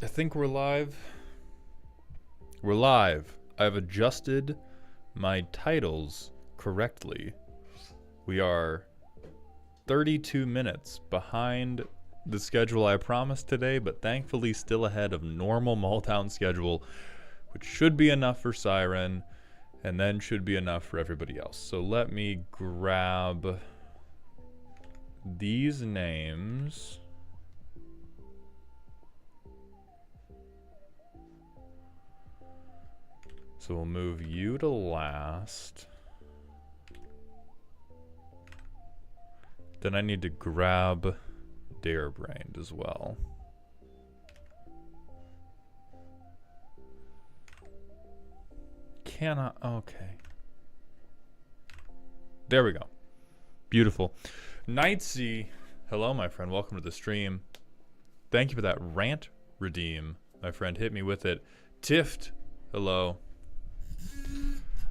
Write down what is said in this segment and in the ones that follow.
I think we're live. We're live. I've adjusted my titles correctly. We are 32 minutes behind the schedule I promised today, but thankfully still ahead of normal Maltown schedule, which should be enough for Siren, and then should be enough for everybody else. So let me grab these names. So we'll move you to last. Then I need to grab Darebrained as well. Cannot, okay. There we go. Beautiful. Nightsea, hello my friend, welcome to the stream. Thank you for that rant redeem, my friend, hit me with it. Tift, hello.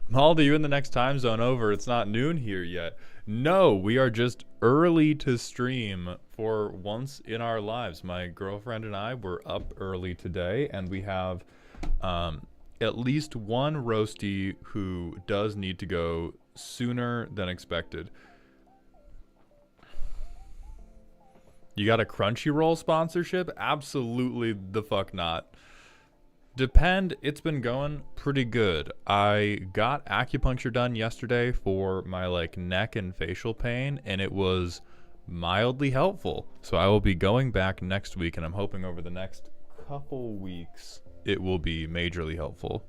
Malda, you in the next time zone over. It's not noon here yet. No, we are just early to stream for once in our lives. My girlfriend and I were up early today, and we have at least one roasty who does need to go sooner than expected. You got a Crunchyroll sponsorship? Absolutely the fuck not. Depend, it's been going pretty good. I got acupuncture done yesterday for my neck and facial pain, and it was mildly helpful. So I will be going back next week, and I'm hoping over the next couple weeks it will be majorly helpful.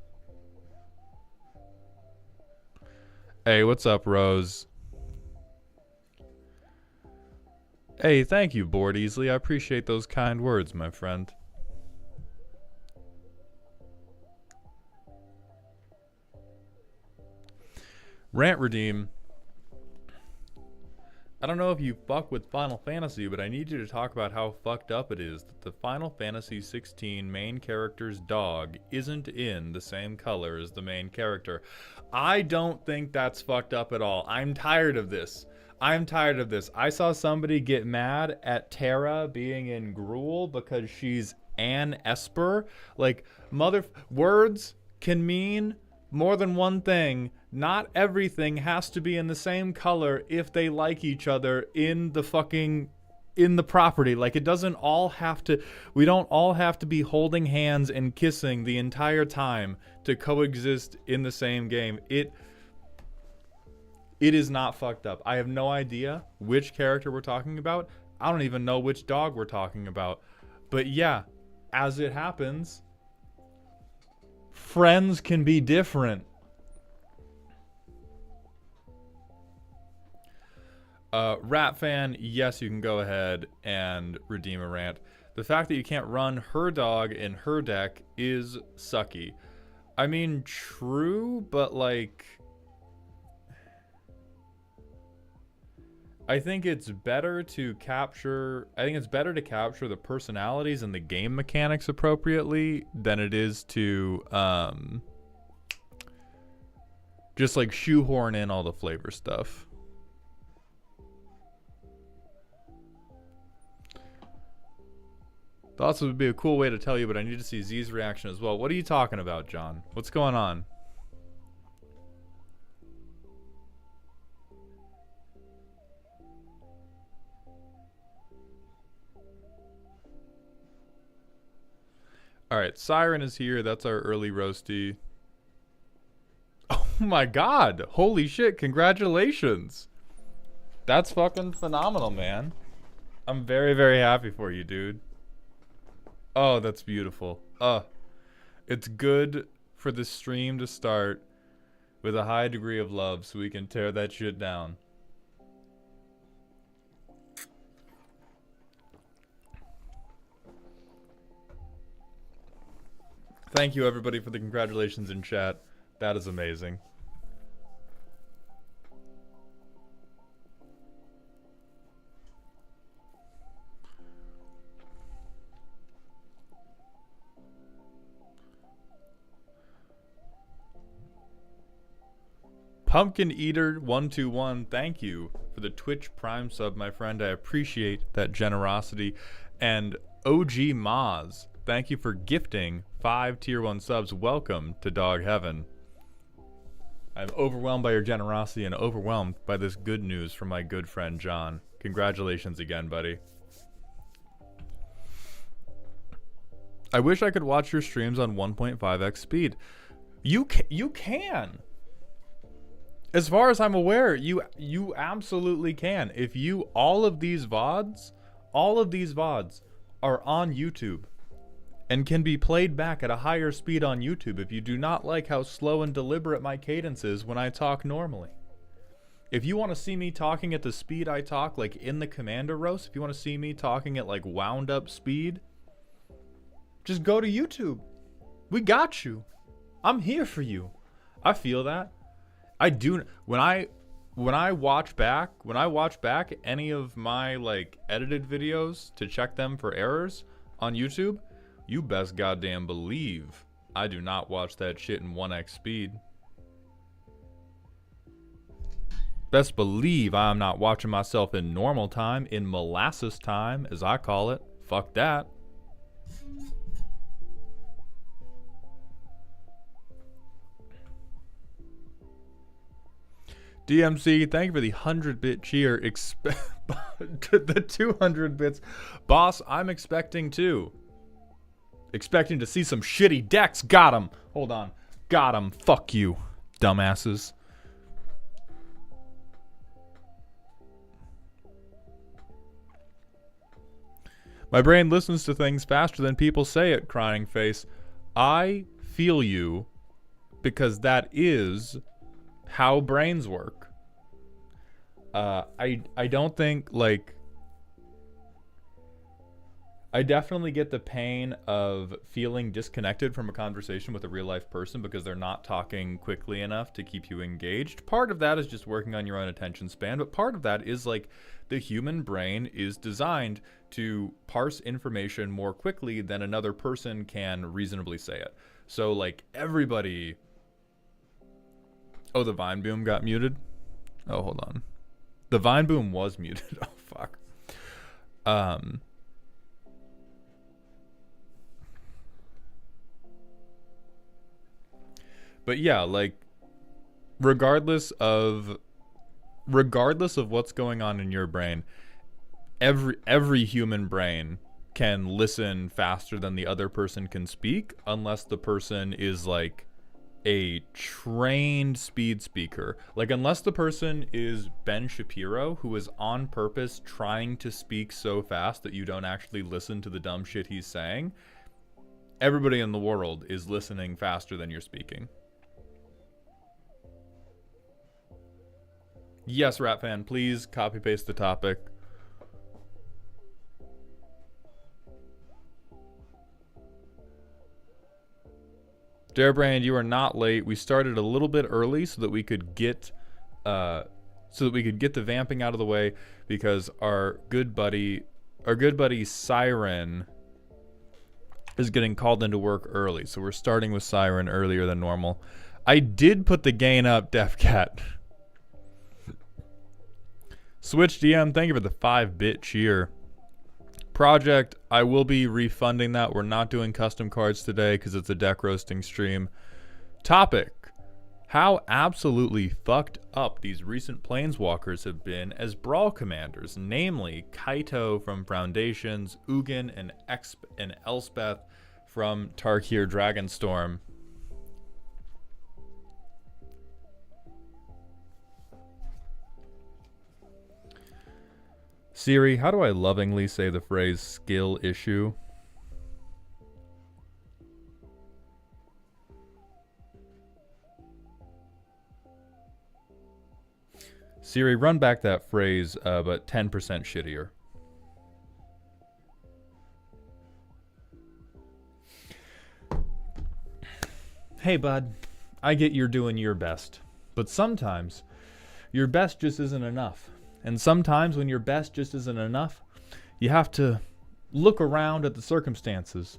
Hey, what's up, Rose? Hey, thank you, Board Easily. I appreciate those kind words, my friend. Rant Redeem. I don't know if you fuck with Final Fantasy, but I need you to talk about how fucked up it is that the Final Fantasy 16 main character's dog isn't in the same color as the main character. I don't think that's fucked up at all. I'm tired of this. I'm tired of this. I saw somebody get mad at Terra being in Gruul because she's Ann Esper. Words can mean more than one thing. Not everything has to be in the same color if they like each other in the property. It doesn't all have to, we don't all have to be holding hands and kissing the entire time to coexist in the same game. It is not fucked up. I have no idea which character we're talking about. I don't even know which dog we're talking about. But yeah, as it happens, friends can be different. Rat fan, yes, you can go ahead and redeem a rant. The fact that you can't run her dog in her deck is sucky. I mean, true, but I think it's better to capture the personalities and the game mechanics appropriately than it is to just shoehorn in all the flavor stuff. Thoughts would be a cool way to tell you, but I need to see Z's reaction as well. What are you talking about, John? What's going on? Alright, Siren is here. That's our early roasty. Oh my god! Holy shit, congratulations! That's fucking phenomenal, man. I'm very, very happy for you, dude. Oh, that's beautiful. It's good for the stream to start with a high degree of love so we can tear that shit down. Thank you, everybody, for the congratulations in chat. That is amazing. Pumpkin Eater 121, thank you for the Twitch Prime sub, my friend. I appreciate that generosity. And OG Maz, thank you for gifting 5 tier 1 subs. Welcome to Dog Heaven. I'm overwhelmed by your generosity and overwhelmed by this good news from my good friend John. Congratulations again, buddy. I wish I could watch your streams on 1.5x speed. You can. As far as I'm aware, you absolutely can. If you all of these VODs are on YouTube and can be played back at a higher speed on YouTube if you do not like how slow and deliberate my cadence is when I talk normally. If you want to see me talking at the speed I talk, like in the Commander roast, if you want to see me talking at like wound up speed, just go to YouTube. We got you. I'm here for you. I feel that. I do. When I watch back any of my like edited videos to check them for errors on YouTube, you best goddamn believe I do not watch that shit in 1x speed. Best believe I'm not watching myself in normal time, in molasses time, as I call it. Fuck that. DMC, thank you for the 100-bit cheer. The 200 bits. Boss, I'm expecting too. Expecting to see some shitty decks. Got him. Hold on. Got him. Fuck you, dumbasses. My brain listens to things faster than people say it, crying face. I feel you because that is how brains work. I don't think, like, I definitely get the pain of feeling disconnected from a conversation with a real life person because they're not talking quickly enough to keep you engaged. Part of that is just working on your own attention span, but part of that is like the human brain is designed to parse information more quickly than another person can reasonably say it. So like everybody... Oh, the Vine Boom got muted? Oh, hold on. The Vine Boom was muted. Oh, fuck. But yeah, like, regardless of what's going on in your brain, every human brain can listen faster than the other person can speak, unless the person is like a trained speed speaker. Like, unless the person is Ben Shapiro, who is on purpose trying to speak so fast that you don't actually listen to the dumb shit he's saying, everybody in the world is listening faster than you're speaking. Yes, Rat Fan, please copy paste the topic. Darebrand, you are not late. We started a little bit early so that we could get the vamping out of the way, because our good buddy Siren is getting called into work early. So we're starting with Siren earlier than normal. I did put the gain up, Defcat. Switch DM, thank you for the 5-bit cheer. Project, I will be refunding that. We're not doing custom cards today because it's a deck roasting stream. Topic: how absolutely fucked up these recent Planeswalkers have been as Brawl commanders, namely Kaito from Foundations, Ugin, and Elspeth from Tarkir Dragonstorm. Siri, how do I lovingly say the phrase skill issue? Siri, run back that phrase, but 10% shittier. Hey, bud. I get you're doing your best. But sometimes, your best just isn't enough. And sometimes when your best just isn't enough, you have to look around at the circumstances.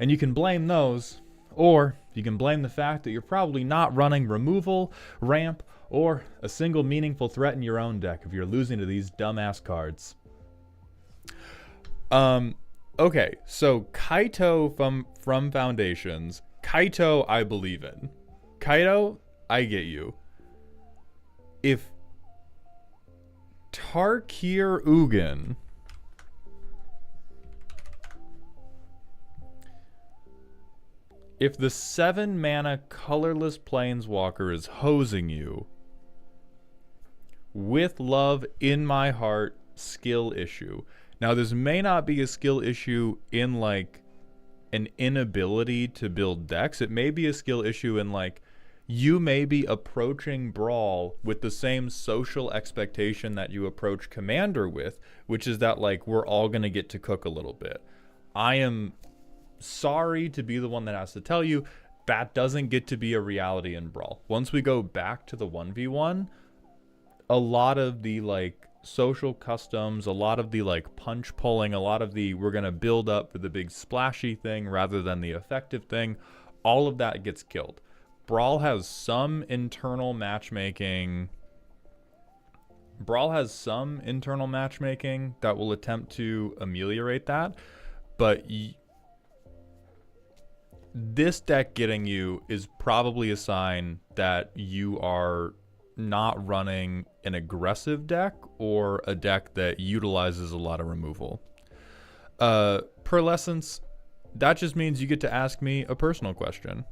And you can blame those, or you can blame the fact that you're probably not running removal, ramp, or a single meaningful threat in your own deck if you're losing to these dumbass cards. Okay, so Kaito from Foundations. Kaito, I believe in. Kaito, I get you. If Tarkir Ugin if the 7 mana colorless planeswalker is hosing you with love in my heart, skill issue. Now, this may not be a skill issue in like an inability to build decks. It may be a skill issue in like you may be approaching Brawl with the same social expectation that you approach Commander with, which is that like we're all going to get to cook a little bit. I am sorry to be the one that has to tell you that doesn't get to be a reality in Brawl. Once we go back to the 1v1, a lot of the like social customs, a lot of the like punch pulling, a lot of the we're going to build up for the big splashy thing rather than the effective thing, all of that gets killed. Brawl has some internal matchmaking. Brawl has some internal matchmaking that will attempt to ameliorate that, but this deck getting you is probably a sign that you are not running an aggressive deck or a deck that utilizes a lot of removal. Pearlescence, that just means you get to ask me a personal question.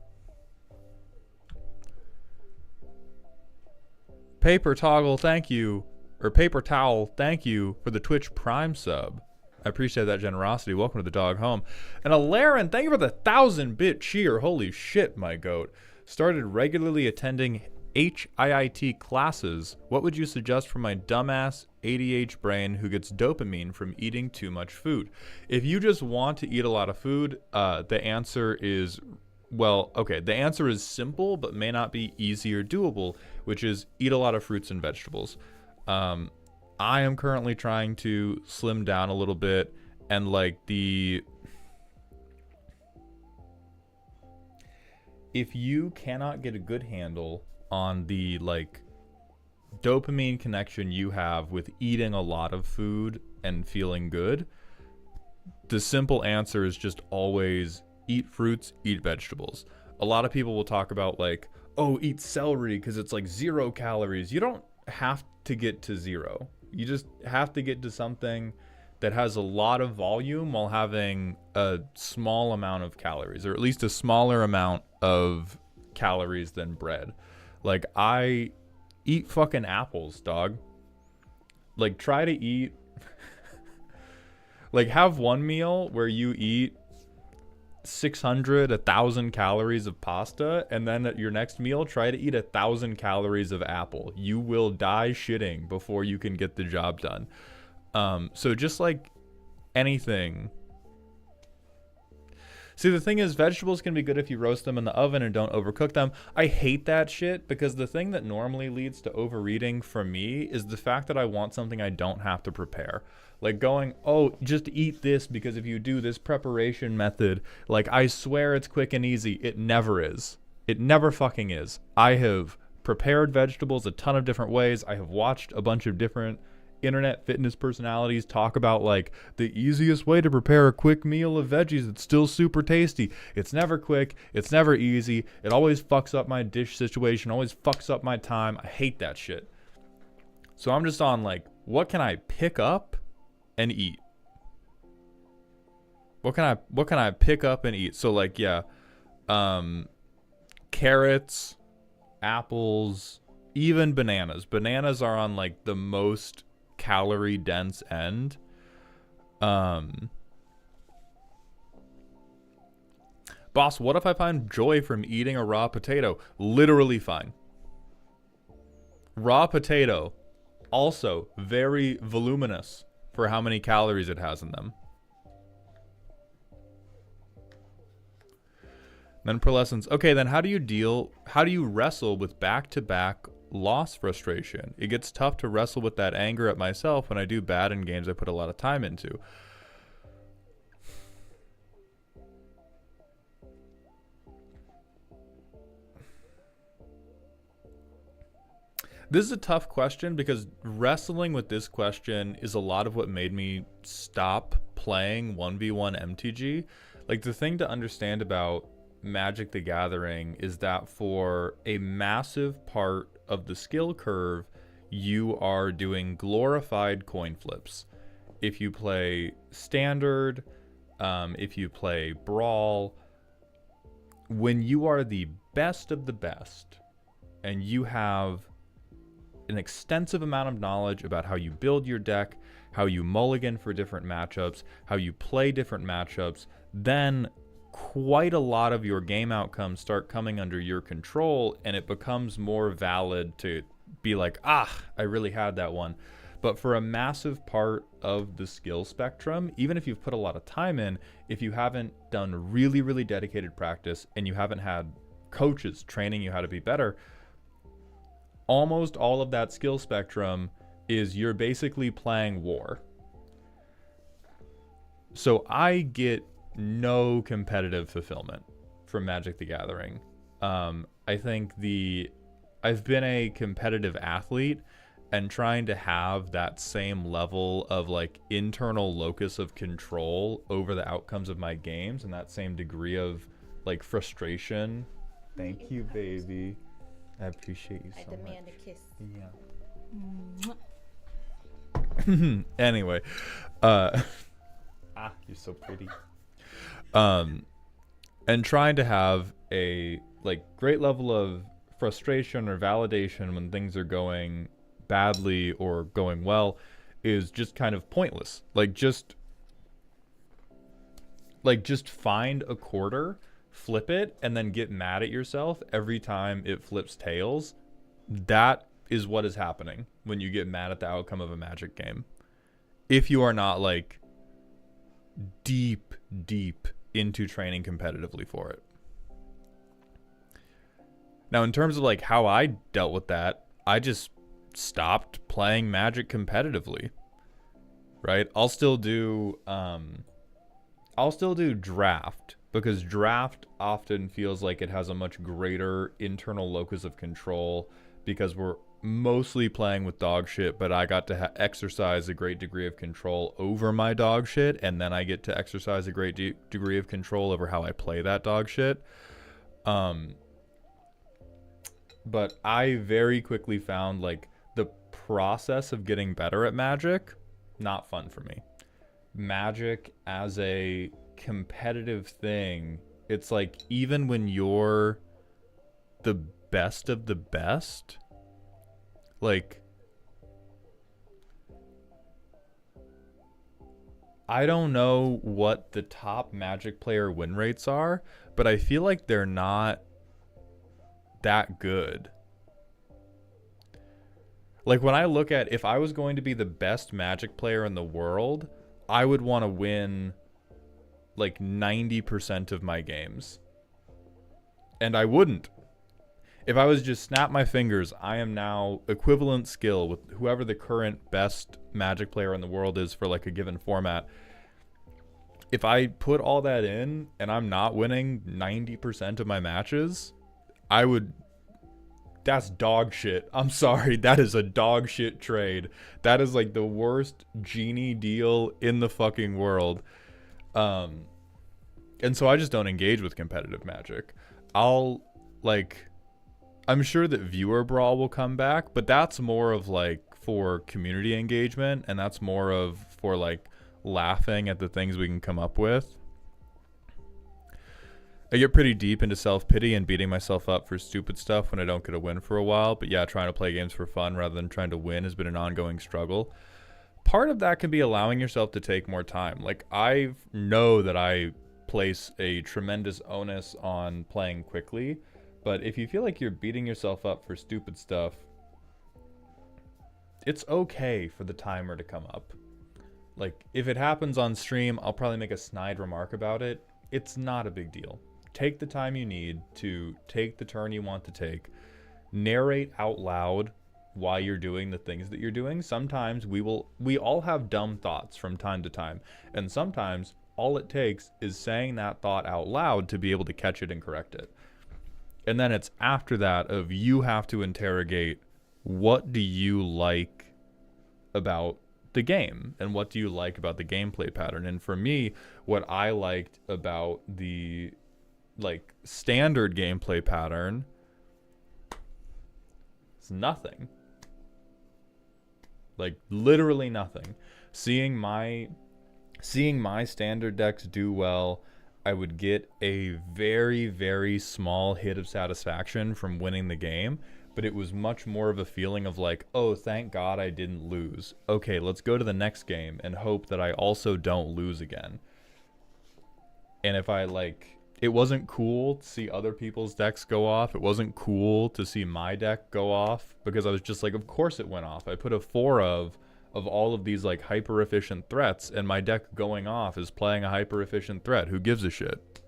Paper Toggle, thank you. Or Paper Towel, thank you for the Twitch Prime sub. I appreciate that generosity. Welcome to the dog home. And Alaren, thank you for the 1,000-bit cheer. Holy shit, my goat. Started regularly attending HIIT classes. What would you suggest for my dumbass ADH brain who gets dopamine from eating too much food? If you just want to eat a lot of food, the answer is, well, okay, the answer is simple but may not be easy or doable, which is eat a lot of fruits and vegetables. I am currently trying to slim down a little bit, and like if you cannot get a good handle on the like dopamine connection you have with eating a lot of food and feeling good, the simple answer is just always eat fruits, eat vegetables. A lot of people will talk about like, oh, eat celery because it's like 0 calories. You don't have to get to 0. You just have to get to something that has a lot of volume while having a small amount of calories, or at least a smaller amount of calories than bread. Like, I eat fucking apples, dog. Like, try to eat... like, have one meal where you eat 600, 1,000 calories of pasta, and then at your next meal, try to eat 1,000 calories of apple. You will die shitting before you can get the job done. So just like anything. See, the thing is, vegetables can be good if you roast them in the oven and don't overcook them. I hate that shit because the thing that normally leads to overeating for me is the fact that I want something I don't have to prepare. Like going, oh, just eat this because if you do this preparation method, like I swear it's quick and easy. It never is. It never fucking is. I have prepared vegetables a ton of different ways. I have watched a bunch of different internet fitness personalities talk about like the easiest way to prepare a quick meal of veggies that's still super tasty. It's never quick. It's never easy. It always fucks up my dish situation. Always fucks up my time. I hate that shit. So I'm just on like, what can I pick up and eat? What can I pick up and eat? So like, yeah, carrots, apples, even bananas. Bananas are on like the most calorie dense end. Boss, what if I find joy from eating a raw potato? Literally fine. Raw potato, also very voluminous for how many calories it has in them. Then Pearlescence. Okay, then how do you wrestle with back-to-back loss frustration? It gets tough to wrestle with that anger at myself when I do bad in games I put a lot of time into. This is a tough question because wrestling with this question is a lot of what made me stop playing 1v1 MTG. Like, the thing to understand about Magic the Gathering is that for a massive part of the skill curve, you are doing glorified coin flips. If you play Standard, if you play Brawl, when you are the best of the best and you have an extensive amount of knowledge about how you build your deck, how you mulligan for different matchups, how you play different matchups, then quite a lot of your game outcomes start coming under your control, and it becomes more valid to be like, I really had that one. But for a massive part of the skill spectrum, even if you've put a lot of time in, if you haven't done really, really dedicated practice and you haven't had coaches training you how to be better, almost all of that skill spectrum is you're basically playing war. So I get no competitive fulfillment from Magic the Gathering. I think I've been a competitive athlete, and trying to have that same level of like internal locus of control over the outcomes of my games and that same degree of like frustration. Thank you, baby. I appreciate you so much. I demand a kiss. Yeah. Anyway, you're so pretty. And trying to have a like great level of frustration or validation when things are going badly or going well is just kind of pointless. Like just find a quarter, flip it, and then get mad at yourself every time it flips tails. That is what is happening when you get mad at the outcome of a Magic game. If you are not like deep into training competitively for it. Now, in terms of like how I dealt with that, I just stopped playing Magic competitively. Right? I'll still do draft, because draft often feels like it has a much greater internal locus of control because we're mostly playing with dog shit, but I got to exercise a great degree of control over my dog shit, and then I get to exercise a great degree of control over how I play that dog shit. But I very quickly found like the process of getting better at Magic, not fun for me. Magic as a competitive thing, it's like even when you're the best of the best, like I don't know what the top Magic player win rates are, but I feel like they're not that good. Like when I look at, if I was going to be the best Magic player in the world, I would want to win like 90% of my games. And I wouldn't. If I was just snap my fingers, I am now equivalent skill with whoever the current best Magic player in the world is for like a given format. If I put all that in and I'm not winning 90% of my matches, that's dog shit. I'm sorry. That is a dog shit trade. That is like the worst genie deal in the fucking world. And so I just don't engage with competitive Magic. I'm sure that viewer Brawl will come back, but that's more of like for community engagement, and that's more of for like laughing at the things we can come up with. I get pretty deep into self-pity and beating myself up for stupid stuff when I don't get a win for a while. But yeah, trying to play games for fun rather than trying to win has been an ongoing struggle. Part of that can be allowing yourself to take more time. Like, I know that I place a tremendous onus on playing quickly, but if you feel like you're beating yourself up for stupid stuff, it's okay for the timer to come up. Like, if it happens on stream, I'll probably make a snide remark about it. It's not a big deal. Take the time you need to take the turn you want to take. Narrate out loud why you're doing the things that you're doing. Sometimes we all have dumb thoughts from time to time. And sometimes all it takes is saying that thought out loud to be able to catch it and correct it. And then it's after that of you have to interrogate what do you like about the game, and what do you like about the gameplay pattern? And for me, what I liked about the like standard gameplay pattern is nothing. Like literally nothing. Seeing my standard decks do well, I would get a very, very small hit of satisfaction from winning the game, but it was much more of a feeling of like, oh, thank God I didn't lose. Okay, let's go to the next game and hope that I also don't lose again. And if I like, it wasn't cool to see other people's decks go off. It wasn't cool to see my deck go off because I was just like, of course it went off. I put a 4 of all of these like hyper efficient threats, and my deck going off is playing a hyper efficient threat. Who gives a shit?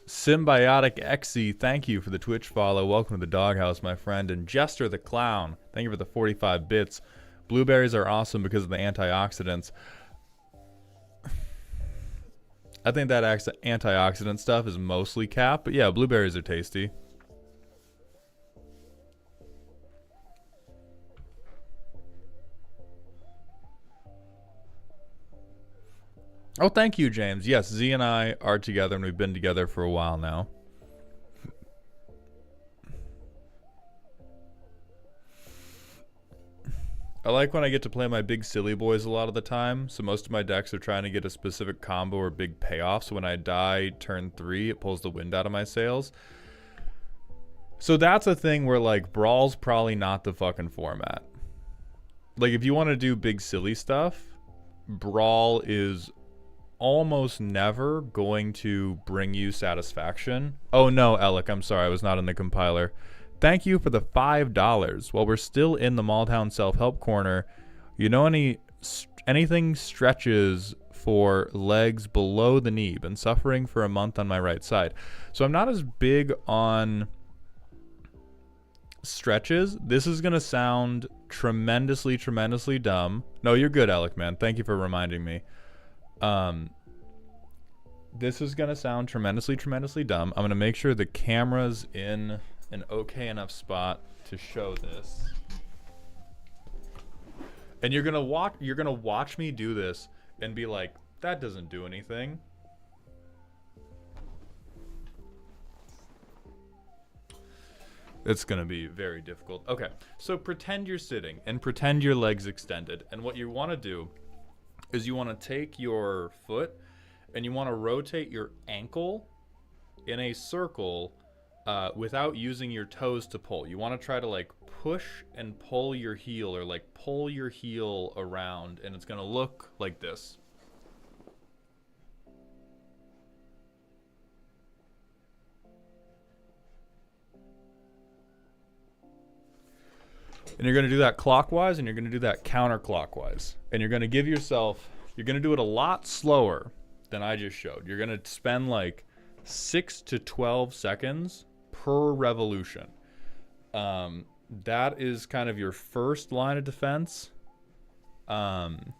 Symbiotic Xe, thank you for the Twitch follow. Welcome to the doghouse, my friend. And Jester the Clown, thank you for the 45 bits. Blueberries are awesome because of the antioxidants. I think that antioxidant stuff is mostly cap, but yeah, blueberries are tasty. Oh, thank you, James. Yes, Z and I are together, and we've been together for a while now. I like when I get to play my big silly boys a lot of the time, so most of my decks are trying to get a specific combo or big payoff, so when I die turn 3, it pulls the wind out of my sails. So that's a thing where, like, Brawl's probably not the fucking format. Like, if you want to do big silly stuff, Brawl is almost never going to bring you satisfaction. Oh no, Alec, I'm sorry, I was not in the compiler. Thank you for the $5. While we're still in the Malltown self-help corner, you know anything stretches for legs below the knee? Been suffering for a month on my right side. So I'm not as big on stretches. This is going to sound tremendously, tremendously dumb. No, you're good, Alec, man. Thank you for reminding me. This is going to sound tremendously, tremendously dumb. I'm going to make sure the camera's in an okay enough spot to show this. And you're gonna watch me do this and be like, that doesn't do anything. It's gonna be very difficult. Okay, so pretend you're sitting and pretend your legs extended. And what you wanna do is you wanna take your foot and you wanna rotate your ankle in a circle without using your toes to pull. You want to try to like push and pull your heel, or like pull your heel around, and it's going to look like this. And you're going to do that clockwise, and you're going to do that counterclockwise. And you're going to give yourself, you're going to do it a lot slower than I just showed. You're going to spend like 6 to 12 seconds per revolution. That is kind of your first line of defense. And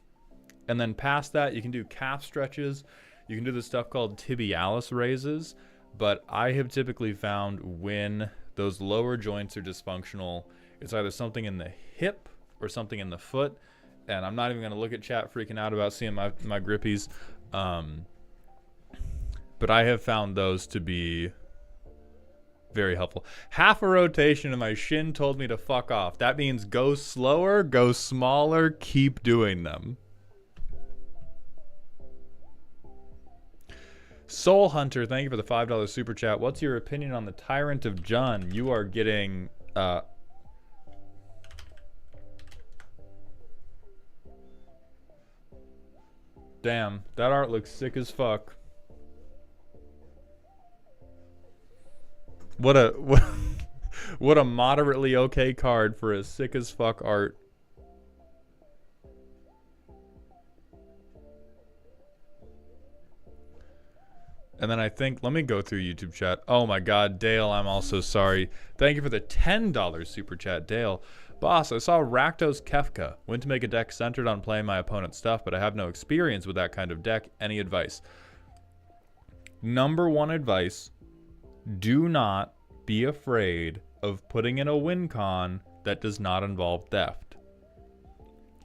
then past that, you can do calf stretches. You can do this stuff called tibialis raises. But I have typically found when those lower joints are dysfunctional, it's either something in the hip or something in the foot. And I'm not even going to look at chat freaking out about seeing my grippies. But I have found those to be very helpful. Half a rotation and my shin told me to fuck off. That means go slower, go smaller, keep doing them. Soul Hunter, thank you for the $5 super chat. What's your opinion on the Tyrant of Jun? You are getting damn, that art looks sick as fuck. What a moderately okay card for a sick as fuck art. And then I think, let me go through YouTube chat. Oh my god, Dale, I'm also sorry. Thank you for the $10 super chat, Dale. Boss, I saw Rakdos Kefka. Went to make a deck centered on playing my opponent's stuff, but I have no experience with that kind of deck. Any advice? Number one advice, do not be afraid of putting in a win con that does not involve theft.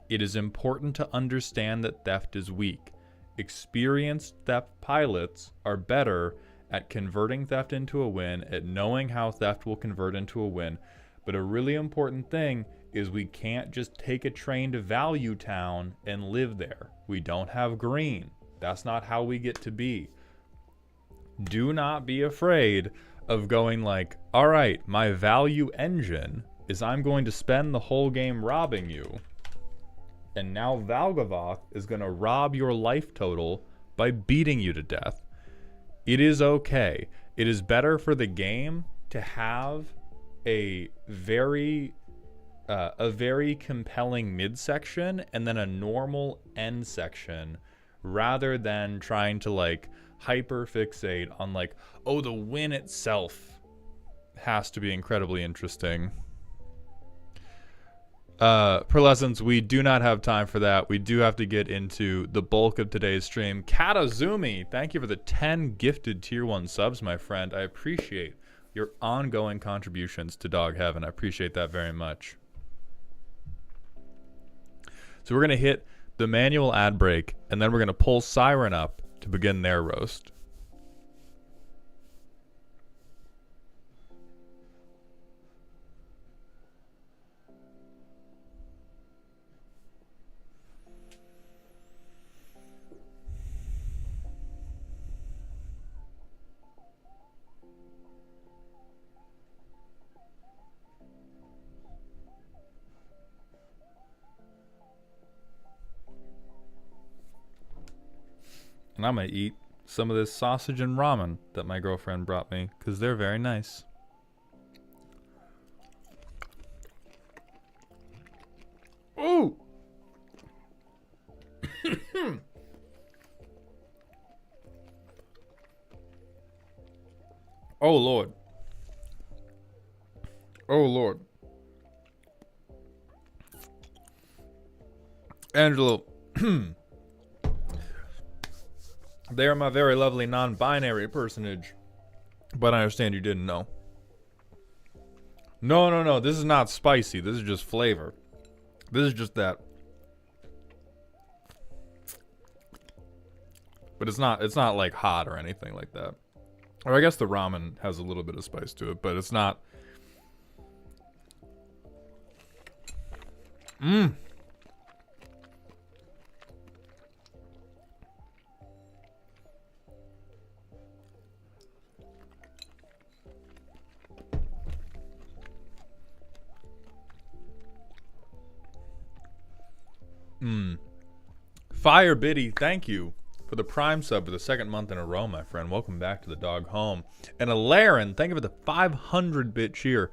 It is important to understand that theft is weak. Experienced theft pilots are better at converting theft into a win, at knowing how theft will convert into a win. But a really important thing is we can't just take a train to Value Town and live there. We don't have green. That's not how we get to be. Do not be afraid of going like, all right, my value engine is I'm going to spend the whole game robbing you. And now Valgavoth is going to rob your life total by beating you to death. It is okay. It is better for the game to have a very compelling midsection and then a normal end section, rather than trying to like hyper fixate on like, oh, the win itself has to be incredibly interesting. Pearlescence, we do not have time for that. We do have to get into the bulk of today's stream. Katazumi, thank you for the 10 gifted tier 1 subs, my friend. I appreciate your ongoing contributions to Dog Heaven. I appreciate that very much. So we're going to hit the manual ad break, and then we're going to pull Siren up to begin their roast. And I'm going to eat some of this sausage and ramen that my girlfriend brought me, because they're very nice. Ooh! Oh, Lord. Oh, Lord. Angelo. They are my very lovely non-binary personage. But I understand you didn't know. No. This is not spicy. This is just flavor. This is just that. But it's not like hot or anything like that. Or I guess the ramen has a little bit of spice to it, but it's not. Mmm. Fire Biddy, thank you for the Prime sub for the second month in a row, my friend. Welcome back to the dog home. And Alarin, thank you for the 500-bit cheer.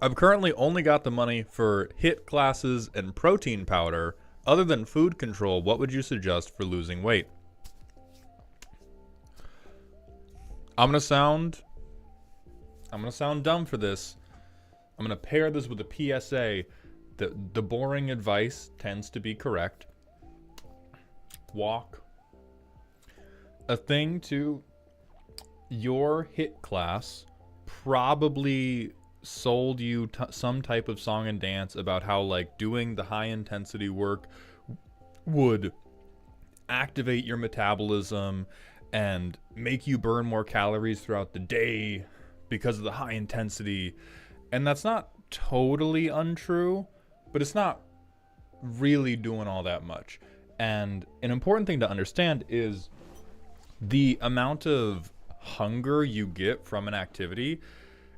I've currently only got the money for hit classes and protein powder. Other than food control, what would you suggest for losing weight? I'm gonna sound dumb for this. I'm gonna pair this with a PSA. The boring advice tends to be correct. Walk. A thing to your hit class probably sold you some type of song and dance about how like doing the high intensity work would activate your metabolism and make you burn more calories throughout the day because of the high intensity. And that's not totally untrue, but it's not really doing all that much. And an important thing to understand is the amount of hunger you get from an activity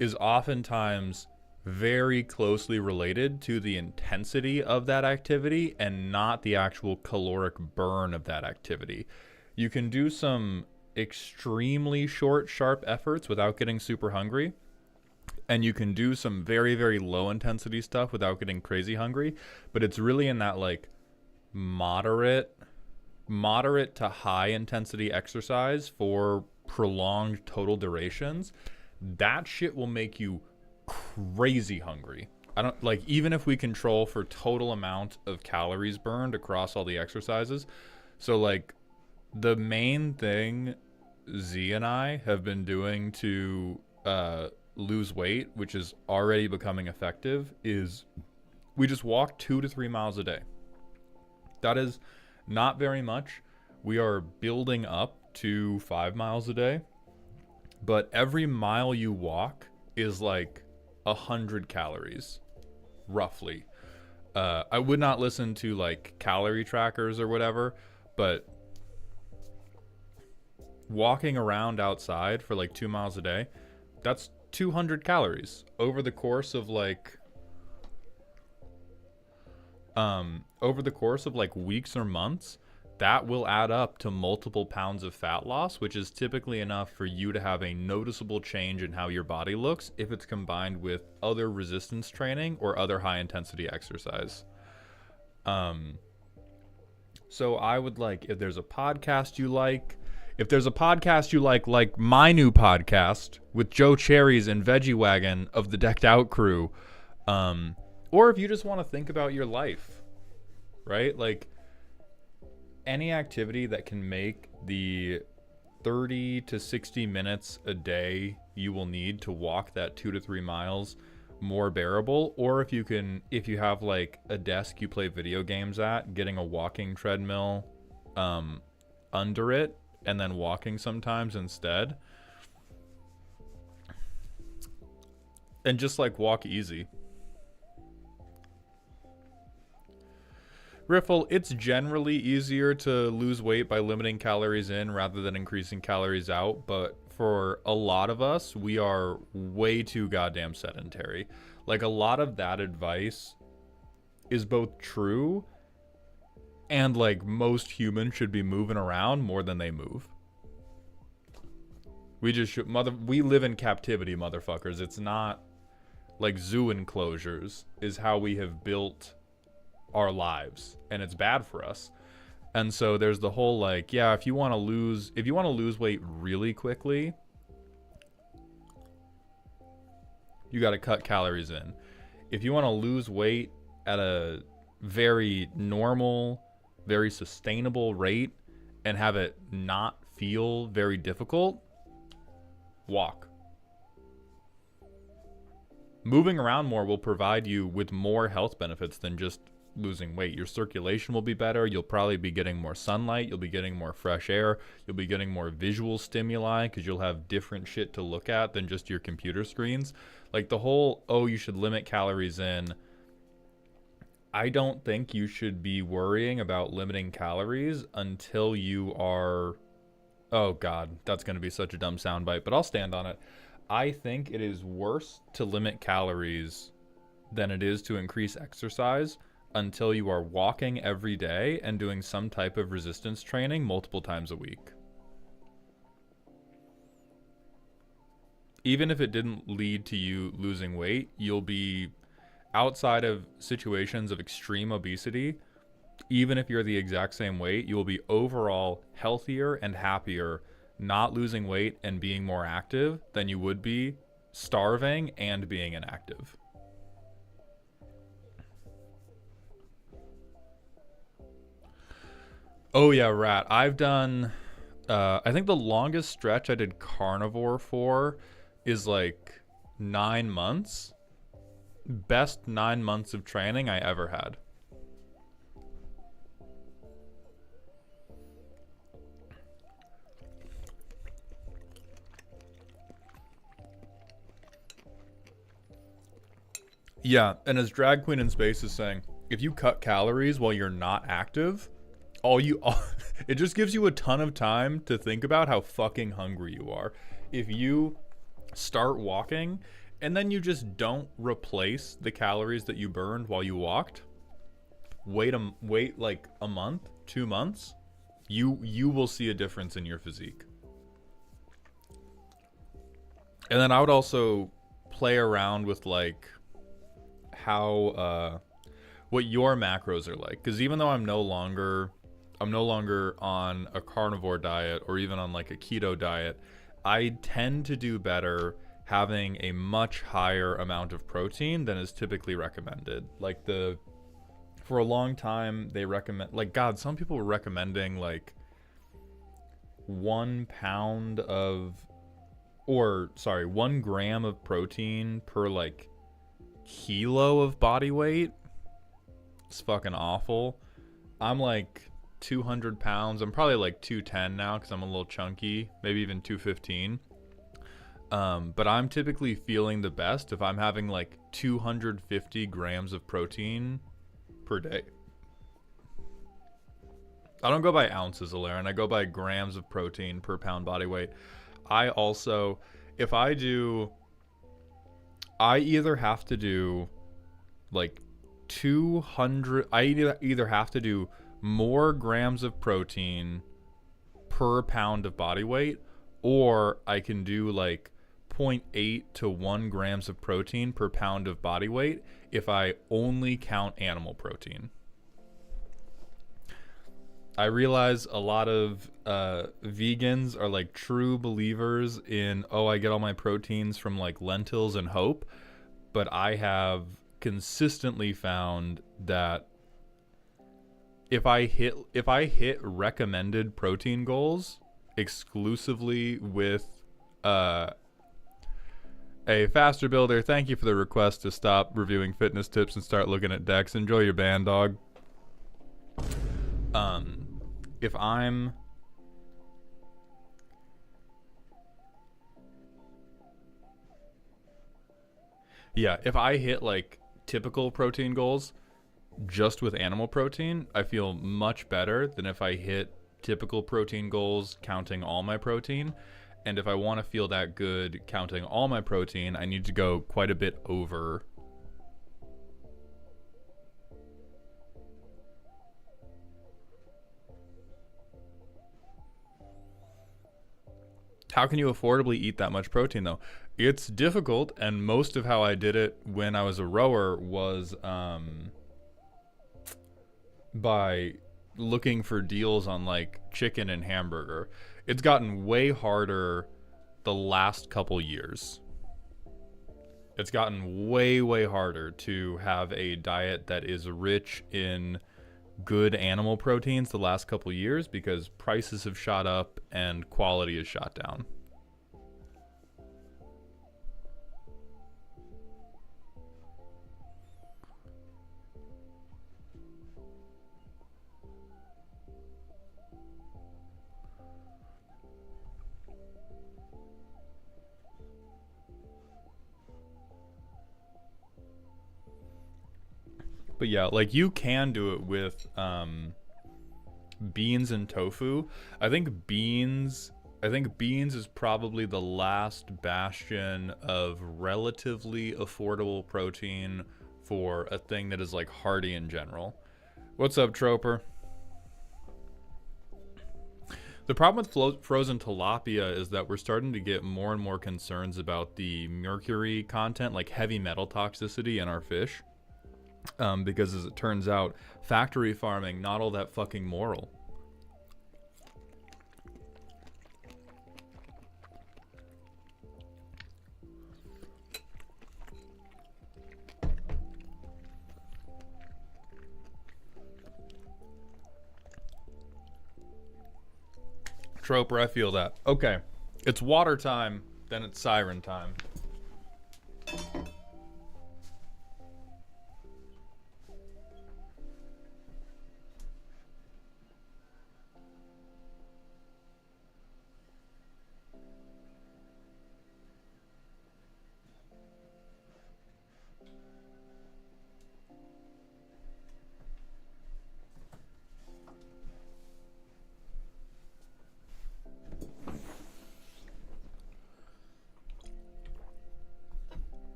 is oftentimes very closely related to the intensity of that activity and not the actual caloric burn of that activity. You can do some extremely short, sharp efforts without getting super hungry. And you can do some very, very low intensity stuff without getting crazy hungry. But it's really in that like moderate to high intensity exercise for prolonged total durations. That shit will make you crazy hungry. I don't like, even if we control for total amount of calories burned across all the exercises. So like the main thing Z and I have been doing to lose weight, which is already becoming effective, is we just walk 2 to 3 miles a day. That is not very much. We are building up to 5 miles a day, but every mile you walk is like 100 calories, roughly. I would not listen to like calorie trackers or whatever, but walking around outside for like 2 miles a day, that's 200 calories over the course of like weeks or months. That will add up to multiple pounds of fat loss, which is typically enough for you to have a noticeable change in how your body looks if it's combined with other resistance training or other high intensity exercise. So I would like, if there's a podcast you like my new podcast with Joe Cherries and Veggie Wagon of the Decked Out crew, or if you just want to think about your life, right? Like, any activity that can make the 30 to 60 minutes a day you will need to walk that 2 to 3 miles more bearable, or if you have like a desk you play video games at, getting a walking treadmill under it and then walking sometimes instead, and just like walk easy. Riffle, it's generally easier to lose weight by limiting calories in rather than increasing calories out, but for a lot of us, we are way too goddamn sedentary. Like, a lot of that advice is both true and like most humans should be moving around more than they move. We just should, we live in captivity, motherfuckers. It's not like zoo enclosures is how we have built our lives, and it's bad for us. And so there's the whole like, yeah, if you want to lose weight really quickly, you got to cut calories in. If you want to lose weight at a very normal, very sustainable rate and have it not feel very difficult, walk. Moving around more will provide you with more health benefits than just losing weight. Your circulation will be better. You'll probably be getting more sunlight. You'll be getting more fresh air. You'll be getting more visual stimuli because you'll have different shit to look at than just your computer screens. Like the whole, oh, you should limit calories in. I don't think you should be worrying about limiting calories until you are, oh God, that's going to be such a dumb soundbite, but I'll stand on it. I think it is worse to limit calories than it is to increase exercise until you are walking every day and doing some type of resistance training multiple times a week. Even if it didn't lead to you losing weight, you'll be outside of situations of extreme obesity. Even if you're the exact same weight, you will be overall healthier and happier not losing weight and being more active than you would be starving and being inactive. Oh yeah, Rat. I've done, I think the longest stretch I did carnivore for is like 9 months. Best 9 months of training I ever had. Yeah, and as Drag Queen in Space is saying, if you cut calories while you're not active, it just gives you a ton of time to think about how fucking hungry you are. If you start walking and then you just don't replace the calories that you burned while you walked, wait like a month, 2 months, you will see a difference in your physique. And then I would also play around with like how what your macros are like, because even though I'm no longer on a carnivore diet or even on like a keto diet, I tend to do better having a much higher amount of protein than is typically recommended. Like for a long time they recommend, like, God, some people were recommending like 1 pound of or sorry, 1 gram of protein per like kilo of body weight. It's fucking awful. I'm like 200 pounds. I'm probably like 210 now because I'm a little chunky, maybe even 215. But I'm typically feeling the best if I'm having like 250 grams of protein per day. I don't go by ounces, Alaren. I go by grams of protein per pound body weight. I also, if I do, I either have to do like 200, I either have to do more grams of protein per pound of body weight, or I can do like 0.8 to 1 grams of protein per pound of body weight if I only count animal protein. I realize a lot of vegans are like true believers in, oh, I get all my proteins from like lentils and hope, but I have consistently found that if I hit recommended protein goals exclusively with a faster builder, thank you for the request to stop reviewing fitness tips and start looking at decks. Enjoy your band, dog. If I'm if I hit like typical protein goals just with animal protein, I feel much better than if I hit typical protein goals counting all my protein. And if I want to feel that good counting all my protein, I need to go quite a bit over. How can you affordably eat that much protein though? It's difficult, and most of how I did it when I was a rower was by looking for deals on like chicken and hamburger. It's gotten way harder the last couple years. It's gotten way, way harder to have a diet that is rich in good animal proteins the last couple years because prices have shot up and quality has shot down. But yeah, like you can do it with beans and tofu. I think beans is probably the last bastion of relatively affordable protein for a thing that is like hearty in general. What's up, Troper? The problem with frozen tilapia is that we're starting to get more and more concerns about the mercury content, like heavy metal toxicity in our fish. Because as it turns out, factory farming, not all that fucking moral. Troper, I feel that. Okay, it's water time, then it's siren time.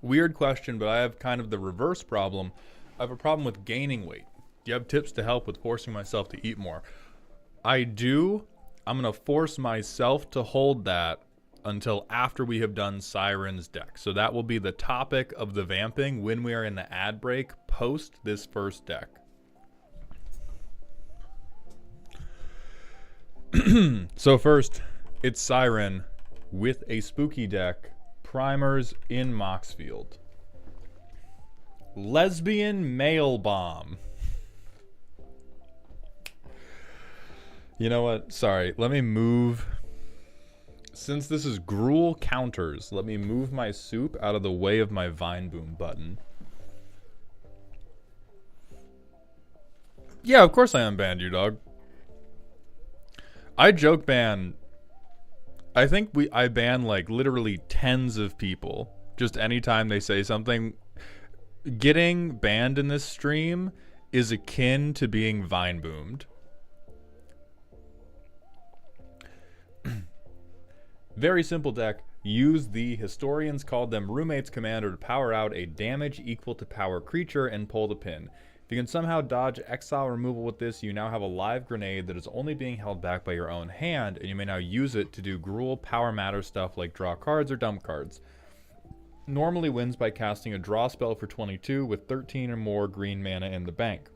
Weird question, but I have kind of the reverse problem. I have a problem with gaining weight. Do you have tips to help with forcing myself to eat more? I do. I'm going to force myself to hold that until after we have done Siren's deck. So that will be the topic of the vamping when we are in the ad break post this first deck. So first, it's Siren with a spooky deck. Primers in Moxfield. Lesbian Mail Bomb. You know what? Sorry. Let me move. Since this is Gruul counters, let me move my soup out of the way of my Vine Boom button. Yeah, of course I unbanned you, dog. I joke ban. I think I ban like literally tens of people. Just anytime they say something. Getting banned in this stream is akin to being Vine Boomed. Very simple deck. Use the Historians called them Roommates commander to power out a damage equal to power creature and pull the pin. If you can somehow dodge exile removal with this, you now have a live grenade that is only being held back by your own hand, and you may now use it to do Gruul power matter stuff like draw cards or dump cards. Normally wins by casting a draw spell for 22 with 13 or more green mana in the bank.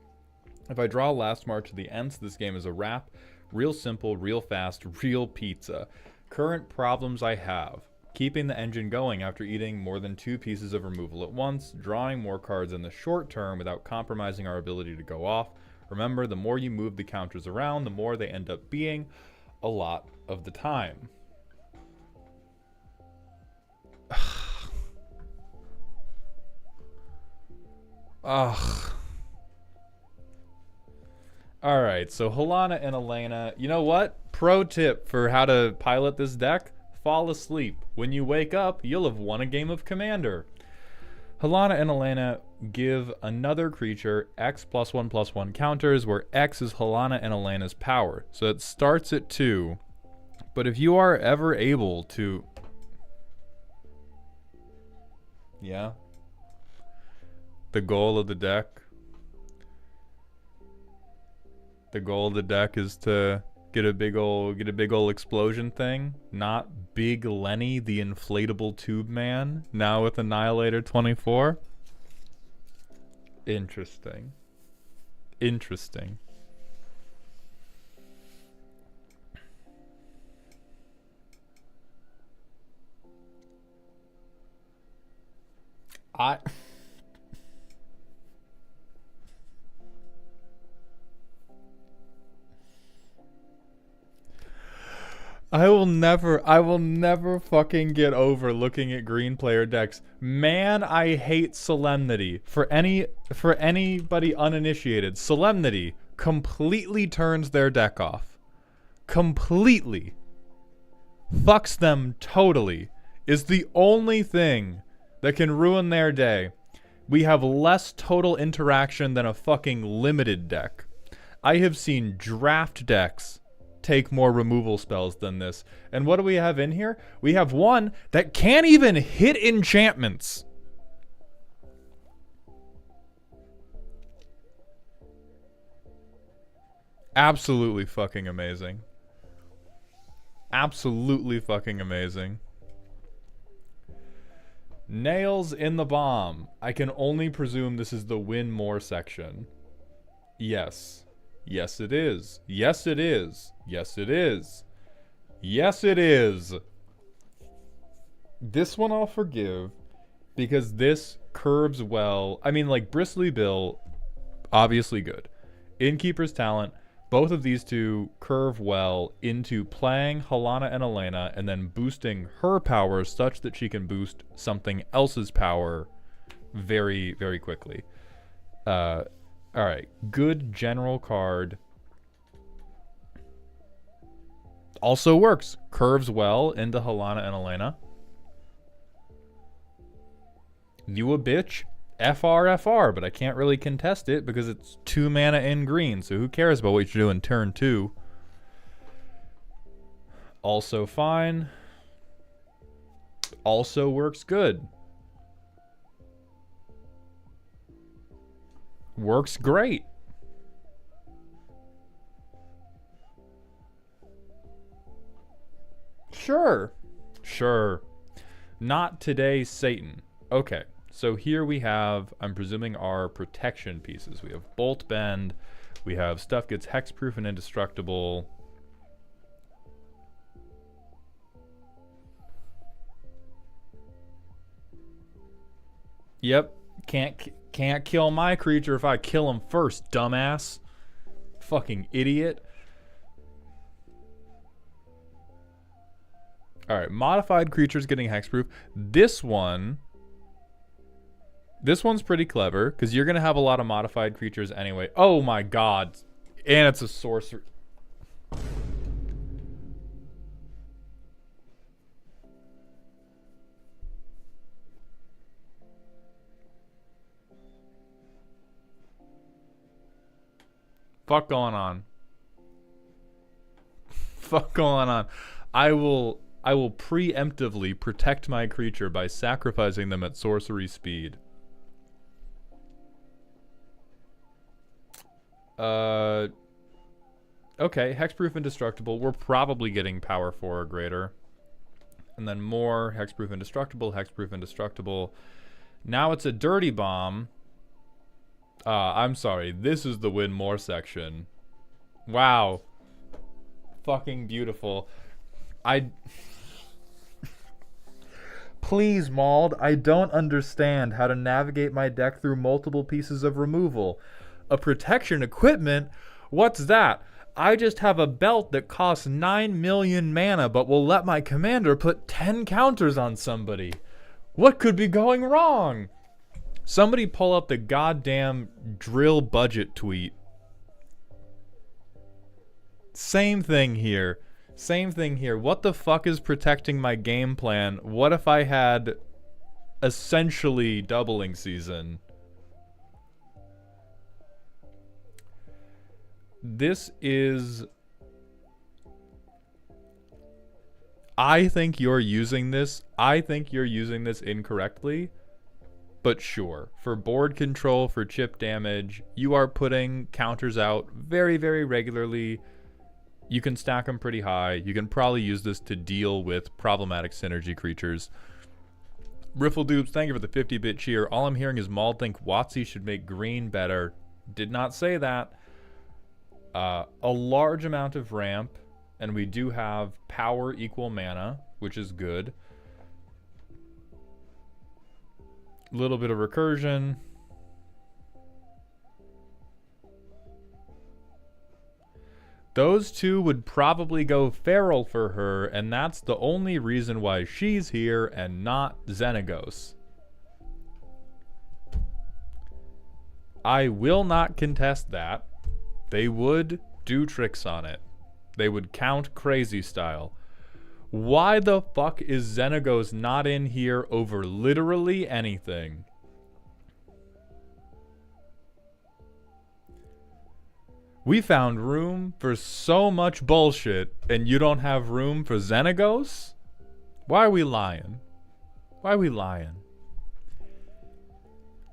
If I draw Last March to the Ents, this game is a wrap. Real simple, real fast, real pizza. Current problems I have. Keeping the engine going after eating more than 2 pieces of removal at once, drawing more cards in the short term without compromising our ability to go off. Remember, the more you move the counters around, the more they end up being a lot of the time. Ugh. Alright, so Helana and Elena. You know what? Pro tip for how to pilot this deck. Fall asleep. When you wake up, you'll have won a game of Commander. Helana and Elena give another creature X +1/+1 counters, where X is Helana and Elena's power. So it starts at 2. But if you are ever able to... Yeah? The goal of the deck. The goal of the deck is to get a big ol' explosion thing. Not Big Lenny, the inflatable tube man, now with Annihilator 24. Interesting. Interesting. I will never fucking get over looking at green player decks. Man, I hate Solemnity. For anybody uninitiated, Solemnity completely turns their deck off. Completely. Fucks them totally. Is the only thing that can ruin their day. We have less total interaction than a fucking limited deck. I have seen draft decks take more removal spells than this. And what do we have in here? We have one that can't even hit enchantments. Absolutely fucking amazing. Absolutely fucking amazing. Nails in the bomb. I can only presume this is the win more section. Yes. Yes, it is. Yes, it is. Yes, it is. Yes, it is. This one I'll forgive because this curves well. I mean, like, Bristly Bill, obviously good. Innkeeper's Talent, both of these two curve well into playing Helana and Elena and then boosting her power such that she can boost something else's power very, very quickly. Alright, good general card. Also works. Curves well into Helana and Elena. You a bitch? FR, but I can't really contest it because it's 2 mana in green, so who cares about what you do in turn 2? Also fine. Also works good. Works great. Sure. Sure. Not today, Satan. Okay. So here we have, I'm presuming, our protection pieces. We have Bolt Bend. We have stuff gets hexproof and indestructible. Yep. Can't kill my creature if I kill him first, dumbass. Fucking idiot. All right, modified creatures getting hexproof. This one's pretty clever because you're gonna have a lot of modified creatures anyway. Oh my god, and it's a sorcery. Fuck going on. Fuck going on. I will preemptively protect my creature by sacrificing them at sorcery speed. Okay, hexproof indestructible. We're probably getting power 4 or greater. And then more hexproof indestructible, hexproof indestructible. Now it's a dirty bomb. I'm sorry. This is the win more section. Wow. Fucking beautiful. Please, Mauled, I don't understand how to navigate my deck through multiple pieces of removal. A protection equipment? What's that? I just have a belt that costs 9 million mana but will let my commander put 10 counters on somebody. What could be going wrong? Somebody pull up the goddamn drill budget tweet. Same thing here. Same thing here. What the fuck is protecting my game plan? What if I had essentially doubling season? This is... I think you're using this incorrectly. But sure, for board control, for chip damage, you are putting counters out very, very regularly. You can stack them pretty high. You can probably use this to deal with problematic synergy creatures. Riffledupes, thank you for the 50-bit cheer. All I'm hearing is Mauled think WotC should make green better. Did not say that. A large amount of ramp, and we do have power equal mana, which is good. Little bit of recursion. Those two would probably go feral for her, and that's the only reason why she's here and not Xenagos. I will not contest that. They would do tricks on it. They would count crazy style. Why the fuck is Xenagos not in here over literally anything? We found room for so much bullshit, and you don't have room for Xenagos? Why are we lying? Why are we lying?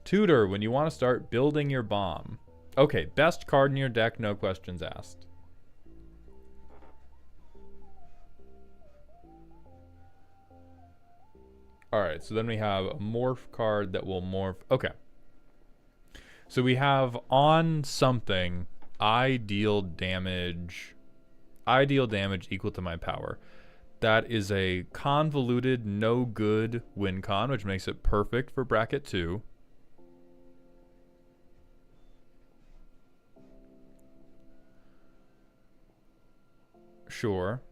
Tutor, when you want to start building your bomb. Okay, best card in your deck, no questions asked. Alright, so then we have a morph card that will morph. Okay. So we have on something, I deal damage equal to my power. That is a convoluted, no good win con, which makes it perfect for bracket 2. Sure.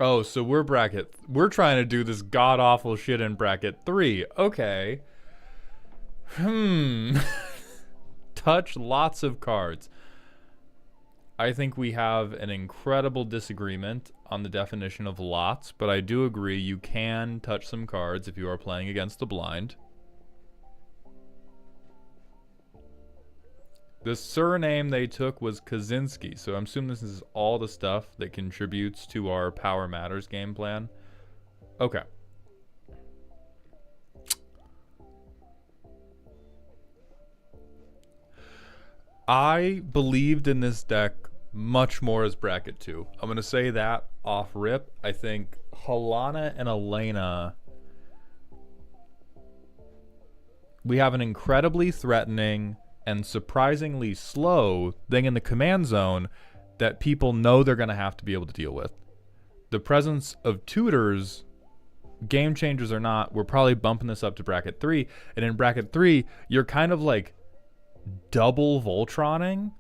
Oh, so we're trying to do this god-awful shit in bracket 3. Okay. Touch lots of cards. I think we have an incredible disagreement on the definition of lots, but I do agree you can touch some cards if you are playing against the blind. The surname they took was Kaczynski, so I'm assuming this is all the stuff that contributes to our Power Matters game plan. Okay. I believed in this deck much more as bracket 2. I'm going to say that off rip. I think Halana and Elena, we have an incredibly threatening and surprisingly slow thing in the command zone that people know they're going to have to be able to deal with. The presence of tutors, game changers or not, we're probably bumping this up to bracket 3. And in bracket 3, you're kind of like double Voltroning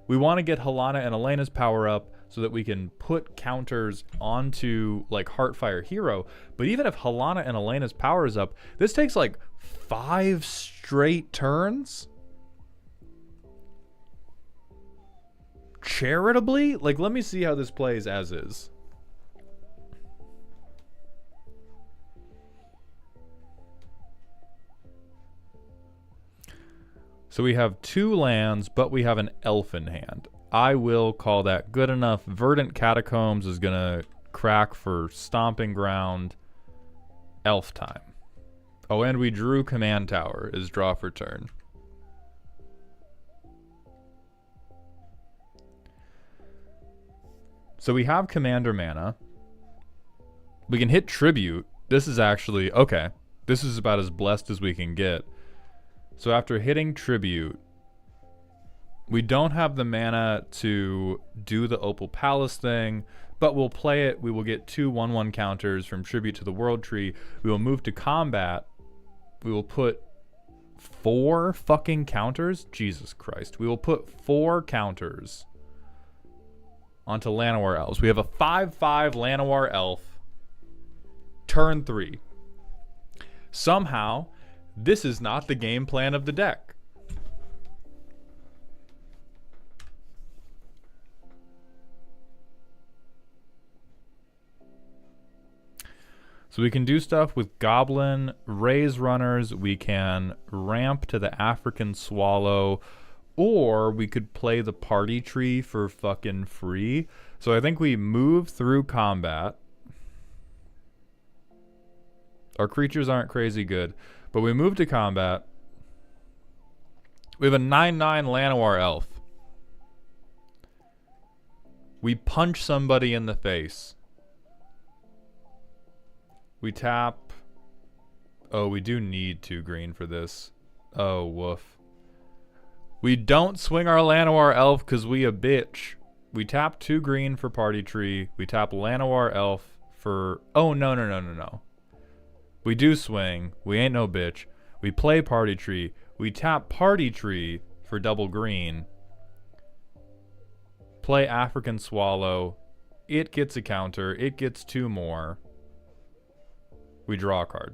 We want to get Helana and Elena's power up so that we can put counters onto like Heartfire Hero. But even if Helana and Elena's power is up, this takes like 5 straight turns. Charitably? Like, let me see how this plays as is. So we have 2 lands, but we have an elf in hand. I will call that good enough. Verdant Catacombs is going to crack for Stomping Ground. Elf time. Oh, and we drew Command Tower is draw for turn. So we have Commander mana. We can hit Tribute. This is actually, okay. This is about as blessed as we can get. So after hitting Tribute, we don't have the mana to do the Opal Palace thing, but we'll play it. We will get 2 1/1 counters from Tribute to the World Tree. We will move to combat. We will put 4 fucking counters. Jesus Christ. We will put 4 counters onto Llanowar Elves. We have a 5/5 Llanowar Elf. Turn 3. Somehow, this is not the game plan of the deck. So we can do stuff with Goblin, Raise Runners, we can ramp to the African Swallow, or we could play the Party Tree for fucking free. So I think we move through combat. Our creatures aren't crazy good, but we move to combat. We have a 9/9 Llanowar Elf. We punch somebody in the face. We tap. Oh, we do need 2 green for this. Oh, woof. We don't swing our Llanowar Elf because we a bitch. We tap 2 green for Party Tree. We tap Llanowar Elf for... Oh, no. We do swing. We ain't no bitch. We play Party Tree. We tap Party Tree for double green. Play African Swallow. It gets a counter. It gets 2 more. We draw a card.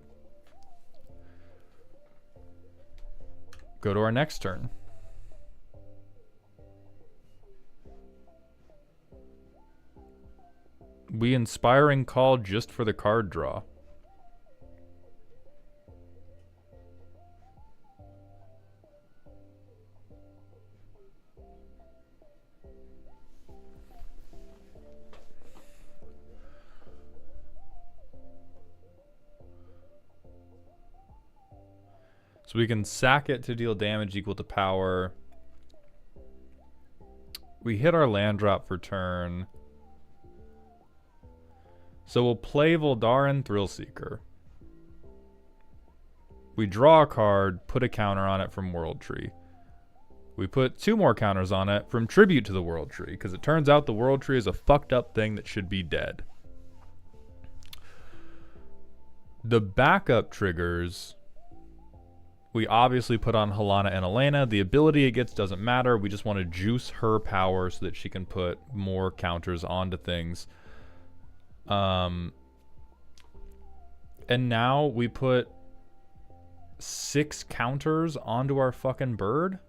Go to our next turn. We Inspiring Call just for the card draw. So we can sack it to deal damage equal to power. We hit our land drop for turn. So we'll play Voldaren Thrillseeker. We draw a card, put a counter on it from World Tree. We put 2 more counters on it from Tribute to the World Tree, because it turns out the World Tree is a fucked up thing that should be dead. The backup triggers... We obviously put on Helana and Elena. The ability it gets doesn't matter. We just want to juice her power so that she can put more counters onto things. And now we put 6 counters onto our fucking bird.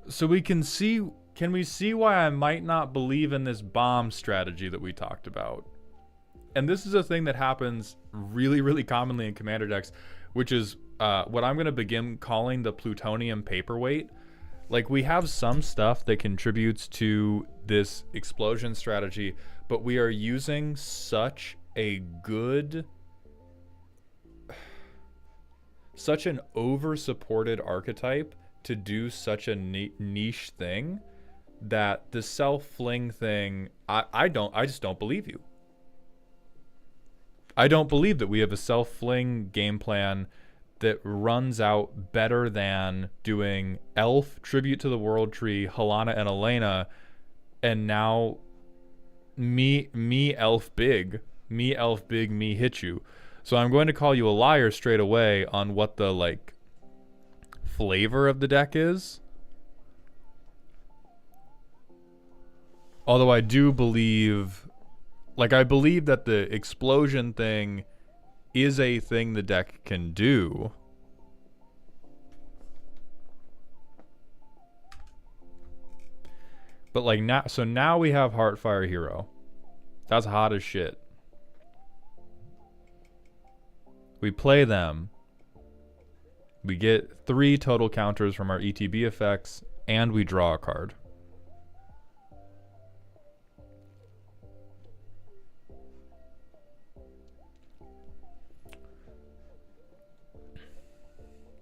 So we can see... Can we see why I might not believe in this bomb strategy that we talked about? And this is a thing that happens really, really commonly in Commander decks, which is what I'm going to begin calling the plutonium paperweight. Like, we have some stuff that contributes to this explosion strategy, but we are using such a good... such an over-supported archetype to do such a niche thing that the self-fling thing, I just don't believe you. I don't believe that we have a self-fling game plan that runs out better than doing Elf, Tribute to the World Tree, Helana and Elena, and now me Elf big, me hit you. So I'm going to call you a liar straight away on what the, like, flavor of the deck is. Although I do believe, like, I believe that the explosion thing is a thing the deck can do. But, like, now, so now we have Heartfire Hero. That's hot as shit. We play them. We get 3 total counters from our ETB effects, and we draw a card.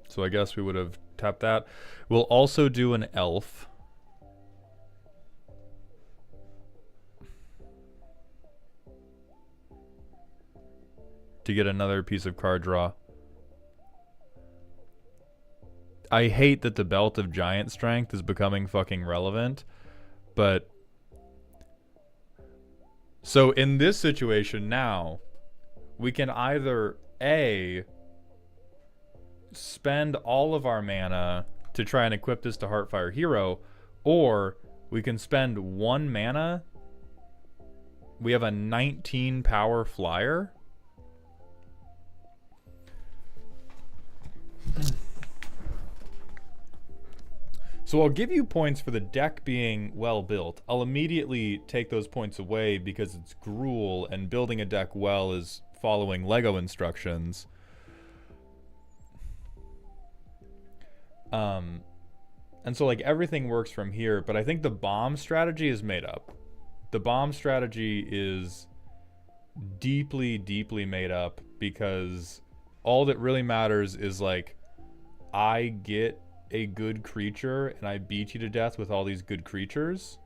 So I guess we would have tapped that. We'll also do an elf. To get another piece of card draw. I hate that the Belt of Giant Strength is becoming fucking relevant, but so in this situation now, we can either A, spend all of our mana to try and equip this to Heartfire Hero, or we can spend 1 mana. We have a 19 power flyer. So I'll give you points for the deck being well built. I'll immediately take those points away because it's Gruul, and building a deck well is following Lego instructions. And so, like, everything works from here, but I think the bomb strategy is made up. The bomb strategy is deeply, deeply made up because all that really matters is, like, I get a good creature and I beat you to death with all these good creatures.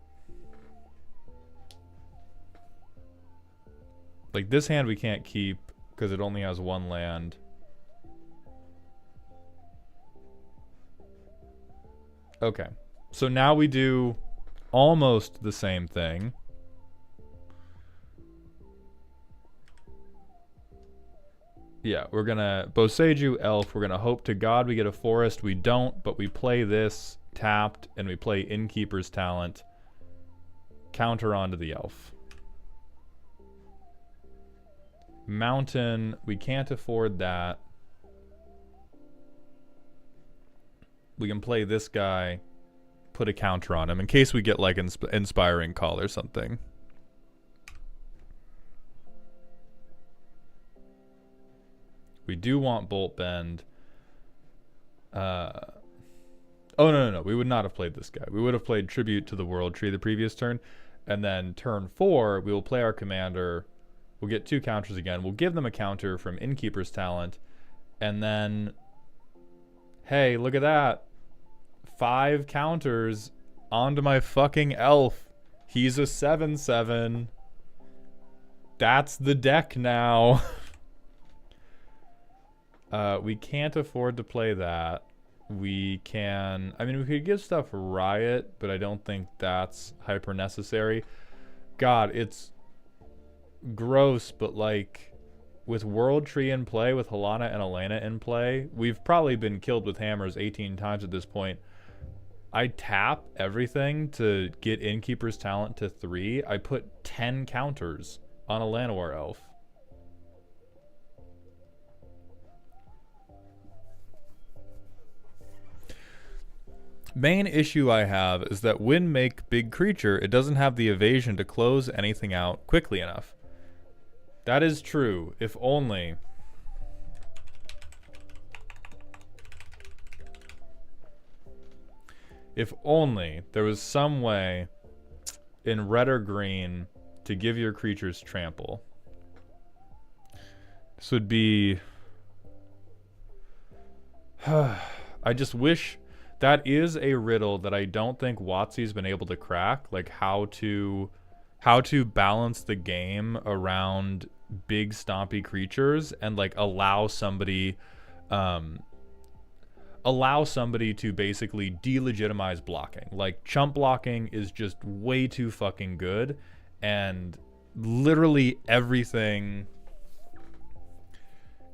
Like, this hand we can't keep because it only has 1 land. Okay, so now we do almost the same thing. Yeah, we're gonna Boseiju Elf. We're gonna hope to God we get a forest. We don't, but we play this tapped and we play Innkeeper's Talent. Counter onto the elf. Mountain, we can't afford that. We can play this guy, put a counter on him in case we get like Inspiring Call or something. We do want Bolt Bend. Oh, no. We would not have played this guy. We would have played Tribute to the World Tree the previous turn. And then turn 4, we will play our commander. We'll get 2 counters again. We'll give them a counter from Innkeeper's Talent. And then, hey, look at that. 5 counters onto my fucking elf. He's a 7/7. That's the deck now. We can't afford to play that. We can... I mean, we could give stuff Riot, but I don't think that's hyper necessary. God, it's gross, but like... with World Tree in play, with Helana and Elena in play, we've probably been killed with hammers 18 times at this point. I tap everything to get Innkeeper's Talent to 3. I put 10 counters on a Llanowar Elf. Main issue I have is that when make big creature, it doesn't have the evasion to close anything out quickly enough. That is true, if only... if only there was some way in red or green to give your creatures trample. This would be... I just wish... that is a riddle that I don't think WotC's been able to crack, like how to balance the game around big stompy creatures and like allow somebody to basically delegitimize blocking. Like, chump blocking is just way too fucking good, and literally everything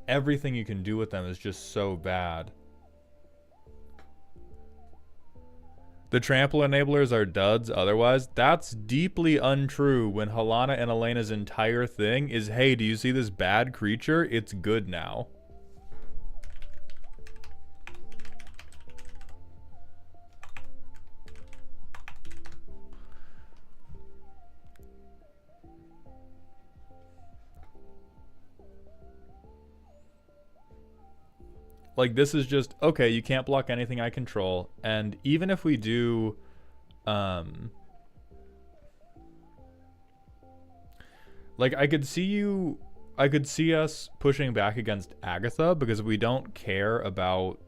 everything you can do with them is just so bad. The trample enablers are duds otherwise. That's deeply untrue when Halana and Elena's entire thing is, hey, do you see this bad creature? It's good now. Like, this is just, okay, you can't block anything I control. And even if we do, like, I could see us pushing back against Agatha, because we don't care about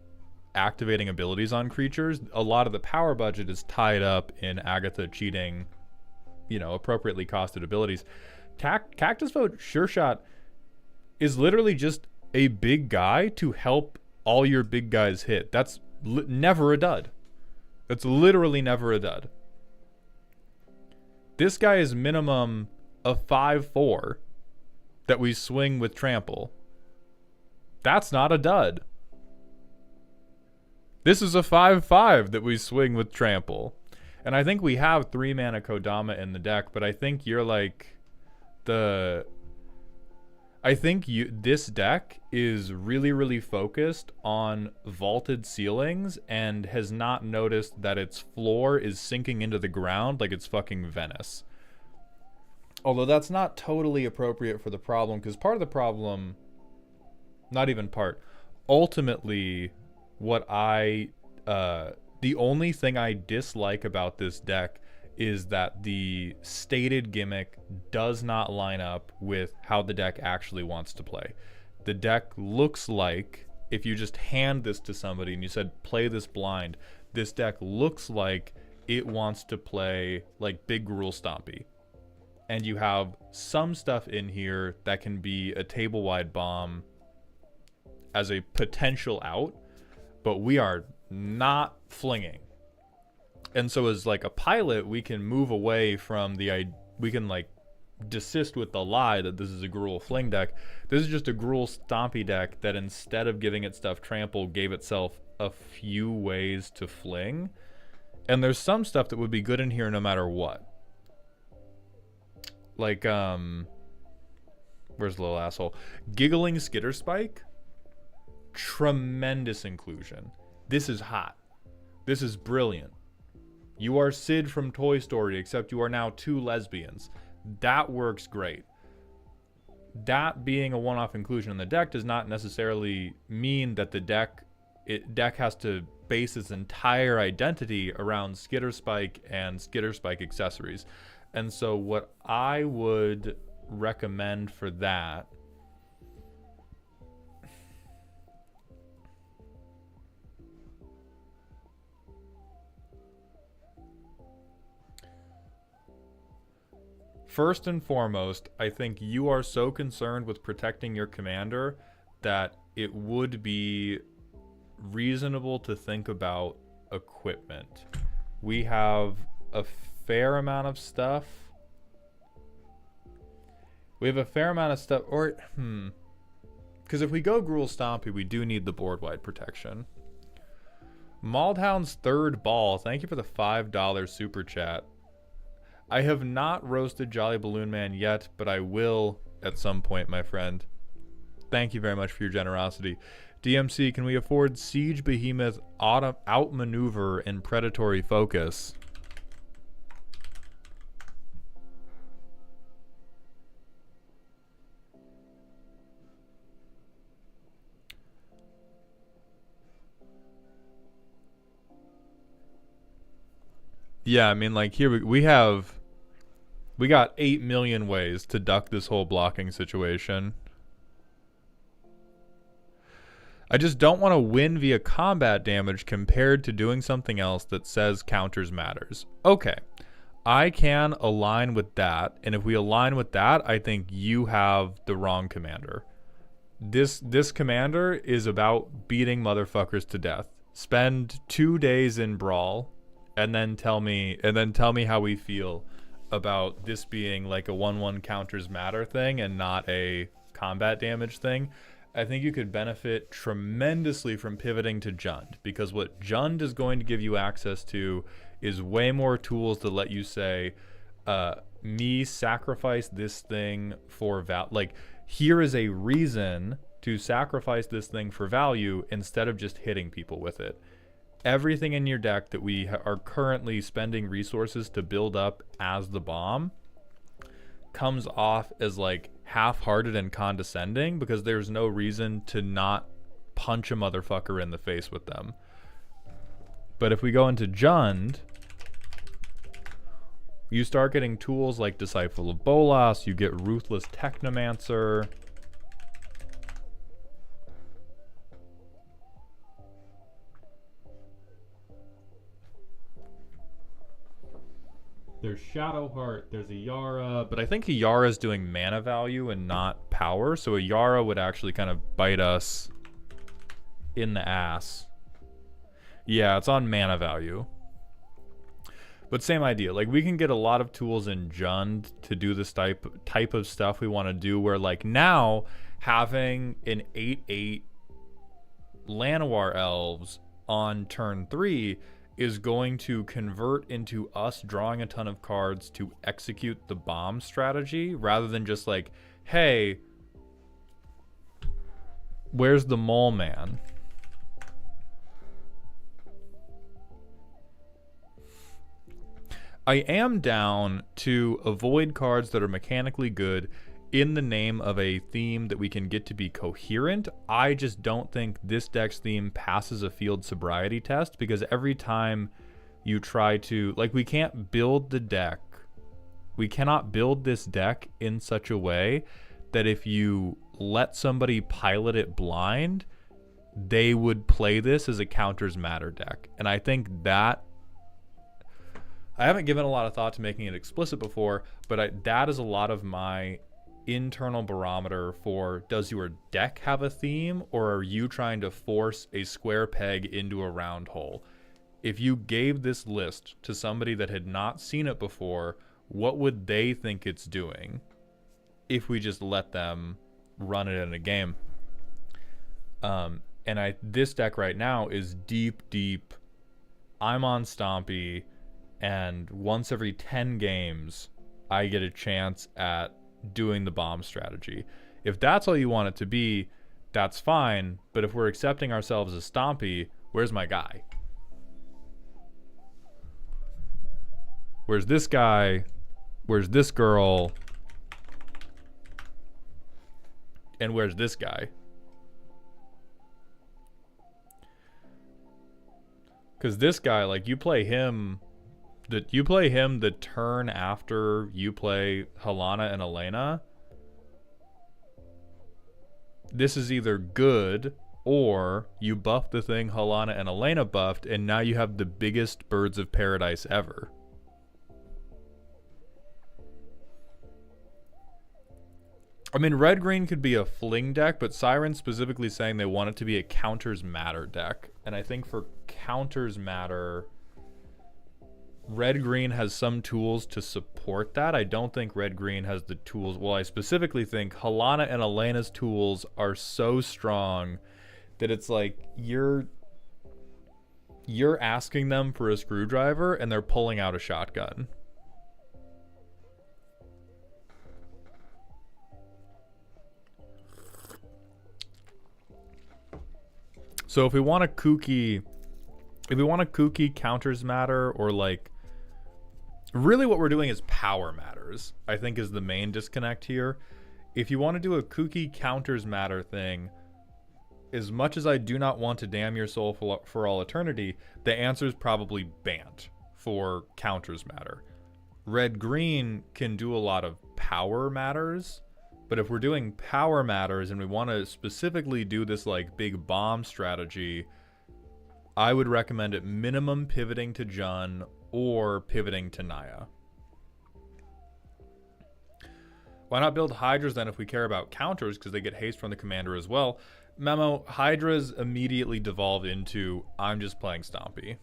activating abilities on creatures. A lot of the power budget is tied up in Agatha cheating, you know, appropriately costed abilities. Cactus Vote Sure Shot is literally just a big guy to help all your big guys hit. That's never a dud. That's literally never a dud. This guy is minimum a 5/4 that we swing with trample. That's not a dud. This is a 5/5 that we swing with trample. And I think we have 3 mana Kodama in the deck, but I think you're like this deck is really, really focused on vaulted ceilings and has not noticed that its floor is sinking into the ground like it's fucking Venice. Although that's not totally appropriate for the problem, because part of the problem, not even part, ultimately the only thing I dislike about this deck is that the stated gimmick does not line up with how the deck actually wants to play. The deck looks like, if you just hand this to somebody and you said, play this blind, this deck looks like it wants to play like big Gruul Stompy. And you have some stuff in here that can be a table-wide bomb as a potential out, but we are not flinging. And so as like a pilot, we can move away from we can like desist with the lie that this is a Gruul fling deck. This is just a Gruul Stompy deck that, instead of giving it stuff trample, gave itself a few ways to fling. And there's some stuff that would be good in here no matter what. Like, where's the little asshole? Giggling Skitterspike. Tremendous inclusion. This is hot. This is brilliant. You are Sid from Toy Story, except you are now 2 lesbians. That works great. That being a one-off inclusion in the deck does not necessarily mean that the deck has to base its entire identity around Skitterspike and Skitterspike accessories. And so what I would recommend for that, first and foremost, I think you are so concerned with protecting your commander that it would be reasonable to think about equipment. We have a fair amount of stuff. Because if we go Gruul Stompy, we do need the board-wide protection. Maldhound's third ball, thank you for the $5 super chat. I have not roasted Jolly Balloon Man yet, but I will at some point, my friend. Thank you very much for your generosity. DMC, can we afford Siege Behemoth outmaneuver and predatory focus? Yeah, I mean, like, here we got 8 million ways to duck this whole blocking situation. I just don't want to win via combat damage compared to doing something else that says counters matters. Okay, I can align with that, and if we align with that, I think you have the wrong commander. This commander is about beating motherfuckers to death. Spend 2 days in Brawl, and then tell me how we feel about this being like a 1/1 counters matter thing and not a combat damage thing. I think you could benefit tremendously from pivoting to Jund, because what Jund is going to give you access to is way more tools to let you say, me sacrifice this thing for like, here is a reason to sacrifice this thing for value instead of just hitting people with it. Everything in your deck that we are currently spending resources to build up as the bomb comes off as like half-hearted and condescending, because there's no reason to not punch a motherfucker in the face with them. But if we go into Jund, you start getting tools like Disciple of Bolas, you get Ruthless Technomancer. There's Shadowheart, there's a Yara, but I think a Yara is doing mana value and not power, so a Yara would actually kind of bite us in the ass. Yeah, it's on mana value. But same idea. Like, we can get a lot of tools in Jund to do this type of stuff we want to do, where like now having an 8/8 Llanowar elves on turn 3 is going to convert into us drawing a ton of cards to execute the bomb strategy, rather than just like, hey, where's the mole man? I am down to avoid cards that are mechanically good in the name of a theme that we can get to be coherent. I just don't think this deck's theme passes a field sobriety test, because every time you try to, like, we can't build the deck. We cannot build this deck in such a way that if you let somebody pilot it blind, they would play this as a counters matter deck. And I think that, I haven't given a lot of thought to making it explicit before, but that is a lot of my internal barometer for, does your deck have a theme, or are you trying to force a square peg into a round hole? If you gave this list to somebody that had not seen it before, what would they think it's doing if we just let them run it in a game? And this deck right now is deep. I'm on Stompy, and once every 10 games, I get a chance at doing the bomb strategy. If that's all you want it to be, that's fine. But if we're accepting ourselves as Stompy, where's my guy? Where's this guy? Where's this girl? And where's this guy? Because this guy, like, you play him the turn after you play Helana and Elena. This is either good, or you buff the thing Helana and Elena buffed, and now you have the biggest Birds of Paradise ever. I mean, red-green could be a fling deck, but Siren's specifically saying they want it to be a counters matter deck. And I think for counters matter, red-green has some tools to support that. I don't think red-green has the tools. Well, I specifically think Helana and Elena's tools are so strong that it's like you're asking them for a screwdriver and they're pulling out a shotgun. So if we want a kooky counters matter, or like, really what we're doing is power matters, I think, is the main disconnect here. If you want to do a kooky counters matter thing, as much as I do not want to damn your soul for all eternity, the answer is probably Bant for counters matter. Red-green can do a lot of power matters, but if we're doing power matters and we want to specifically do this like big bomb strategy, I would recommend at minimum pivoting to Jun or pivoting to Naya. Why not build Hydras then if we care about counters, because they get haste from the commander as well? Memo, Hydras immediately devolved into, I'm just playing Stompy.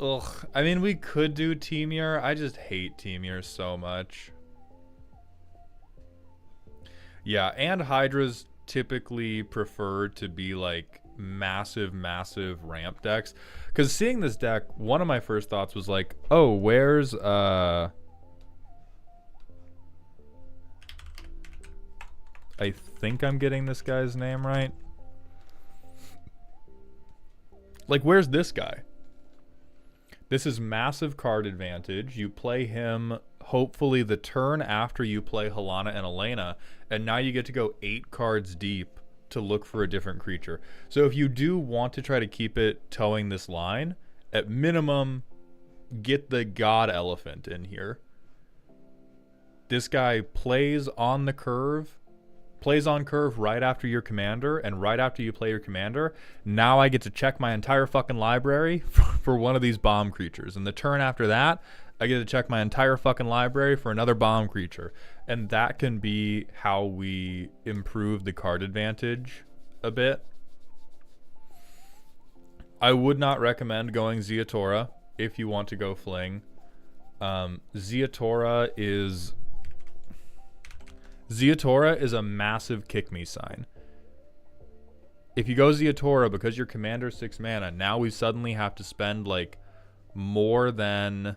Ugh. I mean, we could do Temur. I just hate Temur so much. Yeah, and Hydras typically prefer to be like massive ramp decks. Because seeing this deck, one of my first thoughts was like, oh, where's I think I'm getting this guy's name right. Like, where's this guy? This is massive card advantage. You play him hopefully the turn after you play Helana and Elena, and now you get to go 8 cards deep to look for a different creature. So if you do want to try to keep it towing this line, at minimum, get the God Elephant in here. This guy plays on curve right after your commander, and right after you play your commander, now I get to check my entire fucking library for one of these bomb creatures. And the turn after that, I get to check my entire fucking library for another bomb creature. And that can be how we improve the card advantage a bit. I would not recommend going Zeatora if you want to go Fling. Zeatora is a massive kick me sign. If you go Zeatora because your commander's 6 mana, now we suddenly have to spend like more than...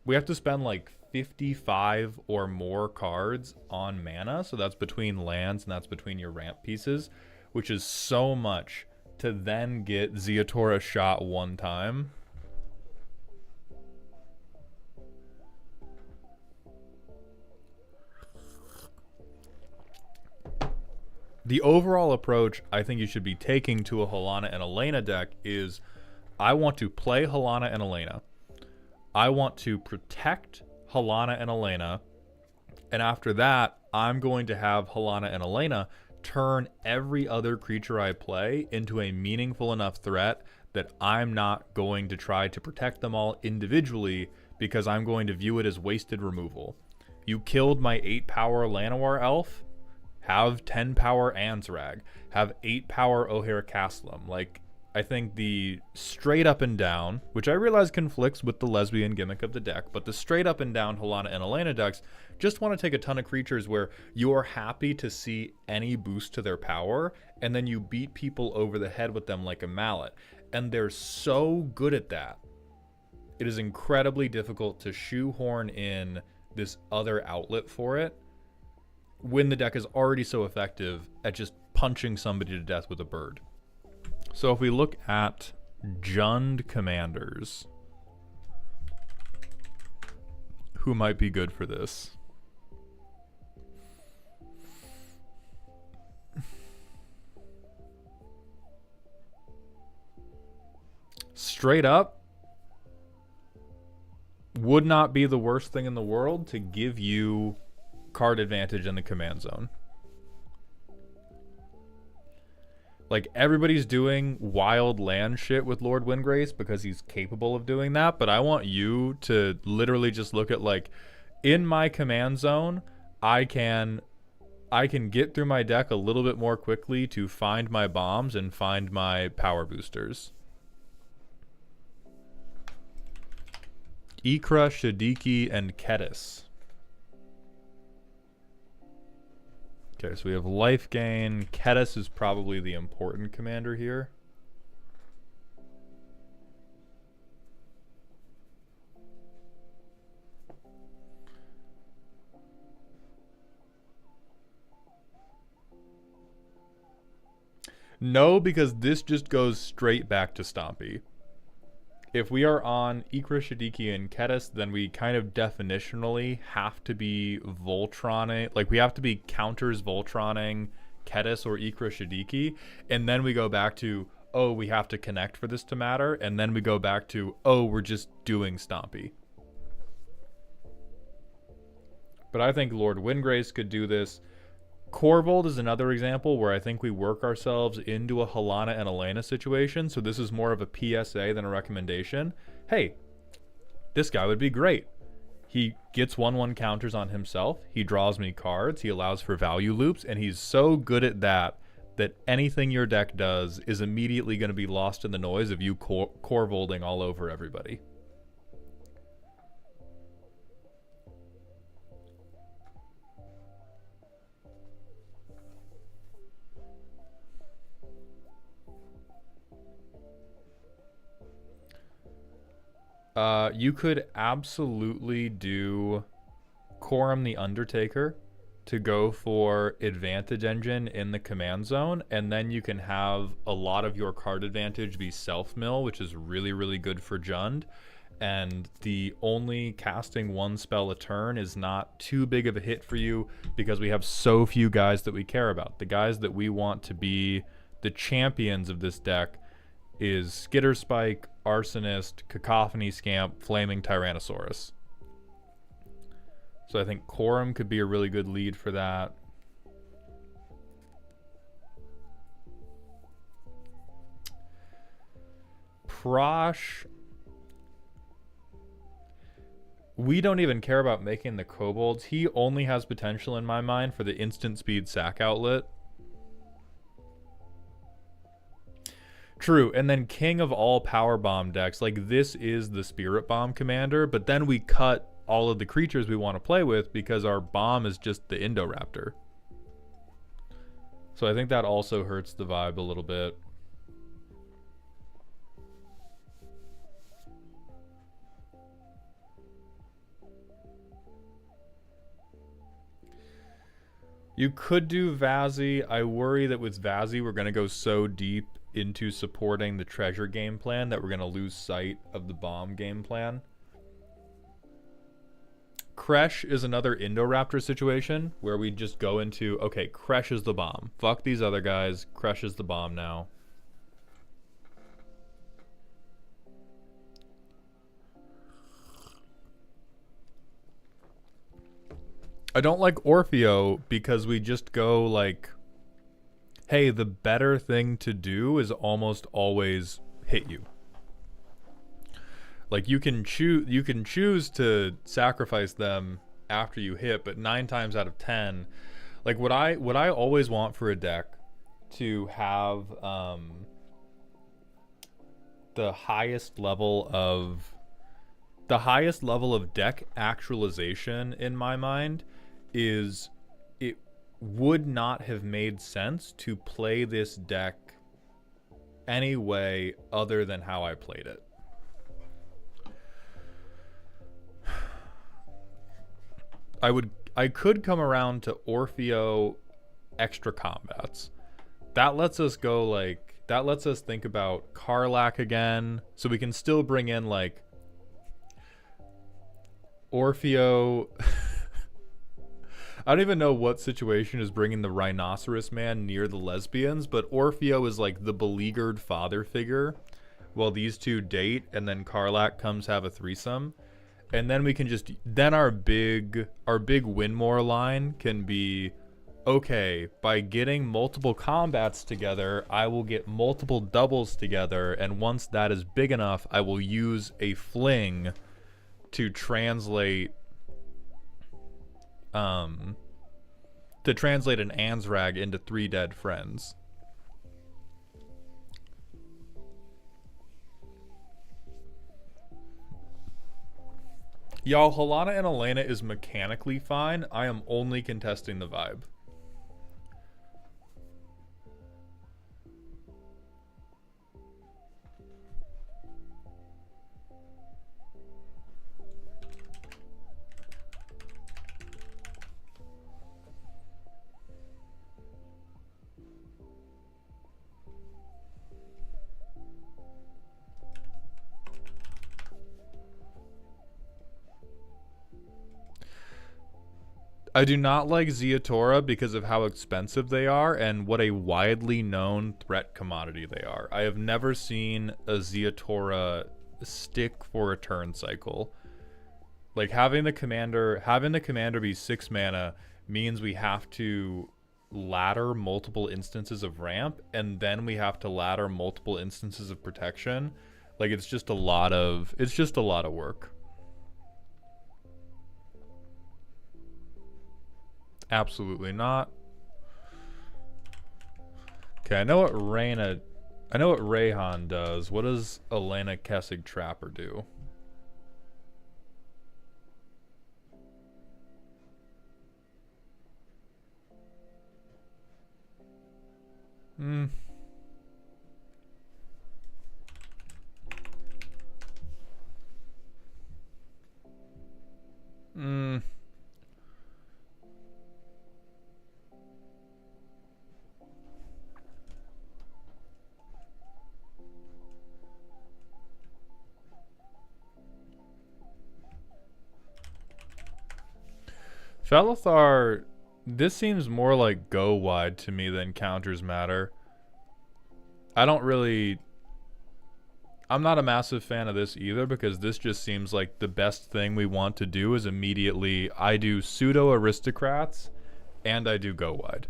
We have to spend like 55 or more cards on mana. So that's between lands and that's between your ramp pieces, which is so much to then get Zeatora shot one time. The overall approach I think you should be taking to a Helana and Elena deck is, I want to play Helana and Elena. I want to protect Helana and Elena. And after that, I'm going to have Helana and Elena turn every other creature I play into a meaningful enough threat that I'm not going to try to protect them all individually, because I'm going to view it as wasted removal. You killed my 8 power Llanowar elf, have 10 power Ansrag, have 8 power O'Hare Castlum. Like, I think the straight up and down, which I realize conflicts with the lesbian gimmick of the deck, but the straight up and down Helana and Elena decks just want to take a ton of creatures where you're happy to see any boost to their power, and then you beat people over the head with them like a mallet. And they're so good at that. It is incredibly difficult to shoehorn in this other outlet for it when the deck is already so effective at just punching somebody to death with a bird. So if we look at Jund commanders, who might be good for this? Straight up, would not be the worst thing in the world to give you card advantage in the command zone. Like, everybody's doing wild land shit with Lord Windgrace because he's capable of doing that, but I want you to literally just look at, like, in my command zone, I can get through my deck a little bit more quickly to find my bombs and find my power boosters. Ikra, Shadiki, and Kedis. Okay, so we have life gain. Kedis is probably the important commander here. No, because this just goes straight back to Stompy. If we are on Ikra, Shadiki, and Kedis, then we kind of definitionally have to be Voltroning. Like, we have to be counters Voltroning Kedis or Ikra, Shadiki. And then we go back to, oh, we have to connect for this to matter. And then we go back to, oh, we're just doing Stompy. But I think Lord Windgrace could do this. Corvold is another example where I think we work ourselves into a Helana and Elena situation. So this is more of a PSA than a recommendation. Hey, this guy would be great. He gets 1/1 counters on himself. He draws me cards. He allows for value loops. And he's so good at that that anything your deck does is immediately going to be lost in the noise of you Corvolding all over everybody. You could absolutely do Quorum the Undertaker to go for advantage engine in the command zone, and then you can have a lot of your card advantage be self-mill, which is really, really good for Jund. And the only casting one spell a turn is not too big of a hit for you because we have so few guys that we care about. The guys that we want to be the champions of this deck is Skitter Spike, Arsonist, Cacophony Scamp, Flaming Tyrannosaurus. So I think Quorum could be a really good lead for that. Prosh. We don't even care about making the kobolds. He only has potential in my mind for the instant speed sack outlet. True, and then king of all power bomb decks, like this is the Spirit Bomb commander, but then we cut all of the creatures we want to play with because our bomb is just the Indoraptor. So I think that also hurts the vibe a little bit. You could do Vazzy. I worry that with Vazzy we're going to go so deep into supporting the treasure game plan that we're going to lose sight of the bomb game plan. Kresh is another Indoraptor situation where we just go into, okay, Kresh is the bomb. Fuck these other guys. Kresh is the bomb now. I don't like Orfeo because we just go like, hey, the better thing to do is almost always hit you. Like you can choose to sacrifice them after you hit, but 9 times out of 10, like what I always want for a deck to have the highest level of deck actualization in my mind is it would not have made sense to play this deck any way other than how I played it. I could come around to Orfeo extra combats. That lets us go like, that lets us think about Karlach again, so we can still bring in like Orfeo. I don't even know what situation is bringing the Rhinoceros Man near the lesbians, but Orfeo is like the beleaguered father figure while these two date, and then Karlach comes have a threesome. And then we can just, then our big Winmore line can be, okay, by getting multiple combats together, I will get multiple doubles together, and once that is big enough, I will use a fling to translate an Ansrag into 3 dead friends. Y'all, Helana and Elena is mechanically fine. I am only contesting the vibe. I do not like Zeotora because of how expensive they are and what a widely known threat commodity they are. I have never seen a Zeotora stick for a turn cycle. Like having the commander be 6 mana means we have to ladder multiple instances of ramp, and then we have to ladder multiple instances of protection. Like it's just a lot of work. Absolutely not. Okay, I know what Reyna... I know what Rayhan does. What does Elena Kessig Trapper do? Hmm. Hmm. Felithar, this seems more like go wide to me than counters matter. I don't really... I'm not a massive fan of this either, because this just seems like the best thing we want to do is immediately I do pseudo aristocrats and I do go wide.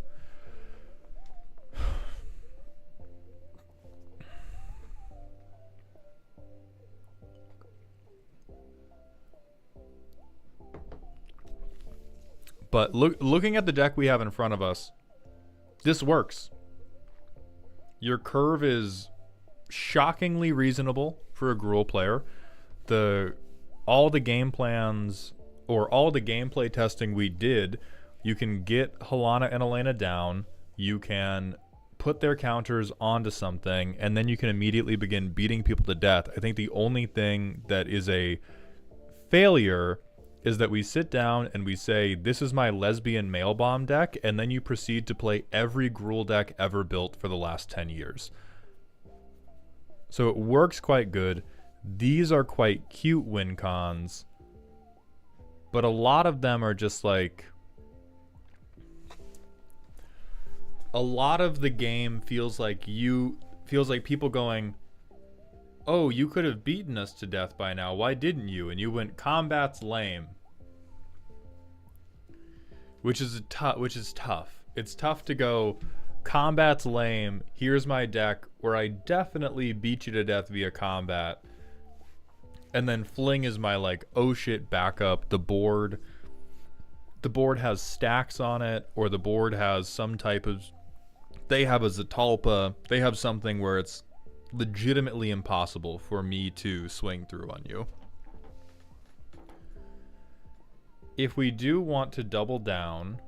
But looking at the deck we have in front of us, this works. Your curve is shockingly reasonable for a Gruul player. All the game plans or all the gameplay testing we did, you can get Helana and Elena down, you can put their counters onto something, and then you can immediately begin beating people to death. I think the only thing that is a failure is that we sit down and we say, this is my lesbian mail bomb deck, and then you proceed to play every Gruul deck ever built for the last 10 years. So it works quite good. These are quite cute win cons, but a lot of them are just like... A lot of the game feels like people going, oh, you could have beaten us to death by now. Why didn't you? And you went, combat's lame. Which is tough. It's tough to go, combat's lame. Here's my deck where I definitely beat you to death via combat. And then fling is my like, oh shit, backup. The board has stacks on it, or the board has some type of... They have a Zatalpa. They have something where it's legitimately impossible for me to swing through on you. If we do want to double down,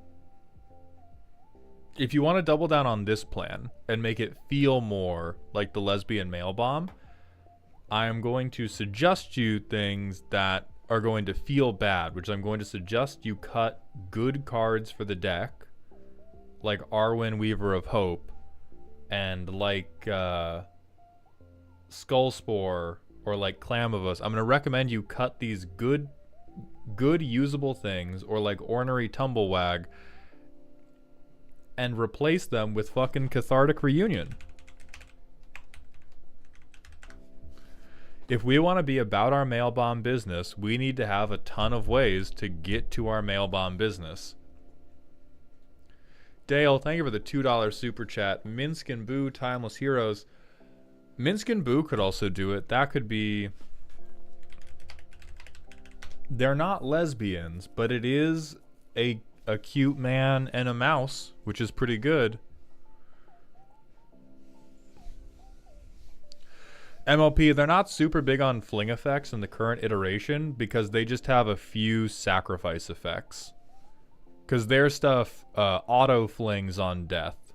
if you want to double down on this plan and make it feel more like the lesbian mail bomb, I am going to suggest you things that are going to feel bad, which I'm going to suggest you cut good cards for the deck, like Arwen, Weaver of Hope, and like Skullspore, or like Clam of Us. I'm going to recommend you cut these good usable things, or like Ornery Tumblewag, and replace them with fucking Cathartic Reunion. If we want to be about our mail bomb business, we need to have a ton of ways to get to our mail bomb business. Dale, thank you for the $2 super chat. Minsk and Boo, Timeless Heroes. Minsk and Boo could also do it. That could be... They're not lesbians, but it is a cute man and a mouse, which is pretty good. MLP, they're not super big on fling effects in the current iteration because they just have a few sacrifice effects. Because their stuff auto flings on death.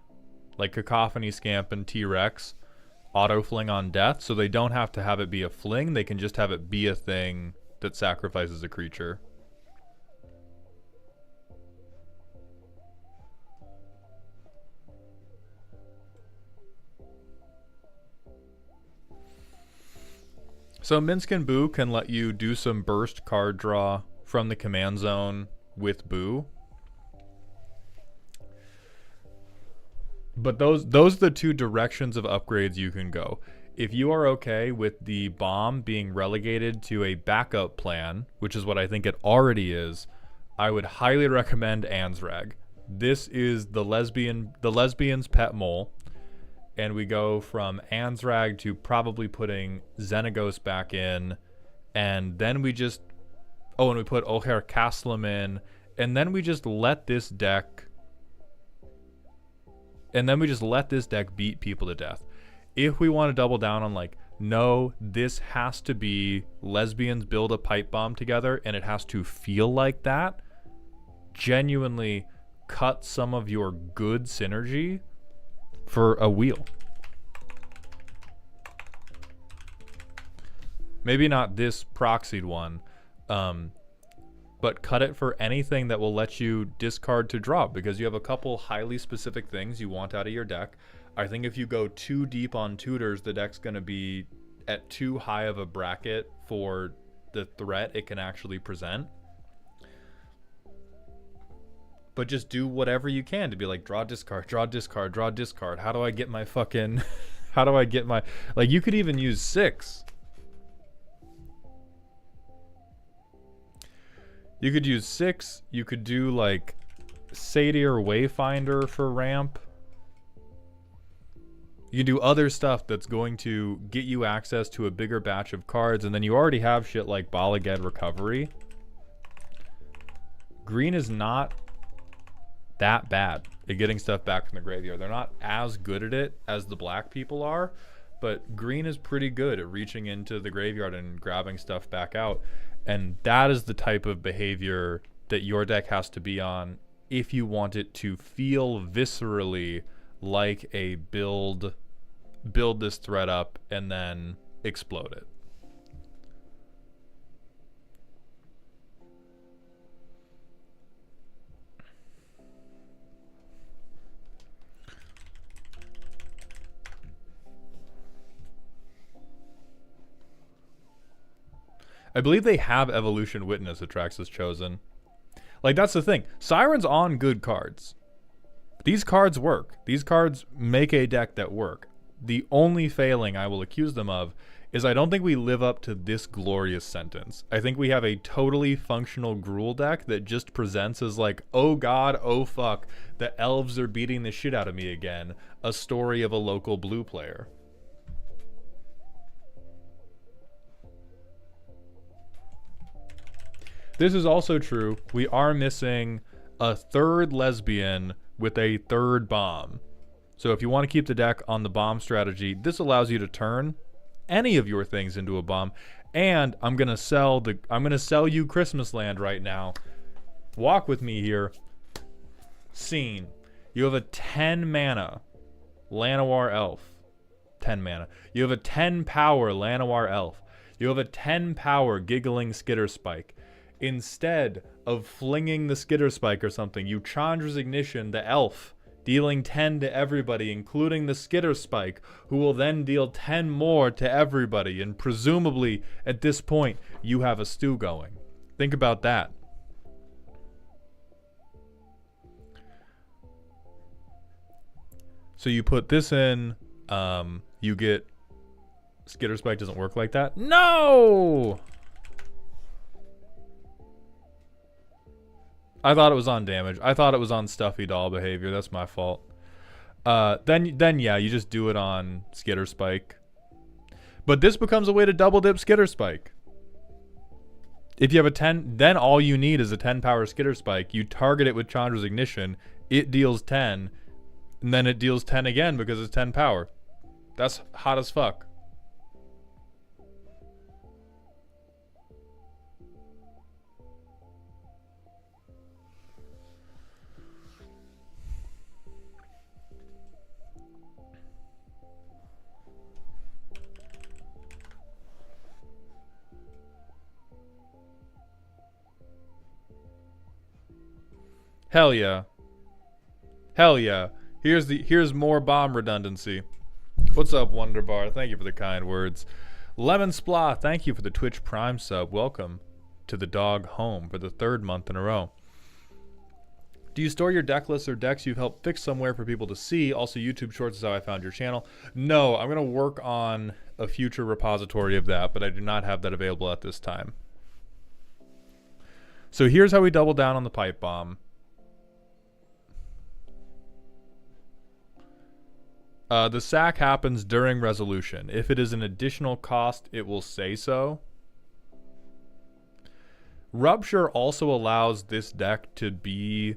Like Cacophony Scamp and T-Rex auto fling on death, so they don't have to have it be a fling, they can just have it be a thing that sacrifices a creature. So Minsk and Boo can let you do some burst card draw from the command zone with Boo. But those are the two directions of upgrades you can go. If you are okay with the bomb being relegated to a backup plan, which is what I think it already is, I would highly recommend Ansrag. This is the lesbian's pet mole, and we go from Ansrag to probably putting Xenagos back in, and then we just... Oh, and we put Oher Kaslam in, and then we just let this deck... And then we just let this deck beat people to death. If we want to double down on like, no, this has to be lesbians build a pipe bomb together and it has to feel like that, genuinely cut some of your good synergy for a wheel. Maybe not this proxied one, but cut it for anything that will let you discard to drop, because you have a couple highly specific things you want out of your deck. I think if you go too deep on tutors, the deck's going to be at too high of a bracket for the threat it can actually present. But just do whatever you can to be like, draw, discard, draw, discard, draw, discard. How do I get my fucking... how do I get my... Like, you could even use 6. You could use 6. You could do, like, Satyr Wayfinder for ramp. You can do other stuff that's going to get you access to a bigger batch of cards, and then you already have shit like Bala Ged Recovery. Green is not that bad at getting stuff back from the graveyard. They're not as good at it as the black people are, but green is pretty good at reaching into the graveyard and grabbing stuff back out. And that is the type of behavior that your deck has to be on if you want it to feel viscerally like a build this threat up and then explode it. I believe they have Evolution Witness Atraxas chosen. Like, that's the thing. Siren's on good cards. These cards work. These cards make a deck that work. The only failing I will accuse them of is I don't think we live up to this glorious sentence. I think we have a totally functional Gruul deck that just presents as like, oh god, oh fuck, the elves are beating the shit out of me again. A story of a local blue player. This is also true. We are missing a third lesbian with a third bomb. So if you want to keep the deck on the bomb strategy, this allows you to turn any of your things into a bomb. And I'm gonna sell you Christmas Land right now. Walk with me here. Scene. You have a 10 mana Llanowar Elf. 10 mana. You have a 10 power Llanowar Elf. You have a 10 power Giggling Skitterspike. Instead of flinging the Skitterspike or something, you Chandra's Ignition the elf, dealing 10 to everybody, including the Skitterspike, who will then deal 10 more to everybody, and presumably, at this point, you have a stew going. Think about that. So you put this in, you get... Skitterspike doesn't work like that? No! I thought it was on damage. I thought it was on stuffy doll behavior. That's my fault. Then yeah, you just do it on Skitterspike. But this becomes a way to double dip Skitterspike. If you have a 10, then all you need is a 10 power Skitterspike. You target it with Chandra's Ignition. It deals 10. And then it deals 10 again because it's 10 power. That's hot as fuck. Hell yeah. Hell yeah. Here's more bomb redundancy. What's up, Wonderbar? Thank you for the kind words. Lemon Splah, thank you for the Twitch Prime sub. Welcome to the dog home for the 3rd month in a row. Do you store your deck lists or decks you've helped fix somewhere for people to see? Also, YouTube Shorts is how I found your channel. No, I'm going to work on a future repository of that, but I do not have that available at this time. So here's how we double down on the pipe bomb. The sack happens during resolution. If it is an additional cost, it will say so. Rupture also allows this deck to be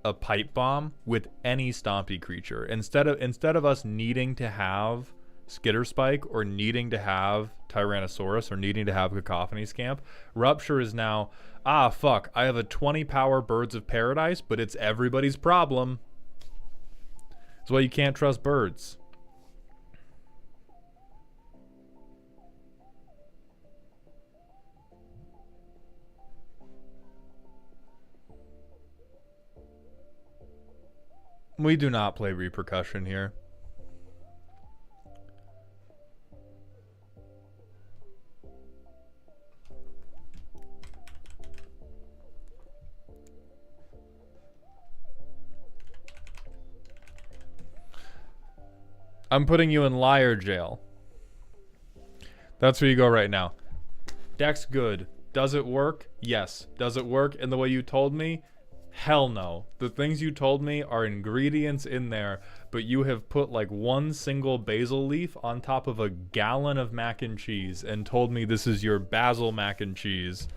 a pipe bomb with any stompy creature. Instead of us needing to have Skitter Spike or needing to have Tyrannosaurus or needing to have Cacophony Scamp, Rupture is now, fuck, I have a 20 power Birds of Paradise, but it's everybody's problem. That's why you can't trust birds. We do not play Repercussion here. I'm putting you in liar jail. That's where you go right now. Deck's good. Does it work? Yes. Does it work in the way you told me? Hell no. The things you told me are ingredients in there, but you have put like one single basil leaf on top of a gallon of mac and cheese and told me this is your basil mac and cheese.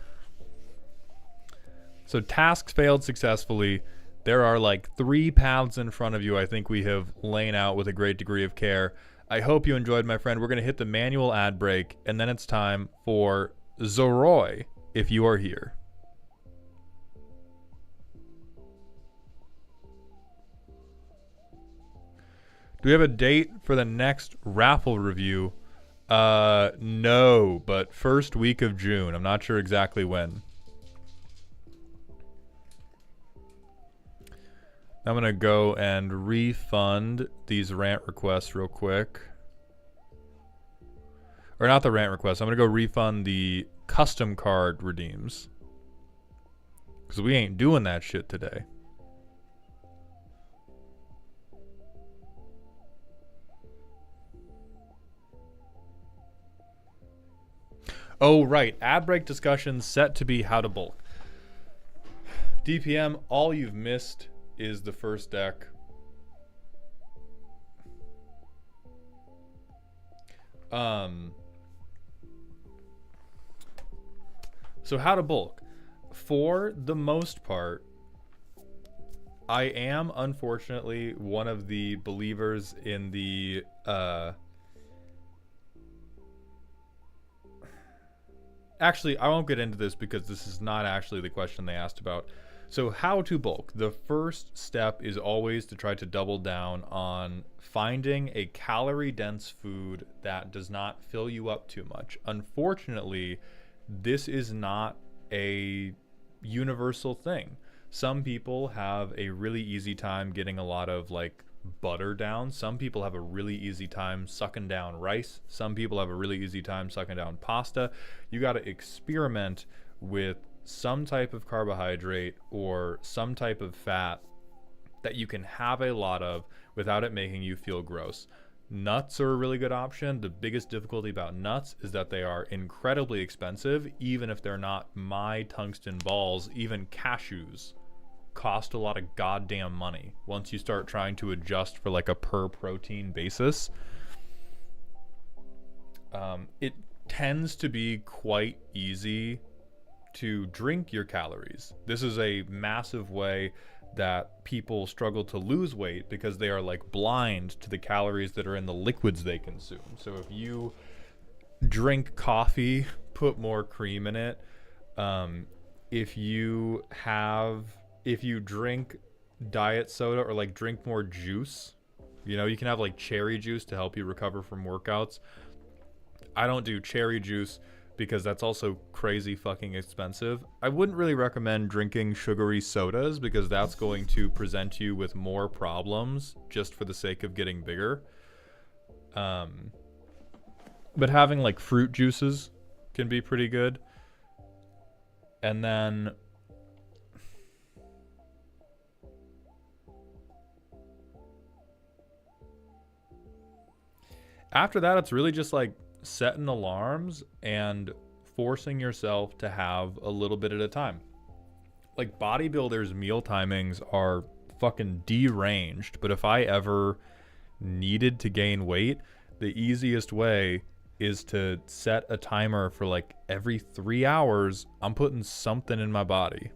So tasks failed successfully. There are like 3 paths in front of you I think we have laid out with a great degree of care. I hope you enjoyed, my friend. We're going to hit the manual ad break, and then it's time for Zoroy, if you are here. Do we have a date for the next raffle review? No, but first week of June. I'm not sure exactly when. I'm going to go and refund these rant requests real quick. Or not the rant requests. I'm going to go refund the custom card redeems. Because we ain't doing that shit today. Oh, right. Ad break discussion set to be how to bulk. DPM, all you've missed is the first deck. So how to bulk. For the most part, I am unfortunately one of the believers in the actually, I won't get into this because this is not actually the question they asked about. So how to bulk. The first step is always to try to double down on finding a calorie-dense food that does not fill you up too much. Unfortunately, this is not a universal thing. Some people have a really easy time getting a lot of like butter down. Some people have a really easy time sucking down rice. Some people have a really easy time sucking down pasta. You got to experiment with some type of carbohydrate or some type of fat that you can have a lot of without it making you feel gross. Nuts are a really good option. The biggest difficulty about nuts is that they are incredibly expensive, even if they're not my tungsten balls. Even cashews cost a lot of goddamn money once you start trying to adjust for like a per protein basis. It tends to be quite easy to drink your calories. This is a massive way that people struggle to lose weight because they are like blind to the calories that are in the liquids they consume. So if you drink coffee, put more cream in it. If you drink diet soda or like drink more juice, you know, you can have like cherry juice to help you recover from workouts. I don't do cherry juice because that's also crazy fucking expensive. I wouldn't really recommend drinking sugary sodas because that's going to present you with more problems just for the sake of getting bigger. But having like fruit juices can be pretty good. And then after that, it's really just like setting alarms and forcing yourself to have a little bit at a time. Like bodybuilders' meal timings are fucking deranged, but if I ever needed to gain weight, the easiest way is to set a timer for like every 3 hours, I'm putting something in my body.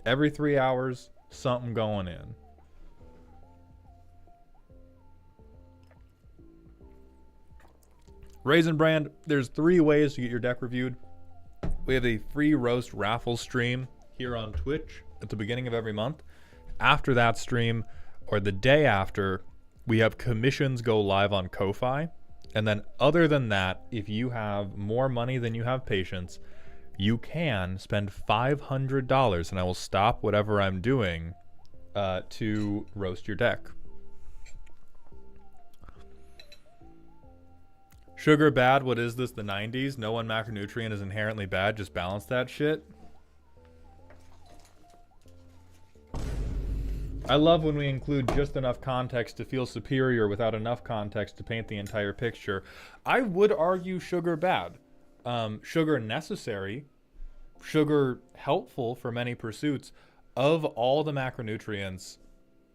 Every 3 hours, something going in. Raisin Brand, there's 3 ways to get your deck reviewed. We have a free roast raffle stream here on Twitch at the beginning of every month. After that stream, or the day after, we have commissions go live on Ko-Fi. And then other than that, if you have more money than you have patience, you can spend $500, and I will stop whatever I'm doing to roast your deck. Sugar bad, what is this, the 90s? No one macronutrient is inherently bad, just balance that shit. I love when we include just enough context to feel superior without enough context to paint the entire picture. I would argue sugar bad. Sugar necessary. Sugar helpful for many pursuits. Of all the macronutrients,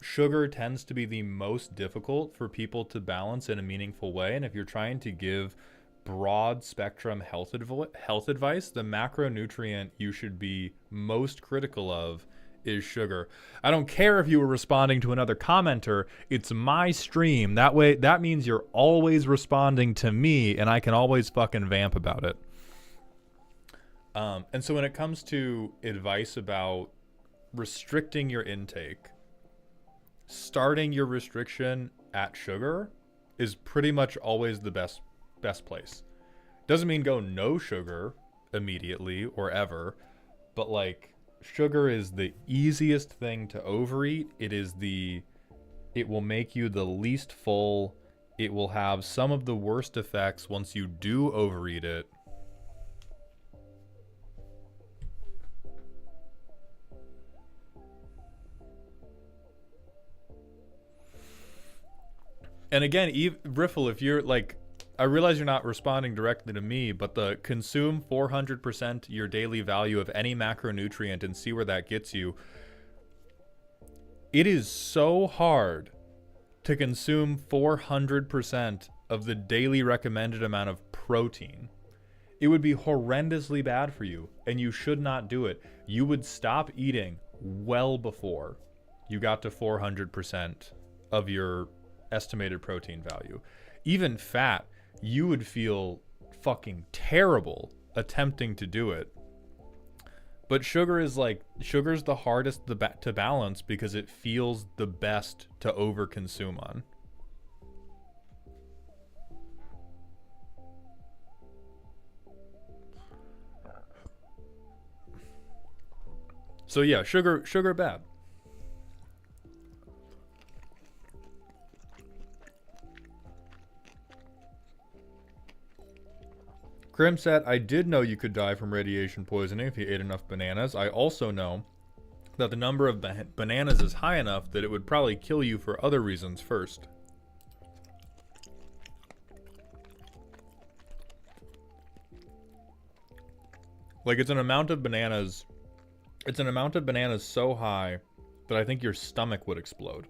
sugar tends to be the most difficult for people to balance in a meaningful way. And if you're trying to give broad spectrum health advice, the macronutrient you should be most critical of is sugar. I don't care if you were responding to another commenter. It's my stream. That way, that means you're always responding to me, and I can always fucking vamp about it. And so when it comes to advice about restricting your intake, starting your restriction at sugar is pretty much always the best place. Doesn't mean go no sugar immediately or ever, but like, sugar is the easiest thing to overeat. It will make you the least full. It will have some of the worst effects once you do overeat it. And again, Riffle, if you're like, I realize you're not responding directly to me, but the consume 400% your daily value of any macronutrient and see where that gets you. It is so hard to consume 400% of the daily recommended amount of protein. It would be horrendously bad for you, and you should not do it. You would stop eating well before you got to 400% of your estimated protein value. Even fat, you would feel fucking terrible attempting to do it. But sugar's the hardest to balance because it feels the best to overconsume on. So yeah, sugar bad. Krim said, I did know you could die from radiation poisoning if you ate enough bananas. I also know that the number of bananas is high enough that it would probably kill you for other reasons first. Like, it's an amount of bananas so high that I think your stomach would explode.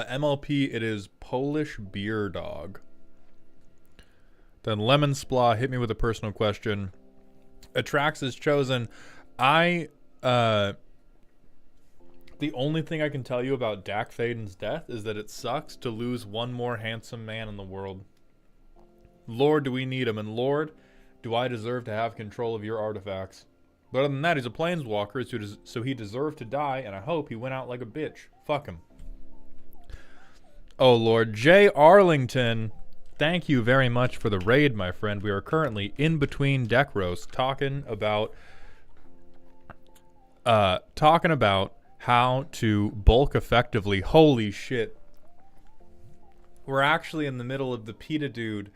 MLP, it is Polish Beer Dog. Then Lemon Splaw hit me with a personal question. Atrax is chosen. The only thing I can tell you about Dak Faden's death is that it sucks to lose one more handsome man in the world. Lord, do we need him? And Lord, do I deserve to have control of your artifacts? But other than that, he's a planeswalker, so he deserved to die, and I hope he went out like a bitch. Fuck him. Oh, Lord. J. Arlington, thank you very much for the raid, my friend. We are currently in between deck roasts talking about how to bulk effectively. Holy shit. We're actually in the middle of the Peta dude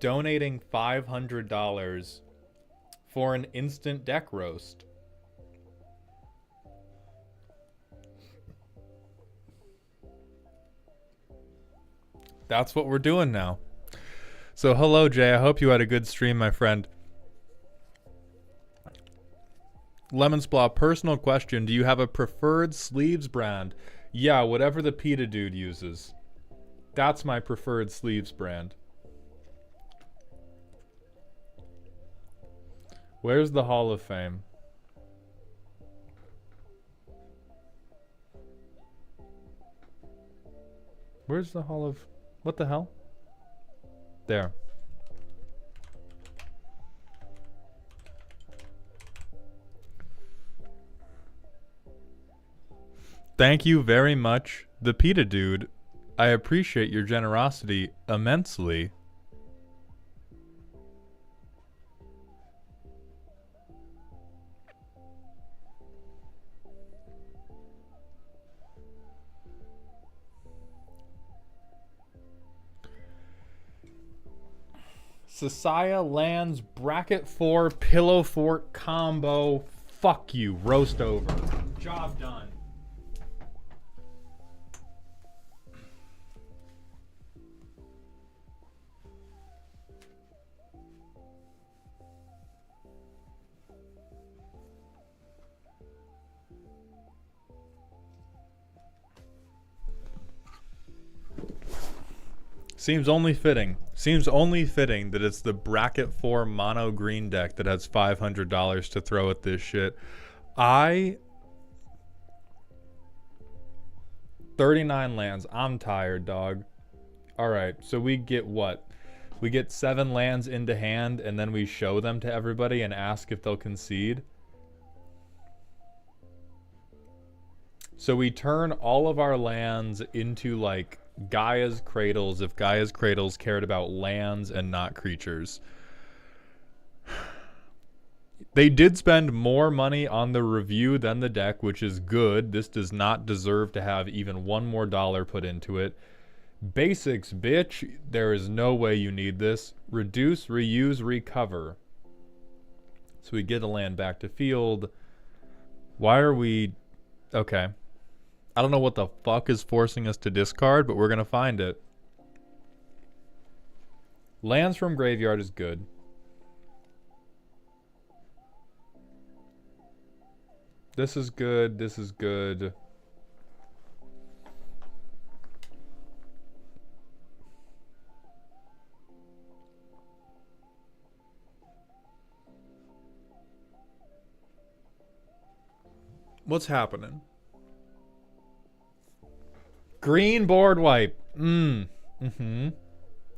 donating $500 for an instant deck roast. That's what we're doing now. So hello, Jay. I hope you had a good stream, my friend. Lemon Splaw, personal question. Do you have a preferred sleeves brand? Yeah, whatever the Peta dude uses. That's my preferred sleeves brand. Where's the Hall of Fame? Where's the Hall of... What the hell? There. Thank you very much, the Peta dude. I appreciate your generosity immensely. Sasaya lands bracket 4 pillow fort combo. Fuck you. Roast over. Job done. Seems only fitting that it's the bracket 4 mono green deck that has $500 to throw at this shit. 39 lands. I'm tired, dog. Alright, so we get what? We get 7 lands into hand and then we show them to everybody and ask if they'll concede. So we turn all of our lands into like Gaia's Cradles if Gaia's Cradles cared about lands and not creatures. They did spend more money on the review than the deck, which is good. This does not deserve to have even $1 more put into it. Basics, bitch. There is no way you need this. Reduce, reuse, recover. So we get a land back to field. Why are we... Okay. I don't know what the fuck is forcing us to discard, but we're going to find it. Lands from graveyard is good. This is good. This is good. What's happening? Green board wipe.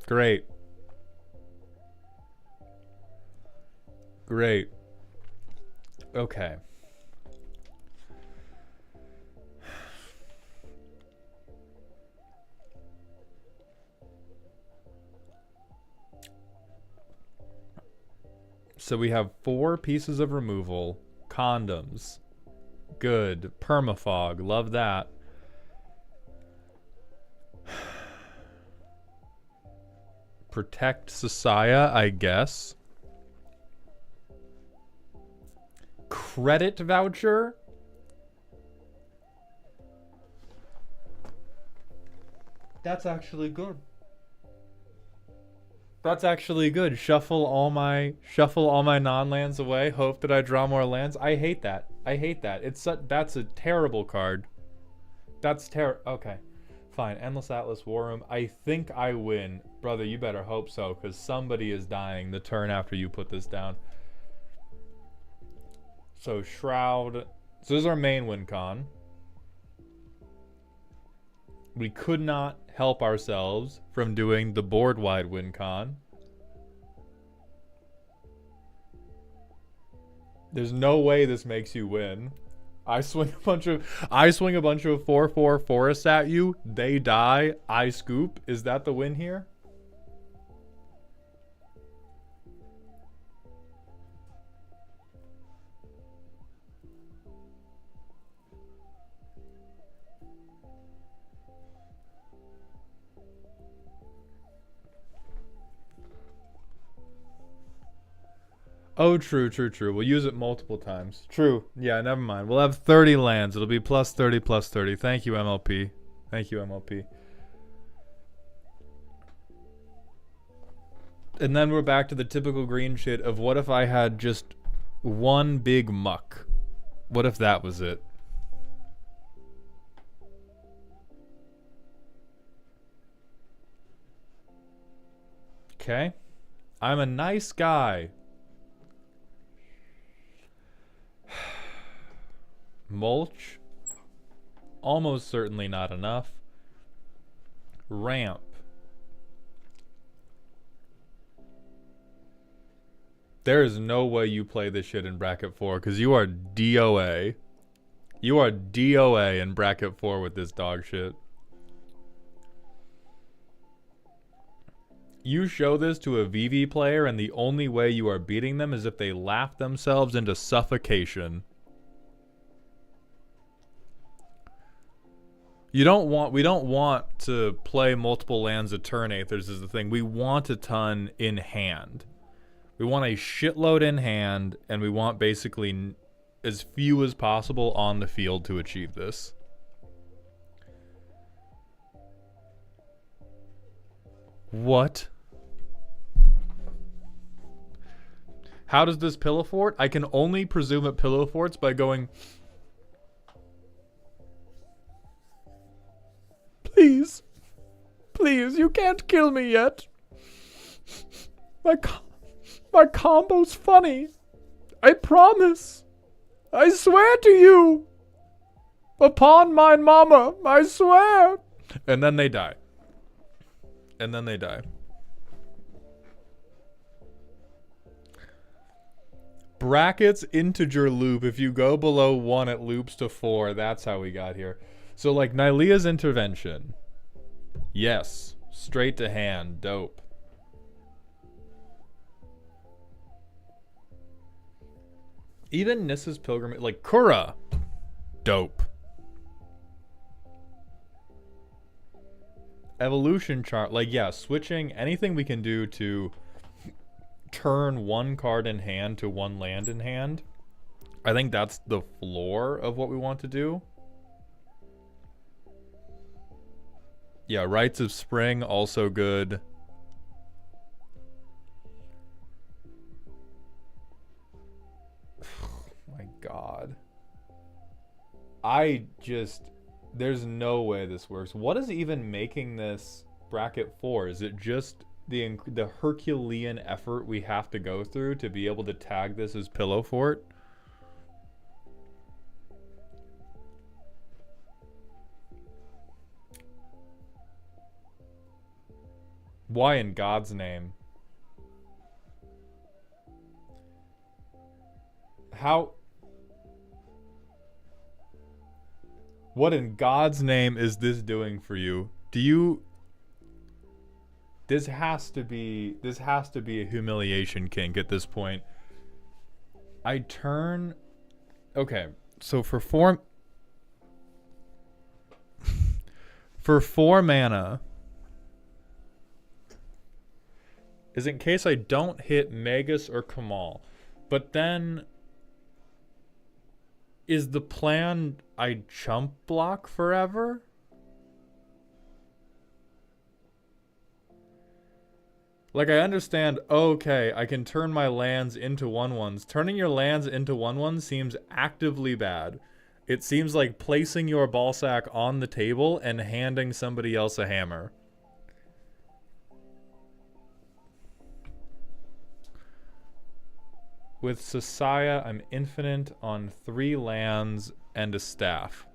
Great. Great. Okay. So we have 4 pieces of removal. Condoms. Good. Permafog. Love that. Protect Sasaya, I guess. Credit voucher? That's actually good. That's actually good. Shuffle all my non-lands away. Hope that I draw more lands. I hate that. I hate that. That's a terrible card. That's okay. Fine. Endless Atlas War Room. I think I win. Brother, you better hope so, because somebody is dying the turn after you put this down. So Shroud. So this is our main win con. We could not help ourselves from doing the board-wide win con. There's no way this makes you win. I swing a bunch of 4/4 forests at you, they die, I scoop. Is that the win here? Oh, true, true, true. We'll use it multiple times. True. Yeah, never mind. We'll have 30 lands. It'll be plus 30, plus 30. Thank you, MLP. Thank you, MLP. And then we're back to the typical green shit of what if I had just one big muck? What if that was it? Okay. I'm a nice guy. Mulch. Almost certainly not enough. Ramp. There is no way you play this shit in bracket 4 because you are DOA. You are DOA in bracket 4 with this dog shit. You show this to a VV player and the only way you are beating them is if they laugh themselves into suffocation. We don't want to play multiple lands of turn eighthers is the thing. We want a ton in hand. We want a shitload in hand, and we want basically as few as possible on the field to achieve this. What? How does this pillow fort? I can only presume it pillow forts by going... Please. Please, you can't kill me yet. My combo's funny. I promise. I swear to you. Upon my mama, I swear. And then they die. And then they die. Brackets integer loop. If you go below 1, it loops to 4. That's how we got here. So like Nylea's intervention. Yes. Straight to hand. Dope. Even Nissa's pilgrimage, like Kura, dope. Evolution chart, like yeah, switching anything we can do to turn one card in hand to one land in hand. I think that's the floor of what we want to do. Yeah, Rites of Spring, also good. My God. There's no way this works. What is even making this bracket 4? Is it just the Herculean effort we have to go through to be able to tag this as Pillow Fort? Why in God's name? How? What in God's name is this doing for you? This has to be a humiliation kink at this point. Okay, so for 4 mana is in case I don't hit Magus or Kamal. But then is the plan I chump block forever? Like, I understand, okay, I can turn my lands into 1/1s. Turning your lands into 1/1s seems actively bad. It seems like placing your ballsack on the table and handing somebody else a hammer. With Sasaya, I'm infinite on 3 lands and a staff.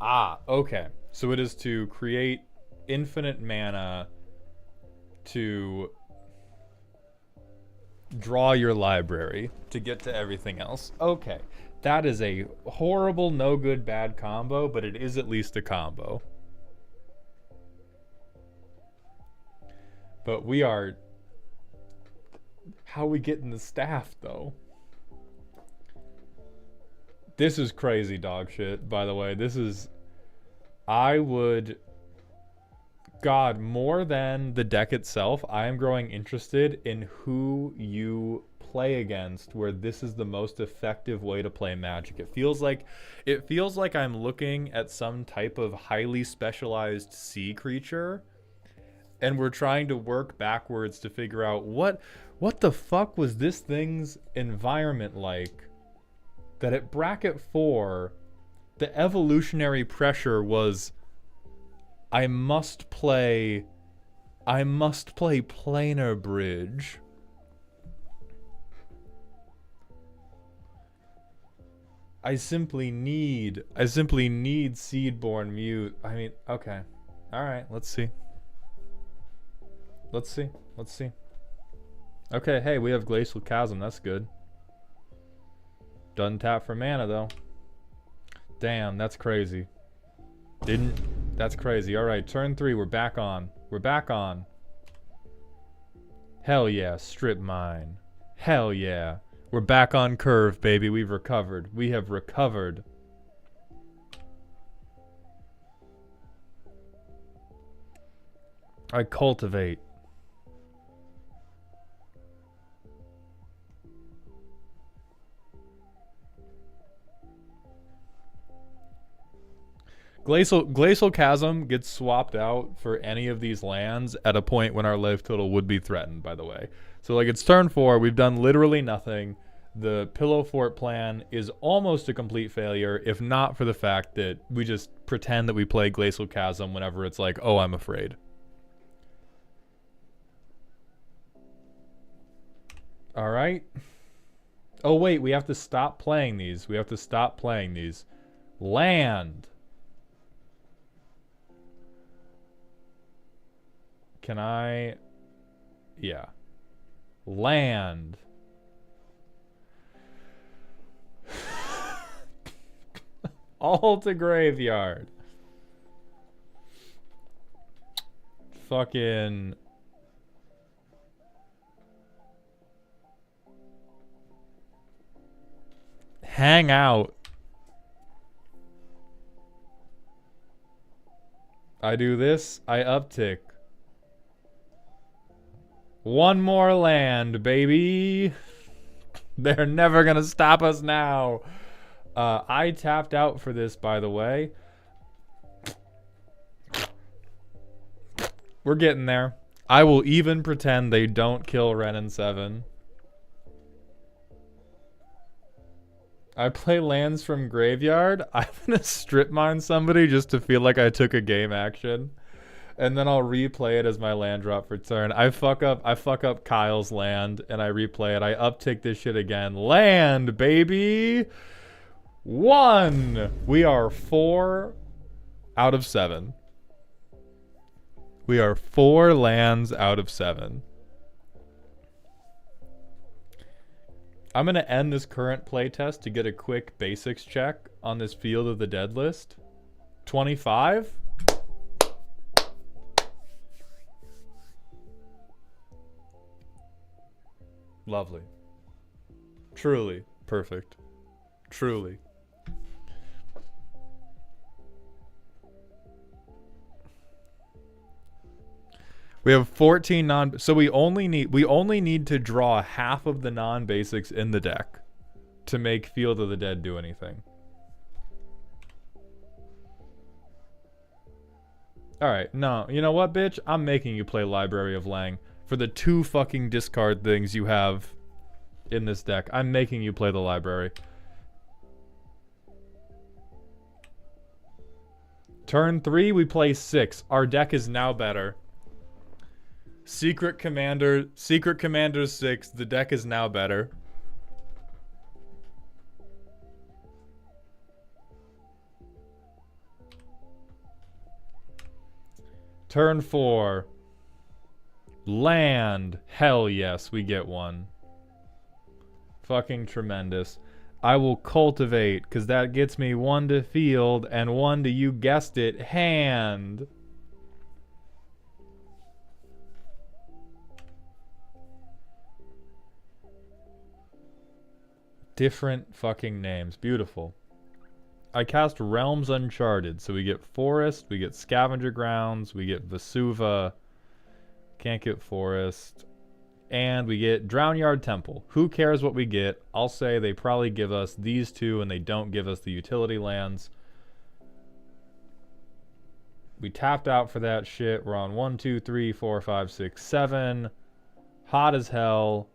Ah, okay. So it is to create infinite mana to draw your library to get to everything else. Okay. That is a horrible, no good, bad combo, but it is at least a combo. But we are... How are we getting the staff, though? This is crazy dog shit, by the way. This is... I would God, more than the deck itself, I am growing interested in who you play against, where this is the most effective way to play Magic. It feels like I'm looking at some type of highly specialized sea creature, and we're trying to work backwards to figure out what the fuck was this thing's environment like, that at bracket 4 the evolutionary pressure was I must play planar bridge. I simply need Seedborn Mute. I mean, okay. All right, let's see. Let's see. Okay, hey, we have Glacial Chasm. That's good. Doesn't tap for mana, though. Damn, that's crazy. That's crazy. All right, turn 3. We're back on. Hell yeah, Strip Mine. Hell yeah. We're back on curve, baby. We've recovered. We have recovered. I cultivate. Glacial Chasm gets swapped out for any of these lands at a point when our life total would be threatened, by the way. So, like, it's turn 4. We've done literally nothing. The Pillow Fort plan is almost a complete failure, if not for the fact that we just pretend that we play Glacial Chasm whenever it's like, oh, I'm afraid. All right. Oh, wait, we have to stop playing these. Land. Can I? Yeah. Land. All to graveyard. Fucking. Hang out. I do this, I uptick. One more land, baby. They're never gonna stop us now. I tapped out for this, by the way. We're getting there. I will even pretend they don't kill Ren and 7. I play lands from graveyard. I'm gonna strip mine somebody just to feel like I took a game action. And then I'll replay it as my land drop for turn. I fuck up Kyle's land and I replay it. I uptick this shit again. Land, baby! 1! We are 4 out of 7. We are 4 lands out of 7. I'm going to end this current playtest to get a quick basics check on this Field of the Dead list. 25? Lovely. Truly perfect. Truly. We have 14 non, so we only need to draw half of the non-basics in the deck to make Field of the Dead do anything. All right, no, you know what, bitch? I'm making you play Library of Lang for the 2 fucking discard things you have in this deck. I'm making you play the library. Turn 3, we play 6. Our deck is now better. Secret Commander 6. The deck is now better. Turn 4. Land. Hell yes, we get one. Fucking tremendous. I will cultivate, because that gets me 1 to field and 1 to, you guessed it, hand. Different fucking names. Beautiful. I cast Realms Uncharted. So we get Forest, we get Scavenger Grounds, we get Vesuva. Can't get Forest. And we get Drownyard Temple. Who cares what we get? I'll say they probably give us these two and they don't give us the utility lands. We tapped out for that shit. We're on 1, 2, 3, 4, 5, 6, 7. Hot as hell.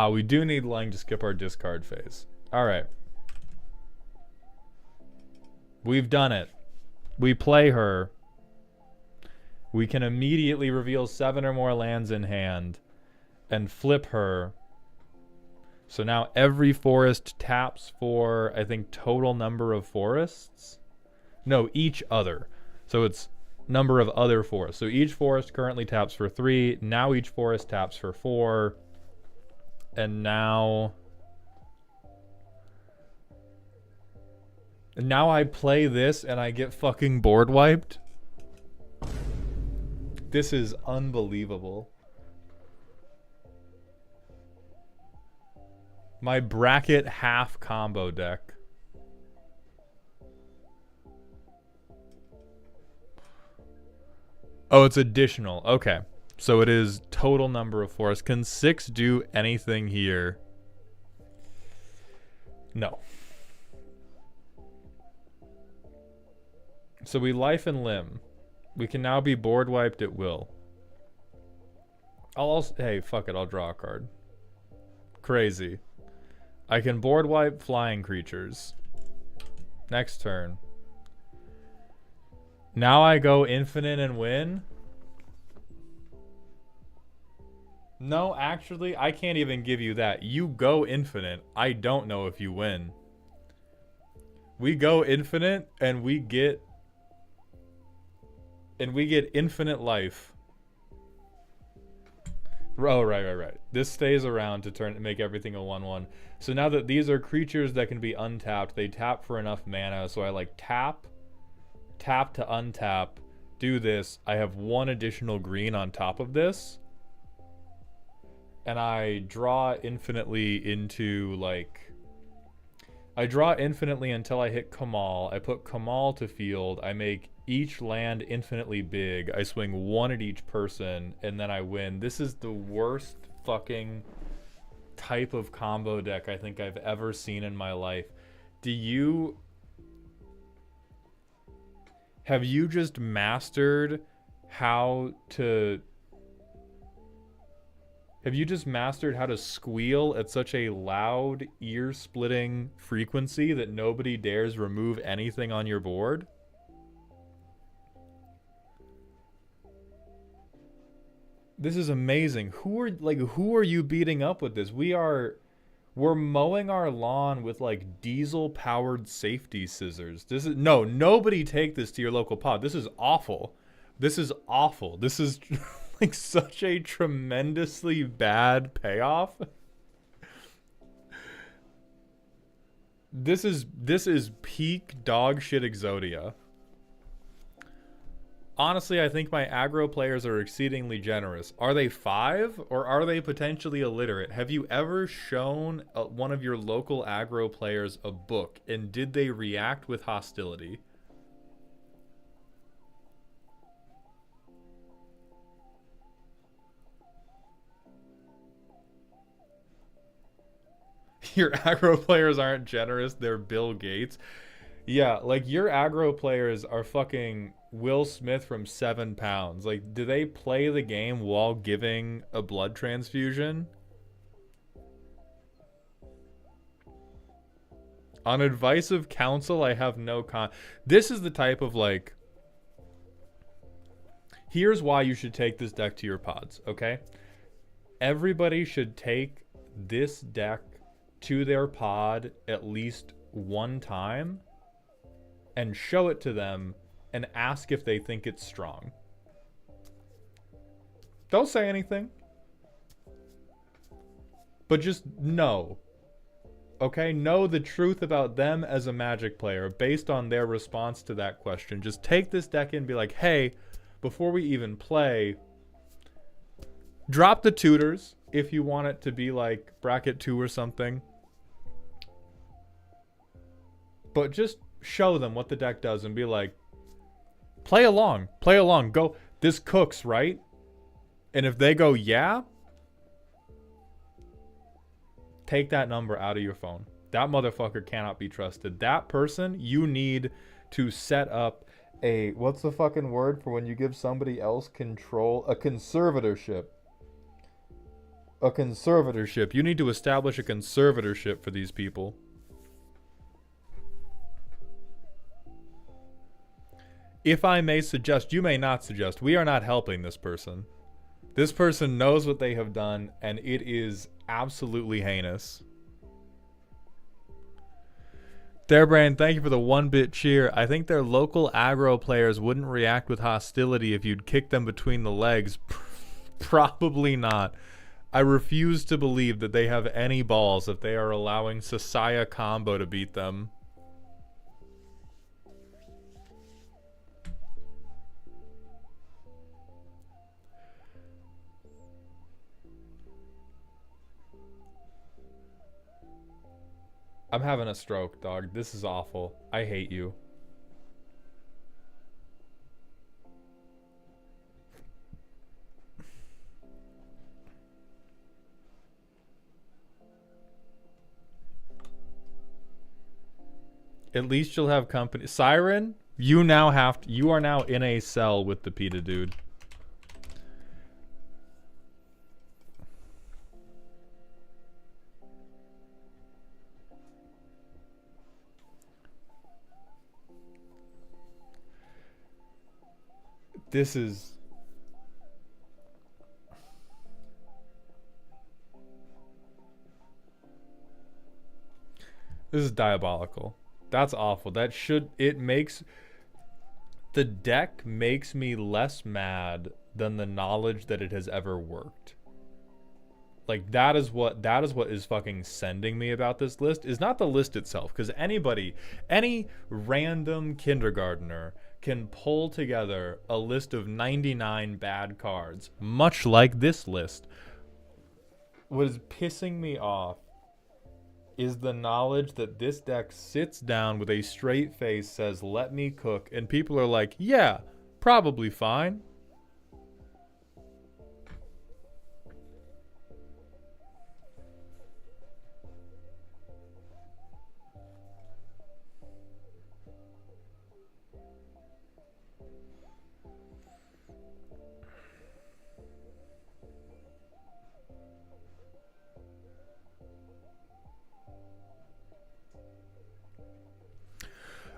We do need Lang to skip our discard phase. Alright. We've done it. We play her. We can immediately reveal 7 or more lands in hand and flip her. So now every forest taps for, I think, total number of forests. No, each other. So it's number of other forests. So each forest currently taps for 3. Now each forest taps for 4. And now I play this and I get fucking board wiped. This is unbelievable. My bracket half combo deck. Oh, it's additional. Okay. So it is total number of forests. Can 6 do anything here? No. So we life and limb. We can now be board wiped at will. I'll also... Hey, fuck it. I'll draw a card. Crazy. I can board wipe flying creatures. Next turn. Now I go infinite and win? No, actually, I can't even give you that. You go infinite. I don't know if you win. We go infinite and we get... And we get infinite life. Oh, right. This stays around to make everything a 1/1. So now that these are creatures that can be untapped, they tap for enough mana. So I like tap to untap, do this. I have 1 additional green on top of this. And I draw infinitely into like... I draw infinitely until I hit Kamal. I put Kamal to field. I make each land infinitely big. I swing 1 at each person, and then I win. This is the worst fucking type of combo deck I think I've ever seen in my life. Have you just mastered how to... Have you just mastered how to squeal at such a loud, ear-splitting frequency that nobody dares remove anything on your board? This is amazing. Who are you beating up with this? We're mowing our lawn with like diesel-powered safety scissors. Nobody take this to your local pod. This is awful. This is awful. This is like such a tremendously bad payoff. This is peak dog shit Exodia. Honestly, I think my aggro players are exceedingly generous. Are they 5 or are they potentially illiterate? Have you ever shown one of your local aggro players a book and did they react with hostility? Your aggro players aren't generous, they're Bill Gates. Yeah, like your aggro players are fucking Will Smith from 7 Pounds. Like, do they play the game while giving a blood transfusion? On advice of counsel, I have no This is the type of like... Here's why you should take this deck to your pods, okay? Everybody should take this deck to their pod at least 1 time and show it to them and ask if they think it's strong. Don't say anything. But just know. Okay? Know the truth about them as a Magic player based on their response to that question. Just take this deck in and be like, hey, before we even play, drop the tutors if you want it to be like bracket 2 or something. But just show them what the deck does and be like, play along, go, this cooks, right? And if they go, yeah, take that number out of your phone. That motherfucker cannot be trusted. That person, you need to set up a, what's the fucking word for when you give somebody else control? A conservatorship. A conservatorship. You need to establish a conservatorship for these people. If I may suggest, you may not suggest, we are not helping this person. This person knows what they have done, and it is absolutely heinous. Theirbrain, thank you for the 1-bit cheer. I think their local aggro players wouldn't react with hostility if you'd kick them between the legs. Probably not. I refuse to believe that they have any balls if they are allowing Sasaya combo to beat them. I'm having a stroke, dog. This is awful. I hate you. At least you'll have company. Siren, you now have to, you are now in a cell with the Peta dude. This is... This is diabolical. That's awful. That should... It makes... The deck makes me less mad than the knowledge that it has ever worked. Like, that is what is fucking sending me about this list, is not the list itself. Because anybody, any random kindergartner can pull together a list of 99 bad cards, much like this list. What is pissing me off is the knowledge that this deck sits down with a straight face, says, let me cook, and people are like, yeah, probably fine.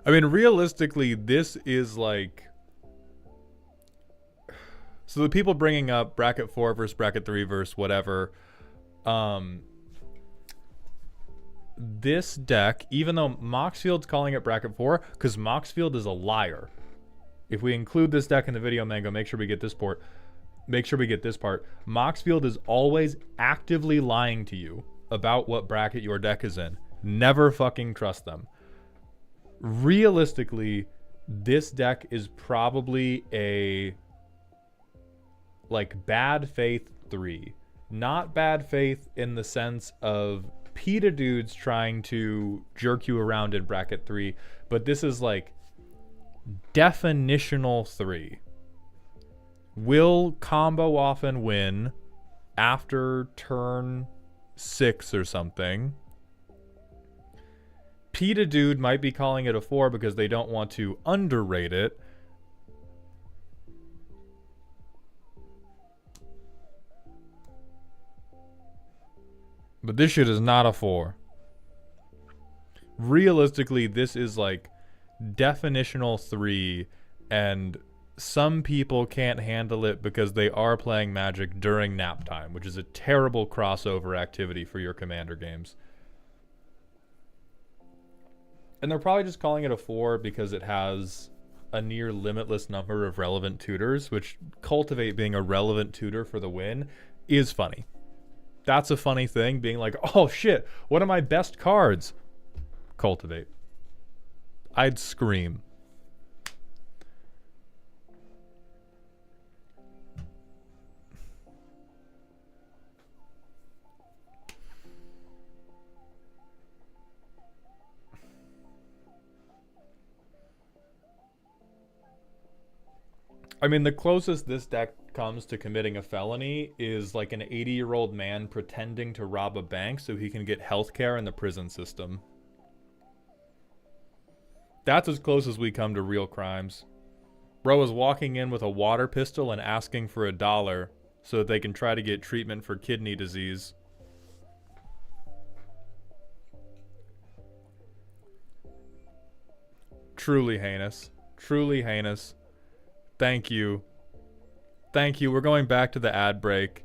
I mean, realistically, this is like... So the people bringing up bracket 4 versus bracket 3 versus whatever, this deck, even though Moxfield's calling it bracket 4, because Moxfield is a liar. If we include this deck in the video, Mango, make sure we get this part. Make sure we get this part. Moxfield is always actively lying to you about what bracket your deck is in. Never fucking trust them. Realistically, this deck is probably a like bad faith 3. Not bad faith in the sense of Peta dudes trying to jerk you around in bracket 3, but this is like definitional 3. Will combo often win after turn 6 or something? Peta dude might be calling it a 4 because they don't want to underrate it. But this shit is not a 4. Realistically, this is like definitional 3, and some people can't handle it because they are playing Magic during nap time, which is a terrible crossover activity for your Commander games. And they're probably just calling it a 4 because it has a near limitless number of relevant tutors, which Cultivate being a relevant tutor for the win is funny. That's a funny thing, being like, oh shit, one of my best cards. Cultivate. I'd scream. I mean, the closest this deck comes to committing a felony is like an 80-year-old man pretending to rob a bank so he can get healthcare in the prison system. That's as close as we come to real crimes. Bro is walking in with a water pistol and asking for $1 so that they can try to get treatment for kidney disease. Truly heinous. Truly heinous. Thank you. Thank you. We're going back to the ad break.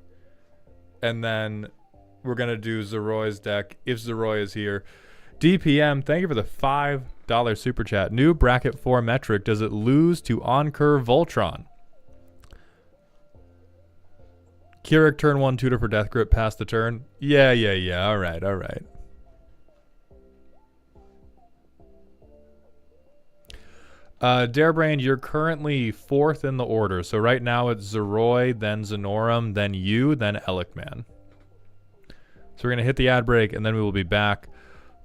And then we're going to do Zeroy's deck if Zeroy is here. DPM, thank you for the $5 super chat. New bracket 4 metric. Does it lose to on-curve Voltron? Keurig turn 1 tutor for Death Grip past the turn. Yeah. All right. Darebrain, you're currently 4th in the order. So right now it's Zeroy, then Zenorum, then you, then Elikman. So we're going to hit the ad break, and then we will be back.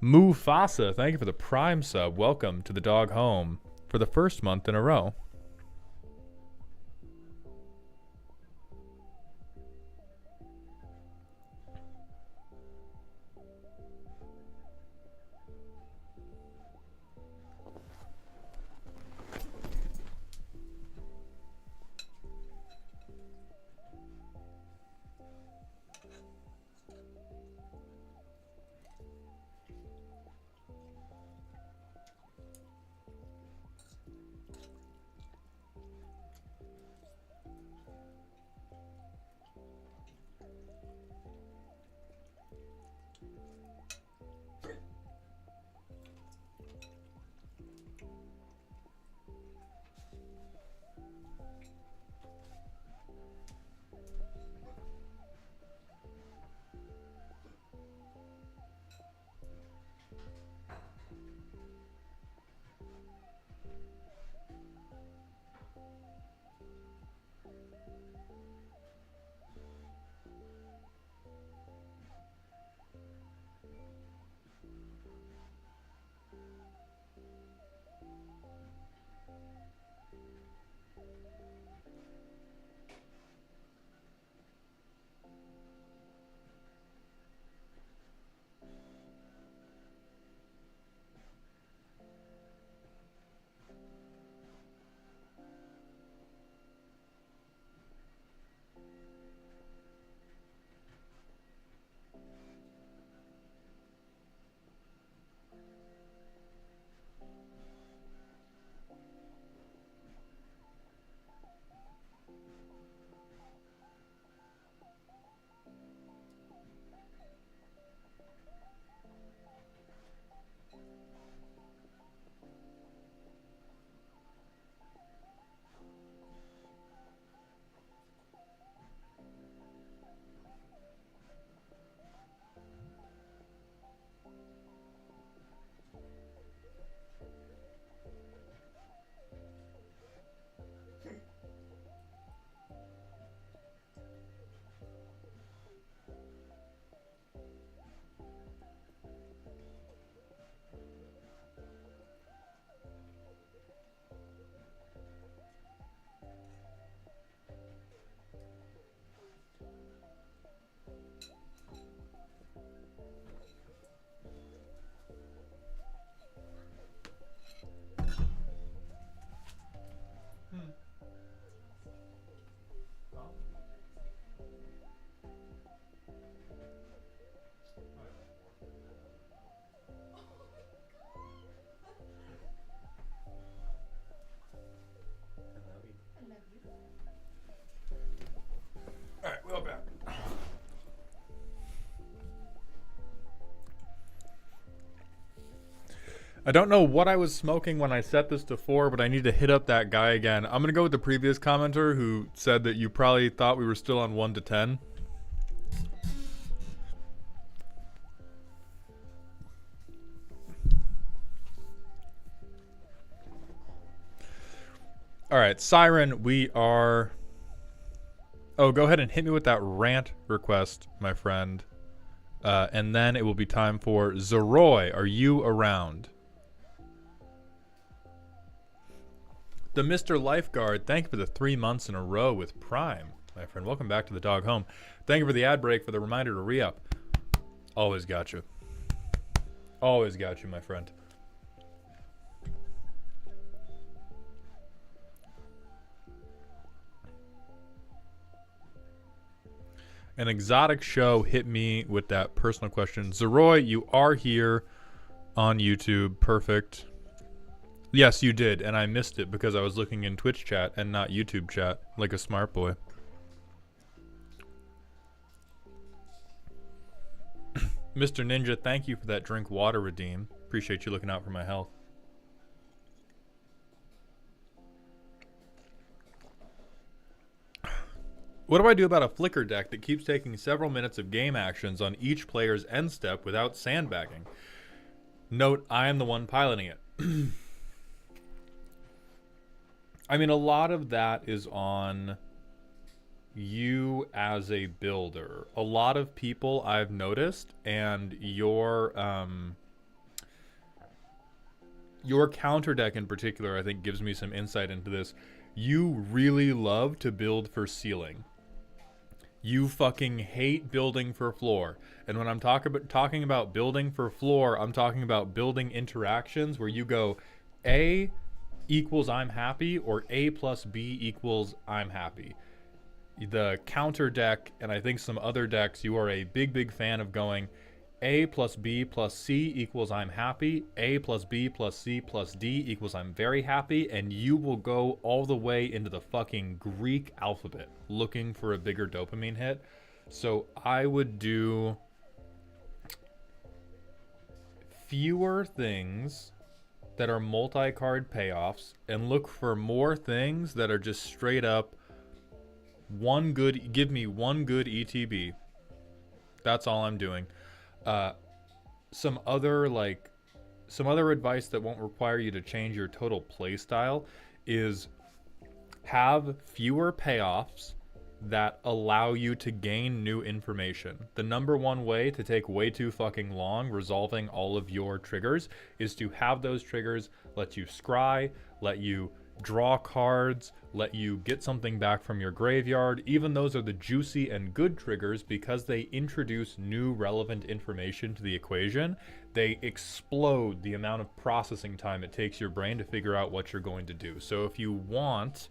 Mufasa, thank you for the Prime sub. Welcome to the dog home for the first month in a row. I don't know what I was smoking when I set this to 4, but I need to hit up that guy again. I'm going to go with the previous commenter who said that you probably thought we were still on 1 to 10. All right, Siren, we are... Oh, go ahead and hit me with that rant request, my friend. And then it will be time for Zeroy. Are you around? The Mr. Lifeguard, thank you for the 3 months in a row with Prime, my friend. Welcome back to the dog home. Thank you for the ad break, for the reminder to re-up. Always got you. Always got you, my friend. An exotic show hit me with that personal question. Zeroy, you are here on YouTube. Perfect. Yes, you did, and I missed it because I was looking in Twitch chat and not YouTube chat, like a smart boy. Mr. Ninja, thank you for that drink water redeem. Appreciate you looking out for my health. What do I do about a flicker deck that keeps taking several minutes of game actions on each player's end step without sandbagging? Note, I am the one piloting it. I mean, a lot of that is on you as a builder. A lot of people I've noticed, and your counter deck in particular, I think, gives me some insight into this. You really love to build for ceiling. You fucking hate building for floor. And when I'm talking about building for floor, I'm talking about building interactions where you go A equals I'm happy, or A plus B equals I'm happy. The counter deck, and I think some other decks, you are a big fan of going A plus B plus C equals I'm happy, A plus B plus C plus D equals I'm very happy, and you will go all the way into the fucking Greek alphabet looking for a bigger dopamine hit. So I would do fewer things that are multi-card payoffs and look for more things that are just straight up give me one good ETB. That's all I'm doing. Some other advice that won't require you to change your total play style is have fewer payoffs that allow you to gain new information. The number one way to take way too fucking long resolving all of your triggers is to have those triggers let you scry, let you draw cards, let you get something back from your graveyard. Even those are the juicy and good triggers because they introduce new relevant information to the equation. They explode the amount of processing time it takes your brain to figure out what you're going to do. So if you want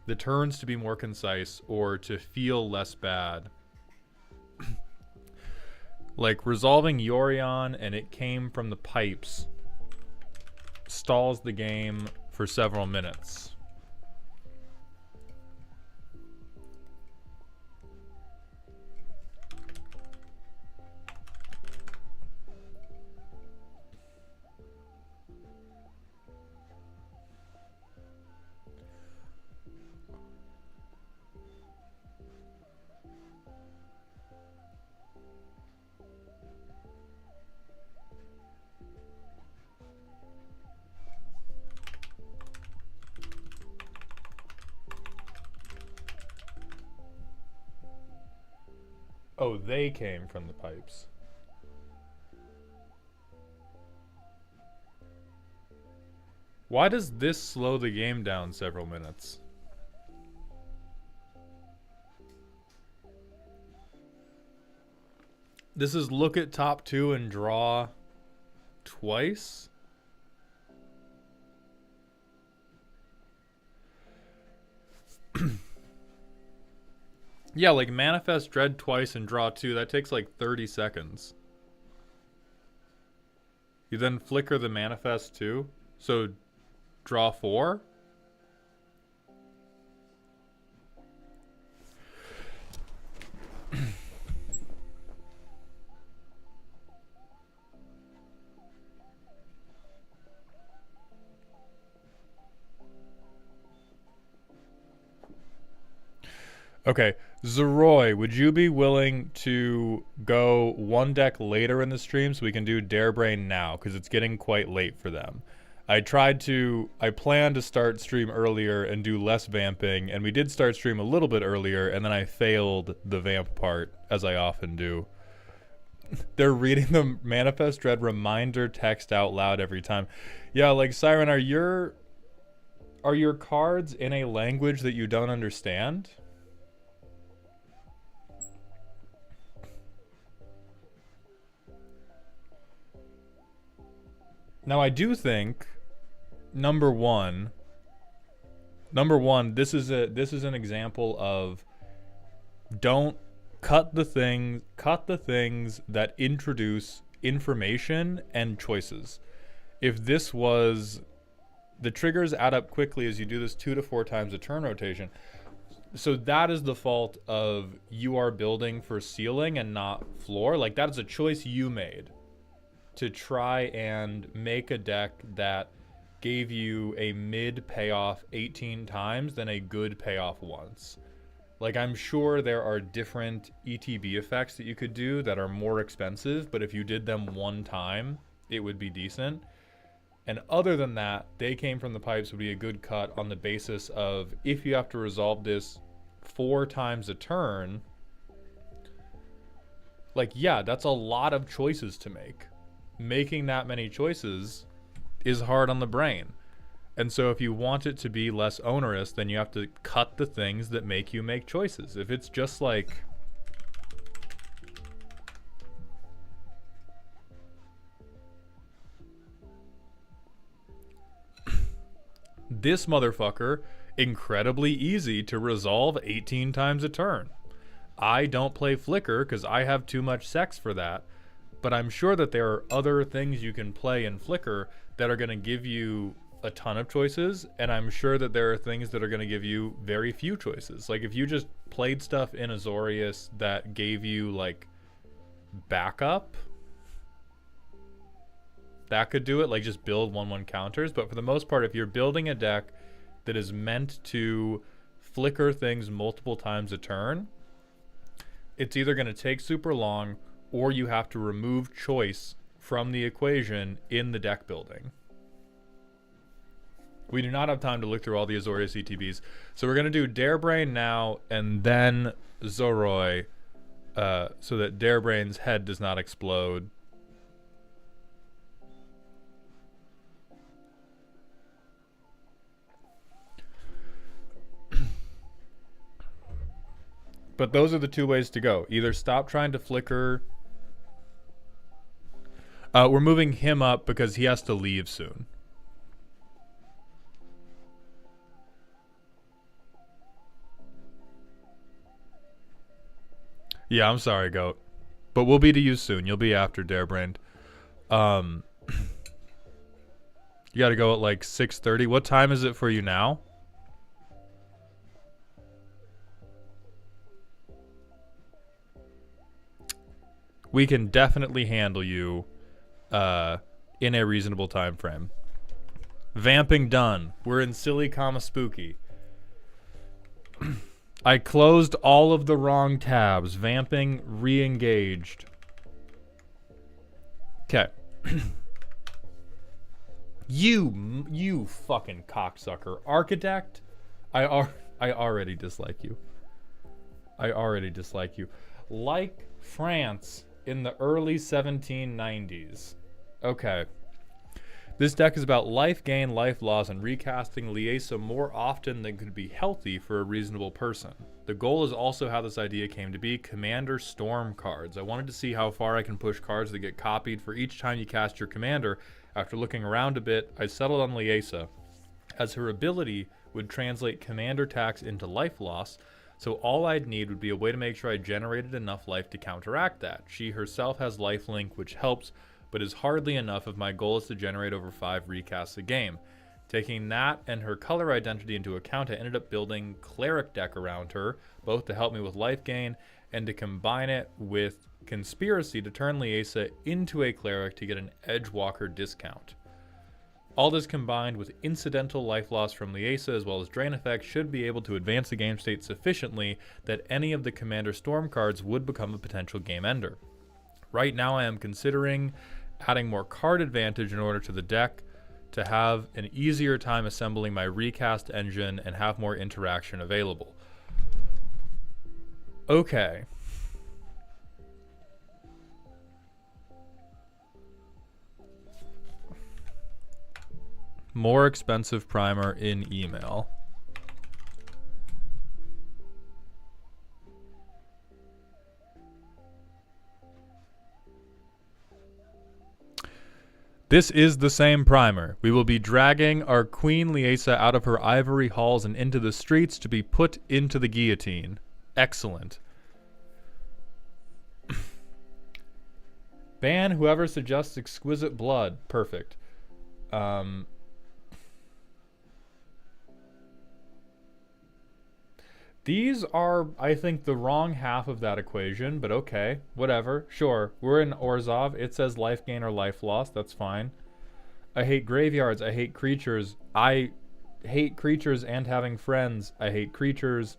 the turns to be more concise or to feel less bad, like resolving Yorion and it came from the pipes stalls the game for several minutes. Oh, they came from the pipes. Why does this slow the game down several minutes? This is look at top two and draw twice? Yeah, like manifest dread twice and draw two. That takes like 30 seconds. You then flicker the manifest too. So draw four. Okay, Zeroy, would you be willing to go one deck later in the stream so we can do Darebrain now? Because it's getting quite late for them. I planned to start stream earlier and do less vamping, and we did start stream a little bit earlier, and then I failed the vamp part, as I often do. They're reading the Manifest Dread reminder text out loud every time. Yeah, like, Siren, are Are your cards in a language that you don't understand? Now I do think number one, this is an example of don't cut the things that introduce information and choices. If this was, the triggers add up quickly as you do this 2 to 4 times a turn rotation. So that is the fault of you are building for ceiling and not floor. Like, that is a choice you made to try and make a deck that gave you a mid payoff 18 times than a good payoff once. Like, I'm sure there are different ETB effects that you could do that are more expensive, but if you did them one time, it would be decent. And other than that, they came from the pipes would be a good cut on the basis of if you have to resolve this 4 times a turn, like, yeah, that's a lot of choices to make. Making that many choices is hard on the brain. And so if you want it to be less onerous, then you have to cut the things that make you make choices. If it's just like, this motherfucker, incredibly easy to resolve 18 times a turn. I don't play Flicker because I have too much sex for that. But I'm sure that there are other things you can play in Flicker that are going to give you a ton of choices, and I'm sure that there are things that are going to give you very few choices. Like, if you just played stuff in Azorius that gave you, like, backup, that could do it. Like, just build 1/1 counters. But for the most part, if you're building a deck that is meant to flicker things multiple times a turn, it's either going to take super long or you have to remove choice from the equation in the deck building. We do not have time to look through all the Azorius ETBs, so we're going to do Darebrain now and then Zoroi, so that Darebrain's head does not explode. But those are the two ways to go. Either stop trying to flicker. We're moving him up because he has to leave soon. Yeah, I'm sorry, Goat. But we'll be to you soon. You'll be after Darebrain. You gotta go at like 6:30. What time is it for you now? We can definitely handle you in a reasonable time frame. Vamping done. We're in silly comma spooky. I closed all of the wrong tabs. Vamping re-engaged. Okay. You fucking cocksucker. Architect? I already dislike you. I already dislike you. Like France in the early 1790s. Okay. This deck is about life gain, life loss, and recasting Liesa more often than could be healthy for a reasonable person. The goal is also how this idea came to be, Commander Storm cards. I wanted to see how far I can push cards that get copied for each time you cast your commander. After looking around a bit, I settled on Liesa, as her ability would translate commander tax into life loss, so all I'd need would be a way to make sure I generated enough life to counteract that. She herself has lifelink, which helps, but is hardly enough if my goal is to generate over 5 recasts a game. Taking that and her color identity into account, I ended up building Cleric deck around her, both to help me with life gain and to combine it with Conspiracy to turn Liesa into a Cleric to get an Edgewalker discount. All this combined with incidental life loss from Liesa as well as drain effects should be able to advance the game state sufficiently that any of the Commander Storm cards would become a potential game ender. Right now I am considering adding more card advantage in order to the deck to have an easier time assembling my recast engine and have more interaction available. Okay. More expensive primer in email. This is the same primer. We will be dragging our Queen Liesa out of her ivory halls and into the streets to be put into the guillotine. Excellent. Ban whoever suggests exquisite blood. Perfect. These are, I think, the wrong half of that equation, but okay, whatever, sure. We're in Orzovv. It says life gain or life loss. That's fine. I hate graveyards. I hate creatures. I hate creatures and having friends. I hate creatures.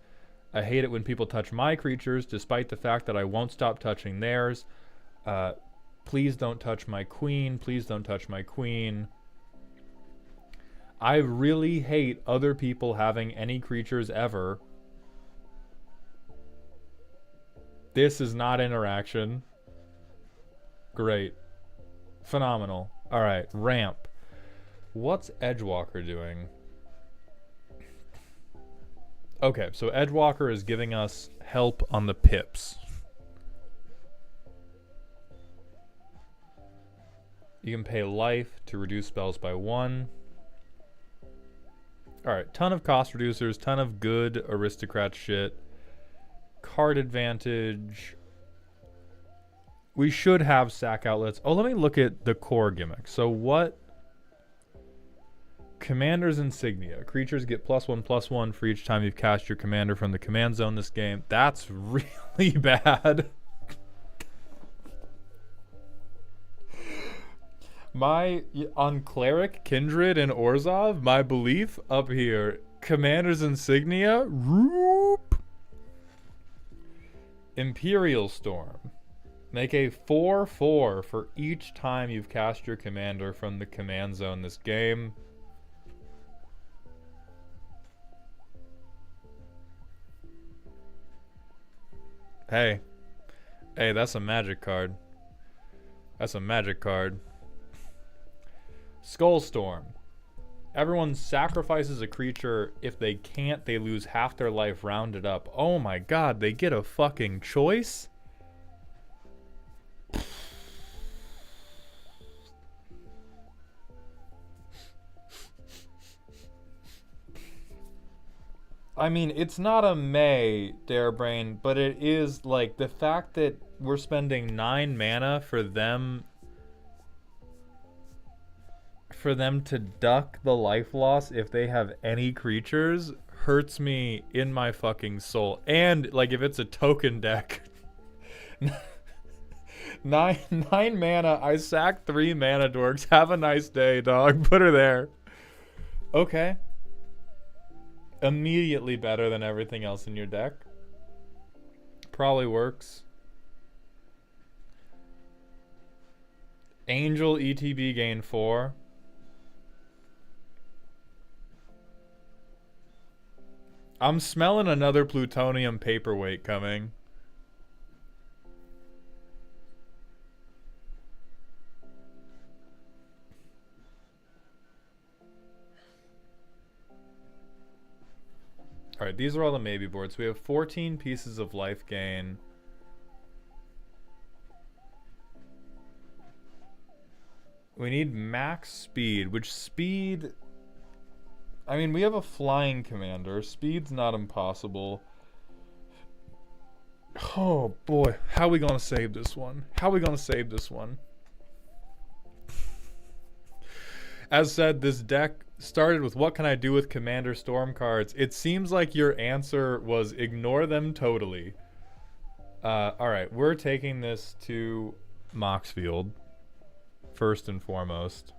I hate it when people touch my creatures, despite the fact that I won't stop touching theirs. Please don't touch my queen. Please don't touch my queen. I really hate other people having any creatures ever. This is not interaction. Great. Phenomenal. Alright, ramp. What's Edgewalker doing? Okay, so Edgewalker is giving us help on the pips. You can pay life to reduce spells by 1. Alright, ton of cost reducers, ton of good aristocrat shit. Card advantage. We should have sack outlets. Oh, let me look at the core gimmick. So what? Commander's Insignia. Creatures get +1/+1 for each time you've cast your commander from the command zone this game. That's really bad. On Cleric, Kindred, and Orzovv, my belief up here. Commander's Insignia. Roop. Imperial Storm. Make a 4/4 for each time you've cast your commander from the command zone this game. Hey. Hey, that's a magic card. That's a magic card. Skullstorm. Everyone sacrifices a creature. If they can't, they lose half their life rounded up. Oh my god, they get a fucking choice? I mean, it's not a May, Darebrain, but it is, like, the fact that we're spending 9 mana for them to duck the life loss if they have any creatures hurts me in my fucking soul. And, like, if it's a token deck, 9 mana, I sack 3 mana dorks. Have a nice day, dog. Put her there. Okay. Immediately better than everything else in your deck. Probably works. Angel ETB gain 4. I'm smelling another plutonium paperweight coming. Alright, these are all the maybe boards. We have 14 pieces of life gain. We need max speed, which speed... I mean, we have a flying commander. Speed's not impossible. Oh, boy. How are we going to save this one? How are we going to save this one? As said, this deck started with what can I do with Commander Storm cards. It seems like your answer was ignore them totally. Alright, we're taking this to Moxfield. First and foremost.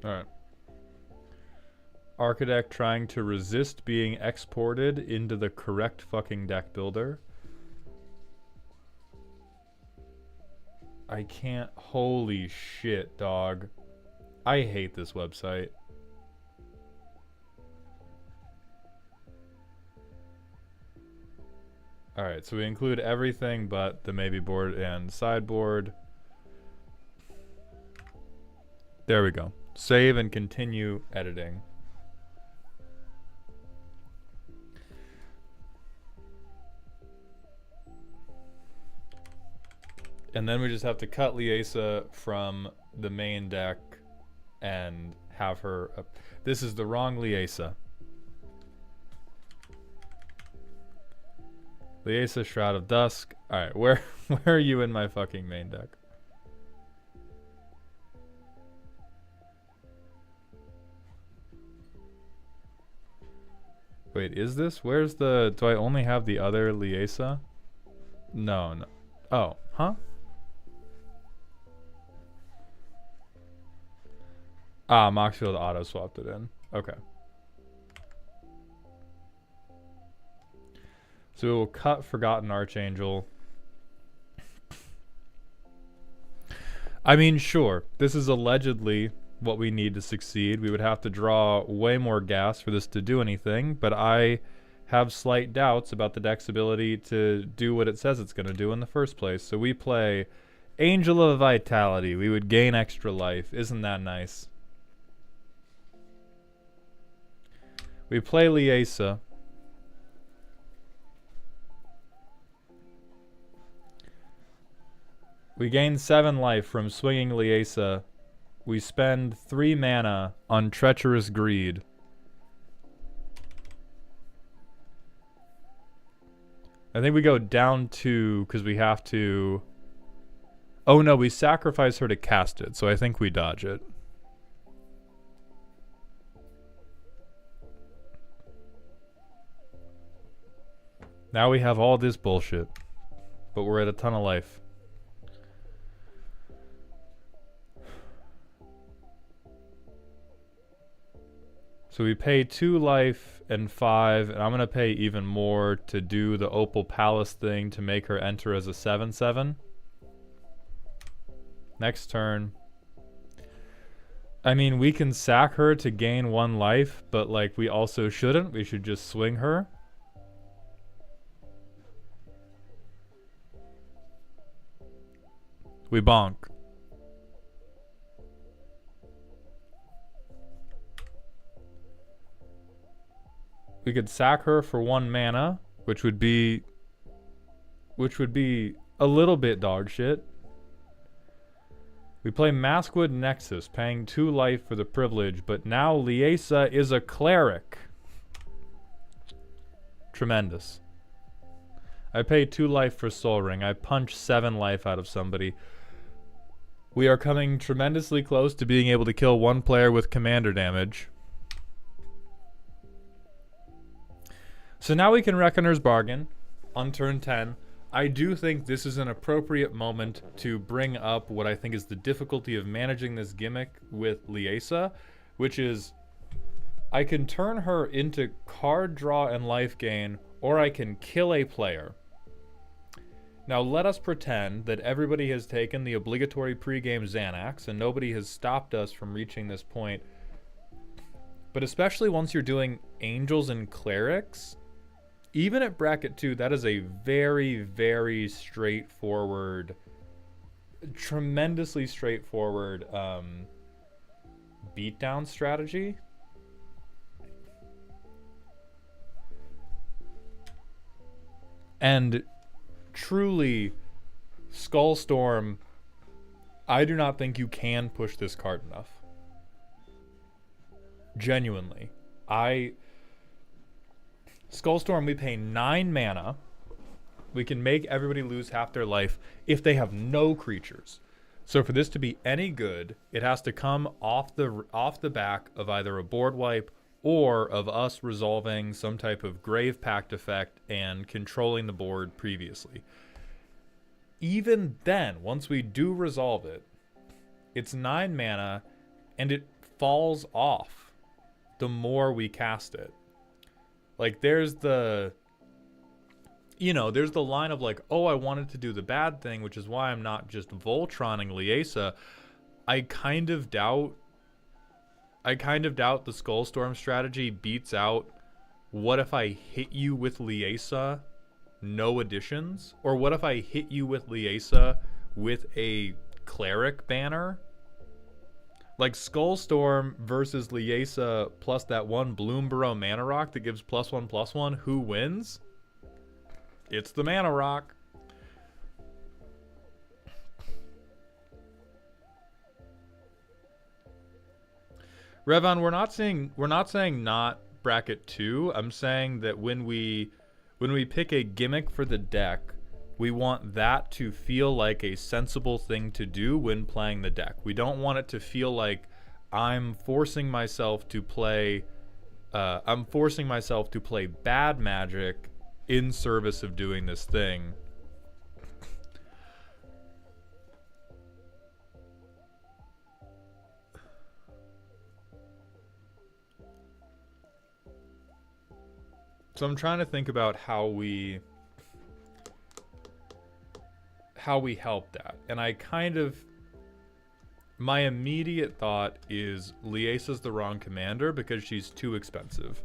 Alright. Architect trying to resist being exported into the correct fucking deck builder. I can't. Holy shit, dog. I hate this website. Alright, so we include everything but the maybe board and sideboard. There we go. Save and continue editing. And then we just have to cut Liesa from the main deck and have her... This is the wrong Liesa. Liesa, Shroud of Dusk. Alright, where are you in my fucking main deck? Wait, is this? Where's the... Do I only have the other Liesa? No. Oh, huh? Ah, Moxfield auto-swapped it in. Okay. So we'll cut Forgotten Archangel. I mean, sure. This is allegedly what we need to succeed. We would have to draw way more gas for this to do anything, but I have slight doubts about the deck's ability to do what it says it's going to do in the first place. So we play Angel of Vitality. We would gain extra life. Isn't that nice? We play Liesa. We gain 7 life from swinging Liesa. We spend 3 mana on Treacherous Greed. I think we go down 2 because we have to... Oh no, we sacrifice her to cast it, so I think we dodge it. Now we have all this bullshit, but we're at a ton of life. So we pay 2 life and 5, and I'm going to pay even more to do the Opal Palace thing to make her enter as a 7/7. Next turn. I mean, we can sack her to gain 1 life, but like we also shouldn't. We should just swing her. We bonk. We could sack her for 1 mana, which would be a little bit dog shit. We play Maskwood Nexus, paying 2 life for the privilege, but now Liesa is a cleric. Tremendous. I pay 2 life for Soul Ring. I punch 7 life out of somebody. We are coming tremendously close to being able to kill 1 player with commander damage. So now we can Reckoner's Bargain on turn 10. I do think this is an appropriate moment to bring up what I think is the difficulty of managing this gimmick with Liesa, which is I can turn her into card draw and life gain, or I can kill a player. Now let us pretend that everybody has taken the obligatory pregame Xanax and nobody has stopped us from reaching this point. But especially once you're doing Angels and Clerics, even at bracket 2, that is a very, very straightforward, tremendously straightforward beatdown strategy. And truly, Skullstorm, I do not think you can push this card enough. Genuinely. Skullstorm, we pay 9 mana. We can make everybody lose half their life if they have no creatures. So for this to be any good, it has to come off the back of either a board wipe or of us resolving some type of Grave Pact effect and controlling the board previously. Even then, once we do resolve it, it's 9 mana, and it falls off the more we cast it. Like, there's the, you know, there's the line of like, oh, I wanted to do the bad thing, which is why I'm not just Voltroning Liesa. I kind of doubt the Skullstorm strategy beats out what if I hit you with Liesa, no additions? Or what if I hit you with Liesa with a Cleric banner? Like Skullstorm versus Liesa plus that one Bloomburrow Mana Rock that gives +1/+1, who wins? It's the Mana Rock. Revon, we're not saying not bracket 2. I'm saying that when we pick a gimmick for the deck, we want that to feel like a sensible thing to do when playing the deck. We don't want it to feel like I'm forcing myself to play bad magic in service of doing this thing. So I'm trying to think about how we help that. And I kind of, my immediate thought is Liesa's the wrong commander because she's too expensive.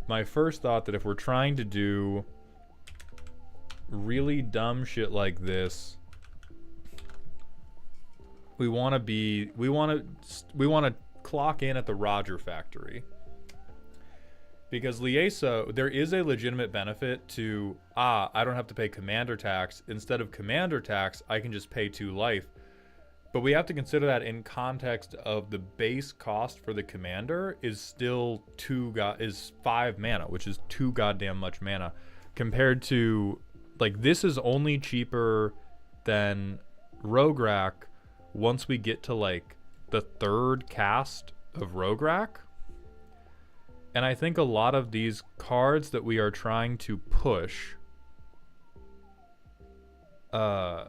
My first thought that if we're trying to do really dumb shit like this, we want to clock in at the Roger factory. Because Liesa, there is a legitimate benefit to, I don't have to pay commander tax. Instead of commander tax, I can just pay 2 life. But we have to consider that in context of the base cost for the commander is still 5 mana, which is too goddamn much mana. Compared to, like, this is only cheaper than Rograk once we get to, like, the 3rd cast of Rograk. And I think a lot of these cards that we are trying to push kind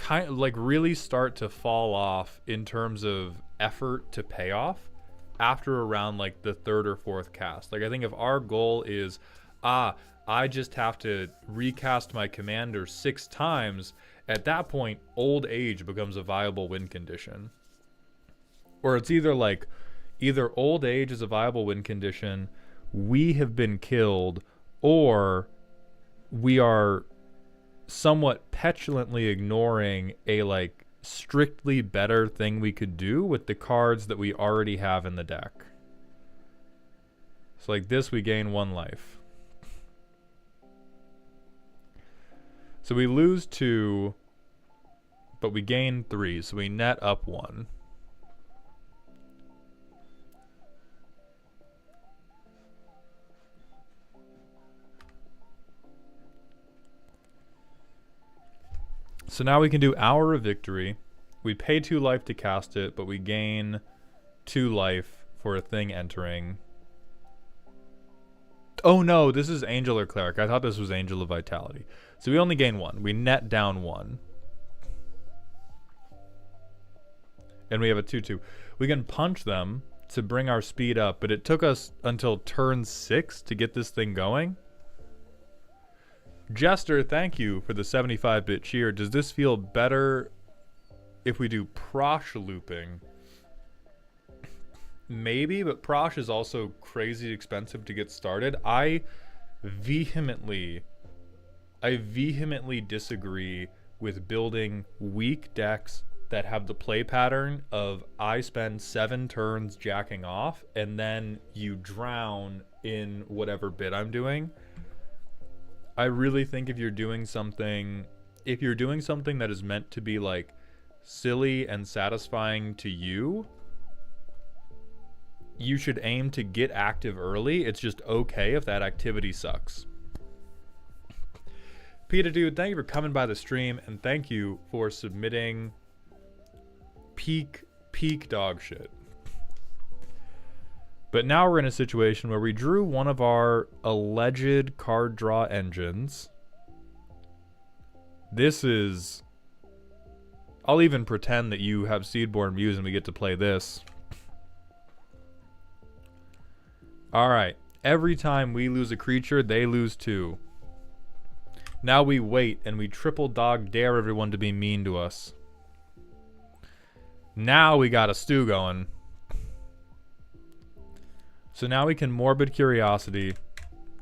of like really start to fall off in terms of effort to payoff after around like the 3rd or 4th cast. Like, I think if our goal is, I just have to recast my commander 6 times, at that point, old age becomes a viable win condition. Or it's either old age is a viable win condition, we have been killed, or we are somewhat petulantly ignoring a like strictly better thing we could do with the cards that we already have in the deck. So like this, we gain 1 life. So we lose 2, but we gain 3, so we net up 1. So now we can do Hour of Victory. We pay 2 life to cast it, but we gain 2 life for a thing entering. Oh no, this is Angel or Cleric. I thought this was Angel of Vitality. So we only gain 1. We net down 1. And we have a 2/2. We can punch them to bring our speed up, but it took us until turn 6 to get this thing going. Jester, thank you for the 75-bit cheer. Does this feel better if we do Prosh looping? Maybe, but Prosh is also crazy expensive to get started. I vehemently disagree with building weak decks that have the play pattern of I spend 7 turns jacking off and then you drown in whatever bit I'm doing. I really think if you're doing something that is meant to be like silly and satisfying to you, you should aim to get active early. It's just okay if that activity sucks. Peta dude, thank you for coming by the stream, and thank you for submitting peak dog shit. But now we're in a situation where we drew one of our alleged card draw engines. This is... I'll even pretend that you have Seedborn Muse and we get to play this. All right. Every time we lose a creature, they lose 2. Now we wait and we triple dog dare everyone to be mean to us. Now we got a stew going. So now we can Morbid Curiosity,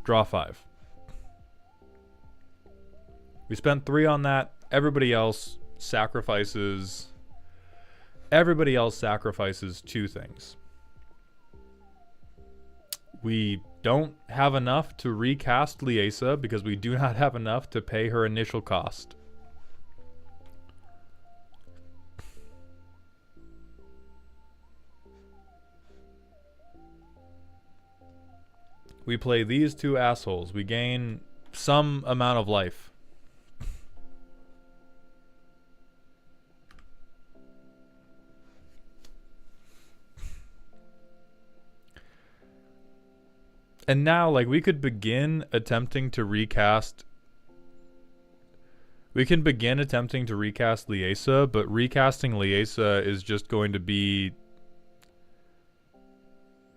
draw 5. We spent 3 on that. Everybody else sacrifices 2 things. We don't have enough to recast Liesa because we do not have enough to pay her initial cost. We play these 2 assholes. We gain some amount of life. And now, like, we could begin attempting to recast. We can begin attempting to recast Liesa, but recasting Liesa is just going to be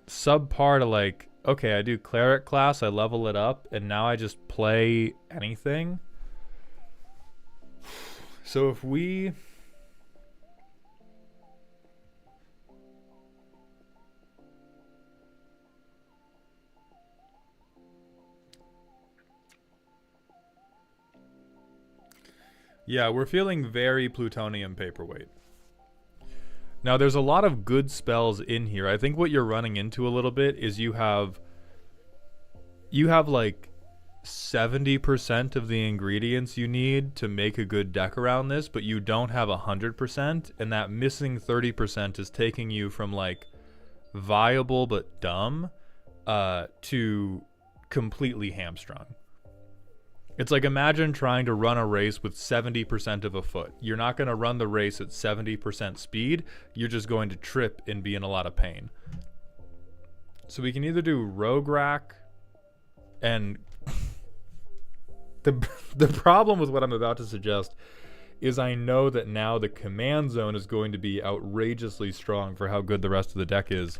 subpar to, like, okay, I do cleric class, I level it up, and now I just play anything. So if we... Yeah, we're feeling very plutonium paperweight. Now, there's a lot of good spells in here. I think what you're running into a little bit is you have like 70% of the ingredients you need to make a good deck around this, but you don't have 100%, and that missing 30% is taking you from like viable but dumb to completely hamstrung. It's like, imagine trying to run a race with 70% of a foot. You're not going to run the race at 70% speed. You're just going to trip and be in a lot of pain. So we can either do Rogue Rack, and the problem with what I'm about to suggest is I know that now the command zone is going to be outrageously strong for how good the rest of the deck is.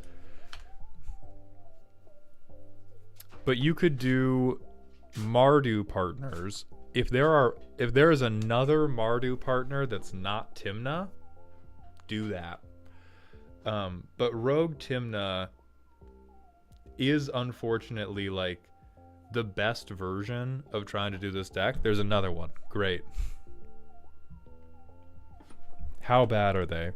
But you could do Mardu partners. If there is another Mardu partner that's not Tymna, do that. But Rogue Tymna is unfortunately like the best version of trying to do this deck. There's another one. Great. How bad are they?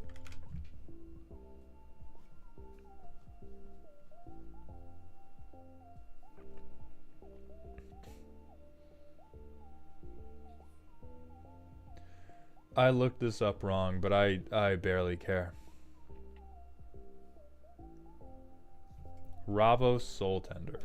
I looked this up wrong, but I barely care. Ravos Soul Tender.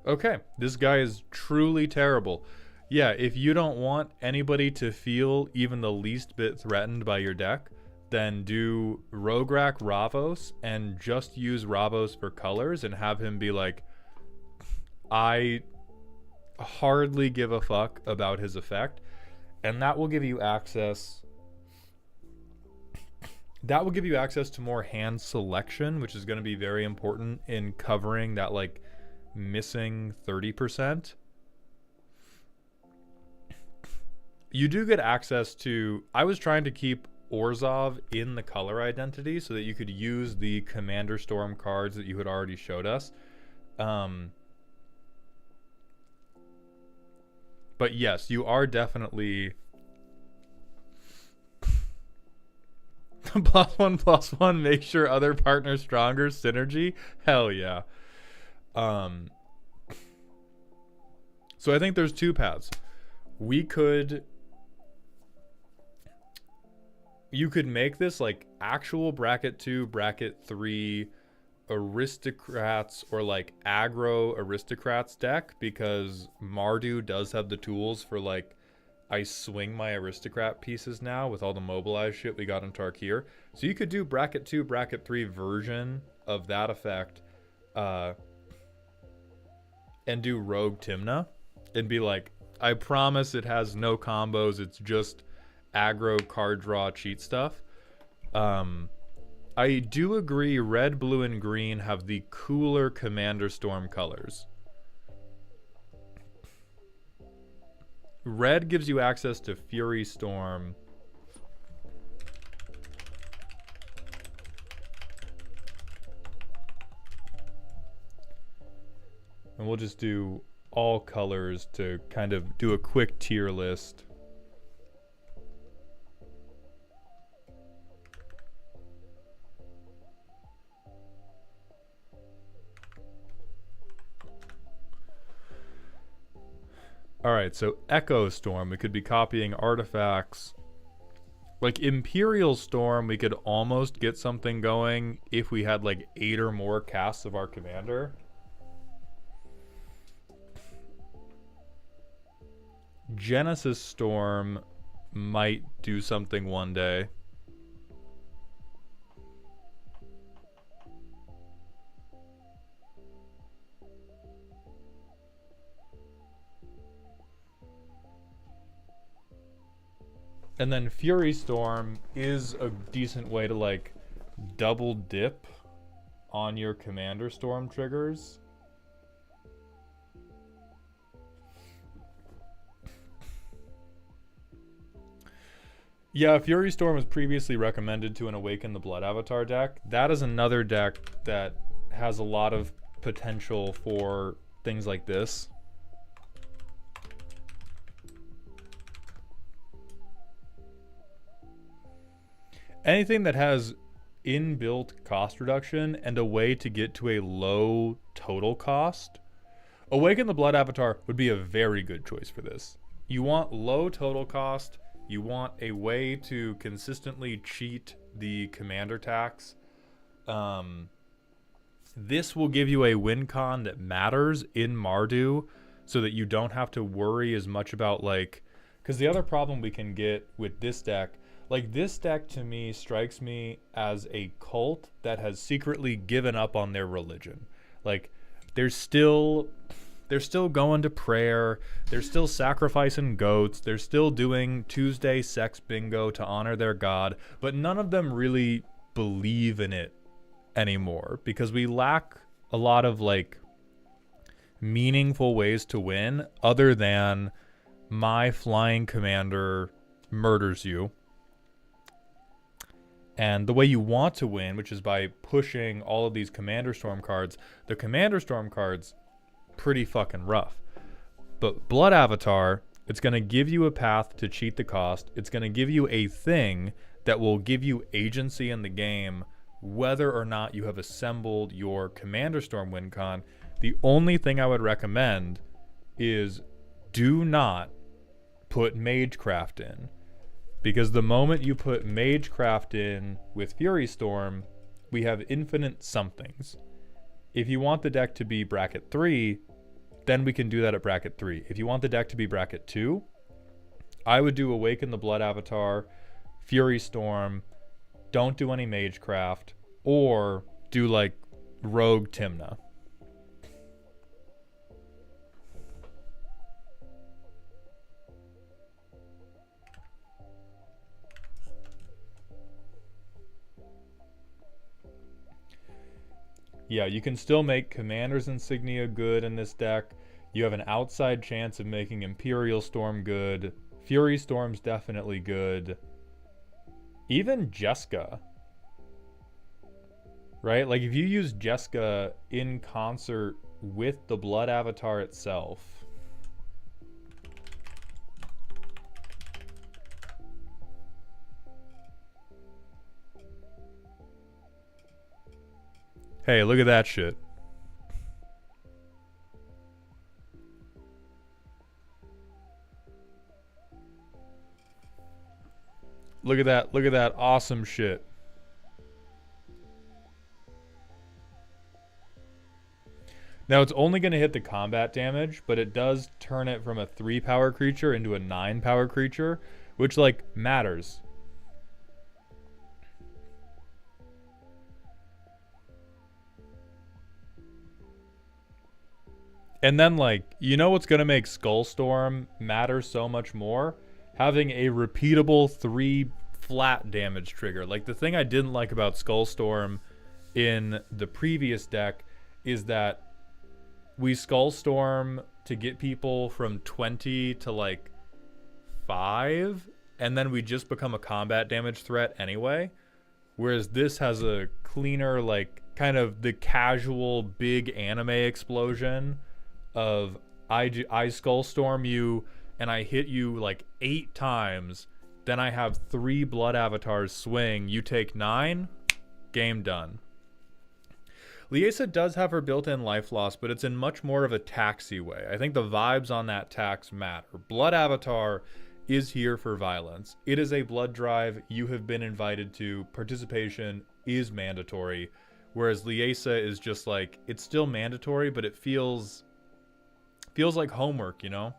Okay, this guy is truly terrible. Yeah, if you don't want anybody to feel even the least bit threatened by your deck, then do Rograk Ravos and just use Ravos for colors and have him be like, I hardly give a fuck about his effect. And that will give you access. That will give you access to more hand selection, which is going to be very important in covering that like missing 30%. You do get access to, I was trying to keep Orzovv in the color identity so that you could use the Commander Storm cards that you had already showed us. But yes, you are definitely +1/+1, make sure other partners stronger, synergy. Hell yeah. So I think there's 2 paths. You could make this like actual bracket 2, bracket 3 aristocrats or like aggro aristocrats deck, because Mardu does have the tools for like, I swing my aristocrat pieces now with all the mobilized shit we got in Tarkir. So you could do bracket 2, bracket 3 version of that effect and do Rogue Tymna and be like, I promise it has no combos. It's just aggro card draw cheat stuff. I do agree red, blue, and green have the cooler Commander Storm colors. Red gives you access to Fury Storm. And we'll just do all colors to kind of do a quick tier list. Alright, so Echo Storm, we could be copying artifacts. Like Imperial Storm, we could almost get something going if we had like 8 or more casts of our commander. Genesis Storm might do something one day. And then Fury Storm is a decent way to like double dip on your Commander Storm triggers. Yeah, Fury Storm was previously recommended to an Awaken the Blood Avatar deck. That is another deck that has a lot of potential for things like this. Anything that has inbuilt cost reduction and a way to get to a low total cost. Awaken the Blood Avatar would be a very good choice for this. You want low total cost. You want a way to consistently cheat the commander tax. This will give you a win con that matters in Mardu so that you don't have to worry as much about like... Because the other problem we can get with this deck, like this deck to me strikes me as a cult that has secretly given up on their religion. Like they're still going to prayer. They're still sacrificing goats. They're still doing Tuesday sex bingo to honor their god. But none of them really believe in it anymore because we lack a lot of like meaningful ways to win other than my flying commander murders you. And the way you want to win, which is by pushing all of these Commander Storm cards, the Commander Storm cards pretty fucking rough. But Blood Avatar, it's going to give you a path to cheat the cost. It's going to give you a thing that will give you agency in the game whether or not you have assembled your Commander Storm win con. The only thing I would recommend is do not put Magecraft in. Because the moment you put Magecraft in with Fury Storm, we have infinite somethings. If you want the deck to be bracket 3, then we can do that at bracket 3. If you want the deck to be bracket 2, I would do Awaken the Blood Avatar, Fury Storm, don't do any Magecraft, or do like Rogue Tymna. Yeah, you can still make Commander's Insignia good in this deck. You have an outside chance of making Imperial Storm good. Fury Storm's definitely good. Even Jeska. Right? Like if you use Jeska in concert with the Blood Avatar itself. Hey, look at that shit. Look at that awesome shit. Now it's only going to hit the combat damage, but it does turn it from a 3 power creature into a 9 power creature, which like matters. And then, like, you know what's going to make Skullstorm matter so much more? Having a repeatable 3 flat damage trigger. Like, the thing I didn't like about Skullstorm in the previous deck is that we Skullstorm to get people from 20 to, like, 5, and then we just become a combat damage threat anyway. Whereas this has a cleaner, like, kind of the casual big anime explosion of I skull storm you and I hit you like 8 times, then I have 3 blood avatars swing, you take 9, game done. Liesa does have her built-in life loss, but it's in much more of a taxi way. I think the vibes on that tax matter. Blood avatar is here for violence. It is a blood drive you have been invited to. Participation is mandatory. Whereas Liesa is just like, it's still mandatory, but it feels like homework, you know?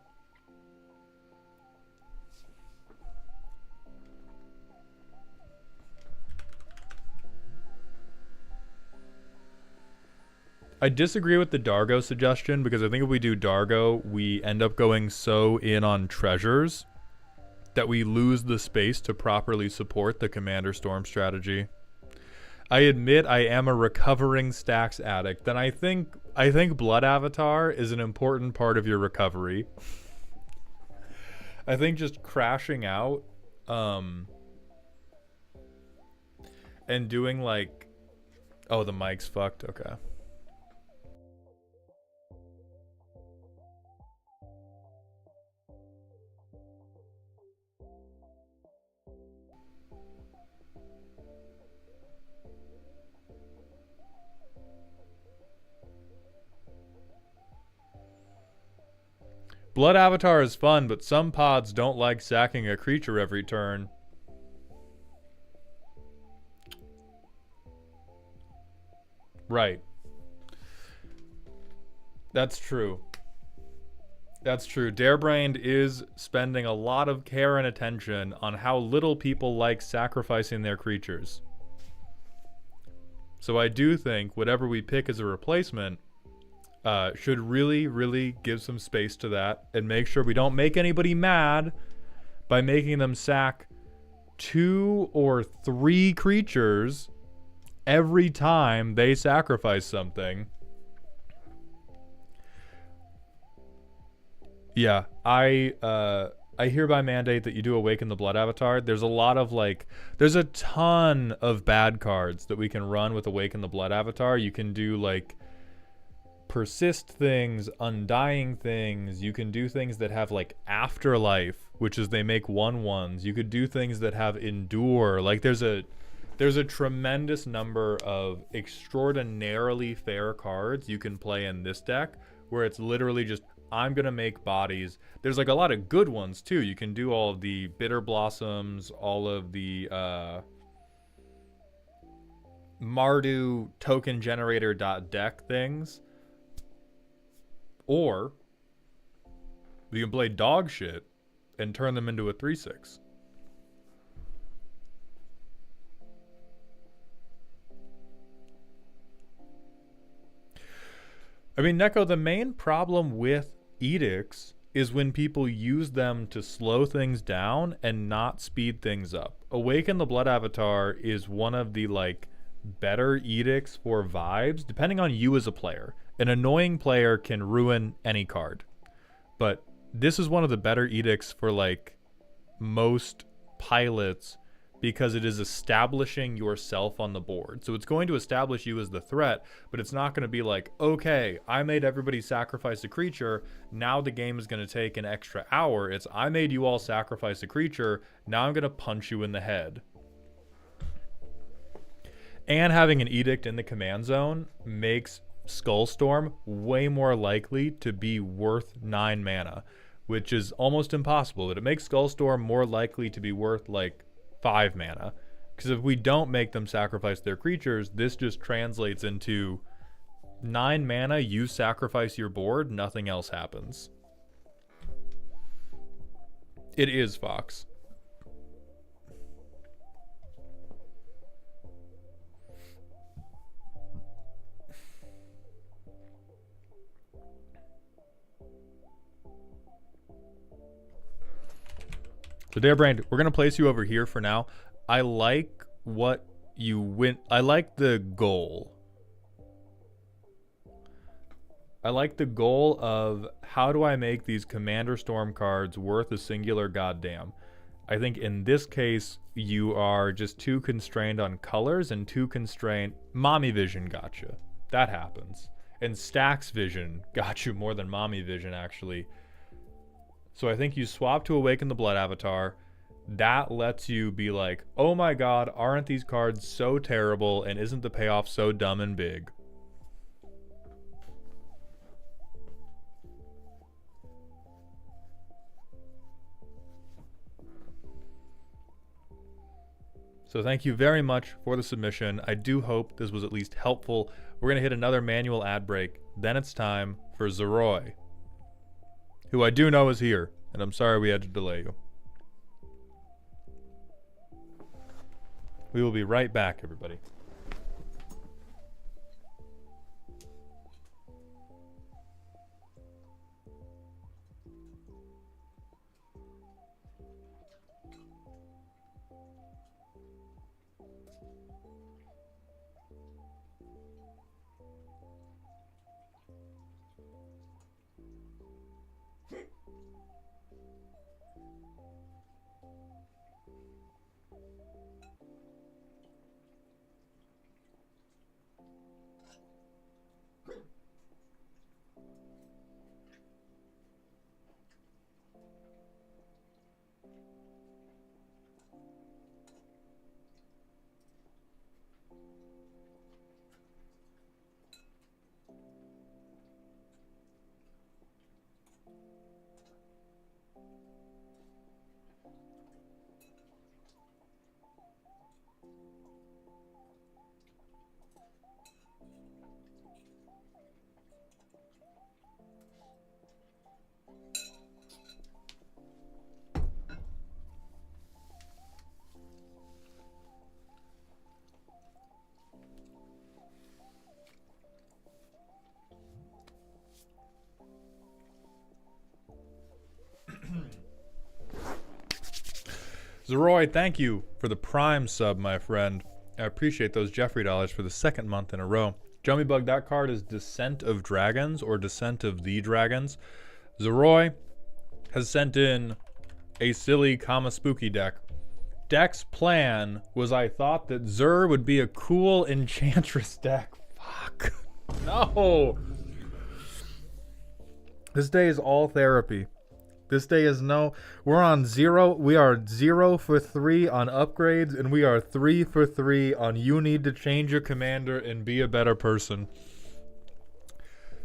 I disagree with the Dargo suggestion because I think if we do Dargo, we end up going so in on treasures that we lose the space to properly support the Commander Storm strategy. I admit I am a recovering stacks addict. Then I think Blood Avatar is an important part of your recovery. I think just crashing out and doing like, oh, the mic's fucked. Okay. Blood Avatar is fun, but some pods don't like sacking a creature every turn. Right. That's true. That's true. Darebrained is spending a lot of care and attention on how little people like sacrificing their creatures. So I do think whatever we pick as a replacement should really, really give some space to that and make sure we don't make anybody mad by making them sack 2 or 3 creatures every time they sacrifice something. Yeah, I hereby mandate that you do Awaken the Blood Avatar. There's a lot of there's a ton of bad cards that we can run with Awaken the Blood Avatar. You can do like persist things, undying things. You can do things that have like afterlife, which is they make 1/1s. You could do things that have endure. Like there's a tremendous number of extraordinarily fair cards you can play in this deck where it's literally just I'm gonna make bodies. There's like a lot of good ones too. You can do all of the Bitter Blossoms, all of the Mardu token generator .deck things. Or you can play dog shit and turn them into a 3/6. I mean, Neko, the main problem with edicts is when people use them to slow things down and not speed things up. Awaken the Blood Avatar is one of the better edicts for vibes, depending on you as a player. An annoying player can ruin any card, but this is one of the better edicts for most pilots because it is establishing yourself on the board. So it's going to establish you as the threat, but it's not going to be like, okay, I made everybody sacrifice a creature, now the game is going to take an extra hour. It's, I made you all sacrifice a creature, now I'm going to punch you in the head. And having an edict in the command zone makes Skullstorm way more likely to be worth 9 mana, which is almost impossible. But it makes Skullstorm more likely to be worth 5 mana. Because if we don't make them sacrifice their creatures, this just translates into 9 mana, you sacrifice your board, nothing else happens. It is Fox. So Darebrained, we're gonna place you over here for now. I like what you win. I like the goal. I like the goal of how do I make these Commander Storm cards worth a singular goddamn. I think in this case, you are just too constrained on colors and too constrained. Mommy Vision got you. That happens. And Stax Vision got you more than Mommy Vision, actually. So I think you swap to Awaken the Blood Avatar. That lets you be like, oh my god, aren't these cards so terrible and isn't the payoff so dumb and big? So thank you very much for the submission. I do hope this was at least helpful. We're going to hit another manual ad break. Then it's time for Zeroy, who I do know is here, and I'm sorry we had to delay you. We will be right back, everybody. Zeroy, thank you for the Prime sub, my friend. I appreciate those Jeffrey dollars for the second month in a row. Jummybug, that card is Descent of Dragons or Descent of the Dragons. Zeroy has sent in a silly, spooky deck. Deck's plan was I thought that Zer would be a cool Enchantress deck. Fuck. No. This day is all therapy. This day is no... We're on 0. We are 0 for 3 on upgrades, and we are 3 for 3 on you need to change your commander and be a better person.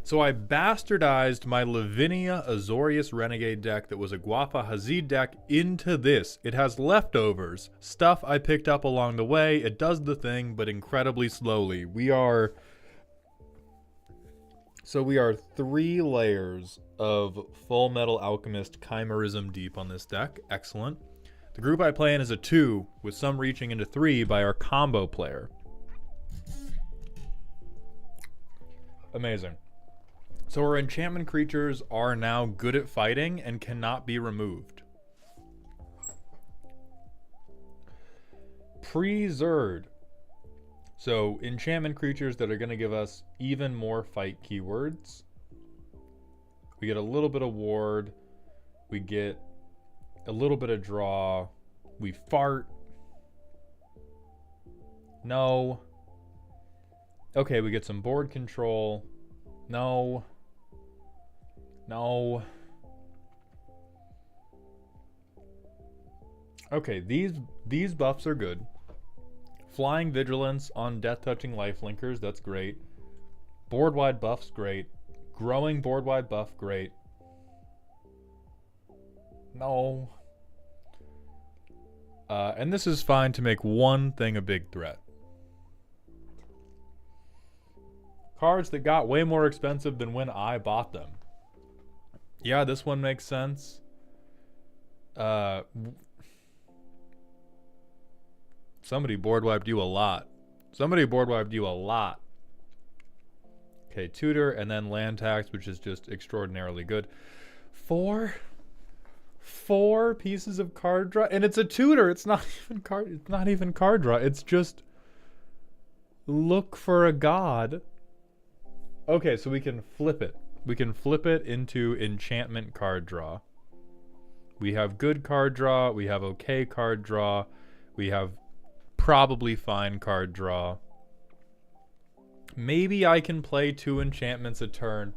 So I bastardized my Lavinia Azorius Renegade deck that was a Guapa Hazid deck into this. It has leftovers. Stuff I picked up along the way. It does the thing, but incredibly slowly. We are 3 layers of Full Metal Alchemist Chimerism deep on this deck. Excellent. The group I play in is a 2, with some reaching into 3 by our combo player. Amazing. So our enchantment creatures are now good at fighting and cannot be removed. Pre-Zerd. So enchantment creatures that are going to give us even more fight keywords. We get a little bit of ward. We get a little bit of draw. We fart. No. Okay, we get some board control. No. No. Okay, these buffs are good. Flying Vigilance on Death-Touching Lifelinkers, that's great. Board-wide buffs, great. Growing board-wide buff, great. No. And this is fine to make one thing a big threat. Cards that got way more expensive than when I bought them. Yeah, this one makes sense. Somebody board wiped you a lot. Somebody board wiped you a lot. Okay, Tutor and then land tax, which is just extraordinarily good. 4 pieces of card draw, and it's a tutor. It's not even card. It's not even card draw. It's just look for a god. Okay, so we can flip it. We can flip it into enchantment card draw. We have good card draw. We have okay card draw. We have probably fine card draw. Maybe I can play 2 enchantments a turn.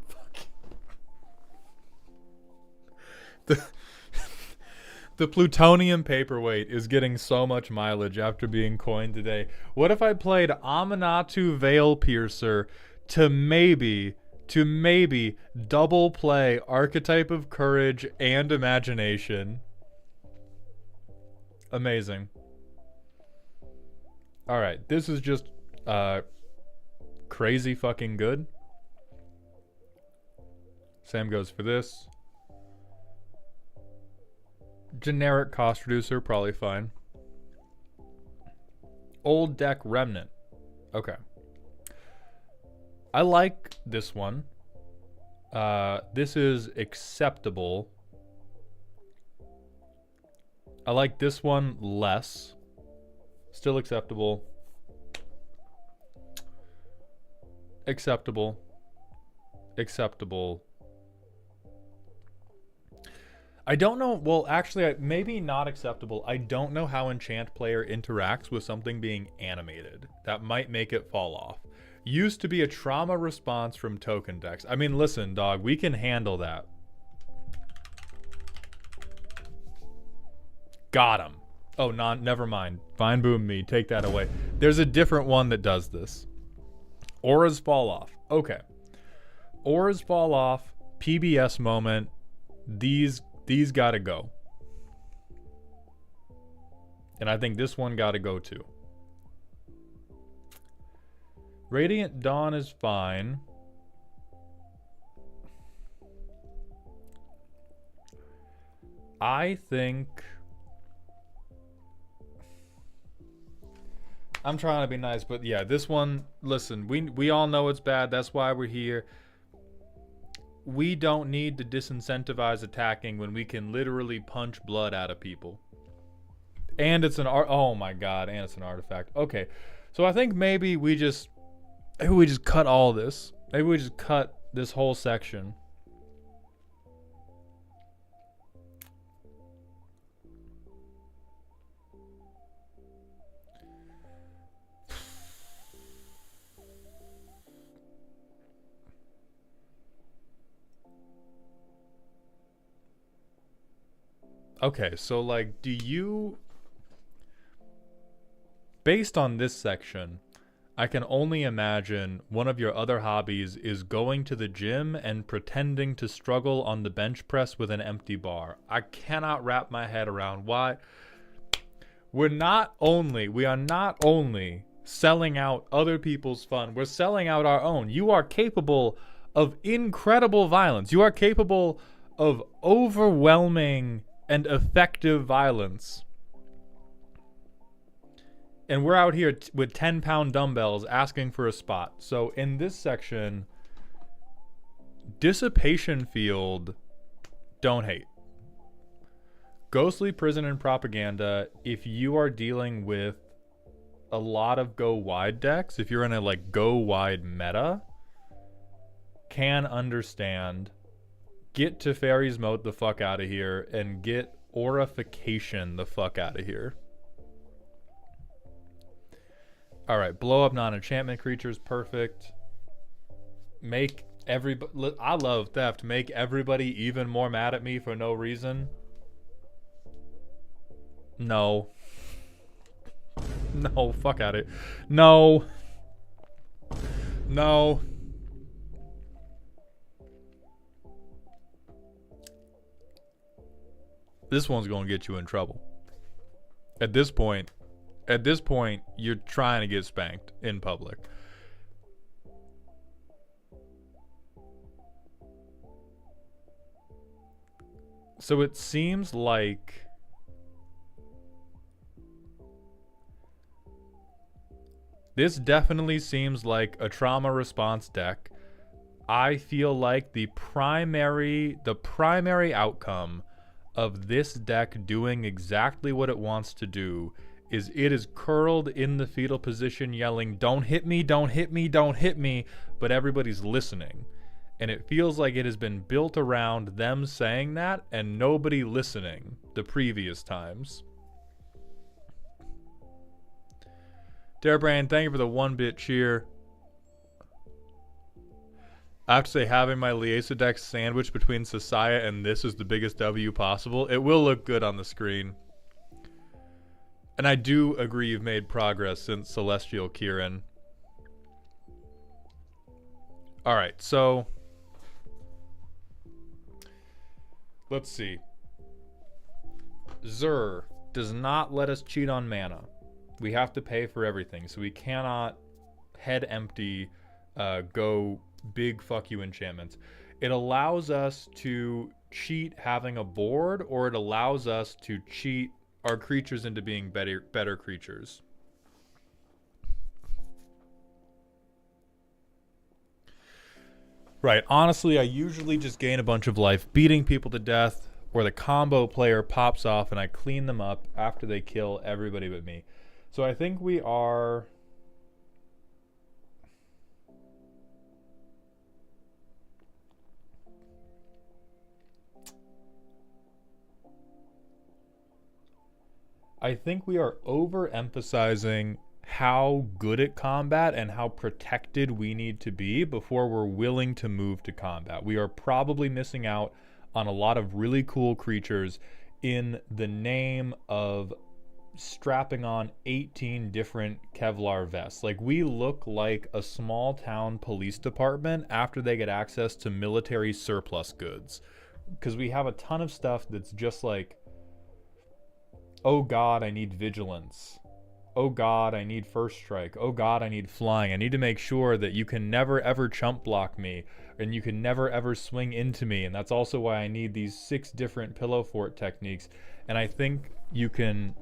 The plutonium paperweight is getting so much mileage after being coined today. What if I played Amanatu Veil Piercer to maybe double play Archetype of Courage and Imagination? Amazing. Alright, this is just crazy fucking good. Same goes for this. Generic cost reducer, probably fine. Old deck remnant. Okay. I like this one. This is acceptable. I like this one less. Still acceptable. Acceptable. Acceptable. I don't know. Well, actually, maybe not acceptable. I don't know how Enchant Player interacts with something being animated. That might make it fall off. Used to be a trauma response from token decks. I mean, listen, dog, we can handle that. Got him. Oh, never mind. Fine boom me. Take that away. There's a different one that does this. Auras fall off. Okay. Auras fall off. PBS moment. These gotta go. And I think this one gotta go too. Radiant Dawn is fine. I think... I'm trying to be nice, but yeah, this one, listen, we all know it's bad. That's why we're here. We don't need to disincentivize attacking when we can literally punch blood out of people. And it's an oh my god, and it's an artifact. Okay, so I think maybe we just cut all this. Maybe we just cut this whole section. Okay, so like, do you... Based on this section, I can only imagine one of your other hobbies is going to the gym and pretending to struggle on the bench press with an empty bar. I cannot wrap my head around why. We are not only selling out other people's fun, we're selling out our own. You are capable of incredible violence. You are capable of overwhelming and effective violence. And we're out here with 10-pound dumbbells asking for a spot. So in this section, Dissipation Field, don't hate. Ghostly Prison and Propaganda, if you are dealing with a lot of go wide decks, if you're in a like go wide meta, can understand. Get Teferi's Moat the fuck out of here and get Aurification the fuck out of here. Alright, blow up non-enchantment creatures, perfect. Make everybody... I love theft. Make everybody even more mad at me for no reason. No. No, fuck out of it. No. No. This one's gonna get you in trouble. At this point, you're trying to get spanked in public. So it seems like this definitely seems like a trauma response deck. I feel like the primary outcome of this deck doing exactly what it wants to do is it is curled in the fetal position yelling, "Don't hit me, don't hit me, don't hit me," but everybody's listening. And it feels like it has been built around them saying that and nobody listening the previous times. Darebrain, thank you for the 1-bit cheer. I have to say, having my Liesa deck sandwiched between Sasaya and this is the biggest W possible. It will look good on the screen. And I do agree you've made progress since Celestial Kirin. Alright, so let's see. Zur does not let us cheat on mana. We have to pay for everything, so we cannot head empty go big fuck you enchantments. It allows us to cheat having a board, or it allows us to cheat our creatures into being better creatures. Right, honestly, I usually just gain a bunch of life beating people to death, or the combo player pops off and I clean them up after they kill everybody but me. So I think we are... I think we are overemphasizing how good at combat and how protected we need to be before we're willing to move to combat. We are probably missing out on a lot of really cool creatures in the name of strapping on 18 different Kevlar vests. Like, we look like a small town police department after they get access to military surplus goods, because we have a ton of stuff that's just like, oh god, I need vigilance. Oh god, I need first strike. Oh god, I need flying. I need to make sure that you can never ever chump block me, and you can never ever swing into me. And that's also why I need these 6 different pillow fort techniques. And I think you can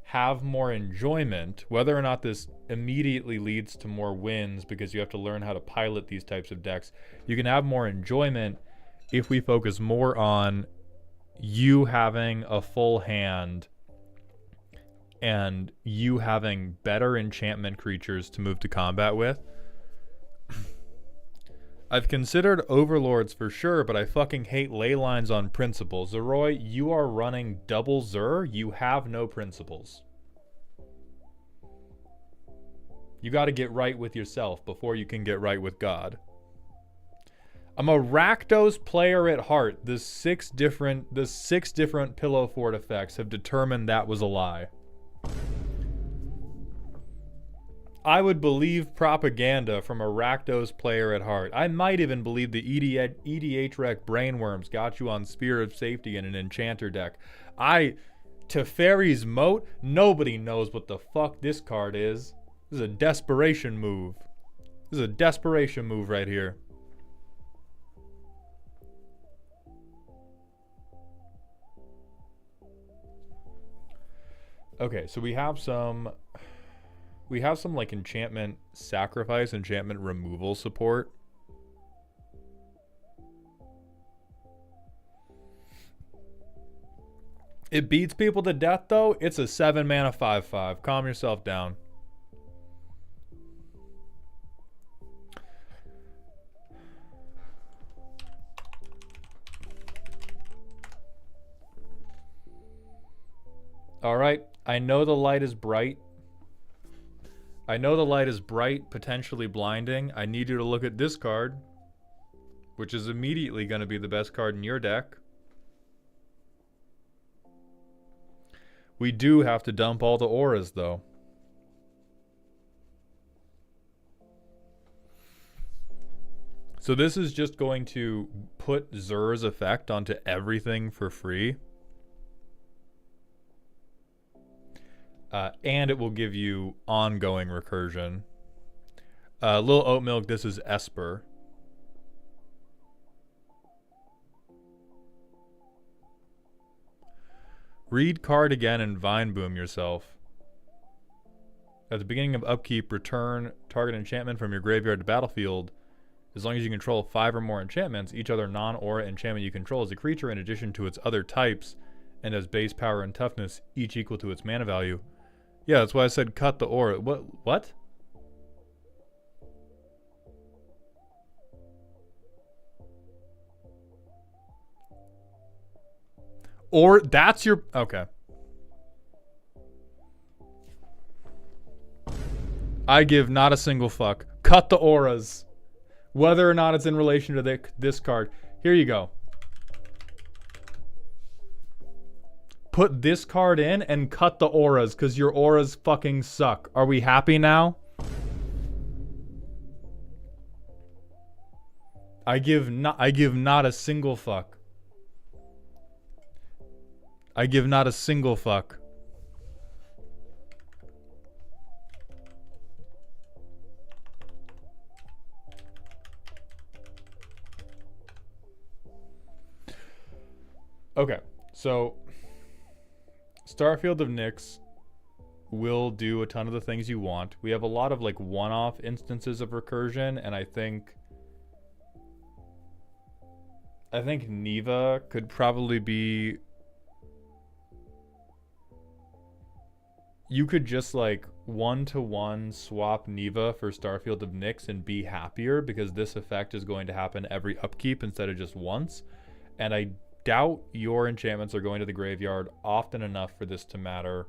have more enjoyment, whether or not this immediately leads to more wins because you have to learn how to pilot these types of decks. You can have more enjoyment if we focus more on you having a full hand and you having better enchantment creatures to move to combat with. I've considered overlords for sure, but I fucking hate ley lines on principle. Zeroy, you are running double Zur. You have no principles. You got to get right with yourself before you can get right with God. I'm a Rakdos player at heart. The six different pillow fort effects have determined that was a lie. I would believe propaganda from a Rakdos player at heart. I might even believe the EDH Rec Brainworms got you on Spear of Safety in an Enchanter deck. Teferi's Moat, nobody knows what the fuck this card is. This is a desperation move. This is a desperation move right here. Okay, so we have some like enchantment sacrifice, enchantment removal support. It beats people to death though. It's a 7 mana 5/5. Calm yourself down. All right. I know the light is bright. I know the light is bright, potentially blinding. I need you to look at this card, which is immediately going to be the best card in your deck. We do have to dump all the auras, though. So this is just going to put Zur's effect onto everything for free. And it will give you ongoing recursion. Little Oat Milk, this is Esper. Read card again and Vine Boom yourself. At the beginning of upkeep, return target enchantment from your graveyard to battlefield. As long as you control 5 or more enchantments, each other non-aura enchantment you control is a creature in addition to its other types and has base power and toughness, each equal to its mana value. Yeah, that's why I said cut the aura. What? Or that's your... Okay. I give not a single fuck. Cut the auras. Whether or not it's in relation to this card. Here you go. Put this card in and cut the auras, because your auras fucking suck. Are we happy now? I give not a single fuck. I give not a single fuck. Okay, so Starfield of Nyx will do a ton of the things you want. We have a lot of like one-off instances of recursion, and I think Neva could probably be... You could just like one-to-one swap Neva for Starfield of Nyx and be happier, because this effect is going to happen every upkeep instead of just once. And I doubt your enchantments are going to the graveyard often enough for this to matter.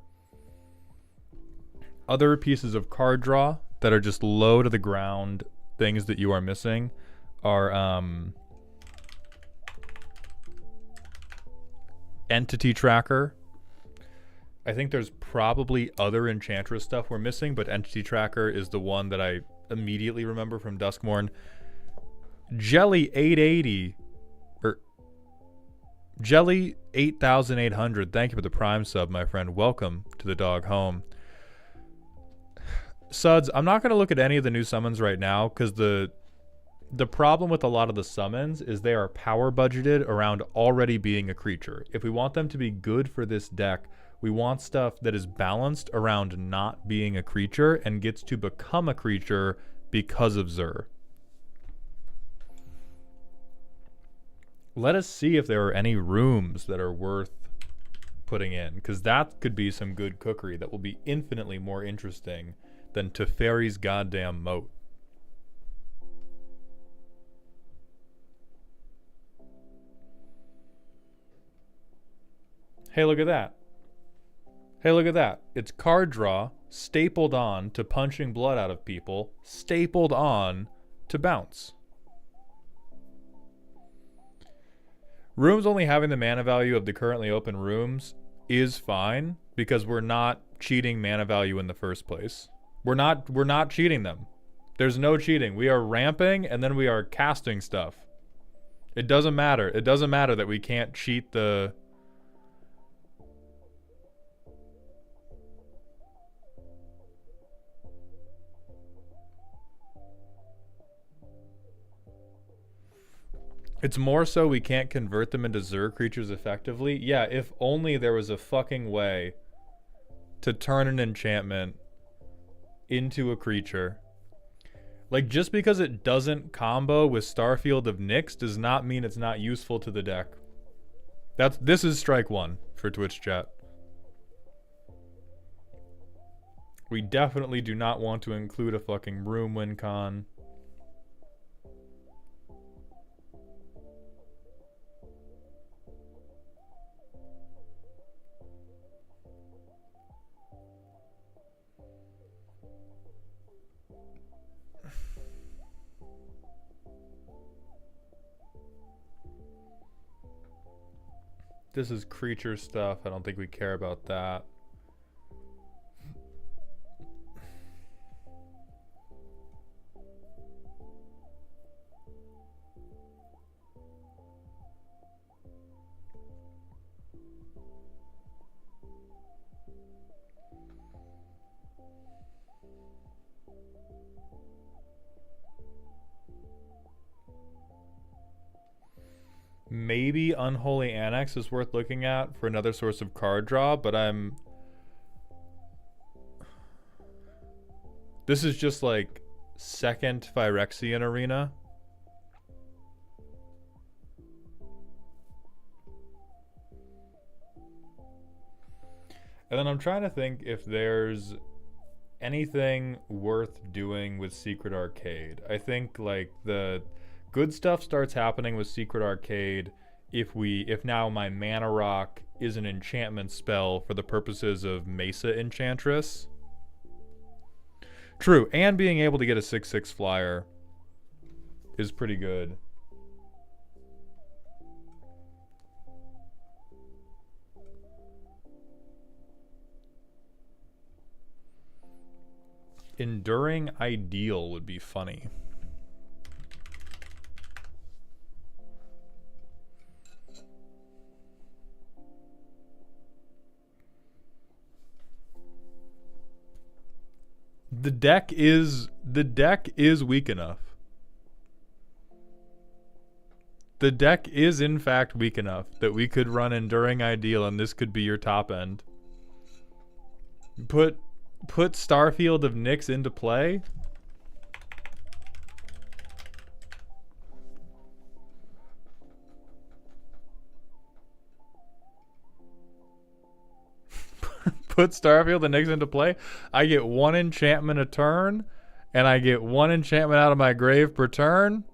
Other pieces of card draw that are just low to the ground things that you are missing are Entity Tracker. I think there's probably other Enchantress stuff we're missing, but Entity Tracker is the one that I immediately remember from Duskmourn. Jelly 880, or Jelly 8800, thank you for the Prime sub, my friend. Welcome to the dog home. Suds, I'm not going to look at any of the new summons right now, because the problem with a lot of the summons is they are power budgeted around already being a creature. If we want them to be good for this deck, we want stuff that is balanced around not being a creature and gets to become a creature because of Zur. Let us see if there are any rooms that are worth putting in, because that could be some good cookery that will be infinitely more interesting than Teferi's goddamn moat. Hey, look at that. Hey, look at that. It's card draw stapled on to punching blood out of people, stapled on to bounce. Rooms only having the mana value of the currently open rooms is fine, because we're not cheating mana value in the first place. We're not cheating them. There's no cheating. We are ramping and then we are casting stuff. It doesn't matter. It doesn't matter that we can't cheat the... It's more so we can't convert them into Zur creatures effectively. Yeah, if only there was a fucking way to turn an enchantment into a creature. Like, just because it doesn't combo with Starfield of Nyx does not mean it's not useful to the deck. This is strike one for Twitch chat. We definitely do not want to include a fucking room win con. This is creature stuff. I don't think we care about that. Maybe Unholy Annex is worth looking at for another source of card draw, but this is just like second Phyrexian Arena And then I'm trying to think if there's anything worth doing with Secret Arcade. I think like the good stuff starts happening with Secret Arcade if now my Mana Rock is an enchantment spell for the purposes of Mesa Enchantress. True, and being able to get a 6/6 flyer is pretty good. Enduring Ideal would be funny. The deck is weak enough. The deck is in fact weak enough that we could run Enduring Ideal and this could be your top end. Put Starfield of Nyx into play. Put Starfield of Nyx into play. I get 1 enchantment a turn, and I get 1 enchantment out of my grave per turn.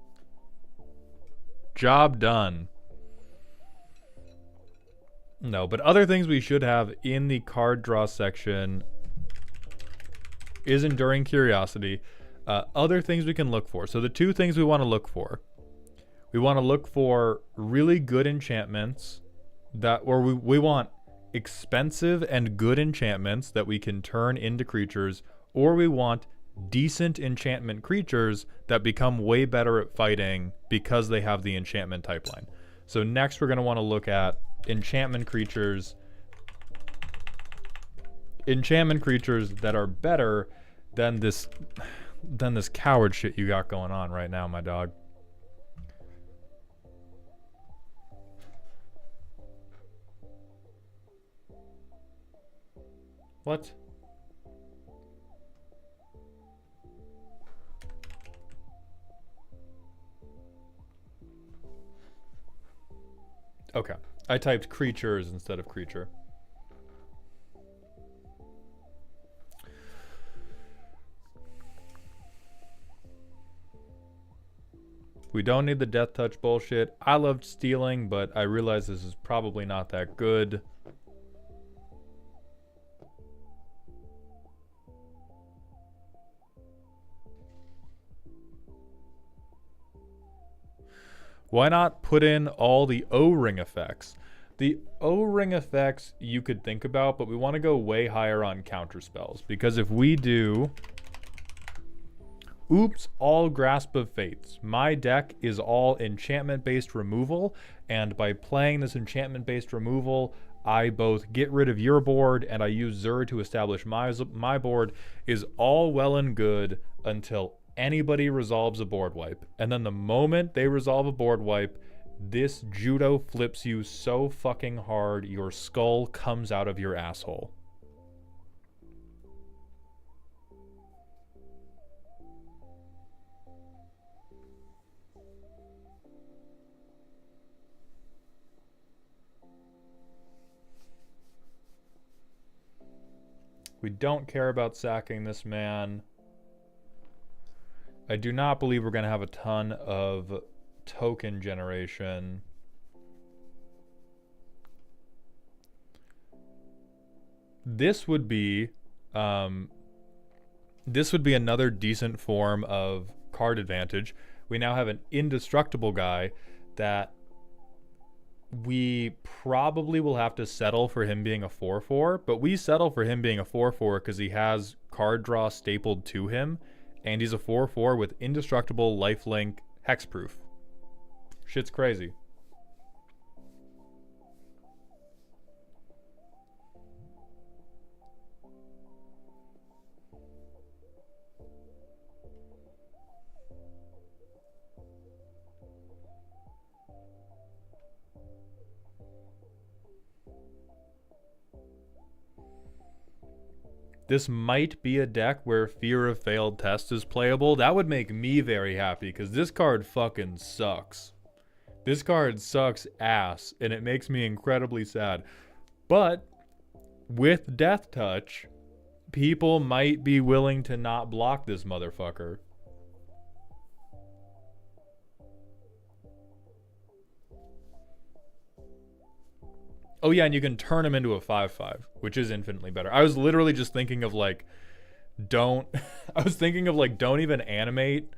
Job done. No, but other things we should have in the card draw section is Enduring Curiosity. Other things we can look for. So the 2 things we want to look for. We want to look for really good enchantments or we want expensive and good enchantments that we can turn into creatures, or we want decent enchantment creatures that become way better at fighting because they have the enchantment type line. So next we're going to want to look at enchantment creatures that are better than this coward shit you got going on right now, my dog. What? Okay. I typed creatures instead of creature. We don't need the death touch bullshit. I loved stealing, but I realize this is probably not that good. Why not put in all the O-ring effects? The O-ring effects you could think about, but we want to go way higher on counter spells. Because if we do... Oops, all Grasp of Fates. My deck is all enchantment-based removal, and by playing this enchantment-based removal, I both get rid of your board and I use Zur to establish my board, is all well and good until anybody resolves a board wipe. And then the moment they resolve a board wipe, this judo flips you so fucking hard your skull comes out of your asshole. We don't care about sacking this man. I do not believe we're going to have a ton of token generation. This would be another decent form of card advantage. We now have an indestructible guy that we probably will have to settle for him being a 4/4, but we settle for him being a 4/4 because he has card draw stapled to him, and he's a 4/4 with indestructible, lifelink, hexproof. Shit's crazy. This might be a deck where Fear of Failed Test is playable. That would make me very happy because this card fucking sucks. This card sucks ass and it makes me incredibly sad. But with Death Touch, people might be willing to not block this motherfucker. Oh yeah, and you can turn him into a 5/5, which is infinitely better. I was literally just thinking of like, don't even animate.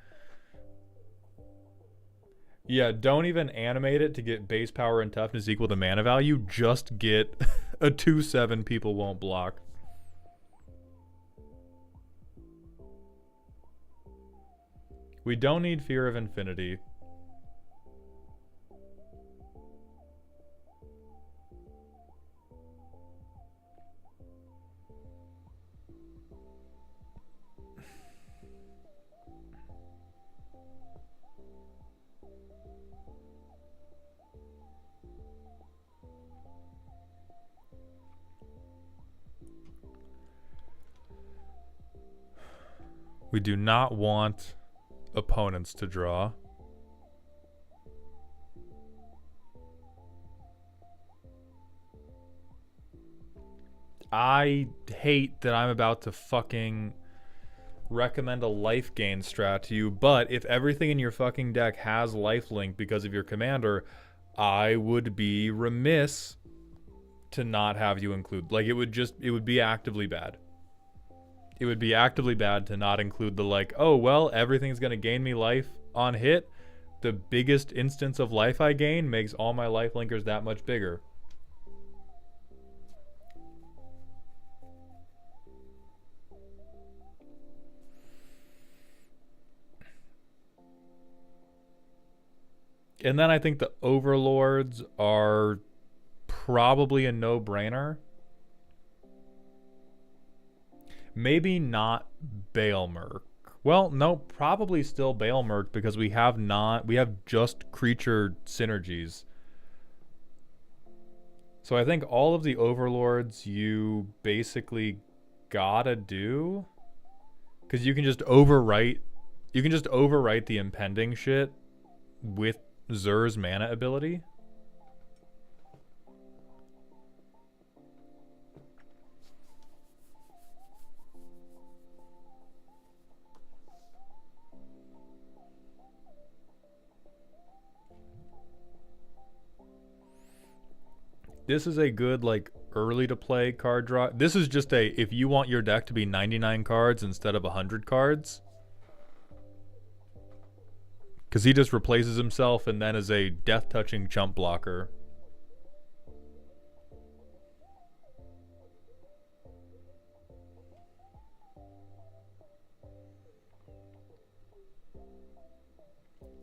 Yeah, don't even animate it to get base power and toughness equal to mana value. Just get a 2/7 people won't block. We don't need Fear of Infinity. We do not want opponents to draw. I hate that I'm about to fucking recommend a life gain strat to you, but if everything in your fucking deck has lifelink because of your commander, I would be remiss to not have you include. Like, it would be actively bad. It would be actively bad to not include the like, oh, well, everything's going to gain me life on hit. The biggest instance of life I gain makes all my life linkers that much bigger. And then I think the overlords are probably a no-brainer. Maybe not Baelmerk. Well, no, probably still Baelmerk because we have just creature synergies. So I think all of the overlords you basically gotta do, because you can just overwrite the impending shit with Xur's mana ability. This is a good, like, early to play card draw. This is just if you want your deck to be 99 cards instead of 100 cards. Because he just replaces himself and then is a death-touching chump blocker.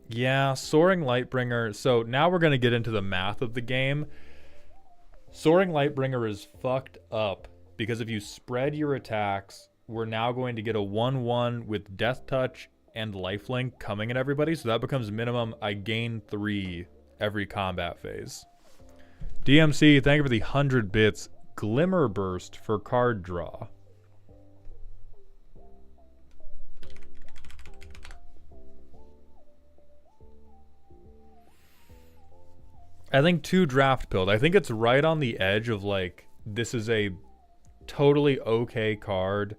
Yeah, Soaring Lightbringer. So now we're going to get into the math of the game. Soaring Lightbringer is fucked up because if you spread your attacks, we're now going to get a 1/1 with Death Touch and Lifelink coming at everybody. So that becomes minimum. I gain 3 every combat phase. DMC, thank you for the 100 bits. Glimmer Burst for card draw. I think 2 draft build. I think it's right on the edge of like, this is a totally okay card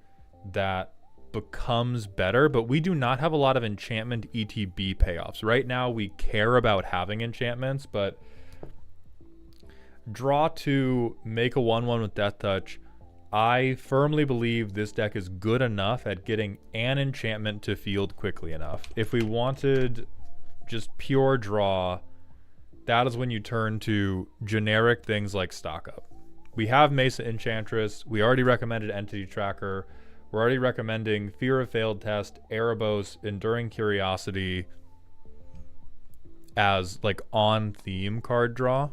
that becomes better, but we do not have a lot of enchantment ETB payoffs. Right now we care about having enchantments, but draw 2, make a 1/1 with Death Touch. I firmly believe this deck is good enough at getting an enchantment to field quickly enough. If we wanted just pure draw, that is when you turn to generic things like Stock Up. We have Mesa Enchantress. We already recommended Entity Tracker. We're already recommending Fear of Failed Test, Erebos, Enduring Curiosity as like on-theme card draw.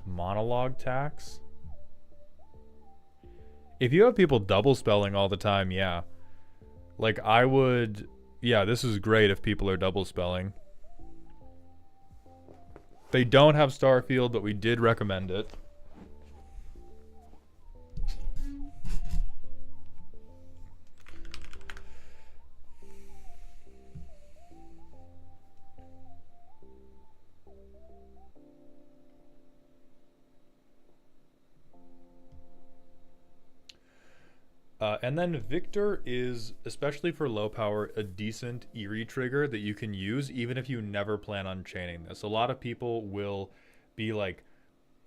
Monologue Tax. If you have people double spelling all the time, yeah. Like I would, yeah, this is great if people are double spelling. They don't have Starfield, but we did recommend it. And then Victor is, especially for low power, a decent eerie trigger that you can use even if you never plan on chaining this. A lot of people will be like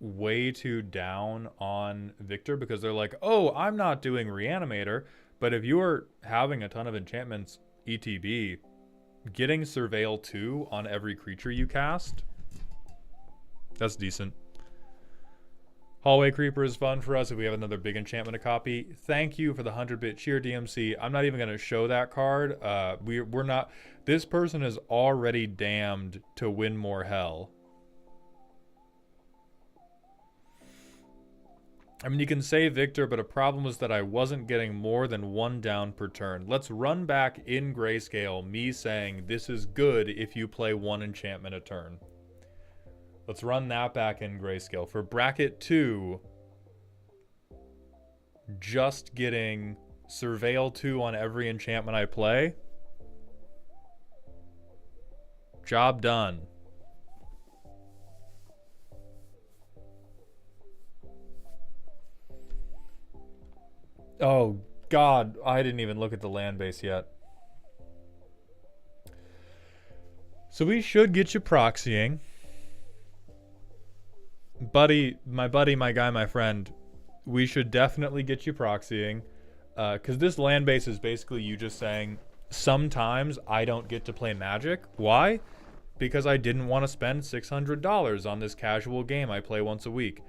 way too down on Victor because they're like, oh, I'm not doing Reanimator. But if you're having a ton of enchantments ETB, getting Surveil 2 on every creature you cast, that's decent. Hallway Creeper is fun for us if we have another big enchantment to copy. Thank you for the 100-bit cheer, DMC. I'm not even going to show that card. We're not... This person is already damned to win more hell. I mean, you can say Victor, but a problem was that I wasn't getting more than 1 down per turn. Let's run back in grayscale me saying this is good if you play 1 enchantment a turn. Let's run that back in grayscale. For bracket 2, just getting Surveil 2 on every enchantment I play. Job done. Oh, God. I didn't even look at the land base yet. So we should get you proxying. Buddy, my guy, my friend, we should definitely get you proxying. Because this land base is basically you just saying, sometimes I don't get to play Magic. Why? Because I didn't want to spend $600 on this casual game I play once a week.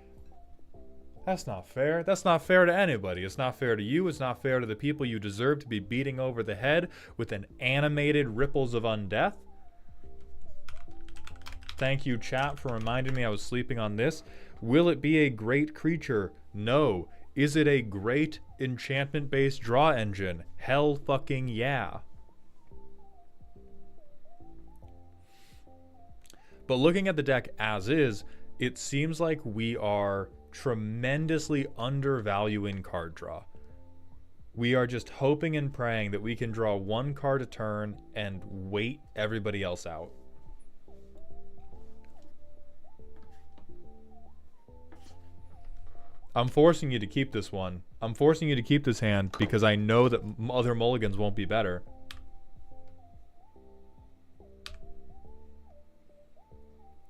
That's not fair. That's not fair to anybody. It's not fair to you. It's not fair to the people you deserve to be beating over the head with an animated Ripples of Undeath. Thank you, chat, for reminding me I was sleeping on this. Will it be a great creature? No. Is it a great enchantment-based draw engine? Hell fucking yeah. But looking at the deck as is, it seems like we are tremendously undervaluing card draw. We are just hoping and praying that we can draw 1 card a turn and wait everybody else out. I'm forcing you to keep this one. I'm forcing you to keep this hand because I know that other mulligans won't be better.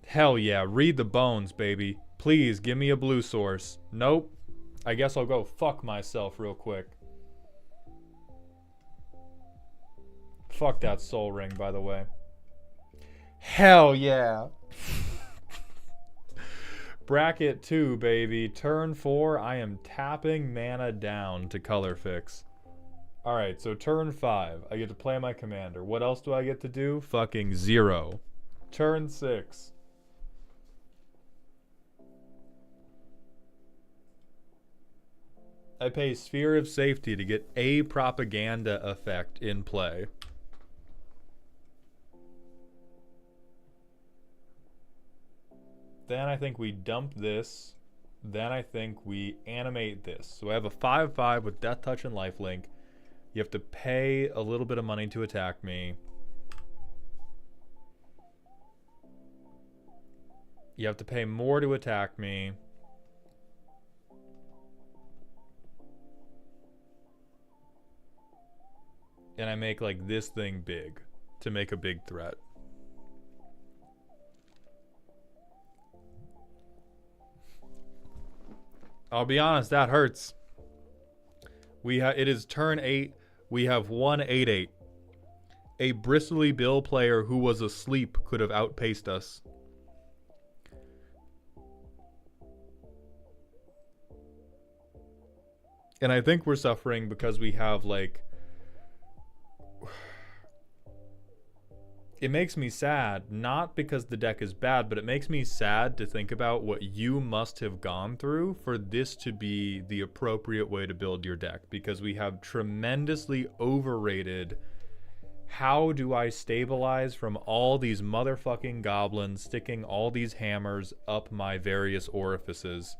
Hell yeah, read the bones, baby. Please, give me a blue source. Nope. I guess I'll go fuck myself real quick. Fuck that soul ring, by the way. Hell yeah. Bracket 2, baby. Turn 4, I am tapping mana down to color fix. Alright, so turn 5, I get to play my commander. What else do I get to do? Fucking 0. Turn 6. I pay Sphere of Safety to get a propaganda effect in play. Then I think we dump this. Then I think we animate this. So I have a 5/5 with Death Touch and Lifelink. You have to pay a little bit of money to attack me. You have to pay more to attack me. And I make like this thing big to make a big threat. I'll be honest, that hurts. It is turn 8. We have 1/8/8. A Bristly Bill player who was asleep could have outpaced us. And I think we're suffering because we have like... It makes me sad, not because the deck is bad, but it makes me sad to think about what you must have gone through for this to be the appropriate way to build your deck, because we have tremendously overrated how do I stabilize from all these motherfucking goblins sticking all these hammers up my various orifices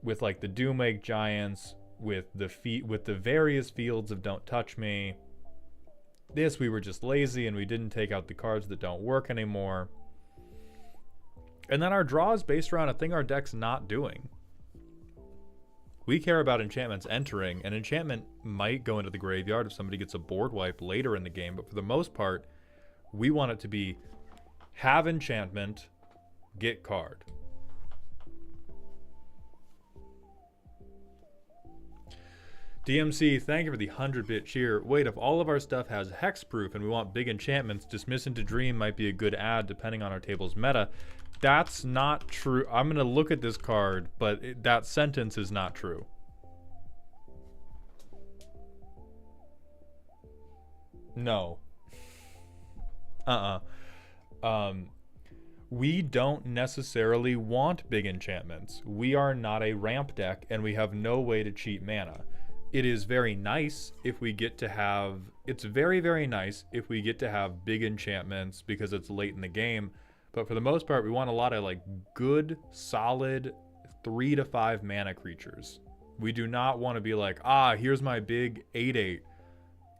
with like the Doomwake Giants, with the various fields of Don't Touch Me. This, we were just lazy and we didn't take out the cards that don't work anymore. And then our draw is based around a thing our deck's not doing. We care about enchantments entering. An enchantment might go into the graveyard if somebody gets a board wipe later in the game, but for the most part, we want it to be have enchantment, get card. DMC, thank you for the 100-bit cheer. Wait, if all of our stuff has hexproof and we want big enchantments, Dismiss into Dream might be a good ad depending on our table's meta. That's not true. I'm going to look at this card, but that sentence is not true. No. We don't necessarily want big enchantments. We are not a ramp deck, and we have no way to cheat mana. It is very nice if we get to have... It's very, very nice if we get to have big enchantments because it's late in the game. But for the most part, we want a lot of like good, solid 3 to 5 mana creatures. We do not want to be like, here's my big 8/8.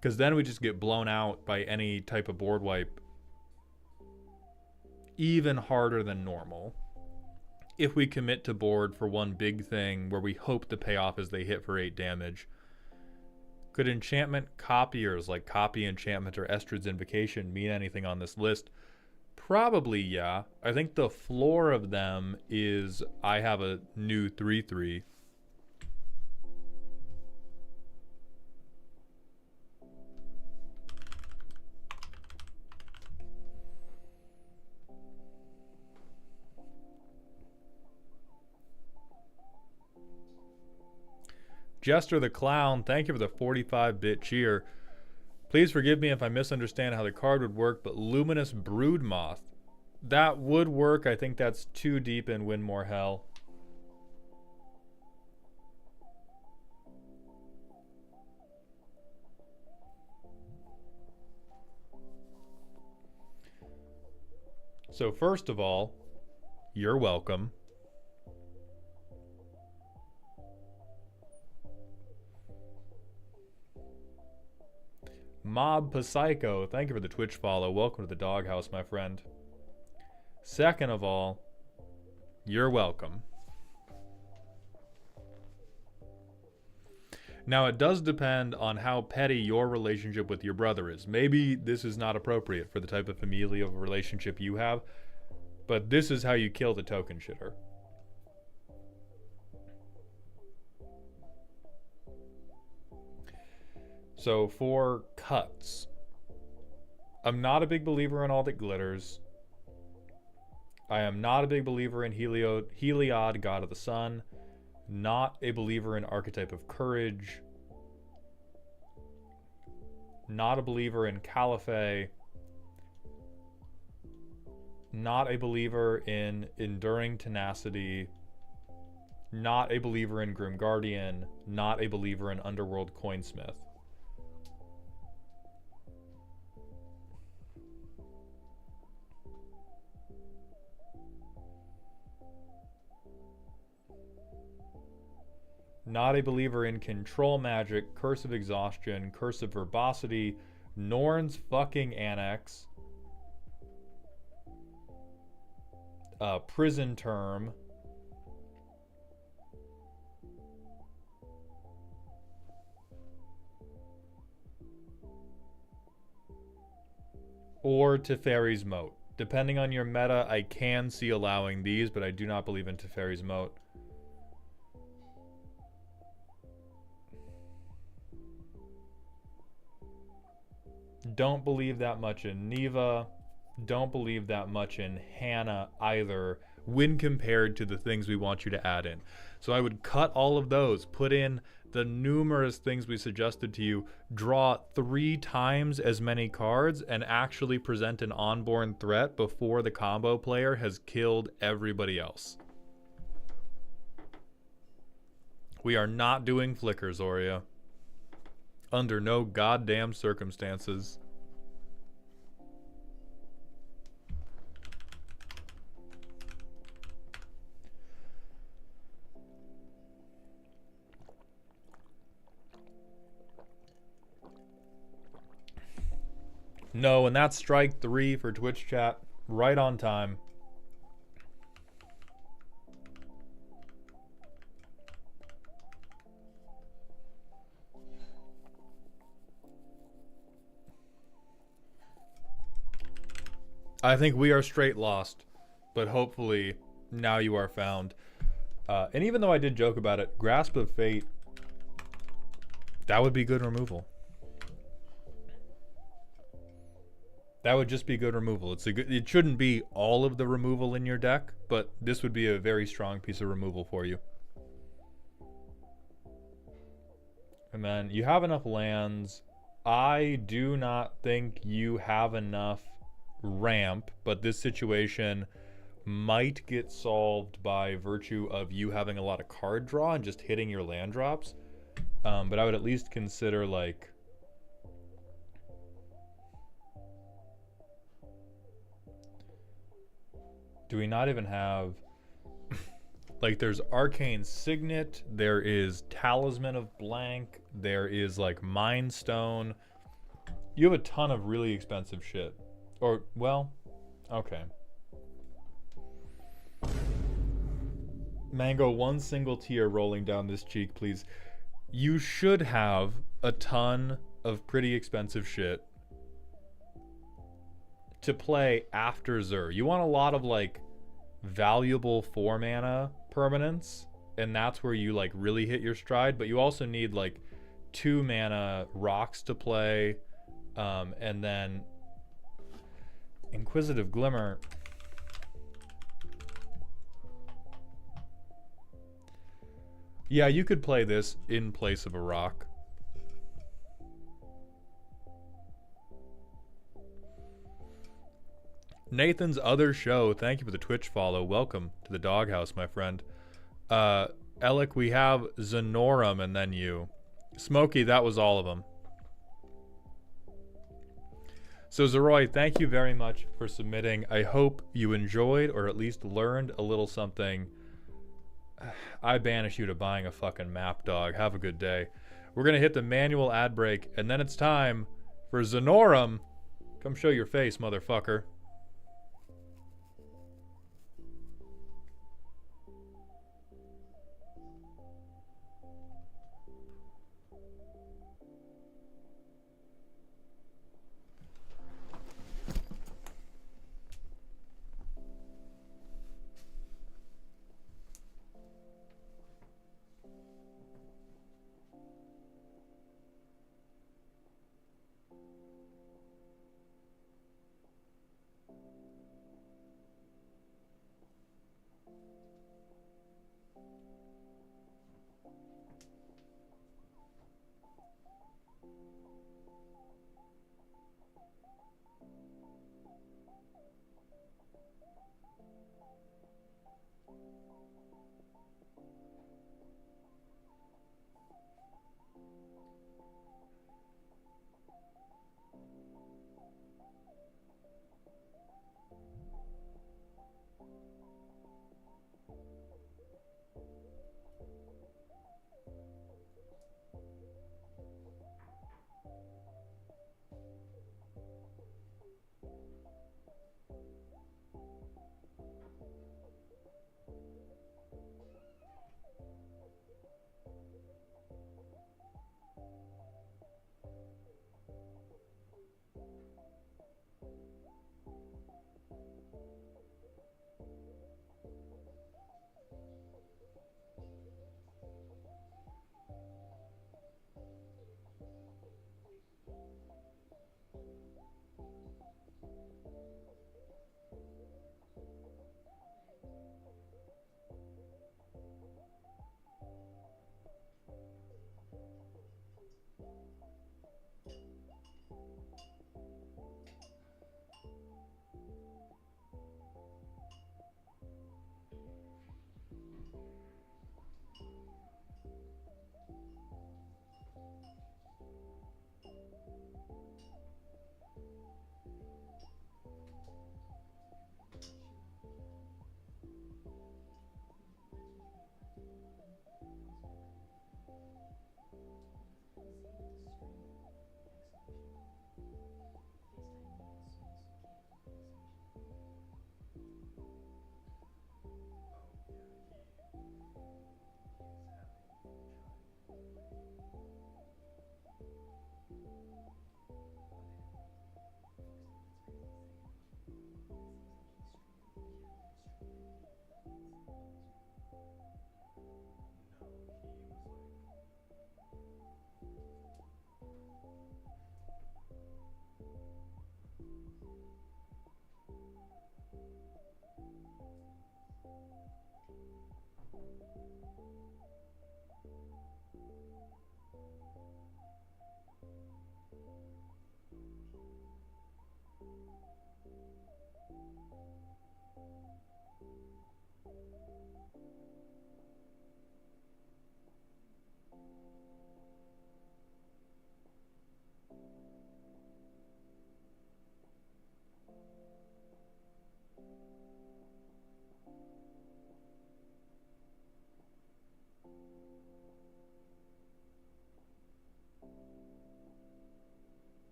Because then we just get blown out by any type of board wipe. Even harder than normal. If we commit to board for one big thing where we hope the payoff is they hit for 8 damage. Could enchantment copiers like Copy Enchantment or Estrid's Invocation mean anything on this list? Probably, yeah. I think the floor of them is I have a new 3/3. Jester the Clown, thank you for the 45-bit cheer. Please forgive me if I misunderstand how the card would work, but Luminous Broodmoth. That would work. I think that's too deep in Win More Hell. So first of all, you're welcome. Mob Psycho, thank you for the Twitch follow. Welcome to the doghouse, my friend. Second of all, you're welcome. Now, it does depend on how petty your relationship with your brother is. Maybe this is not appropriate for the type of familial relationship you have, but this is how you kill the token shitter. So for cuts, I'm not a big believer in all that glitters. I am not a big believer in Heliod, God of the Sun. Not a believer in Archetype of Courage. Not a believer in Caliphate. Not a believer in Enduring Tenacity. Not a believer in Grim Guardian. Not a believer in Underworld Coinsmith. Not a believer in Control Magic, Curse of Exhaustion, Curse of Verbosity, Norn's fucking Annex, Prison Term, or Teferi's Moat. Depending on your meta, I can see allowing these, but I do not believe in Teferi's Moat. Don't believe that much in Neva. Don't believe that much in Hannah either when compared to the things we want you to add in. So I would cut all of those, put in the numerous things we suggested to you, draw 3 times as many cards, and actually present an onborn threat before the combo player has killed everybody else. We are not doing flickers, Zoria. Under no goddamn circumstances. No, and that's strike 3 for Twitch chat. Right on time. I think we are straight lost, but hopefully now you are found. And even though I did joke about it, Grasp of Fate, that would be good removal. That would just be good removal. It shouldn't be all of the removal in your deck, but this would be a very strong piece of removal for you. And then you have enough lands. I do not think you have enough ramp, but this situation might get solved by virtue of you having a lot of card draw and just hitting your land drops. But I would at least consider, like, do we not even have like, there's Arcane Signet, there is Talisman of Blank, there is like Mind Stone. You have a ton of really expensive shit. Or, well, okay. Mango, one single tear rolling down this cheek, please. You should have a ton of pretty expensive shit to play after Zur. You want a lot of like valuable 4 mana permanents, and that's where you like really hit your stride, but you also need like 2 mana rocks to play, and then Inquisitive Glimmer. Yeah, you could play this in place of a rock. Nathan's other show, thank you for the Twitch follow. Welcome to the doghouse, my friend. Alec, we have Zenorum and then you. Smokey, that was all of them. So Zeroy, thank you very much for submitting. I hope you enjoyed or at least learned a little something. I banish you to buying a fucking map, dog. Have a good day. We're going to hit the manual ad break, and then it's time for Zenorum. Come show your face, motherfucker.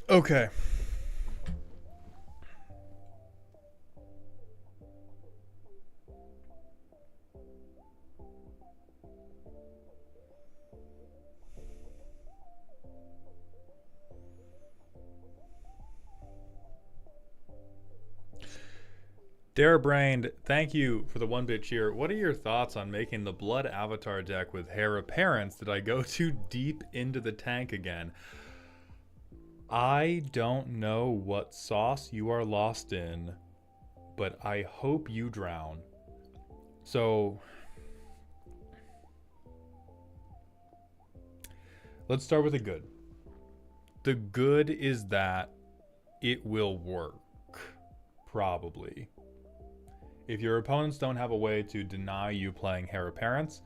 Okay. Darebrained, thank you for the 1-bit cheer. What are your thoughts on making the Blood Avatar deck with Heir Apparents? Did I go too deep into the tank again? I don't know what sauce you are lost in, but I hope you drown. So, let's start with the good. The good is that it will work, probably. If your opponents don't have a way to deny you playing Heir Apparents,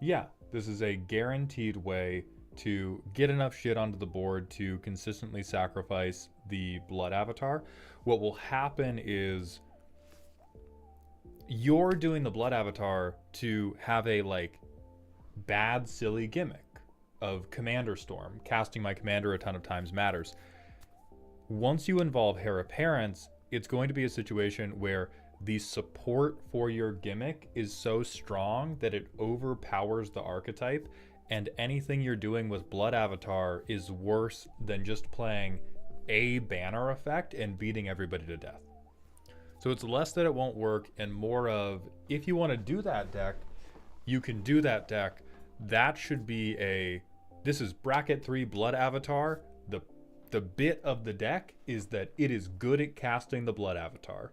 yeah, this is a guaranteed way to get enough shit onto the board to consistently sacrifice the Blood Avatar. What will happen is you're doing the Blood Avatar to have a like bad silly gimmick of Commander Storm. Casting my commander a ton of times matters. Once you involve Heir Apparents, it's going to be a situation where the support for your gimmick is so strong that it overpowers the archetype, and anything you're doing with Blood Avatar is worse than just playing a banner effect and beating everybody to death. So it's less that it won't work and more of, if you want to do that deck, you can do that deck. That should be this is bracket 3 Blood Avatar. The bit of the deck is that it is good at casting the Blood Avatar.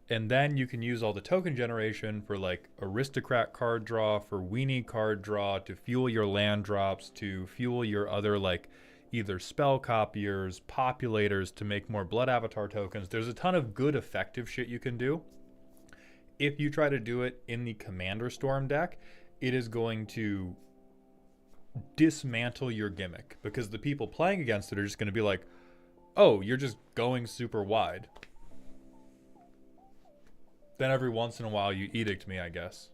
And then you can use all the token generation for like Aristocrat card draw, for Weenie card draw, to fuel your land drops, to fuel your other like either spell copiers, populators to make more Blood Avatar tokens. There's a ton of good effective shit you can do. If you try to do it in the Commander Storm deck, it is going to dismantle your gimmick because the people playing against it are just going to be like, oh, you're just going super wide. Then every once in a while you edict me, I guess.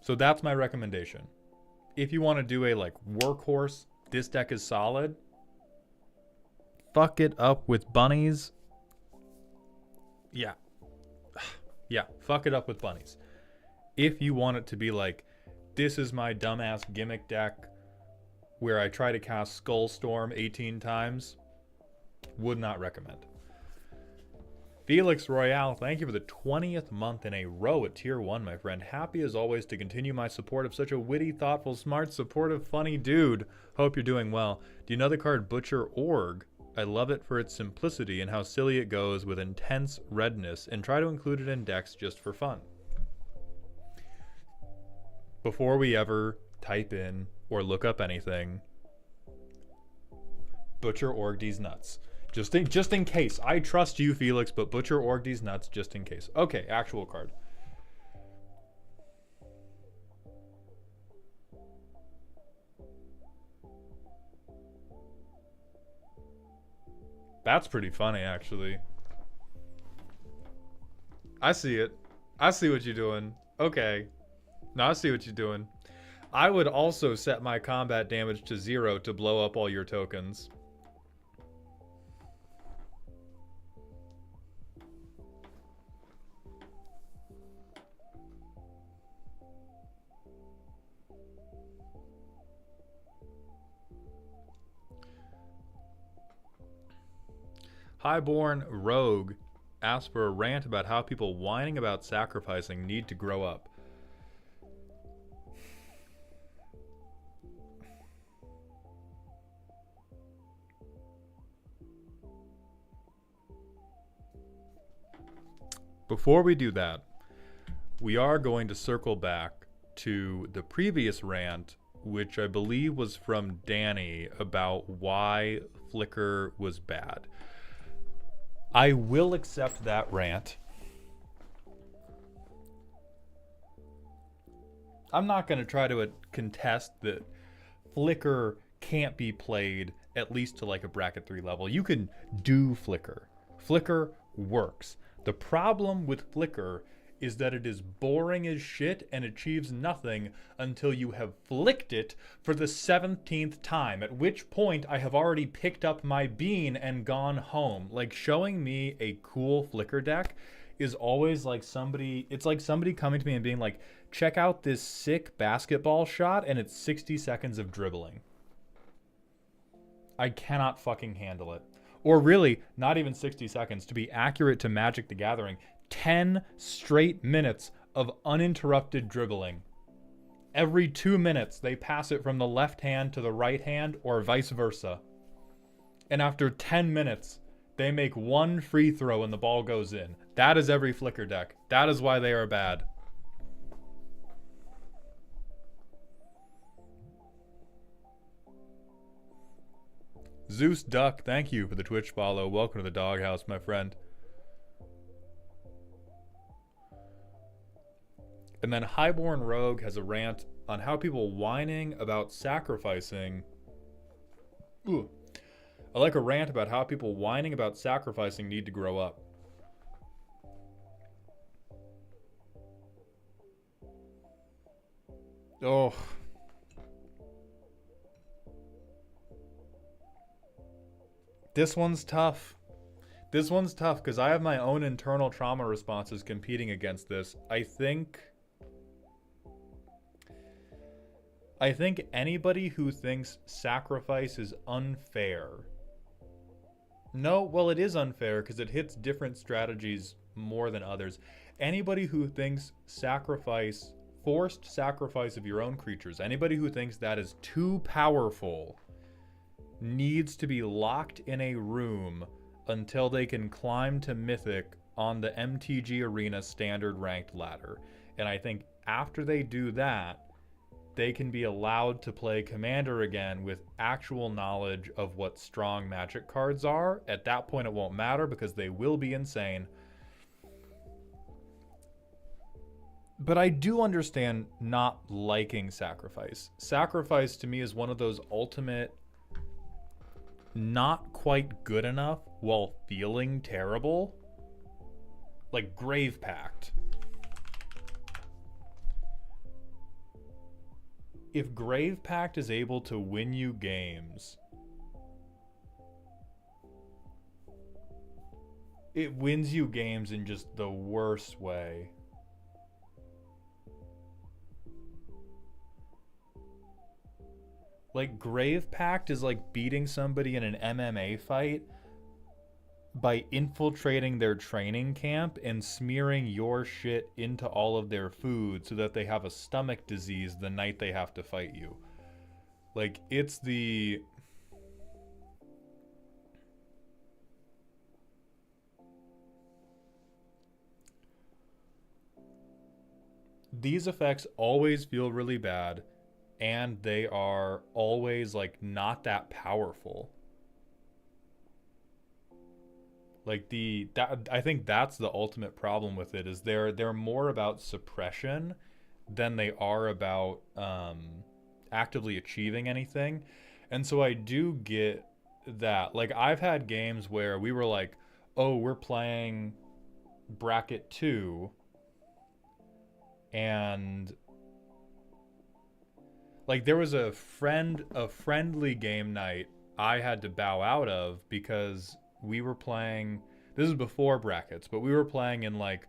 So that's my recommendation. If you want to do a like workhorse, this deck is solid. Fuck it up with bunnies. Yeah. Yeah, fuck it up with bunnies. If you want it to be like, this is my dumbass gimmick deck where I try to cast Skull Storm 18 times, would not recommend. Felix Royale, thank you for the 20th month in a row at tier 1, my friend. Happy as always to continue my support of such a witty, thoughtful, smart, supportive, funny dude. Hope you're doing well. Do you know the card Butcher Org? I love it for its simplicity and how silly it goes with intense redness, and try to include it in decks just for fun. Before we ever type in or look up anything, Butcher Orgdy's nuts. Just in case. I trust you, Felix, but Butcher Orgdy's nuts just in case. Okay, actual card. That's pretty funny, actually. I see it. I see what you're doing. Okay. No, I see what you're doing. I would also set my combat damage to 0 to blow up all your tokens. Highborn Rogue asks for a rant about how people whining about sacrificing need to grow up. Before we do that, we are going to circle back to the previous rant, which I believe was from Danny about why Flicker was bad. I will accept that rant. I'm not going to try to contest that Flicker can't be played at least to like a bracket 3 level. You can do Flicker. Flicker works. The problem with Flicker is that it is boring as shit and achieves nothing until you have flicked it for the 17th time, at which point I have already picked up my bean and gone home. Like, showing me a cool Flicker deck is always like somebody, it's like somebody coming to me and being like, check out this sick basketball shot, and it's 60 seconds of dribbling. I cannot fucking handle it. Or really, not even 60 seconds. To be accurate to Magic the Gathering, 10 straight minutes of uninterrupted dribbling. Every 2 minutes, they pass it from the left hand to the right hand, or vice versa. And after 10 minutes, they make one free throw and the ball goes in. That is every Flicker deck. That is why they are bad. Zeus Duck, thank you for the Twitch follow. Welcome to the doghouse, my friend. And then Highborn Rogue has a rant on how people whining about sacrificing. Ooh. I like a rant about how people whining about sacrificing need to grow up. Oh. This one's tough. This one's tough because I have my own internal trauma responses competing against this. I think anybody who thinks sacrifice is unfair. No, well, it is unfair because it hits different strategies more than others. Anybody who thinks sacrifice, forced sacrifice of your own creatures, anybody who thinks that is too powerful, needs to be locked in a room until they can climb to Mythic on the MTG Arena standard ranked ladder. And I think after they do that, they can be allowed to play Commander again with actual knowledge of what strong Magic cards are. At that point, it won't matter because they will be insane. But I do understand not liking sacrifice. Sacrifice to me is one of those ultimate not quite good enough while feeling terrible. Like Grave Pact. If Grave Pact is able to win you games, it wins you games in just the worst way. Like, Grave Pact is like beating somebody in an MMA fight by infiltrating their training camp and smearing your shit into all of their food so that they have a stomach disease the night they have to fight you. Like, it's the... These effects always feel really bad, and they are always, like, not that powerful. Like I think that's the ultimate problem with it is they're more about suppression than they are about actively achieving anything. And so I do get that. Like I've had games where we were like, "Oh, we're playing bracket 2 and like there was a friendly game night I had to bow out of because we were playing, this is before brackets, but we were playing in like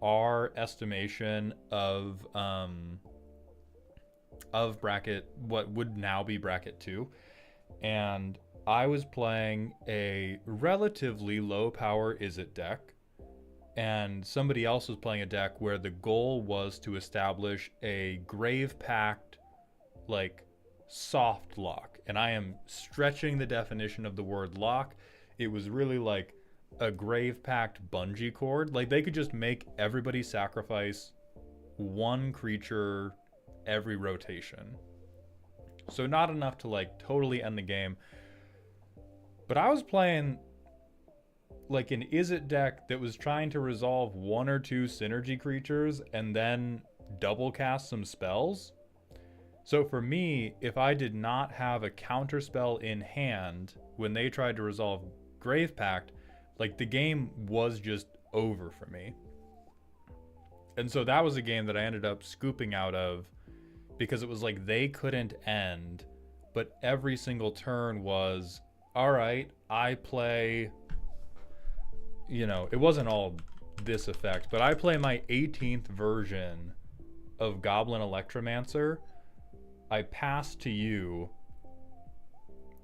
our estimation of bracket, what would now be bracket 2, and I was playing a relatively low power Izzet deck, and somebody else was playing a deck where the goal was to establish a Grave Pact like soft lock, and I am stretching the definition of the word lock. It was really like a Grave Pact bungee cord. Like they could just make everybody sacrifice one creature every rotation. So not enough to like totally end the game. But I was playing like an Izzet deck that was trying to resolve one or two synergy creatures and then double cast some spells. So for me, if I did not have a counterspell in hand when they tried to resolve Grave Pact, like the game was just over for me. And so that was a game that I ended up scooping out of because it was like they couldn't end, but every single turn was, all right, I play, you know, it wasn't all this effect, but I play my 18th version of Goblin Electromancer. I pass to you.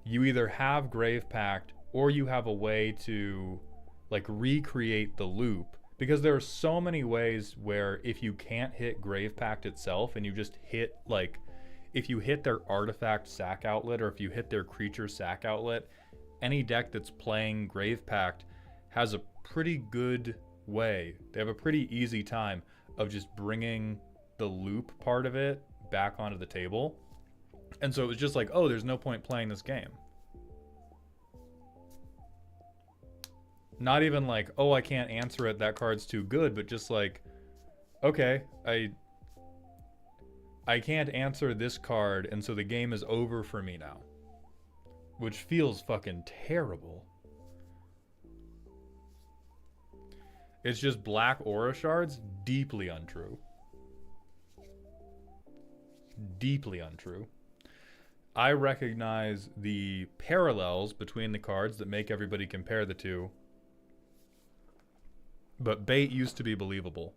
You either have Grave Pact or you have a way to like recreate the loop, because there are so many ways where if you can't hit Grave Pact itself and you just hit like, if you hit their artifact sack outlet or if you hit their creature sack outlet, any deck that's playing Grave Pact has a pretty good way. They have a pretty easy time of just bringing the loop part of it back onto the table. And so it was just like, oh, there's no point playing this game. Not even like, oh, I can't answer it, that card's too good, but just like, okay, I can't answer this card, and so the game is over for me now. Which feels fucking terrible. It's just black aura shards, deeply untrue. Deeply untrue. I recognize the parallels between the cards that make everybody compare the two. But bait used to be believable.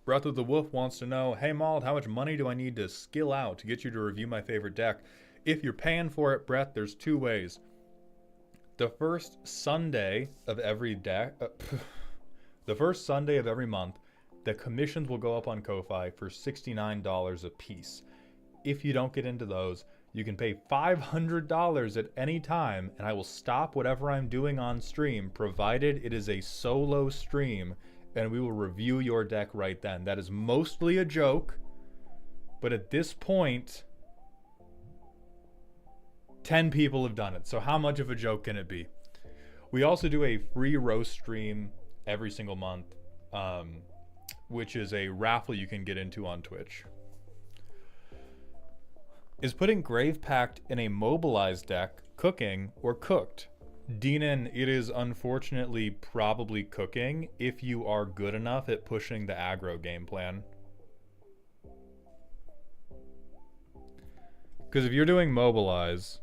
Breath of the Wolf wants to know, hey Mauled, how much money do I need to skill out to get you to review my favorite deck? If you're paying for it, Brett, there's two ways. The first Sunday of every the first Sunday of every month, the commissions will go up on Ko-Fi for $69 a piece. If you don't get into those, you can pay $500 at any time, and I will stop whatever I'm doing on stream, provided it is a solo stream, and we will review your deck right then. That is mostly a joke, but at this point, 10 people have done it. So how much of a joke can it be? We also do a free roast stream every single month, which is a raffle you can get into on Twitch. Is putting Grave Pact in a mobilized deck cooking or cooked? Deanon, it is unfortunately probably cooking if you are good enough at pushing the aggro game plan. Because if you're doing mobilize,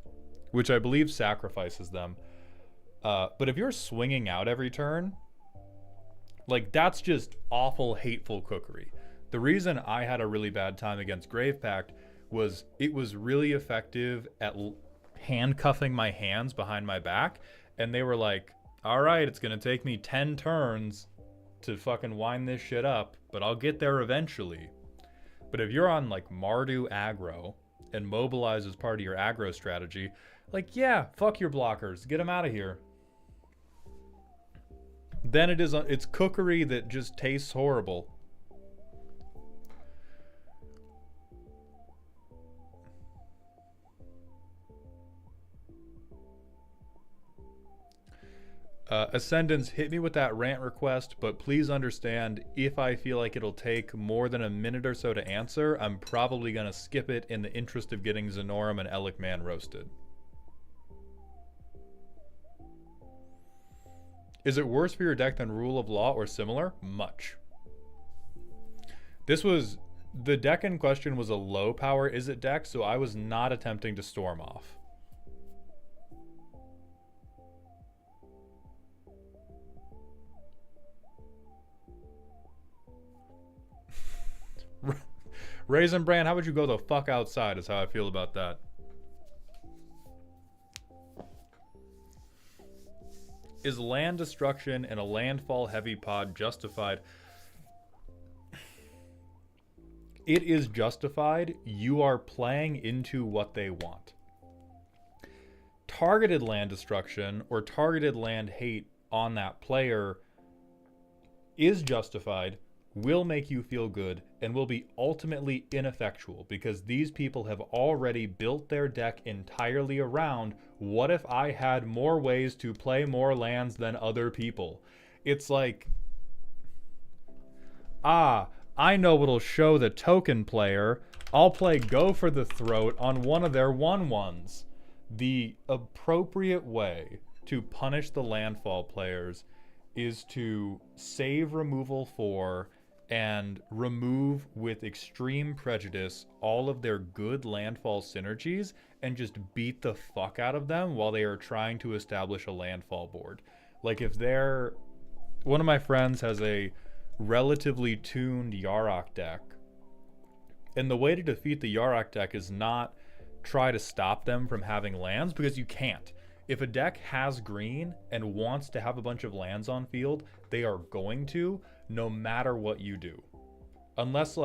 which I believe sacrifices them, but if you're swinging out every turn, like that's just awful, hateful cookery. The reason I had a really bad time against Grave Pact was it was really effective at handcuffing my hands behind my back, and they were like, all right, it's gonna take me 10 turns to fucking wind this shit up, but I'll get there eventually. But if you're on like Mardu aggro and mobilize as part of your aggro strategy, like, yeah, fuck your blockers, get them out of here. Then it's cookery that just tastes horrible. Ascendants, hit me with that rant request, but please understand, if I feel like it'll take more than a minute or so to answer, I'm probably going to skip it in the interest of getting Zenorum and Elec Man roasted. Is it worse for your deck than Rule of Law or similar? Much. The deck in question was a low power Izzet deck, so I was not attempting to storm off. Raisin Bran, how would you go the fuck outside is how I feel about that. Is land destruction in a landfall heavy pod justified? It is justified. You are playing into what they want. Targeted land destruction or targeted land hate on that player is justified, will make you feel good, and will be ultimately ineffectual because these people have already built their deck entirely around what if I had more ways to play more lands than other people. It's like, I know what'll show the token player. I'll play Go for the Throat on one of their 1/1s. The appropriate way to punish the landfall players is to save removal 4 and remove with extreme prejudice all of their good landfall synergies and just beat the fuck out of them while they are trying to establish a landfall board. Like if they're... One of my friends has a relatively tuned Yarok deck, and the way to defeat the Yarok deck is not try to stop them from having lands, because you can't. If a deck has green and wants to have a bunch of lands on field, they are going to, no matter what you do. Unless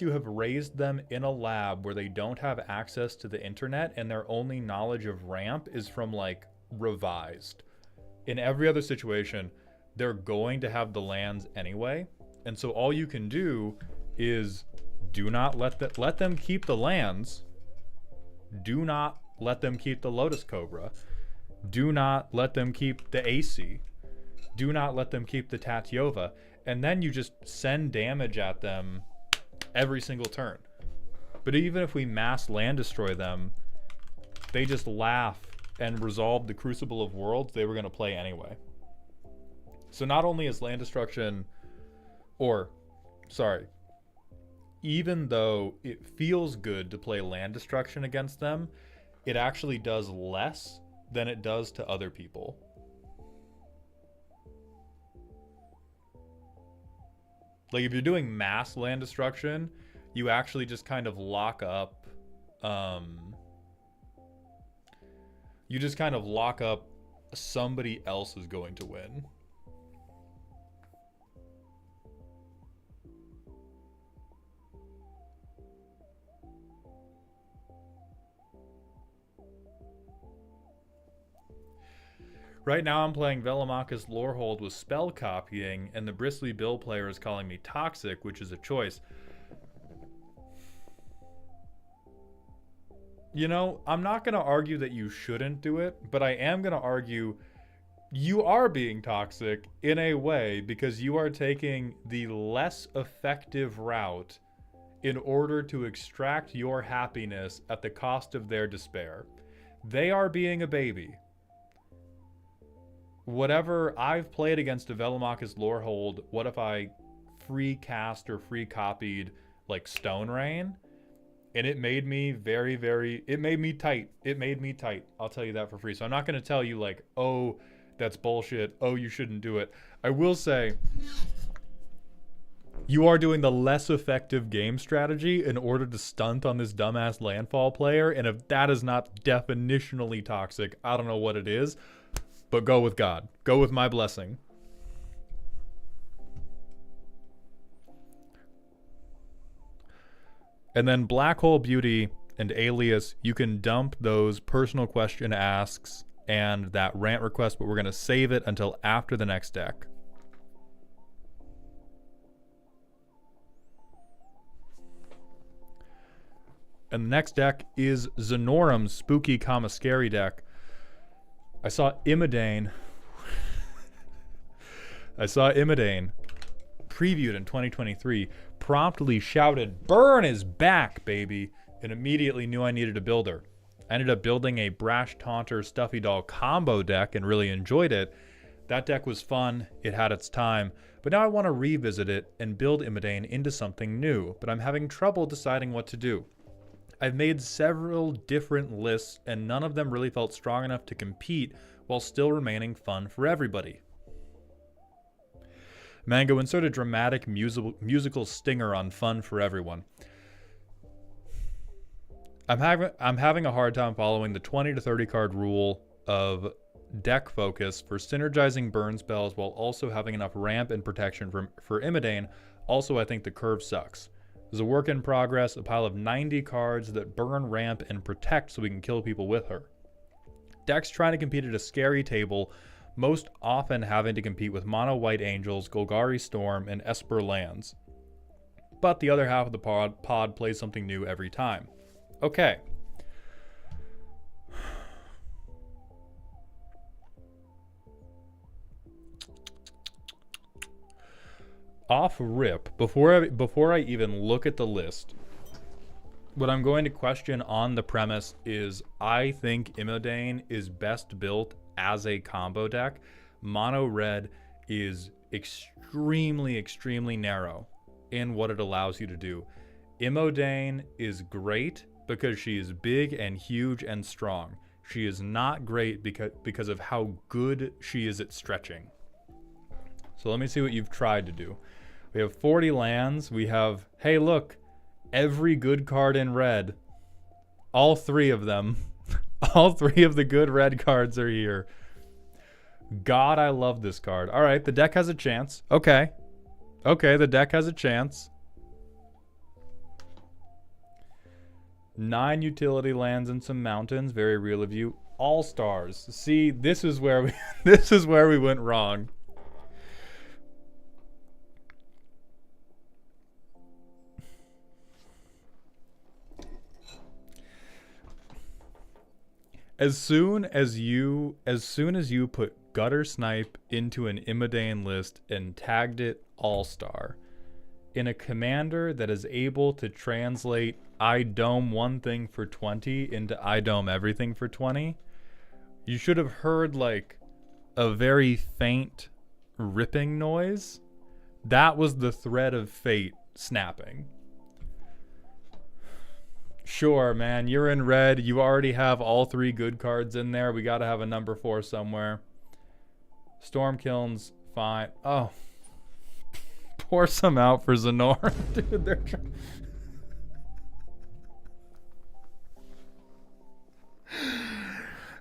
you have raised them in a lab where they don't have access to the internet and their only knowledge of ramp is from like revised. In every other situation, they're going to have the lands anyway. And so all you can do is do not let them keep the lands. Do not let them keep the Lotus Cobra. Do not let them keep the AC. Do not let them keep the Tatyova. And then you just send damage at them every single turn. But even if we mass land destroy them, they just laugh and resolve the Crucible of Worlds they were going to play anyway. So not only is land destruction, even though it feels good to play land destruction against them, it actually does less than it does to other people. Like if you're doing mass land destruction, you actually just kind of lock up, somebody else is going to win. Right now I'm playing Velomachus Lorehold with spell copying, and the Bristly Bill player is calling me toxic, which is a choice. You know, I'm not going to argue that you shouldn't do it, but I am going to argue you are being toxic in a way because you are taking the less effective route in order to extract your happiness at the cost of their despair. They are being a baby. Whatever I've played against a Velomachus Lorehold, what if I free cast or free copied like Stone Rain? And it made me it made me tight. It made me tight. I'll tell you that for free. So I'm not going to tell you like, oh, that's bullshit. Oh, you shouldn't do it. I will say you are doing the less effective game strategy in order to stunt on this dumbass landfall player. And if that is not definitionally toxic, I don't know what it is. But go with God. Go with my blessing. And then Black Hole Beauty and Alias, you can dump those personal question asks and that rant request, but we're going to save it until after the next deck. And the next deck is Zenorum's Spooky, Scary deck. I saw Imidane. I saw Imidane previewed in 2023, promptly shouted, "Burn is back, baby," and immediately knew I needed a builder. I ended up building a Brash Taunter Stuffy Doll combo deck and really enjoyed it. That deck was fun, it had its time, but now I want to revisit it and build Imidane into something new, but I'm having trouble deciding what to do. I've made several different lists and none of them really felt strong enough to compete while still remaining fun for everybody. Mango, insert a dramatic musical stinger on fun for everyone. I'm having a hard time following the 20 to 30 card rule of deck focus for synergizing burn spells while also having enough ramp and protection for Imidane. Also, I think the curve sucks. There's a work in progress, a pile of 90 cards that burn, ramp, and protect so we can kill people with her. Decks trying to compete at a scary table, most often having to compete with Mono White Angels, Golgari Storm, and Esper lands. But the other half of the pod plays something new every time. Okay. Off rip, before I even look at the list, what I'm going to question on the premise is I think Imidane is best built as a combo deck. Mono red is extremely, extremely narrow in what it allows you to do. Imidane is great because she is big and huge and strong. She is not great because of how good she is at stretching. So let me see what you've tried to do. We have 40 lands. We have, hey, look, every good card in red. All three of them. All three of the good red cards are here. God, I love this card. All right, the deck has a chance. Okay. Okay, the deck has a chance. 9 utility lands and some mountains. Very real of you. All stars. See, this is where we went wrong. As soon as you put Gutter Snipe into an Imidane list and tagged it All-Star, in a commander that is able to translate I dome one thing for 20 into I dome everything for 20, you should have heard like a very faint ripping noise. That was the thread of fate snapping. Sure, man, you're in red. You already have all 3 good cards in there. We got to have a number 4 somewhere. Stormkiln's fine. Oh. Pour some out for Zenorum. Dude, they're trying.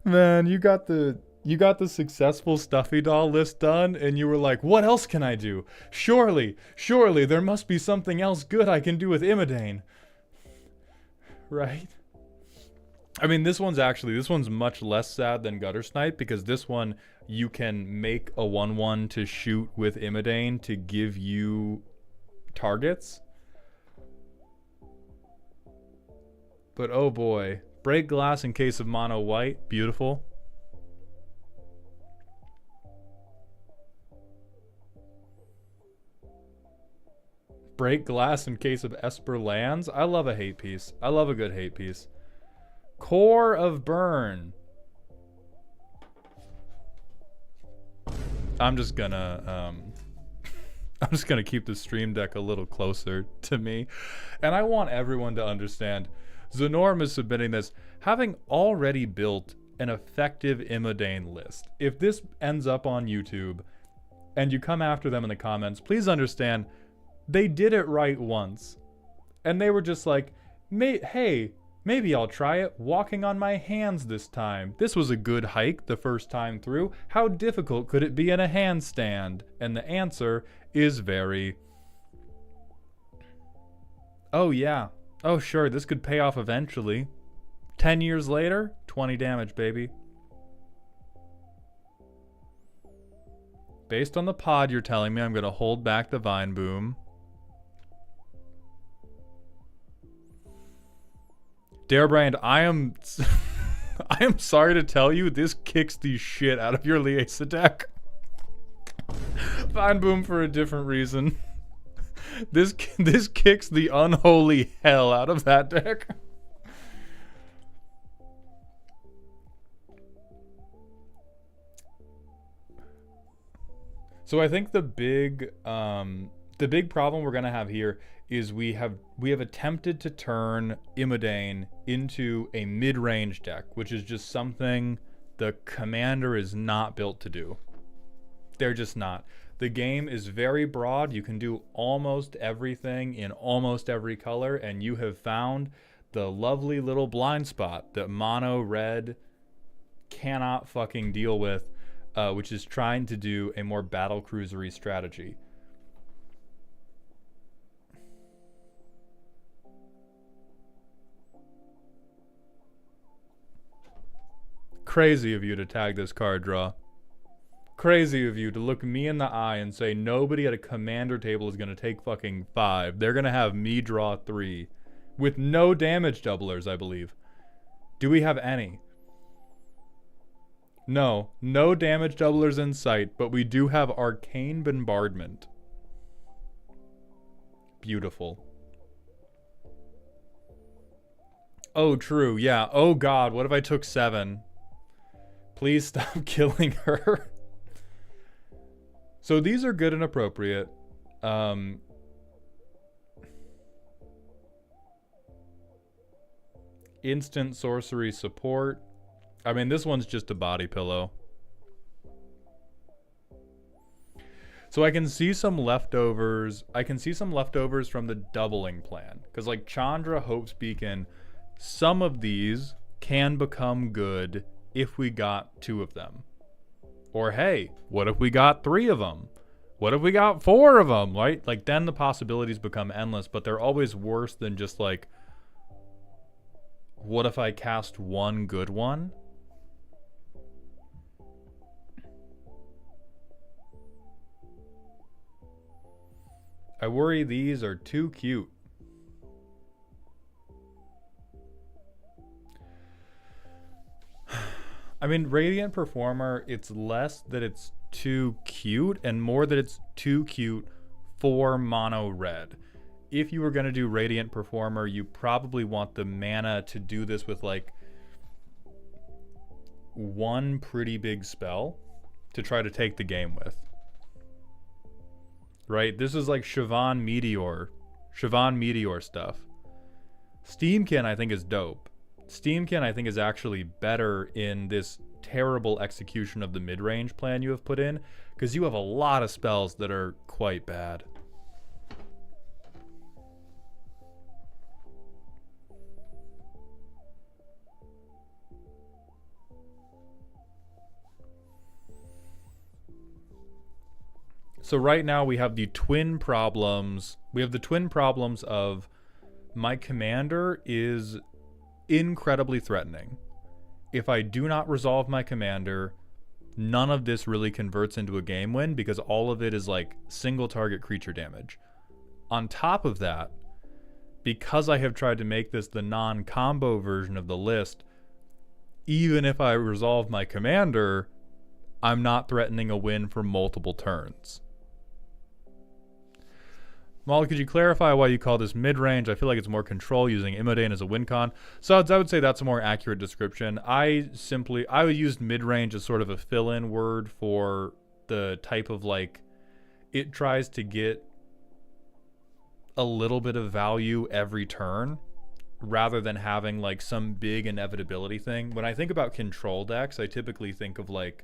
Man, you got the successful Stuffy Doll list done, and you were like, what else can I do? Surely there must be something else good I can do with Imidane. Right? I mean, this one's much less sad than Gutter Snipe, because this one you can make a 1/1 to shoot with Imidane to give you targets. But oh boy, break glass in case of mono white, beautiful. Break glass in case of Esper lands. I love a hate piece. I love a good hate piece. Core of Burn. I'm just gonna keep the stream deck a little closer to me. And I want everyone to understand, Zenorum is submitting this having already built an effective Imidane list. If this ends up on YouTube and you come after them in the comments, please understand they did it right once. And they were just like, hey, maybe I'll try it walking on my hands this time. This was a good hike the first time through. How difficult could it be in a handstand? And the answer is very... Oh yeah. Oh sure, this could pay off eventually. 10 years later, 20 damage, baby. Based on the pod you're telling me, I'm going to hold back the Vine Boom. Darebrand, I am sorry to tell you, this kicks the shit out of your Liesa deck. Fine Boom for a different reason. This kicks the unholy hell out of that deck. So I think the big problem we're gonna have here is we have attempted to turn Imodain into a mid-range deck, which is just something the commander is not built to do. They're just not. The game is very broad. You can do almost everything in almost every color, and you have found the lovely little blind spot that mono red cannot fucking deal with, which is trying to do a more battle cruisery strategy. Crazy of you to tag this card draw. Crazy of you to look me in the eye and say nobody at a commander table is going to take fucking 5. They're going to have me draw 3. With no damage doublers, I believe. Do we have any? No. No damage doublers in sight, but we do have Arcane Bombardment. Beautiful. Oh, true. Yeah. Oh, God. What if I took 7? Please stop killing her. So these are good and appropriate. Instant sorcery support. I mean, this one's just a body pillow. So I can see some leftovers. I can see some leftovers from the doubling plan. Because like Chandra, Hope's Beacon, some of these can become good if we got 2 of them. Or hey, what if we got 3 of them? What if we got 4 of them, right? Like then the possibilities become endless, but they're always worse than just like, what if I cast 1 good one? I worry these are too cute. I mean, Radiant Performer, it's less that it's too cute and more that it's too cute for mono red. If you were going to do Radiant Performer, you probably want the mana to do this with like 1 pretty big spell to try to take the game with. Right? This is like Sivan Meteor stuff. Steamkin I think is dope. Steamkin I think is actually better in this terrible execution of the mid-range plan you have put in, because you have a lot of spells that are quite bad. So right now we have the twin problems. We have the twin problems of my commander is incredibly threatening. If I do not resolve my commander, none of this really converts into a game win because all of it is like single target creature damage. On top of that, because I have tried to make this the non-combo version of the list, even if I resolve my commander, I'm not threatening a win for multiple turns. Molly, could you clarify why you call this mid-range? I feel like it's more control using Imodain as a win con. So I would say that's a more accurate description. I would use mid-range as sort of a fill-in word for the type of like, it tries to get a little bit of value every turn rather than having like some big inevitability thing. When I think about control decks, I typically think of like,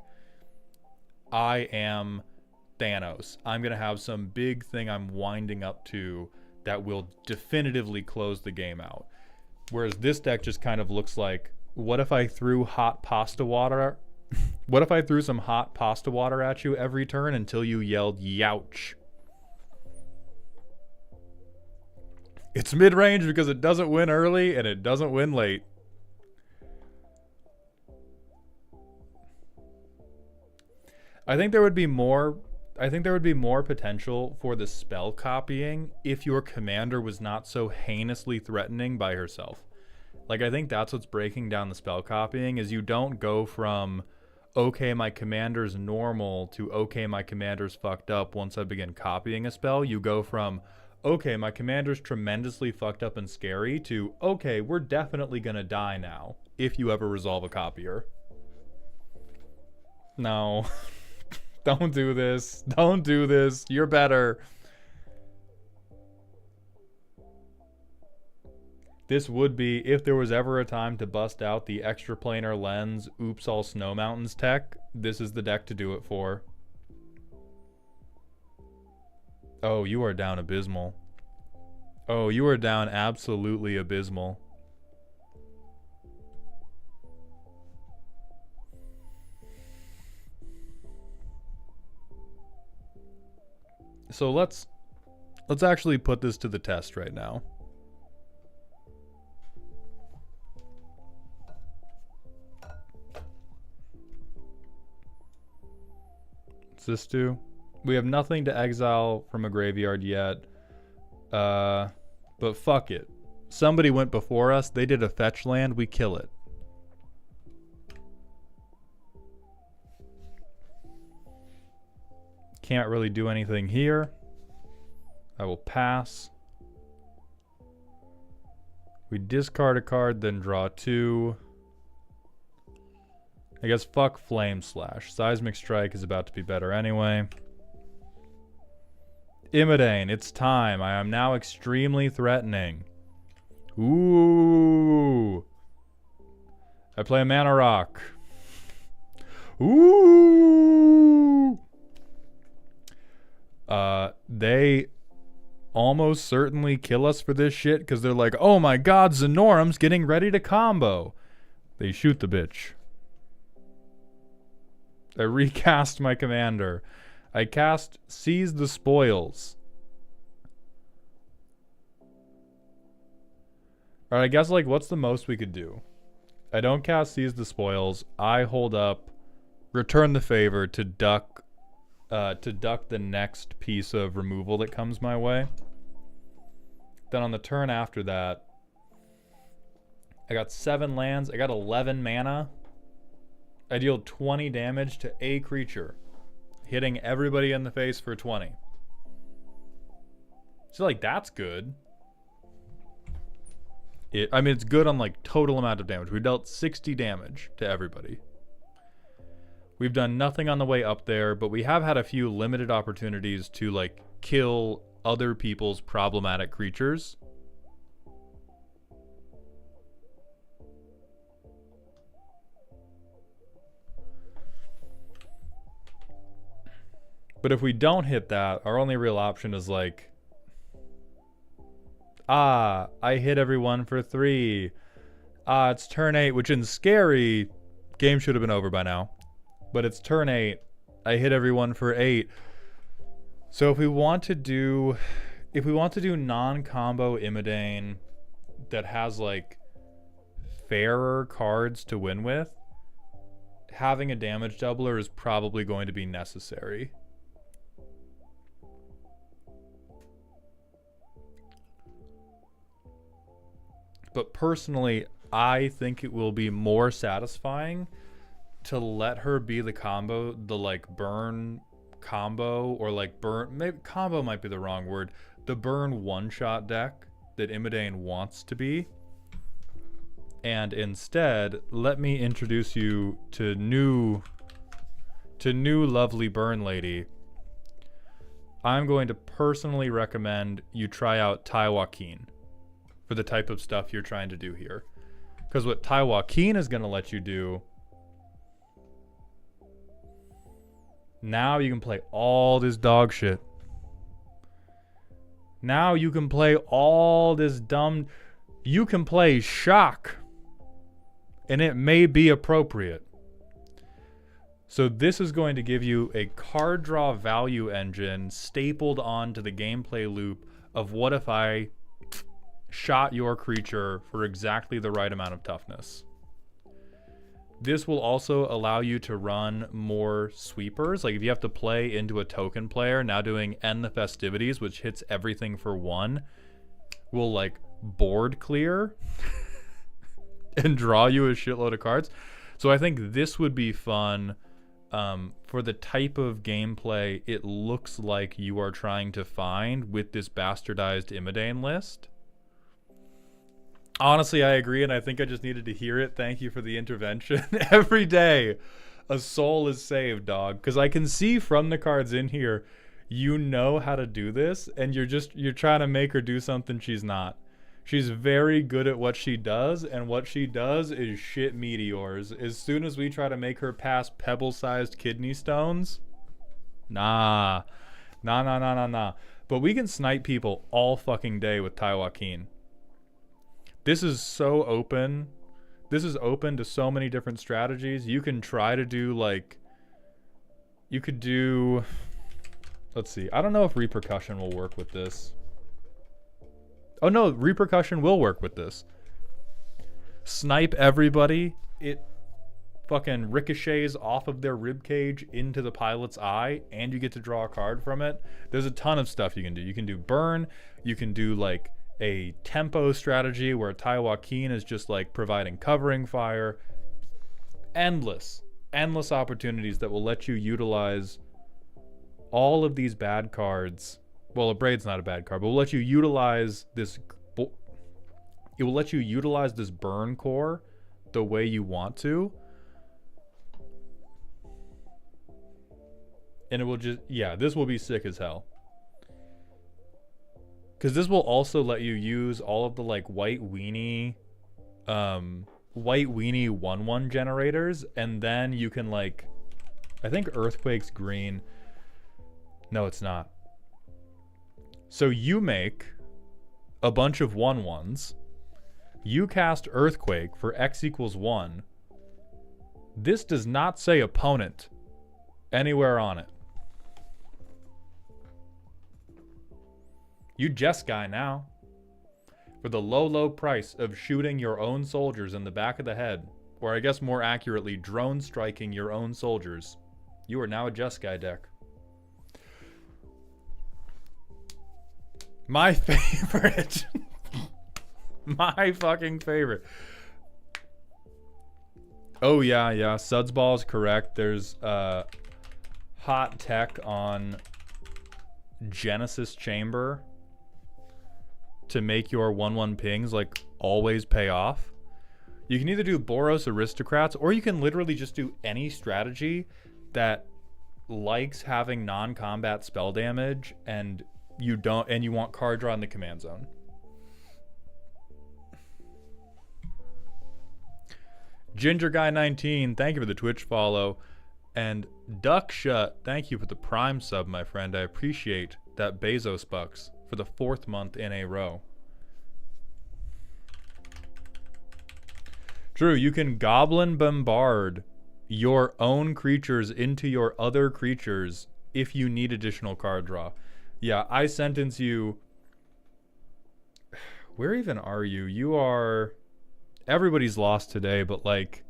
I am Thanos. I'm going to have some big thing I'm winding up to that will definitively close the game out. Whereas this deck just kind of looks like, what if I threw hot pasta water? What if I threw some hot pasta water at you every turn until you yelled, youch? It's mid-range because it doesn't win early and it doesn't win late. I think there would be more potential for the spell copying if your commander was not so heinously threatening by herself. Like, I think that's what's breaking down the spell copying is you don't go from, okay, my commander's normal to okay, my commander's fucked up once I begin copying a spell. You go from okay, my commander's tremendously fucked up and scary to okay, we're definitely gonna die now if you ever resolve a copier. No. Don't do this. Don't do this. You're better. This would be, if there was ever a time to bust out the extraplanar lens, oops all snow mountains tech, this is the deck to do it for. Oh, you are down abysmal. Oh, you are down absolutely abysmal. So let's actually put this to the test right now. What's this do? We have nothing to exile from a graveyard yet. But fuck it. Somebody went before us. They did a fetch land. We kill it. Can't really do anything here. I will pass. We discard a card, then draw 2. I guess fuck Flame Slash. Seismic Strike is about to be better anyway. Imidane, it's time. I am now extremely threatening. Ooh. I play a Mana Rock. Ooh. They almost certainly kill us for this shit because they're like, oh my god, Zenorum's getting ready to combo. They shoot the bitch. I recast my commander. I cast Seize the Spoils. Alright, I guess, like, what's the most we could do? I don't cast Seize the Spoils. I hold up Return the Favor to duck the next piece of removal that comes my way. Then on the turn after that, I got 7 lands. I got 11 mana. I deal 20 damage to a creature, hitting everybody in the face for 20. So, like, that's good. I mean, it's good on, like, total amount of damage. We dealt 60 damage to everybody. We've done nothing on the way up there, but we have had a few limited opportunities to, like, kill other people's problematic creatures. But if we don't hit that, our only real option is, like, I hit everyone for 3. It's turn 8, which in scary, game should have been over by now. But it's turn 8. I hit everyone for 8. So if we want to do non-combo Imidane that has, like, fairer cards to win with, having a damage doubler is probably going to be necessary. But personally, I think it will be more satisfying to let her be the combo, the, like, burn combo, or, like, burn, maybe combo might be the wrong word, the burn one-shot deck that Imidane wants to be. And instead, let me introduce you to new lovely burn lady. I'm going to personally recommend you try out Taiwakeen for the type of stuff you're trying to do here. Because what Taiwakeen is going to let you do, now you can play all this dog shit. Now you can play all this dumb... You can play Shock. And it may be appropriate. So this is going to give you a card draw value engine stapled onto the gameplay loop of what if I shot your creature for exactly the right amount of toughness. This will also allow you to run more sweepers. Like if you have to play into a token player, now doing End the Festivities, which hits everything for 1, will, like, board clear and draw you a shitload of cards. So I think this would be fun for the type of gameplay it looks like you are trying to find with this bastardized Imidane list. Honestly, I agree, and I think I just needed to hear it. Thank you for the intervention. Every day, a soul is saved, dog. Because I can see from the cards in here, you know how to do this, and you're trying to make her do something she's not. She's very good at what she does, and what she does is shit meteors. As soon as we try to make her pass pebble-sized kidney stones, nah. But we can snipe people all fucking day with Taiwakin. This is so open. This is open to so many different strategies. You can try to do like... You could do... Let's see. I don't know if repercussion will work with this. Oh no, repercussion will work with this. Snipe everybody. It fucking ricochets off of their ribcage into the pilot's eye, and you get to draw a card from it. There's a ton of stuff you can do. You can do burn. You can do like a tempo strategy where Taiwakin is just like providing covering fire. Endless opportunities that will let you utilize all of these bad cards. Well, a Braid's not a bad card, but will let you utilize this. It will let you utilize this burn core the way you want to. And it will just, yeah, this will be sick as hell. Because this will also let you use all of the like white weenie 1/1 generators, and then you can like, I think Earthquake's green. No, it's not. So you make a bunch of 1/1s. You cast Earthquake for X equals 1. This does not say opponent anywhere on it. You Jeskai now. For the low price of shooting your own soldiers in the back of the head, or I guess more accurately, drone striking your own soldiers, you are now a Jeskai deck. My favorite. My fucking favorite. Oh yeah. Sudsball is correct. There's hot tech on Genesis Chamber to make your 1/1 pings like always pay off. You can either do Boros Aristocrats, or you can literally just do any strategy that likes having non-combat spell damage and you want card draw in the command zone. Ginger Guy 19, thank you for the Twitch follow. And Duck Shut, thank you for the Prime sub, my friend. I appreciate that Bezos bucks for the 4th month in a row. Drew, you can Goblin Bombard your own creatures into your other creatures if you need additional card draw. Yeah, I sentence you. Where even are you? You are... Everybody's lost today, but like...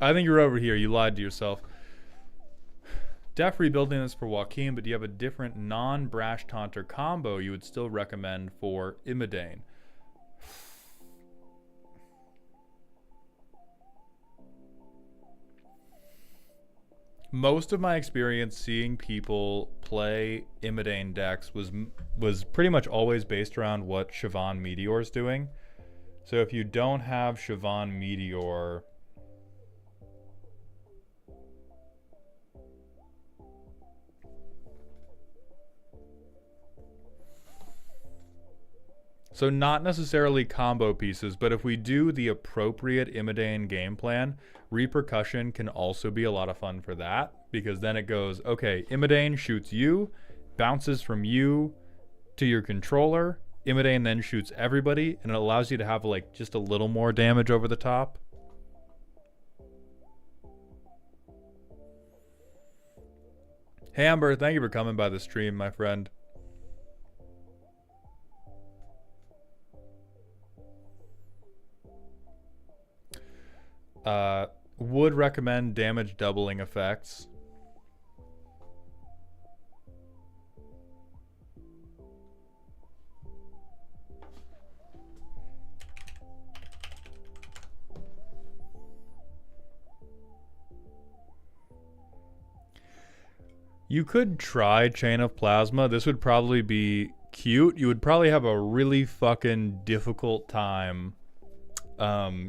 I think you're over here. You lied to yourself. Def rebuilding this for Joaquin, but do you have a different non-Brash Taunter combo you would still recommend for Imidane? Most of my experience seeing people play Imidane decks was pretty much always based around what Siobhan Meteor is doing. So if you don't have Siobhan Meteor... So not necessarily combo pieces, but if we do the appropriate Imidane game plan, Repercussion can also be a lot of fun for that, because then it goes, okay, Imidane shoots you, bounces from you to your controller, Imidane then shoots everybody, and it allows you to have like just a little more damage over the top. Hey Amber, thank you for coming by the stream, my friend. Would recommend damage doubling effects. You could try Chain of Plasma. This would probably be cute. You would probably have a really fucking difficult time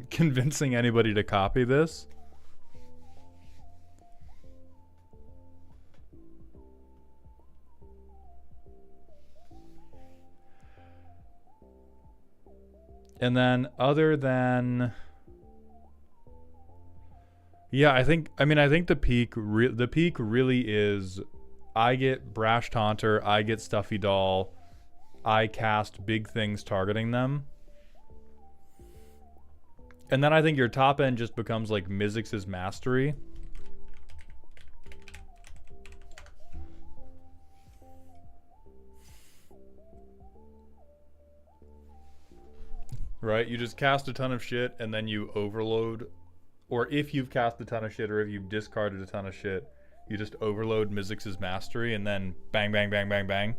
convincing anybody to copy this. And then other than... Yeah, I think the peak really is I get Brash Taunter, I get Stuffy Doll, I cast big things targeting them. And then I think your top end just becomes like Mizzix's Mastery. Right? You just cast a ton of shit and then you overload. Or if you've cast a ton of shit or if you've discarded a ton of shit, you just overload Mizzix's Mastery and then bang, bang, bang, bang, bang.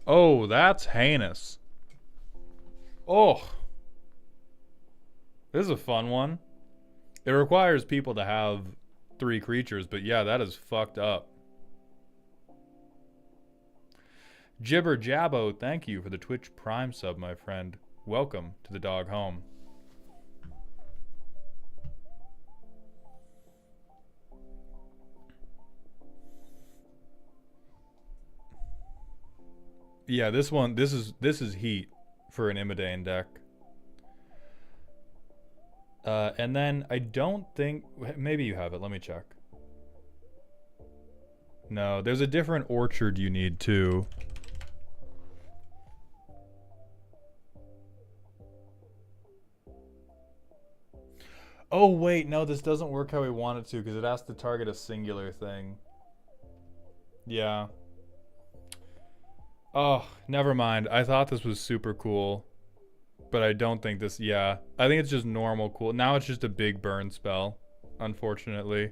Oh, that's heinous. Oh. This is a fun one. It requires people to have 3 creatures, but yeah, that is fucked up. Jibber Jabbo, thank you for the Twitch Prime sub, my friend. Welcome to the dog home. Yeah, this is heat for an Imidane deck. And then I don't think... Maybe you have it. Let me check. No, there's a different orchard you need too. Oh, wait. No, this doesn't work how we want it to because it has to target a singular thing. Yeah. Oh, never mind. I thought this was super cool. But I don't think this... Yeah. I think it's just normal cool. Now it's just a big burn spell. Unfortunately.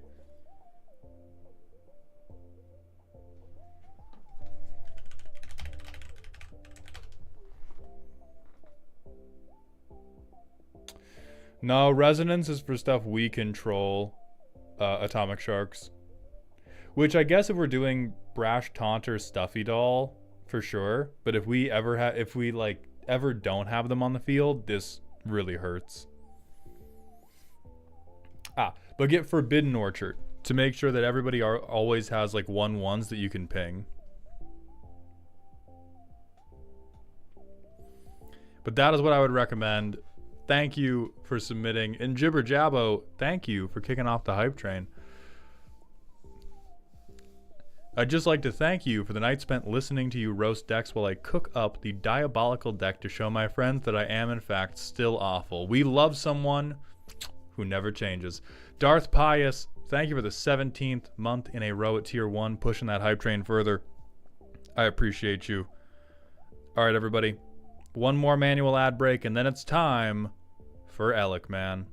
No, Resonance is for stuff we control. Atomic Sharks. Which I guess if we're doing Brash Taunter Stuffy Doll, for sure. But if we ever have... If we, like... ever don't have them on the field, this really hurts. But get Forbidden Orchard to make sure that everybody always has like 1/1s that you can ping. But that is what I would recommend. Thank you for submitting. And Jibber Jabbo, thank you for kicking off the hype train. I'd just like to thank you for the night spent listening to you roast decks while I cook up the diabolical deck to show my friends that I am in fact still awful. We love someone who never changes. Darth Pius, thank you for the 17th month in a row at tier 1, pushing that hype train further. I appreciate you. Alright everybody, one more manual ad break and then it's time for Alec Man.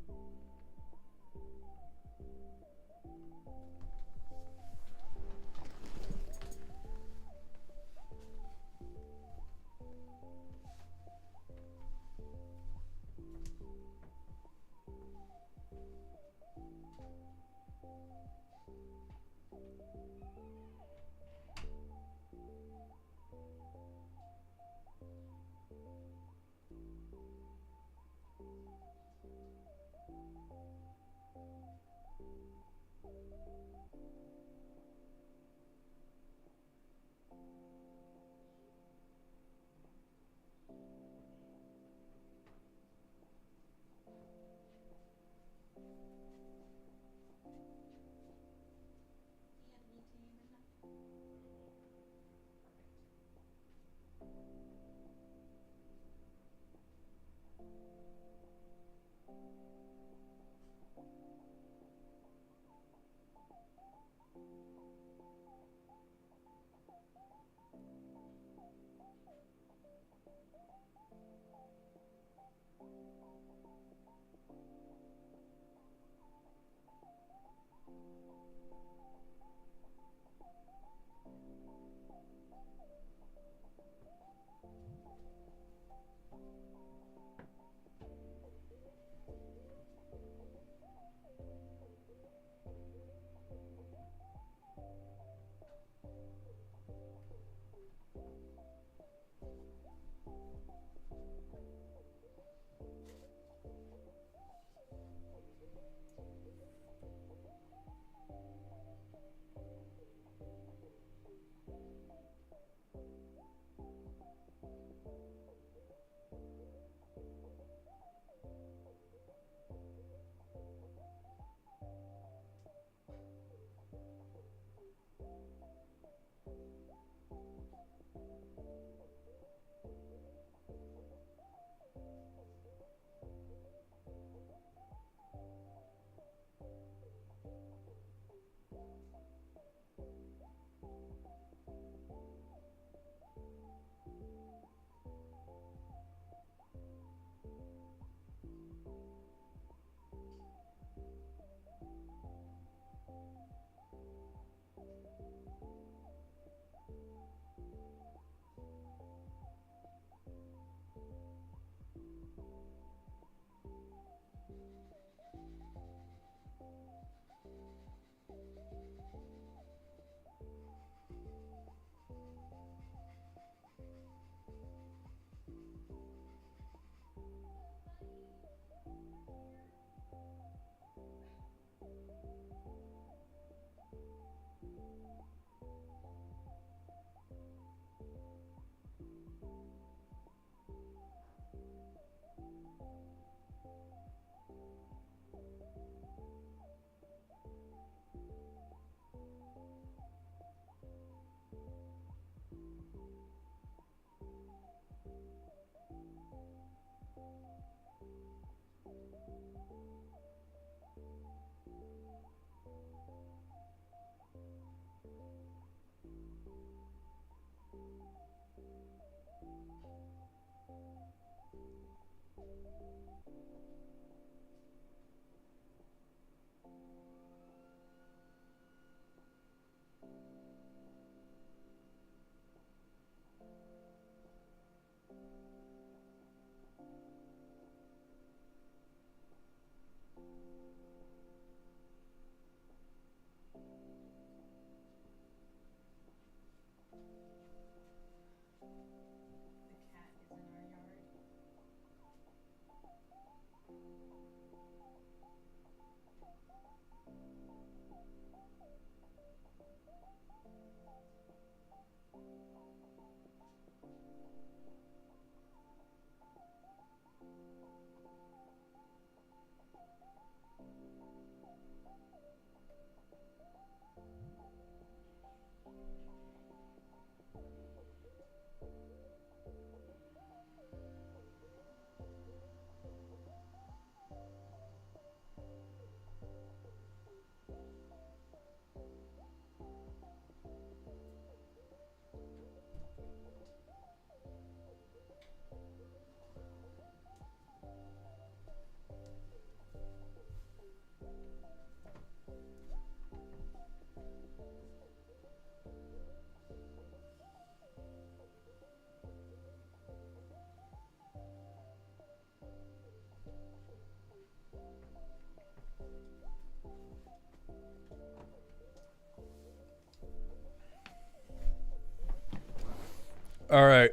All right.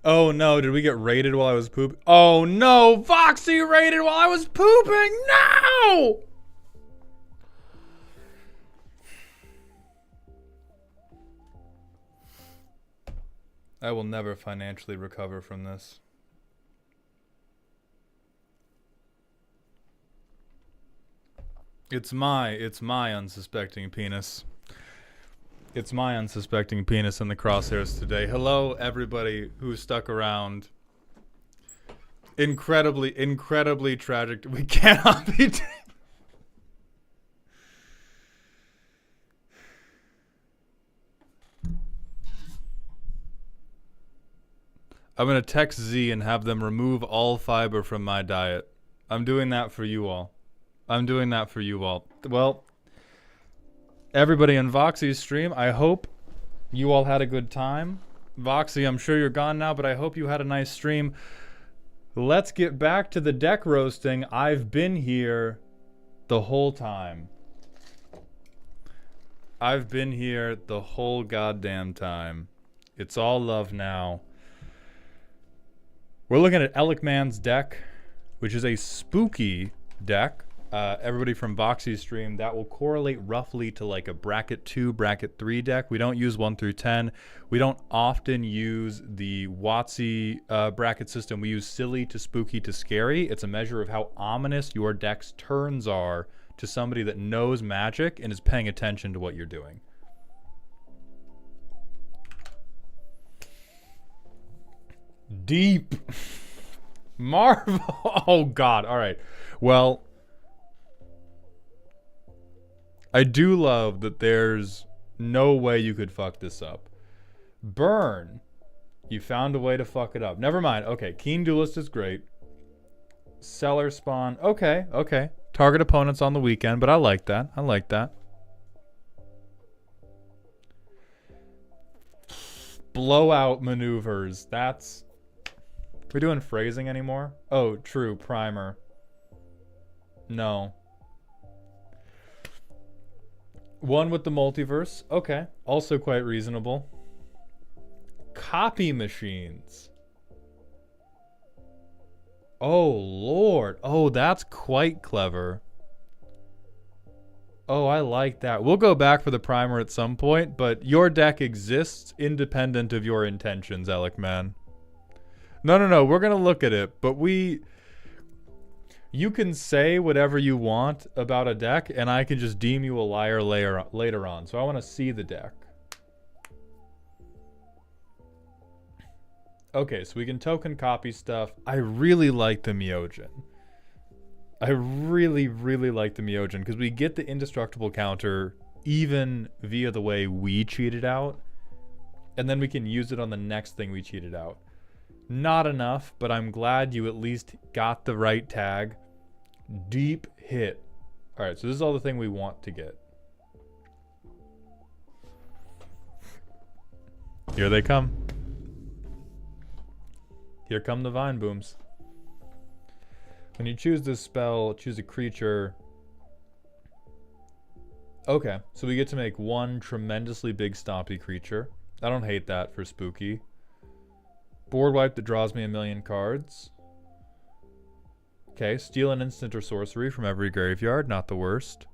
Oh no, did we get raided while I was pooping? Oh no, Foxy raided while I was pooping! No! I will never financially recover from this. It's my unsuspecting penis. It's my unsuspecting penis in the crosshairs today. Hello, everybody who stuck around. Incredibly tragic. We cannot be... I'm going to text Z and have them remove all fiber from my diet. I'm doing that for you all. I'm doing that for you all. Well, everybody on Voxy's stream, I hope you all had a good time. Voxy, I'm sure you're gone now, but I hope you had a nice stream. Let's get back to the deck roasting. I've been here the whole time. I've been here the whole goddamn time. It's all love now. We're looking at Elikman's deck, which is a spooky deck. Everybody from Voxy's stream, that will correlate roughly to like a bracket 2, bracket 3 deck. We don't use 1 through 10. We don't often use the WotC bracket system. We use silly to spooky to scary. It's a measure of how ominous your deck's turns are to somebody that knows Magic and is paying attention to what you're doing. Deep. Marvel. Oh, God. All right. Well, I do love that there's no way you could fuck this up. Burn. You found a way to fuck it up. Never mind. Okay. Keen Duelist is great. Cellar Spawn. Okay. Okay. Target opponents on the weekend, but I like that. I like that. Blowout maneuvers. That's... Are we doing phrasing anymore? Oh, true. Primer. No. One with the multiverse. Okay. Also quite reasonable. Copy machines. Oh, Lord. Oh, that's quite clever. Oh, I like that. We'll go back for the primer at some point, but your deck exists independent of your intentions, Elikman. No. We're going to look at it, but you can say whatever you want about a deck, and I can just deem you a liar later on. So I want to see the deck. Okay, so we can token copy stuff. I really like the Myojin. I really like the Myojin because we get the indestructible counter even via the way we cheat it out. and then we can use it on the next thing we cheated out. Not enough, but I'm glad you at least got the right tag. Deep hit. All right, so this is all the thing we want to get. Here they come. Here come the vine booms. When you choose this spell, choose a creature. Okay, so we get to make one tremendously big stompy creature. I don't hate that for spooky. Board wipe that draws me 1,000,000 cards. Okay, steal an instant or sorcery from every graveyard, not the worst.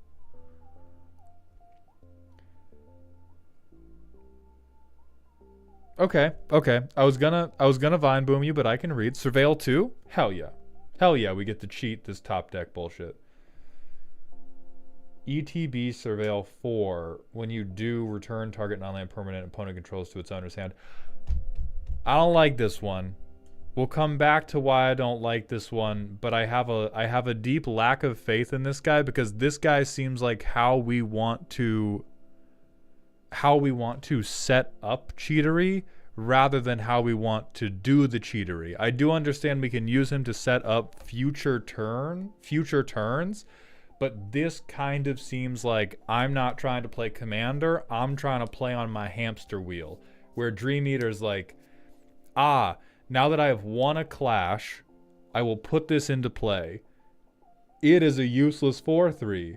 Okay. I was gonna vine boom you, but I can read. Surveil 2? Hell yeah. Hell yeah, we get to cheat this top deck bullshit. ETB Surveil 4. When you do, return target non-land permanent opponent controls to its owner's hand. I don't like this one. We'll come back to why I don't like this one, but I have a deep lack of faith in this guy because this guy seems like how we want to set up cheatery rather than how we want to do the cheatery. I do understand we can use him to set up future turns, but this kind of seems like I'm not trying to play commander, I'm trying to play on my hamster wheel, where Dream Eater's like, now that I have won a clash, I will put this into play. It is a useless 4/3.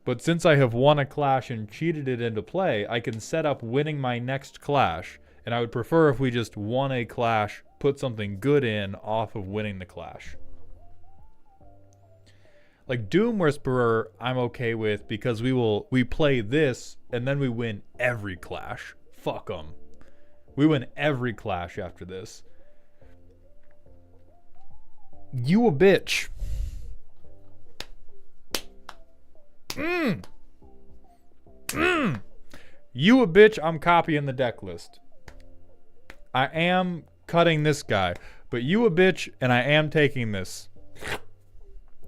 But since I have won a clash and cheated it into play, I can set up winning my next clash. And I would prefer if we just won a clash, put something good in off of winning the clash. Like Doom Whisperer, I'm okay with because we play this and then we win every clash. Fuck them. We win every clash after this. You a bitch. You a bitch, I'm copying the deck list. I am cutting this guy, but you a bitch and I am taking this.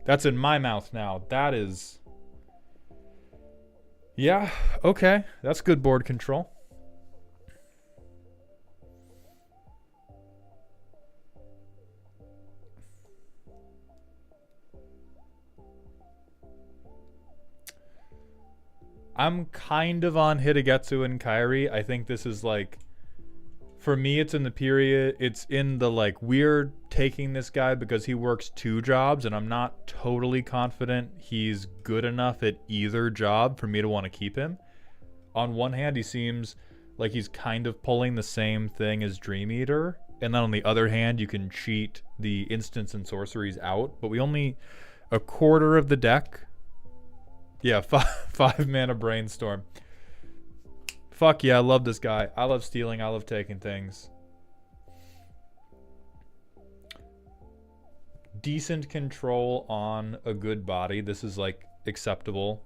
That's in my mouth now. That is... Yeah, okay. That's good board control. I'm kind of on Hitagetsu and Kairi. I think this is like, for me, it's in the period, it's in the like, we're taking this guy because he works 2 jobs and I'm not totally confident he's good enough at either job for me to want to keep him. On one hand, he seems like he's kind of pulling the same thing as Dream Eater. And then on the other hand, you can cheat the instants and sorceries out, but we only a quarter of the deck. Yeah, 5 mana brainstorm. Fuck yeah, I love this guy. I love stealing. I love taking things. Decent control on a good body. This is like acceptable.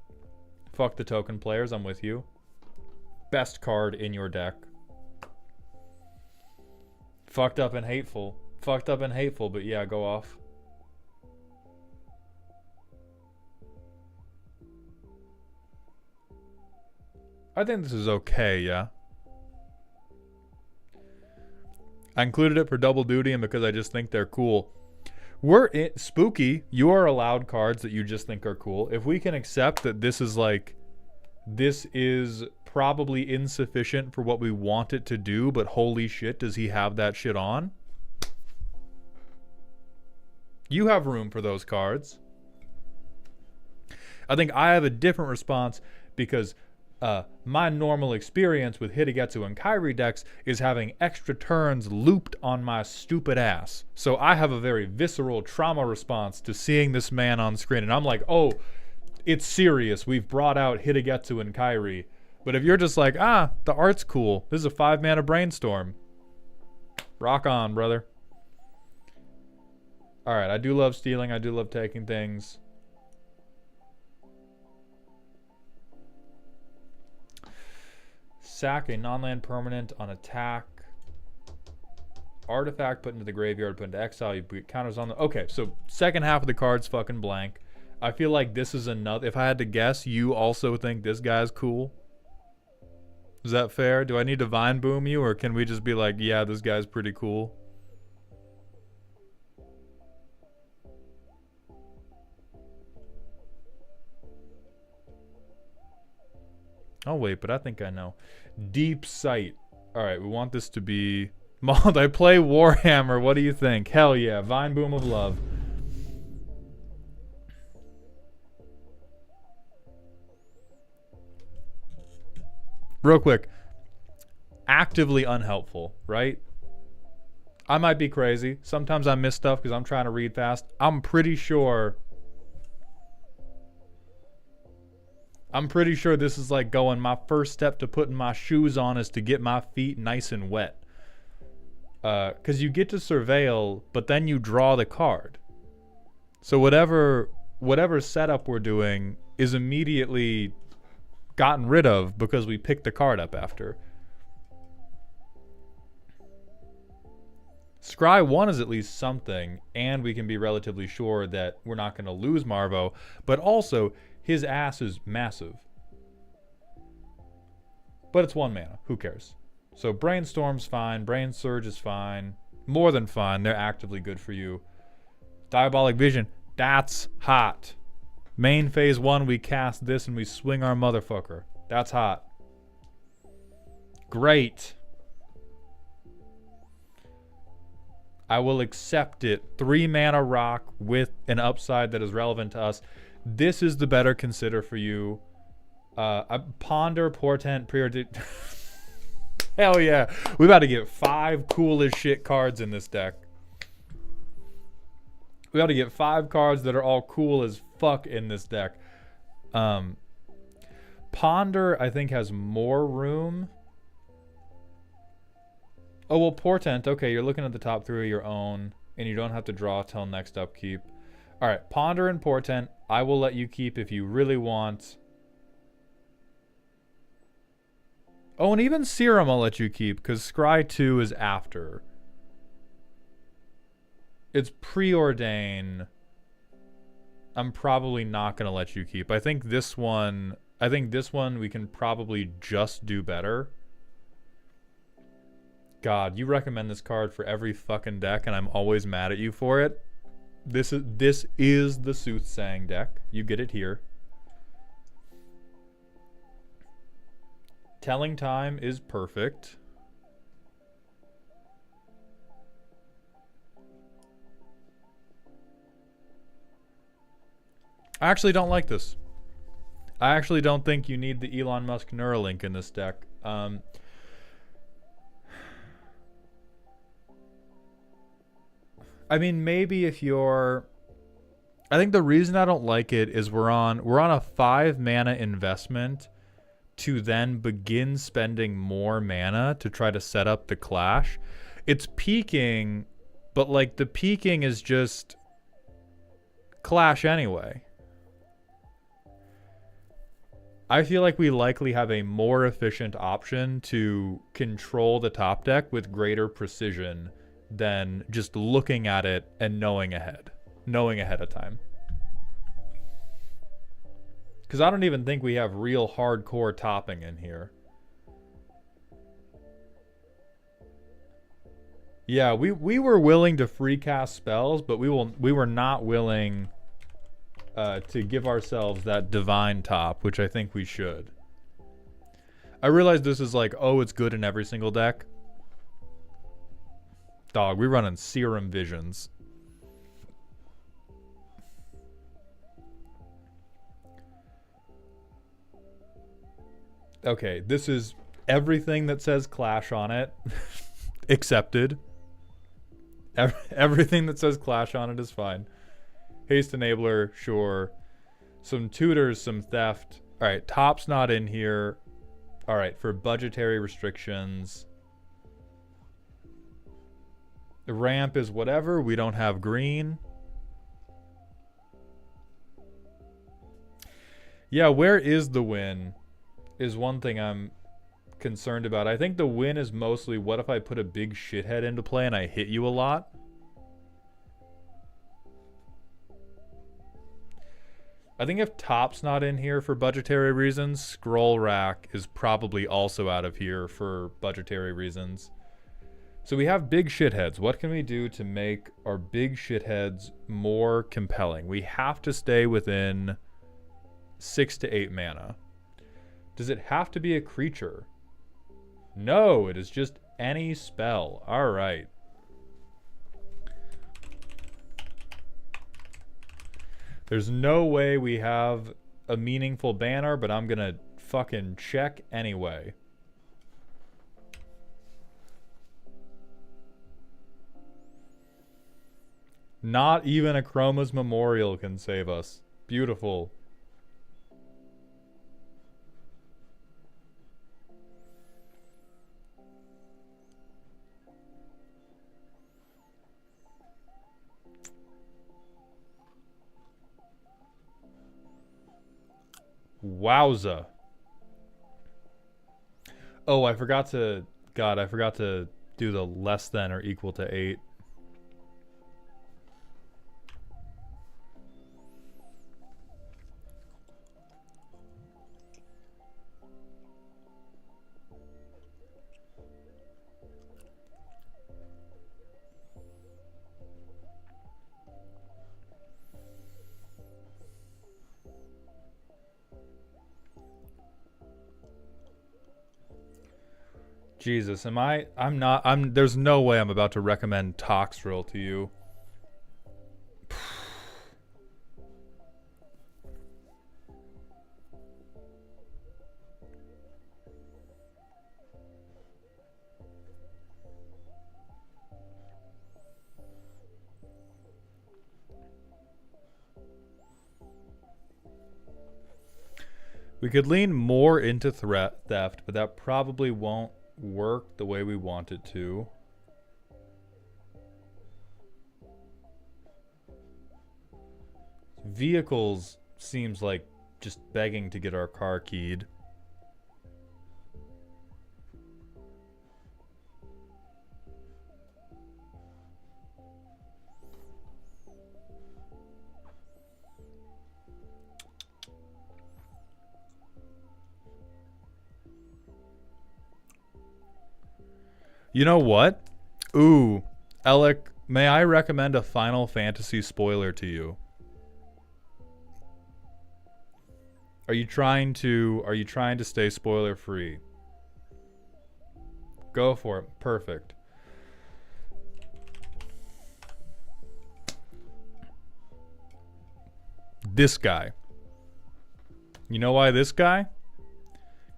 Fuck the token players. I'm with you. Best card in your deck. Fucked up and hateful. Fucked up and hateful, but yeah, go off. I think this is okay, yeah. I included it for double duty and because I just think they're cool. Spooky, you are allowed cards that you just think are cool. If we can accept that this is like, this is probably insufficient for what we want it to do, but holy shit, does he have that shit on? You have room for those cards. I think I have a different response because my normal experience with Hitagetsu and Kairi decks is having extra turns looped on my stupid ass. So I have a very visceral trauma response to seeing this man on screen. And I'm like, oh, it's serious. We've brought out Hitagetsu and Kairi. But if you're just like, the art's cool. This is a 5 mana brainstorm. Rock on, brother. All right, I do love stealing. I do love taking things. Sack a non-land permanent on attack. Artifact put into the graveyard, put into exile. You put counters on the... Okay, so second half of the card's fucking blank. I feel like this is another... If I had to guess, you also think this guy's cool? Is that fair? Do I need to vine boom you, or can we just be like, yeah, this guy's pretty cool? Oh wait, but I think I know. Deep sight. Alright, we want this to be multiplay Warhammer. What do you think? Hell yeah, vine boom of love. Real quick. Actively unhelpful, right? I might be crazy. Sometimes I miss stuff because I'm trying to read fast. I'm pretty sure this is like going, my first step to putting my shoes on is to get my feet nice and wet. Because you get to surveil, but then you draw the card. So whatever setup we're doing is immediately gotten rid of because we picked the card up after. Scry 1 is at least something, and we can be relatively sure that we're not going to lose Marvo, but also his ass is massive. But it's 1 mana. Who cares? So Brainstorm's fine. Brain Surge is fine. More than fine. They're actively good for you. Diabolic Vision. That's hot. Main phase 1, we cast this and we swing our motherfucker. That's hot. Great. I will accept it. 3 mana rock with an upside that is relevant to us. This is the better consider for you. Ponder, Portent, Preordained. Hell yeah. We about to get 5 cool as shit cards in this deck. We got to get 5 cards that are all cool as fuck in this deck. Ponder, I think, has more room. Oh, well, Portent. Okay, you're looking at the top 3 of your own, and you don't have to draw till next upkeep. All right, Ponder and Portent, I will let you keep if you really want. Oh, and even Serum I'll let you keep, because Scry 2 is after. It's preordained. I'm probably not going to let you keep. I think this one we can probably just do better. God, you recommend this card for every fucking deck, and I'm always mad at you for it. This is the Soothsaying deck. You get it here. Telling Time is perfect. I actually don't like this. I actually don't think you need the Elon Musk Neuralink in this deck. I mean, maybe if you're... I think the reason I don't like it is we're on a 5 mana investment to then begin spending more mana to try to set up the clash. It's peaking, but like the peaking is just clash anyway. I feel like we likely have a more efficient option to control the top deck with greater precision than just looking at it and knowing ahead of time. Because I don't even think we have real hardcore topping in here. Yeah, we were willing to free cast spells, but we were not willing to give ourselves that divine top, which I think we should. I realize this is like, oh, it's good in every single deck. Dog, we're running Serum Visions. Okay, this is everything that says Clash on it. Accepted. Everything that says Clash on it is fine. Haste Enabler, sure. Some tutors, some theft. Alright, top's not in here. Alright, for budgetary restrictions. The ramp is whatever. We don't have green. Yeah, where is the win? Is one thing I'm concerned about. I think the win is mostly what if I put a big shithead into play and I hit you a lot? I think if Top's not in here for budgetary reasons, Scroll Rack is probably also out of here for budgetary reasons. So we have big shitheads. What can we do to make our big shitheads more compelling? We have to stay within 6 to 8 mana. Does it have to be a creature? No, it is just any spell. All right. There's no way we have a meaningful banner, but I'm gonna fucking check anyway. Not even a Chroma's Memorial can save us. Beautiful. Wowza. Oh, I forgot to... God, I forgot to do the less than or equal to 8. Jesus, there's no way I'm about to recommend Toxrill to you. We could lean more into threat theft, but that probably won't work the way we want it to. Vehicles seems like just begging to get our car keyed. You know what? Ooh, Alec, may I recommend a Final Fantasy spoiler to you? Are you trying to stay spoiler free? Go for it. Perfect. This guy. You know why this guy?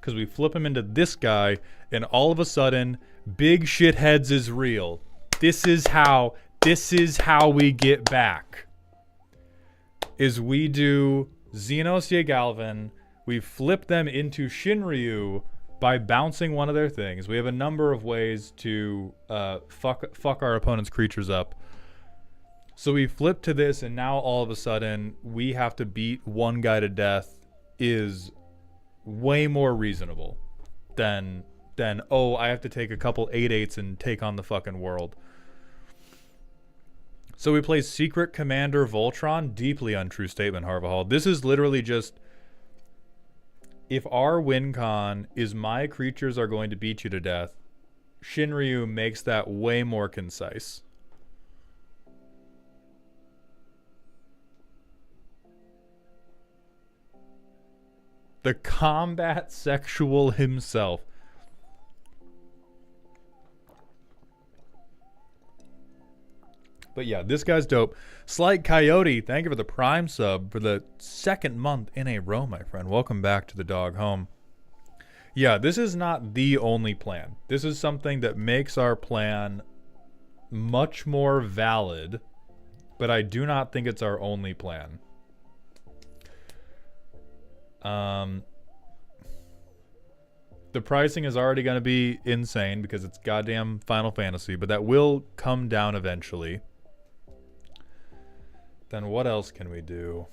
Because we flip him into this guy, and all of a sudden, big shitheads is real. This is how we get back. Is we do Xenos Yegalvin, we flip them into Shinryu by bouncing one of their things. We have a number of ways to fuck our opponent's creatures up. So we flip to this, and now all of a sudden, we have to beat one guy to death is way more reasonable than oh, I have to take a couple 8/8s and take on the fucking world. So we play Secret Commander Voltron. Deeply untrue statement, Harvahal. This is literally just, if our win con is my creatures are going to beat you to death, Shinryu makes that way more concise. The combat sexual himself. But yeah, this guy's dope. Slight Coyote, thank you for the Prime sub for the 2nd month in a row, my friend. Welcome back to the dog home. Yeah, this is not the only plan. This is something that makes our plan much more valid, but I do not think it's our only plan. The pricing is already going to be insane because it's goddamn Final Fantasy, but that will come down eventually. Then what else can we do?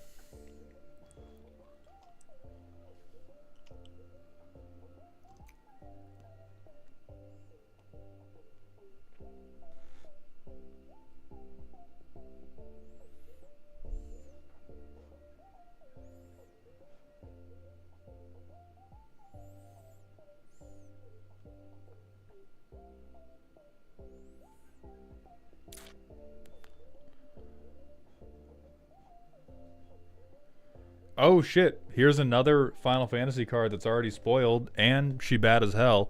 Oh shit, here's another Final Fantasy card that's already spoiled, and she bad as hell.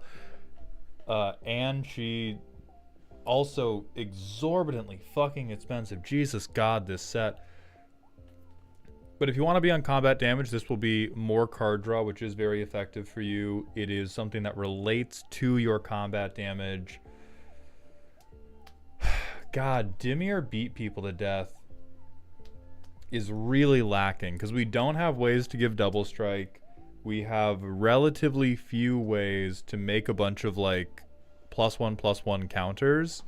And she also exorbitantly fucking expensive. Jesus God, this set. But if you want to be on combat damage, this will be more card draw, which is very effective for you. It is something that relates to your combat damage. God, Dimir beat people to death is really lacking because we don't have ways to give double strike. We have relatively few ways to make a bunch of like +1/+1 counters.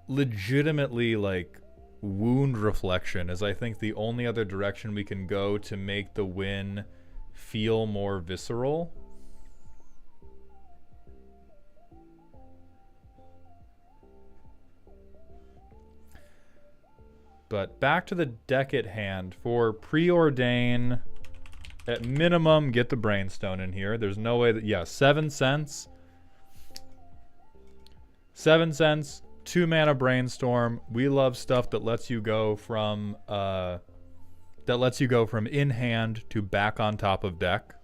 Legitimately, like, wound reflection is, I think, the only other direction we can go to make the win feel more visceral. But back to the deck at hand. For Preordain, at minimum, get the Brainstone in here. There's no way that... Yeah, 7 cents. 7 cents. 2 mana Brainstorm. We love stuff that lets you go from in hand to back on top of deck.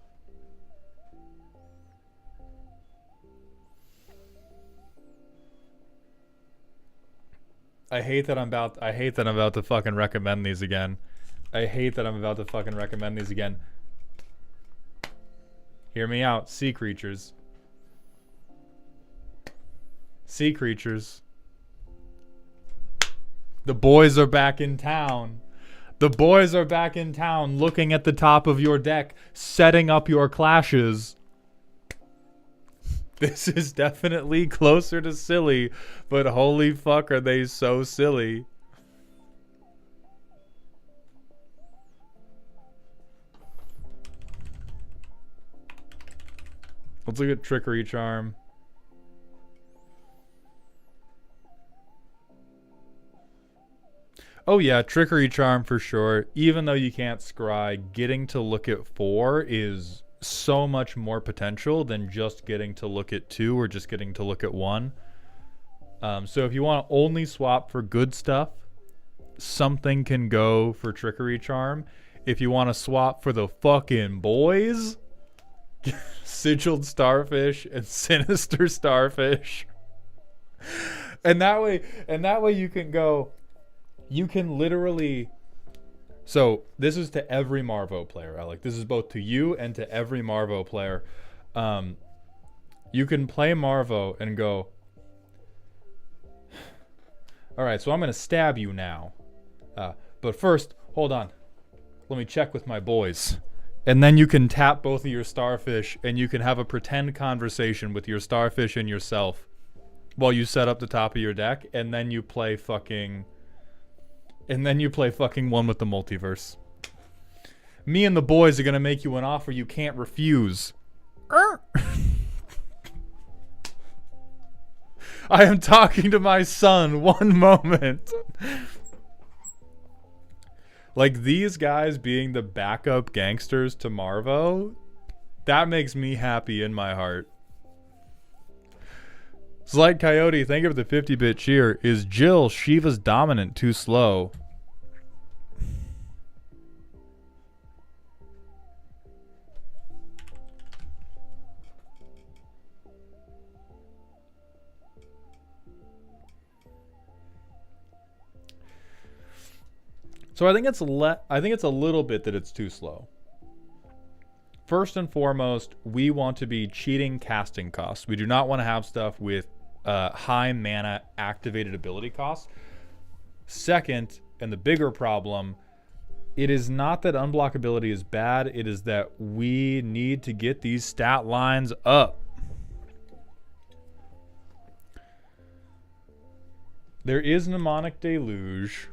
I hate that I'm about to fucking recommend these again. Hear me out, sea creatures. Sea creatures. The boys are back in town. The boys are back in town looking at the top of your deck, setting up your clashes. This is definitely closer to silly, but holy fuck are they so silly. Let's look at Trickery Charm. Oh yeah, Trickery Charm for sure. Even though you can't scry, getting to look at 4 is so much more potential than just getting to look at 2 or just getting to look at 1. So if you want to only swap for good stuff, something can go for Trickery Charm. If you want to swap for the fucking boys, Sigiled Starfish and Sinister Starfish. And that way you can go... You can literally... So, this is to every Marvo player, Alec. This is both to you and to every Marvo player. You can play Marvo and go... Alright, so I'm going to stab you now. But first, hold on. Let me check with my boys. And then you can tap both of your starfish and you can have a pretend conversation with your starfish and yourself while you set up the top of your deck, and then you play fucking... one with the multiverse. Me and the boys are gonna make you an offer you can't refuse. I am talking to my son. One moment. Like, these guys being the backup gangsters to Marvo, that makes me happy in my heart. Slight Coyote, thank you for the 50-bit cheer. Is Jill, Shiva's dominant, too slow? So I think it's a little bit that it's too slow. First and foremost, we want to be cheating casting costs. We do not want to have stuff with high mana activated ability costs. Second, and the bigger problem, it is not that unblockability is bad. It is that we need to get these stat lines up. There is Mnemonic Deluge.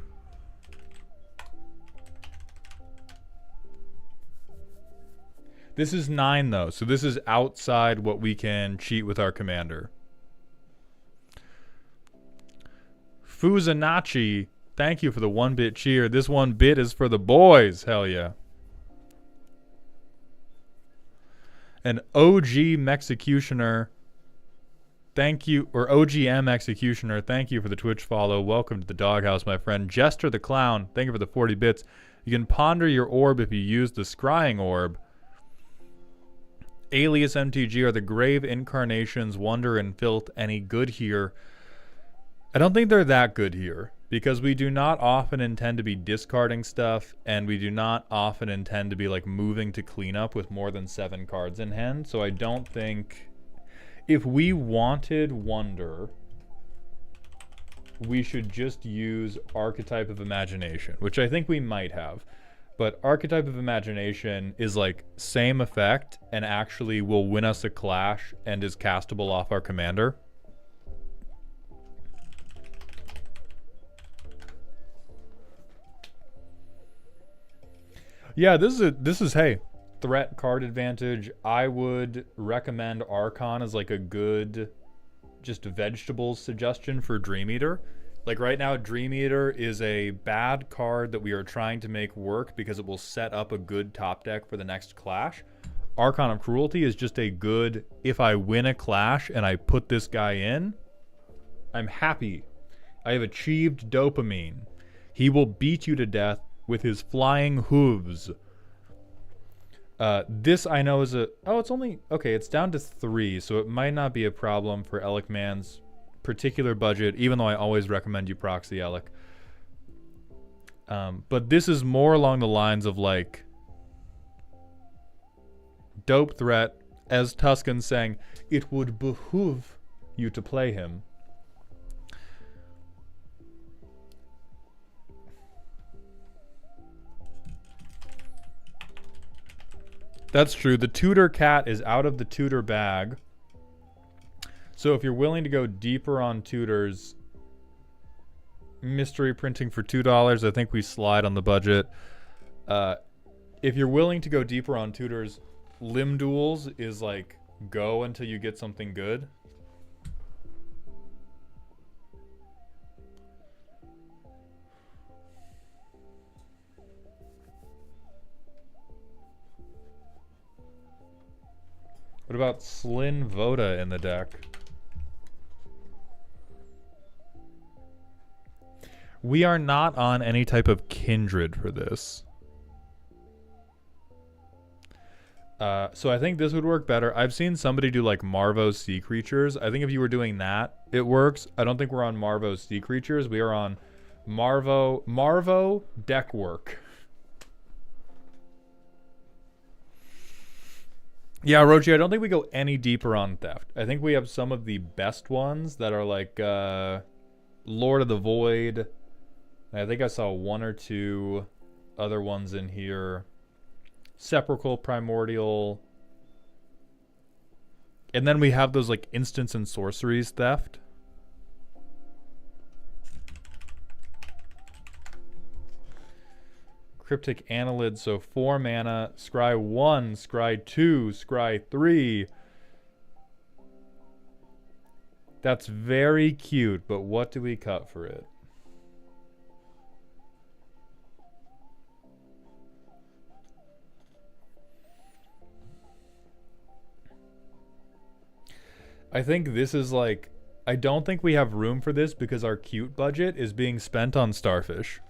This is 9 though, so this is outside what we can cheat with our commander. Fuzanachi, thank you for the 1-bit cheer. This 1-bit is for the boys, hell yeah. And OG Mexicutioner, thank you. Or OGM Executioner, thank you for the Twitch follow. Welcome to the doghouse, my friend. Jester the Clown, thank you for the 40 bits. You can ponder your orb if you use the scrying orb. Alias MTG, are the grave incarnations, wonder and filth any good here? I don't think they're that good here, because we do not often intend to be discarding stuff, and we do not often intend to be like moving to cleanup with more than 7 cards in hand. So I don't think, if we wanted wonder, we should just use Archetype of Imagination, which I think we might have. But Archetype of Imagination is like same effect and actually will win us a clash and is castable off our commander. Yeah, this is hey, threat card advantage. I would recommend Archon as like a good just vegetables suggestion for Dream Eater. Like right now, Dream Eater is a bad card that we are trying to make work because it will set up a good top deck for the next clash. Archon of Cruelty is just a good, if I win a clash and I put this guy in, I'm happy. I have achieved dopamine. He will beat you to death with his flying hooves. This I know is a... Oh, it's only... Okay, it's down to 3, so it might not be a problem for Alec Man's particular budget, even though I always recommend you proxy Alec. But this is more along the lines of like... Dope threat, as Tuscan saying, it would behoove you to play him. That's true. The tutor cat is out of the tutor bag. So if you're willing to go deeper on tutors, mystery printing for $2, I think we slide on the budget. If you're willing to go deeper on tutors, limb duels is like go until you get something good. What about Slyn Voda in the deck? We are not on any type of kindred for this. So I think this would work better. I've seen somebody do like Marvo Sea Creatures. I think if you were doing that, it works. I don't think we're on Marvo Sea Creatures. We are on Marvo deck work. Yeah, Rochi, I don't think we go any deeper on theft. I think we have some of the best ones that are like Lord of the Void. I think I saw 1 or 2 other ones in here. Sepulchral, Primordial. And then we have those like instants and sorceries theft. Cryptic Annelid, so 4 mana, scry 1, scry 2, scry 3. That's very cute, but what do we cut for it? I think this is like... I don't think we have room for this because our cute budget is being spent on Starfish.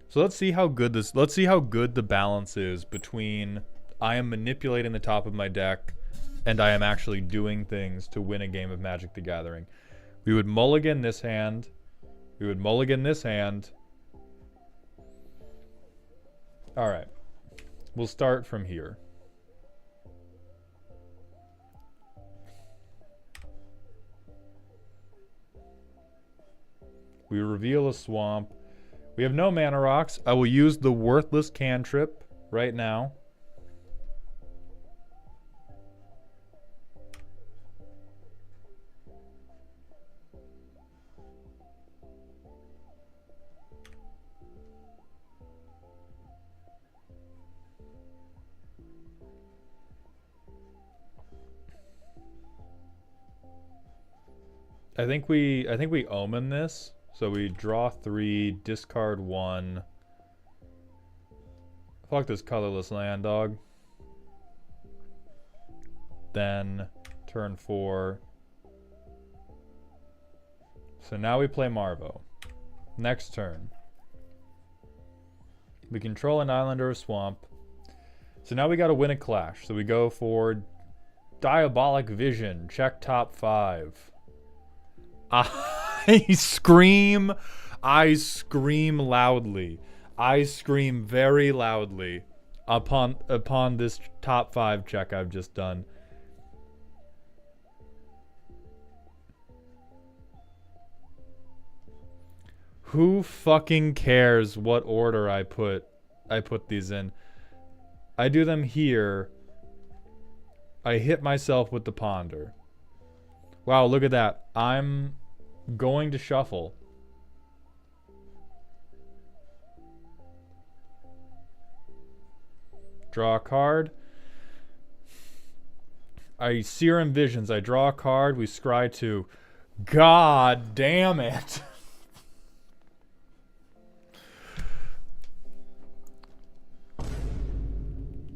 So let's see how good the balance is between I am manipulating the top of my deck and I am actually doing things to win a game of Magic the Gathering. We would mulligan this hand. We would mulligan this hand. All right. We'll start from here. We reveal a swamp. We have no mana rocks. I will use the worthless cantrip right now. I think we omen this. So we draw 3, discard 1. Fuck this colorless land, dog. then turn 4. So now we play Marvo. Next turn. We control an island or a swamp. So now we gotta win a clash. So we go for Diabolic Vision. Check top 5. I scream loudly. I scream very loudly upon this top 5 check I've just done. Who fucking cares what order I put these in? I do them here. I hit myself with the ponder. Wow, look at that. I'm going to shuffle. Draw a card. I Siren Visions. I draw a card. We scry 2. God damn it.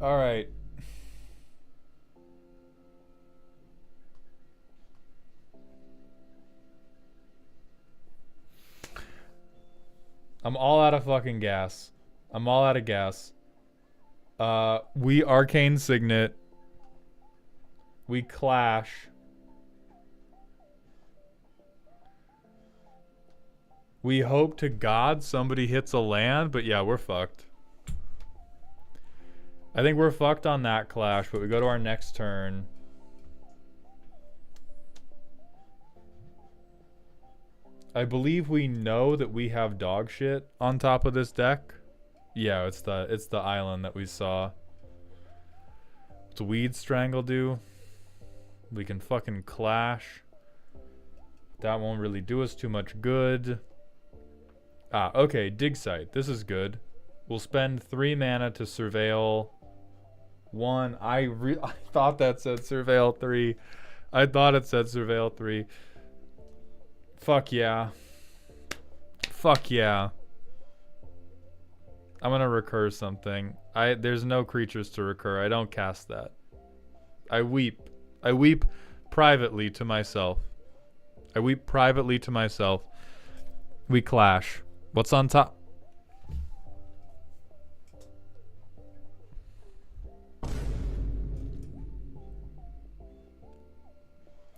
All right. I'm all out of fucking gas. I'm all out of gas. We Arcane Signet. We clash. We hope to God somebody hits a land, but yeah, we're fucked. I think we're fucked on that clash, but we go to our next turn. I believe we know that we have dog shit on top of this deck. Yeah, it's the island that we saw. What's Weed Strangle do? We can fucking clash. That won't really do us too much good. Ah, okay, Dig Site. This is good. We'll spend 3 mana to surveil 1. I thought that said surveil 3. I thought it said surveil 3. Fuck yeah. Fuck yeah. I'm gonna recur something. There's no creatures to recur. I don't cast that. I weep. I weep privately to myself. I weep privately to myself. We clash. What's on top?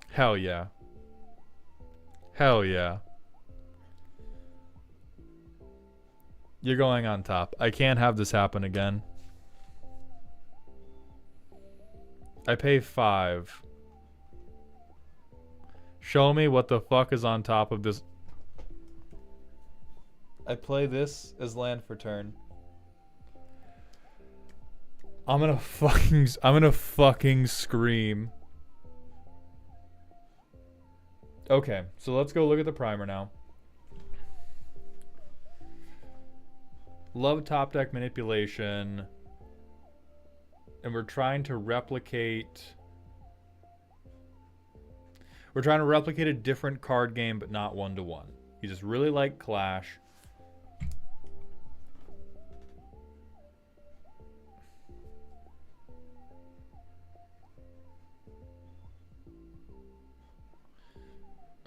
Hell yeah. Hell yeah. You're going on top. I can't have this happen again. I pay 5. Show me what the fuck is on top of this. I play this as land for turn. I'm gonna fucking scream. Okay, so let's go look at the primer now. Love top deck manipulation. And we're trying to replicate... We're trying to replicate a different card game, but not 1-to-1. You just really like Clash.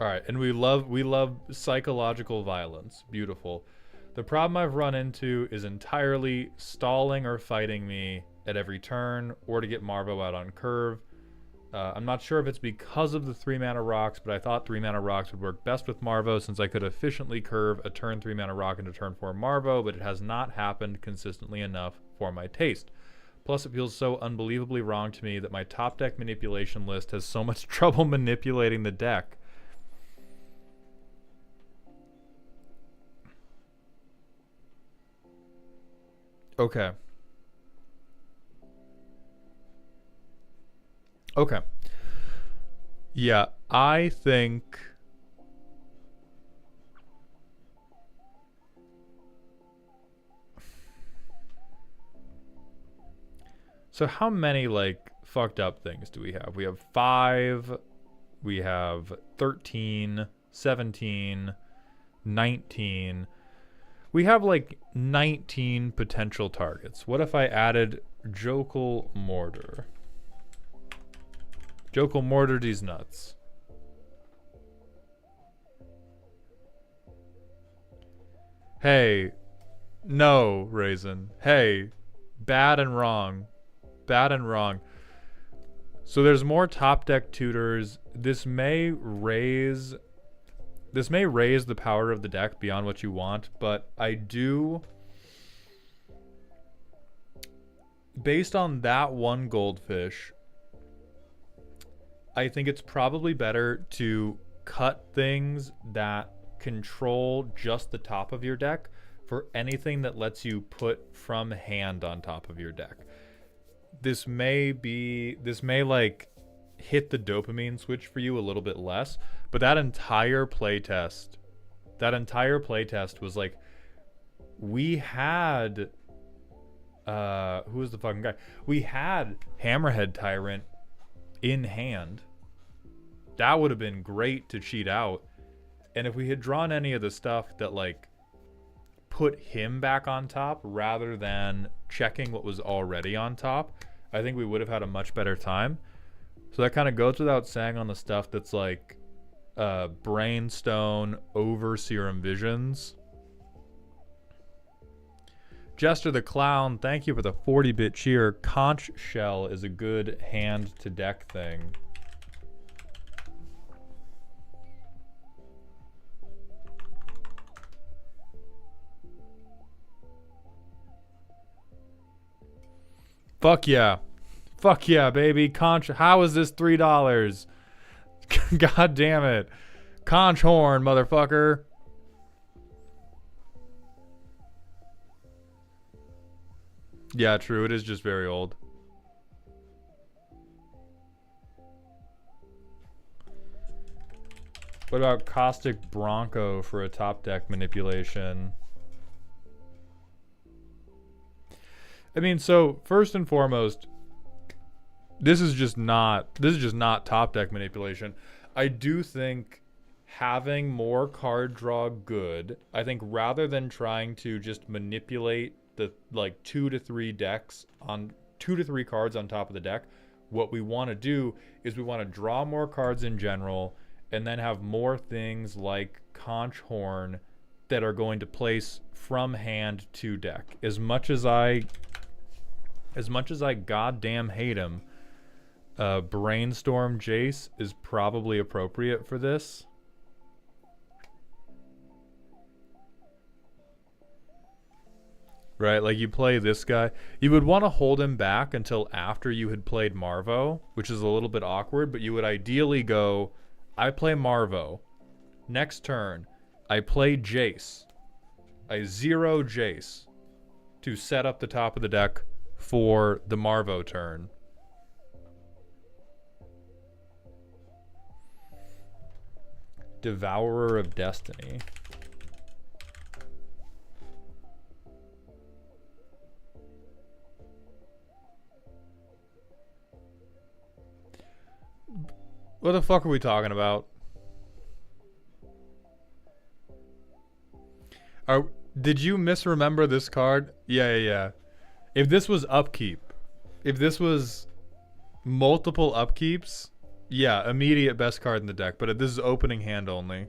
Alright, and we love psychological violence. Beautiful. The problem I've run into is entirely stalling or fighting me at every turn, or to get Marvo out on curve. I'm not sure if it's because of the 3-mana rocks, but I thought 3-mana rocks would work best with Marvo since I could efficiently curve a turn 3-mana rock into turn 4 Marvo, but it has not happened consistently enough for my taste. Plus, it feels so unbelievably wrong to me that my top deck manipulation list has so much trouble manipulating the deck. Okay. Okay. Yeah, I think... So how many, like, fucked up things do we have? We have 5, we have 13, 17, 19... We have like 19 potential targets. What if I added Jokal Mortar? Joko murdered these nuts. Hey. No, Raisin. Hey. Bad and wrong. Bad and wrong. So there's more top deck tutors. This may raise the power of the deck beyond what you want, but I do, based on that one goldfish, I think it's probably better to cut things that control just the top of your deck for anything that lets you put from hand on top of your deck. This may like hit the dopamine switch for you a little bit less, but that entire playtest was like, we had who was the fucking guy? We had Hammerhead Tyrant in hand. That would have been great to cheat out. And if we had drawn any of the stuff that like put him back on top rather than checking what was already on top, I think we would have had a much better time. So that kind of goes without saying on the stuff that's like Brainstone over Serum Visions. Jester the Clown, thank you for the 40-bit cheer. Conch Shell is a good hand to deck thing. Fuck yeah. Fuck yeah, baby. Conch, how is this $3? God damn it. Conch Horn, motherfucker. Yeah, true. It is just very old. What about Caustic Bronco for a top deck manipulation? I mean, so first and foremost, this is just not top deck manipulation. I do think having more card draw good. I think rather than trying to just manipulate the like 2 to 3 decks on 2 to 3 cards on top of the deck, what we want to do is we want to draw more cards in general and then have more things like Conch Horn that are going to place from hand to deck. As much as I goddamn hate him, Brainstorm Jace is probably appropriate for this. Right, like you play this guy. You would want to hold him back until after you had played Marvo, which is a little bit awkward, but you would ideally go, I play Marvo. Next turn, I play Jace. I zero Jace to set up the top of the deck for the Marvo turn. Devourer of Destiny. What the fuck are we talking about? Did you misremember this card? Yeah. If this was upkeep, if this was multiple upkeeps, yeah, immediate best card in the deck. But this is opening hand only.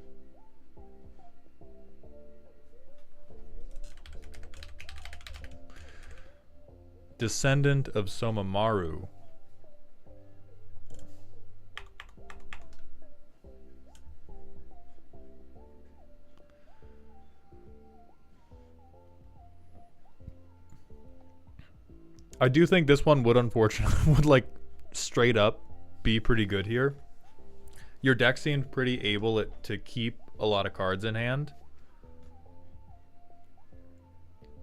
Descendant of Somamaru. I do think this one would unfortunately like straight up be pretty good here. Your deck seemed pretty able to keep a lot of cards in hand.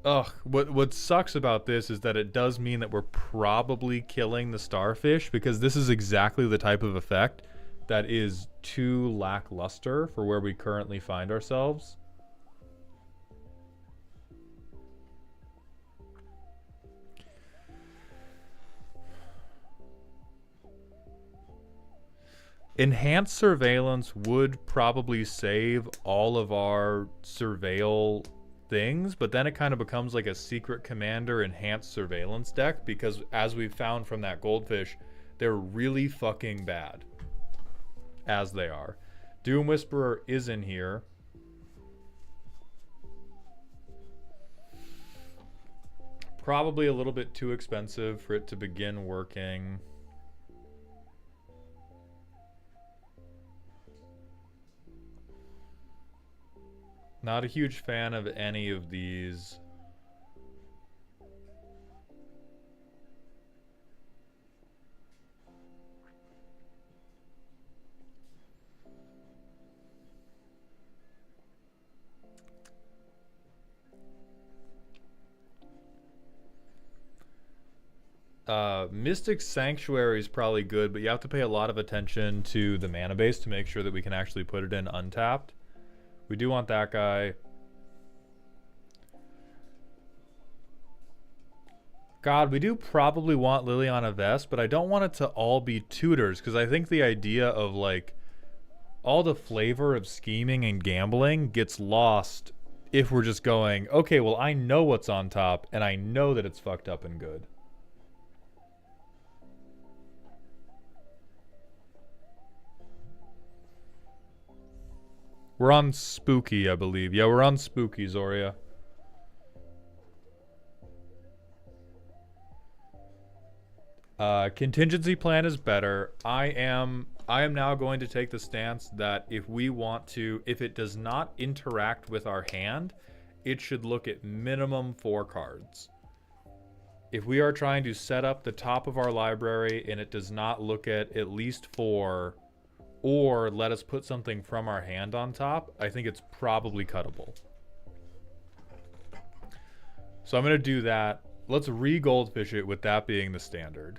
Ugh, what sucks about this is that it does mean that we're probably killing the Starfish, because this is exactly the type of effect that is too lackluster for where we currently find ourselves. Enhanced Surveillance would probably save all of our surveil things, but then it kind of becomes like a Secret Commander Enhanced Surveillance deck, because as we've found from that Goldfish, They're really fucking bad. As they are. Doom Whisperer is in here. Probably a little bit too expensive for it to begin working. Not a huge fan of any of these. Mystic Sanctuary is probably good, but you have to pay a lot of attention to the mana base to make sure that we can actually put it in untapped. We do want that guy. God, we do probably want Liliana Vest, but I don't want it to all be tutors, because I think the idea of, like, all the flavor of scheming and gambling gets lost if we're just going, okay, well, I know what's on top, and I know that it's fucked up and good. We're on Spooky, I believe. Yeah, we're on Spooky, Zoria. Contingency plan is better. I am now going to take the stance that if we want to, if it does not interact with our hand, it should look at minimum 4 cards. If we are trying to set up the top of our library and it does not look at least 4, or let us put something from our hand on top, I think it's probably cuttable. So I'm going to do that. Let's re-goldfish it with that being the standard.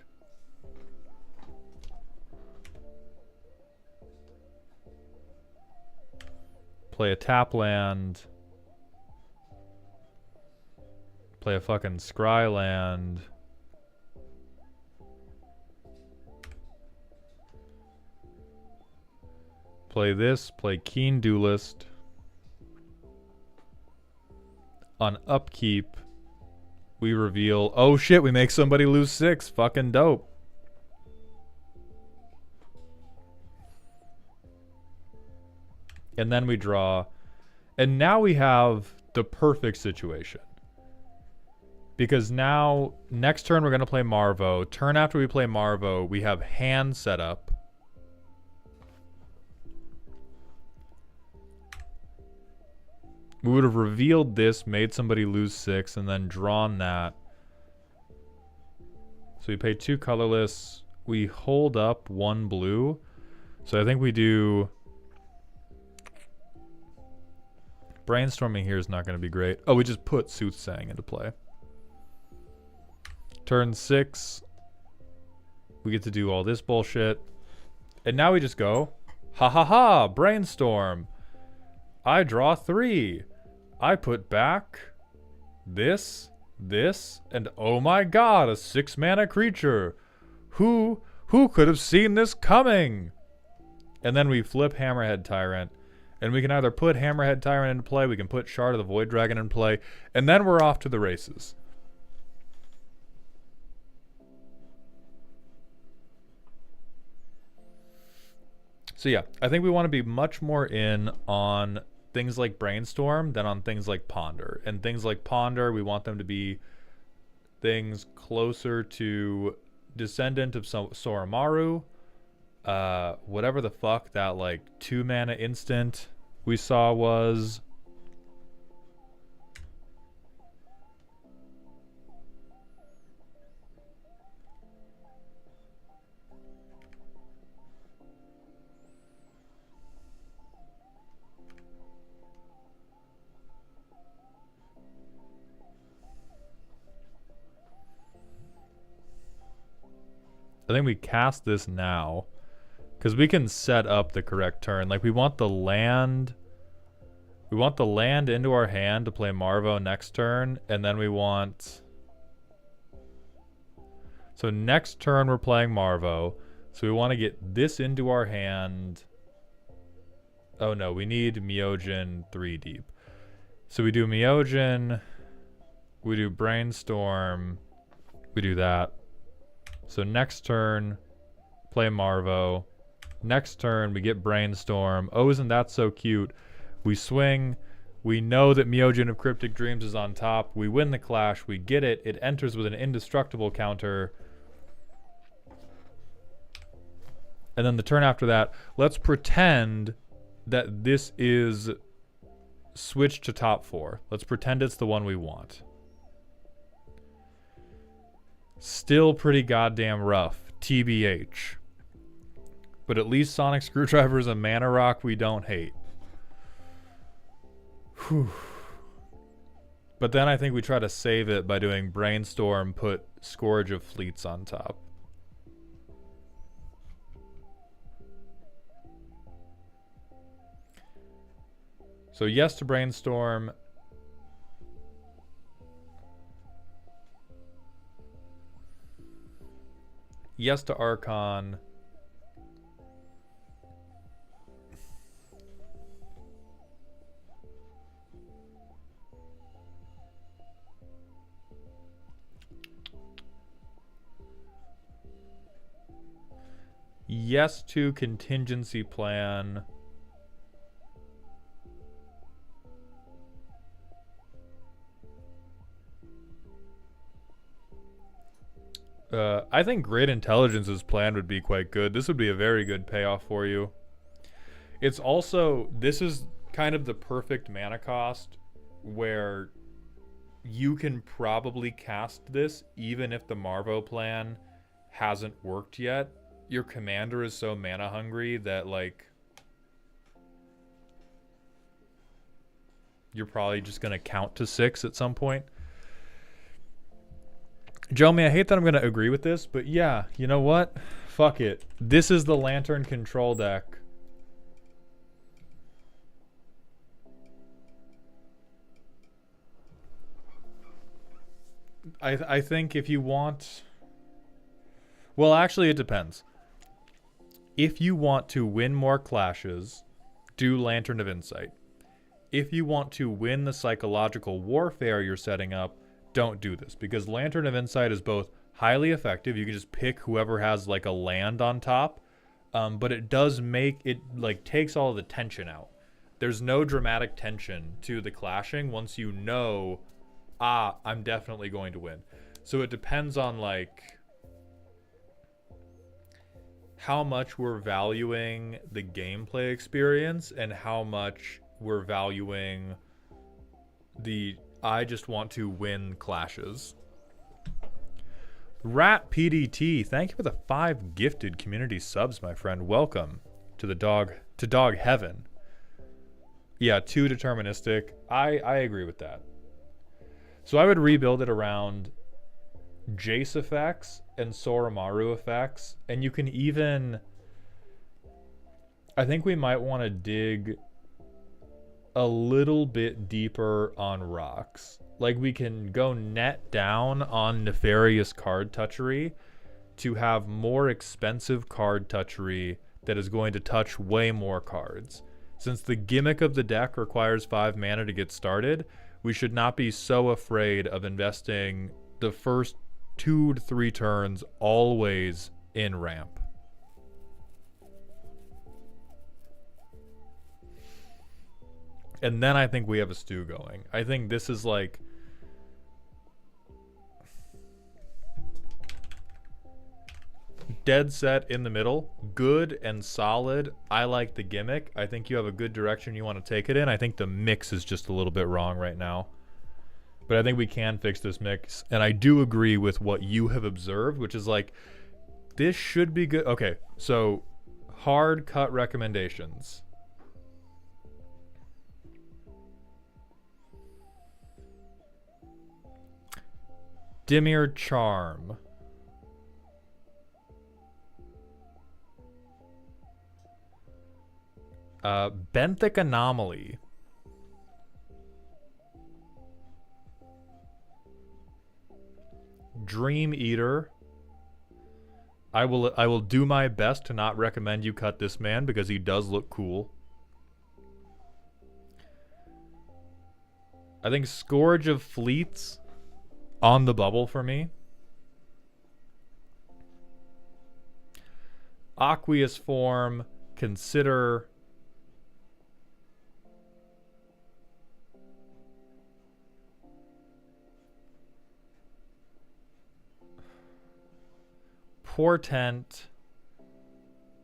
Play a tap land. Play a fucking scry land. Play this, play Keen Duelist. On upkeep, we reveal, oh shit, we make somebody lose 6. Fucking dope. And then we draw. And now we have the perfect situation. Because now, next turn we're going to play Marvo. Turn after we play Marvo, we have hand set up. We would have revealed this, made somebody lose 6, and then drawn that. So we pay 2 colorless. We hold up 1 blue. So I think we do... Brainstorming here is not going to be great. Oh, we just put Soothsaying into play. Turn 6. We get to do all this bullshit. And now we just go, ha ha ha, Brainstorm. I draw 3. I put back this, and oh my god, a 6-mana creature. Who could have seen this coming? And then we flip Hammerhead Tyrant. And we can either put Hammerhead Tyrant into play, we can put Shard of the Void Dragon in play, and then we're off to the races. So yeah, I think we want to be much more in on things like Brainstorm than on things like Ponder. And things like Ponder, we want them to be things closer to Descendant of Soromaru. Whatever the fuck that like 2-mana instant we saw was. I think we cast this now. Because we can set up the correct turn. Like, we want the land... We want the land into our hand to play Marvo next turn. And then we want... So next turn we're playing Marvo. So we want to get this into our hand. Oh no, we need Myojin 3 deep. So we do Myojin. We do Brainstorm. We do that. So next turn... play Marvo. Next turn, we get Brainstorm. Oh, isn't that so cute? We swing. We know that Myojin of Cryptic Dreams is on top. We win the clash. We get it. It enters with an indestructible counter. And then the turn after that, let's pretend that this is switched to top 4. Let's pretend it's the one we want. Still pretty goddamn rough, TBH. But at least Sonic Screwdriver is a mana rock we don't hate. Whew. But then I think we try to save it by doing Brainstorm, put Scourge of Fleets on top. So yes to Brainstorm. Yes to Archon. Yes to Contingency Plan. I think Great Intelligence's plan would be quite good. This would be a very good payoff for you. It's also, this is kind of the perfect mana cost where you can probably cast this even if the Marvo plan hasn't worked yet. Your commander is so mana hungry that, like, you're probably just going to count to 6 at some point. Jomi, I hate that I'm going to agree with this, but yeah, you know what? Fuck it. This is the Lantern control deck. I think if you want... Well, actually, it depends. If you want to win more clashes, do Lantern of Insight. If you want to win the psychological warfare you're setting up, don't do this, because Lantern of Insight is both highly effective. You can just pick whoever has like a land on top, but it does make it, like, takes all of the tension out. There's no dramatic tension to the clashing once you know, I'm definitely going to win. So it depends on, like, how much we're valuing the gameplay experience and how much we're valuing the I just want to win clashes. Rat PDT, thank you for the 5 gifted community subs, my friend. Welcome to the dog heaven. Yeah, too deterministic. I agree with that. So I would rebuild it around Jace effects and Soromaru effects, and you can even, I think we might want to dig a little bit deeper on rocks. Like, we can go net down on nefarious card touchery to have more expensive card touchery that is going to touch way more cards. Since the gimmick of the deck requires 5 mana to get started, we should not be so afraid of investing the first 2 to 3 turns always in ramp. And then I think we have a stew going. I think this is like... dead set in the middle. Good and solid. I like the gimmick. I think you have a good direction you want to take it in. I think the mix is just a little bit wrong right now. But I think we can fix this mix. And I do agree with what you have observed, which is like, this should be good. Okay, so hard cut recommendations. Dimir Charm. Benthic Anomaly. Dream Eater. I will do my best to not recommend you cut this man because he does look cool. I think Scourge of Fleets on the bubble for me. aqueous form, consider portent,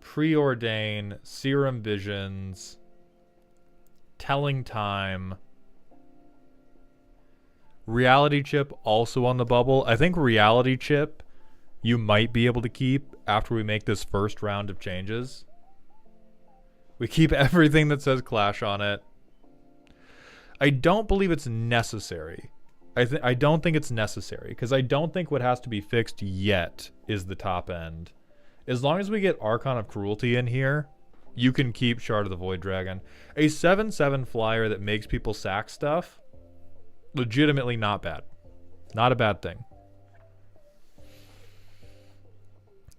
preordain, serum visions, telling time, reality chip also on the bubble. I think reality chip you might be able to keep after we make this first round of changes. We keep everything that says Clash on it. I don't believe it's necessary. I don't think it's necessary because I don't think what has to be fixed yet is the top end. As long as we get Archon of Cruelty in here, you can keep Shard of the Void Dragon. A 7/7 flyer that makes people sack stuff, legitimately not bad. Not a bad thing.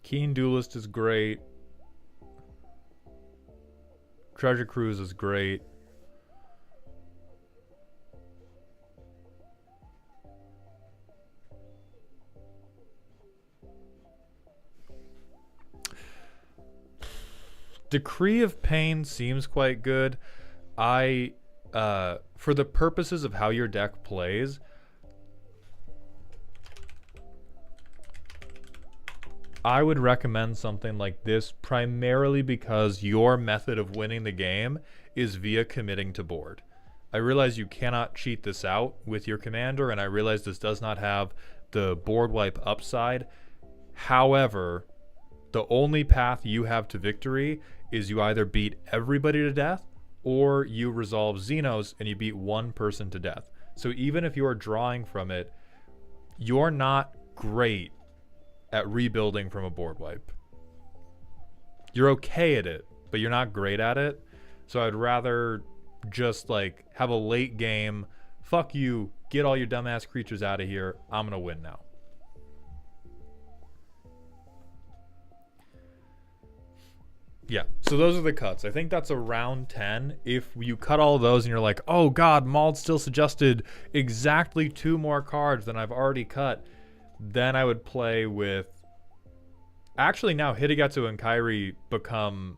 Keen Duelist is great. Treasure Cruise is great. Decree of Pain seems quite good. For the purposes of how your deck plays, I would recommend something like this primarily because your method of winning the game is via committing to board. I realize you cannot cheat this out with your commander, and I realize this does not have the board wipe upside. However, the only path you have to victory is you either beat everybody to death or you resolve Xenos and you beat one person to death. So even if you're drawing from it, you're not great at rebuilding from a board wipe. You're okay at it, but you're not great at it. So I'd rather just like have a late game, fuck you, get all your dumbass creatures out of here, I'm gonna win now. Yeah, so those are the cuts. I think that's around 10. If you cut all of those and you're like, oh god, Mauld still suggested exactly 2 more cards than I've already cut, then I would play with... Actually, now Hitagetsu and Kairi become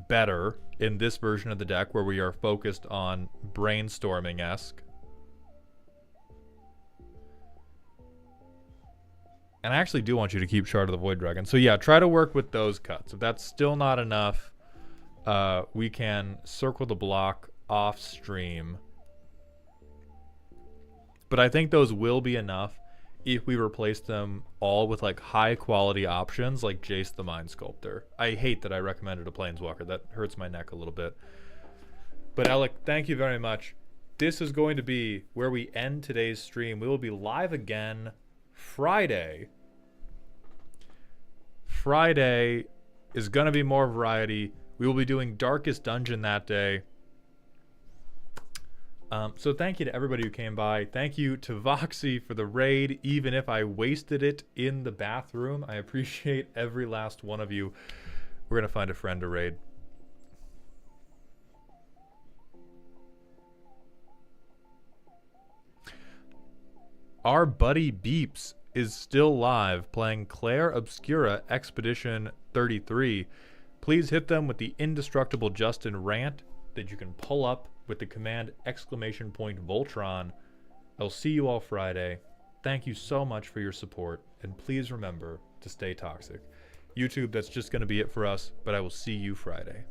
better in this version of the deck where we are focused on brainstorming-esque. And I actually do want you to keep Shard of the Void Dragon. So yeah, try to work with those cuts. If that's still not enough, we can circle the block off stream. But I think those will be enough if we replace them all with like high quality options like Jace the Mind Sculptor. I hate that I recommended a Planeswalker. That hurts my neck a little bit. But Alec, thank you very much. This is going to be where we end today's stream. We will be live again Friday. Friday is going to be more variety. We will be doing Darkest Dungeon that day. So thank you to everybody who came by. Thank you to Voxy for the raid, even if I wasted it in the bathroom. I appreciate every last one of you. We're going to find a friend to raid. Our buddy Beeps is still live playing Claire Obscura Expedition 33. Please hit them with the indestructible Justin rant that you can pull up with the command !Voltron. I'll see you all Friday. Thank you so much for your support, and please remember to stay toxic. YouTube, that's just going to be it for us, but I will see you Friday.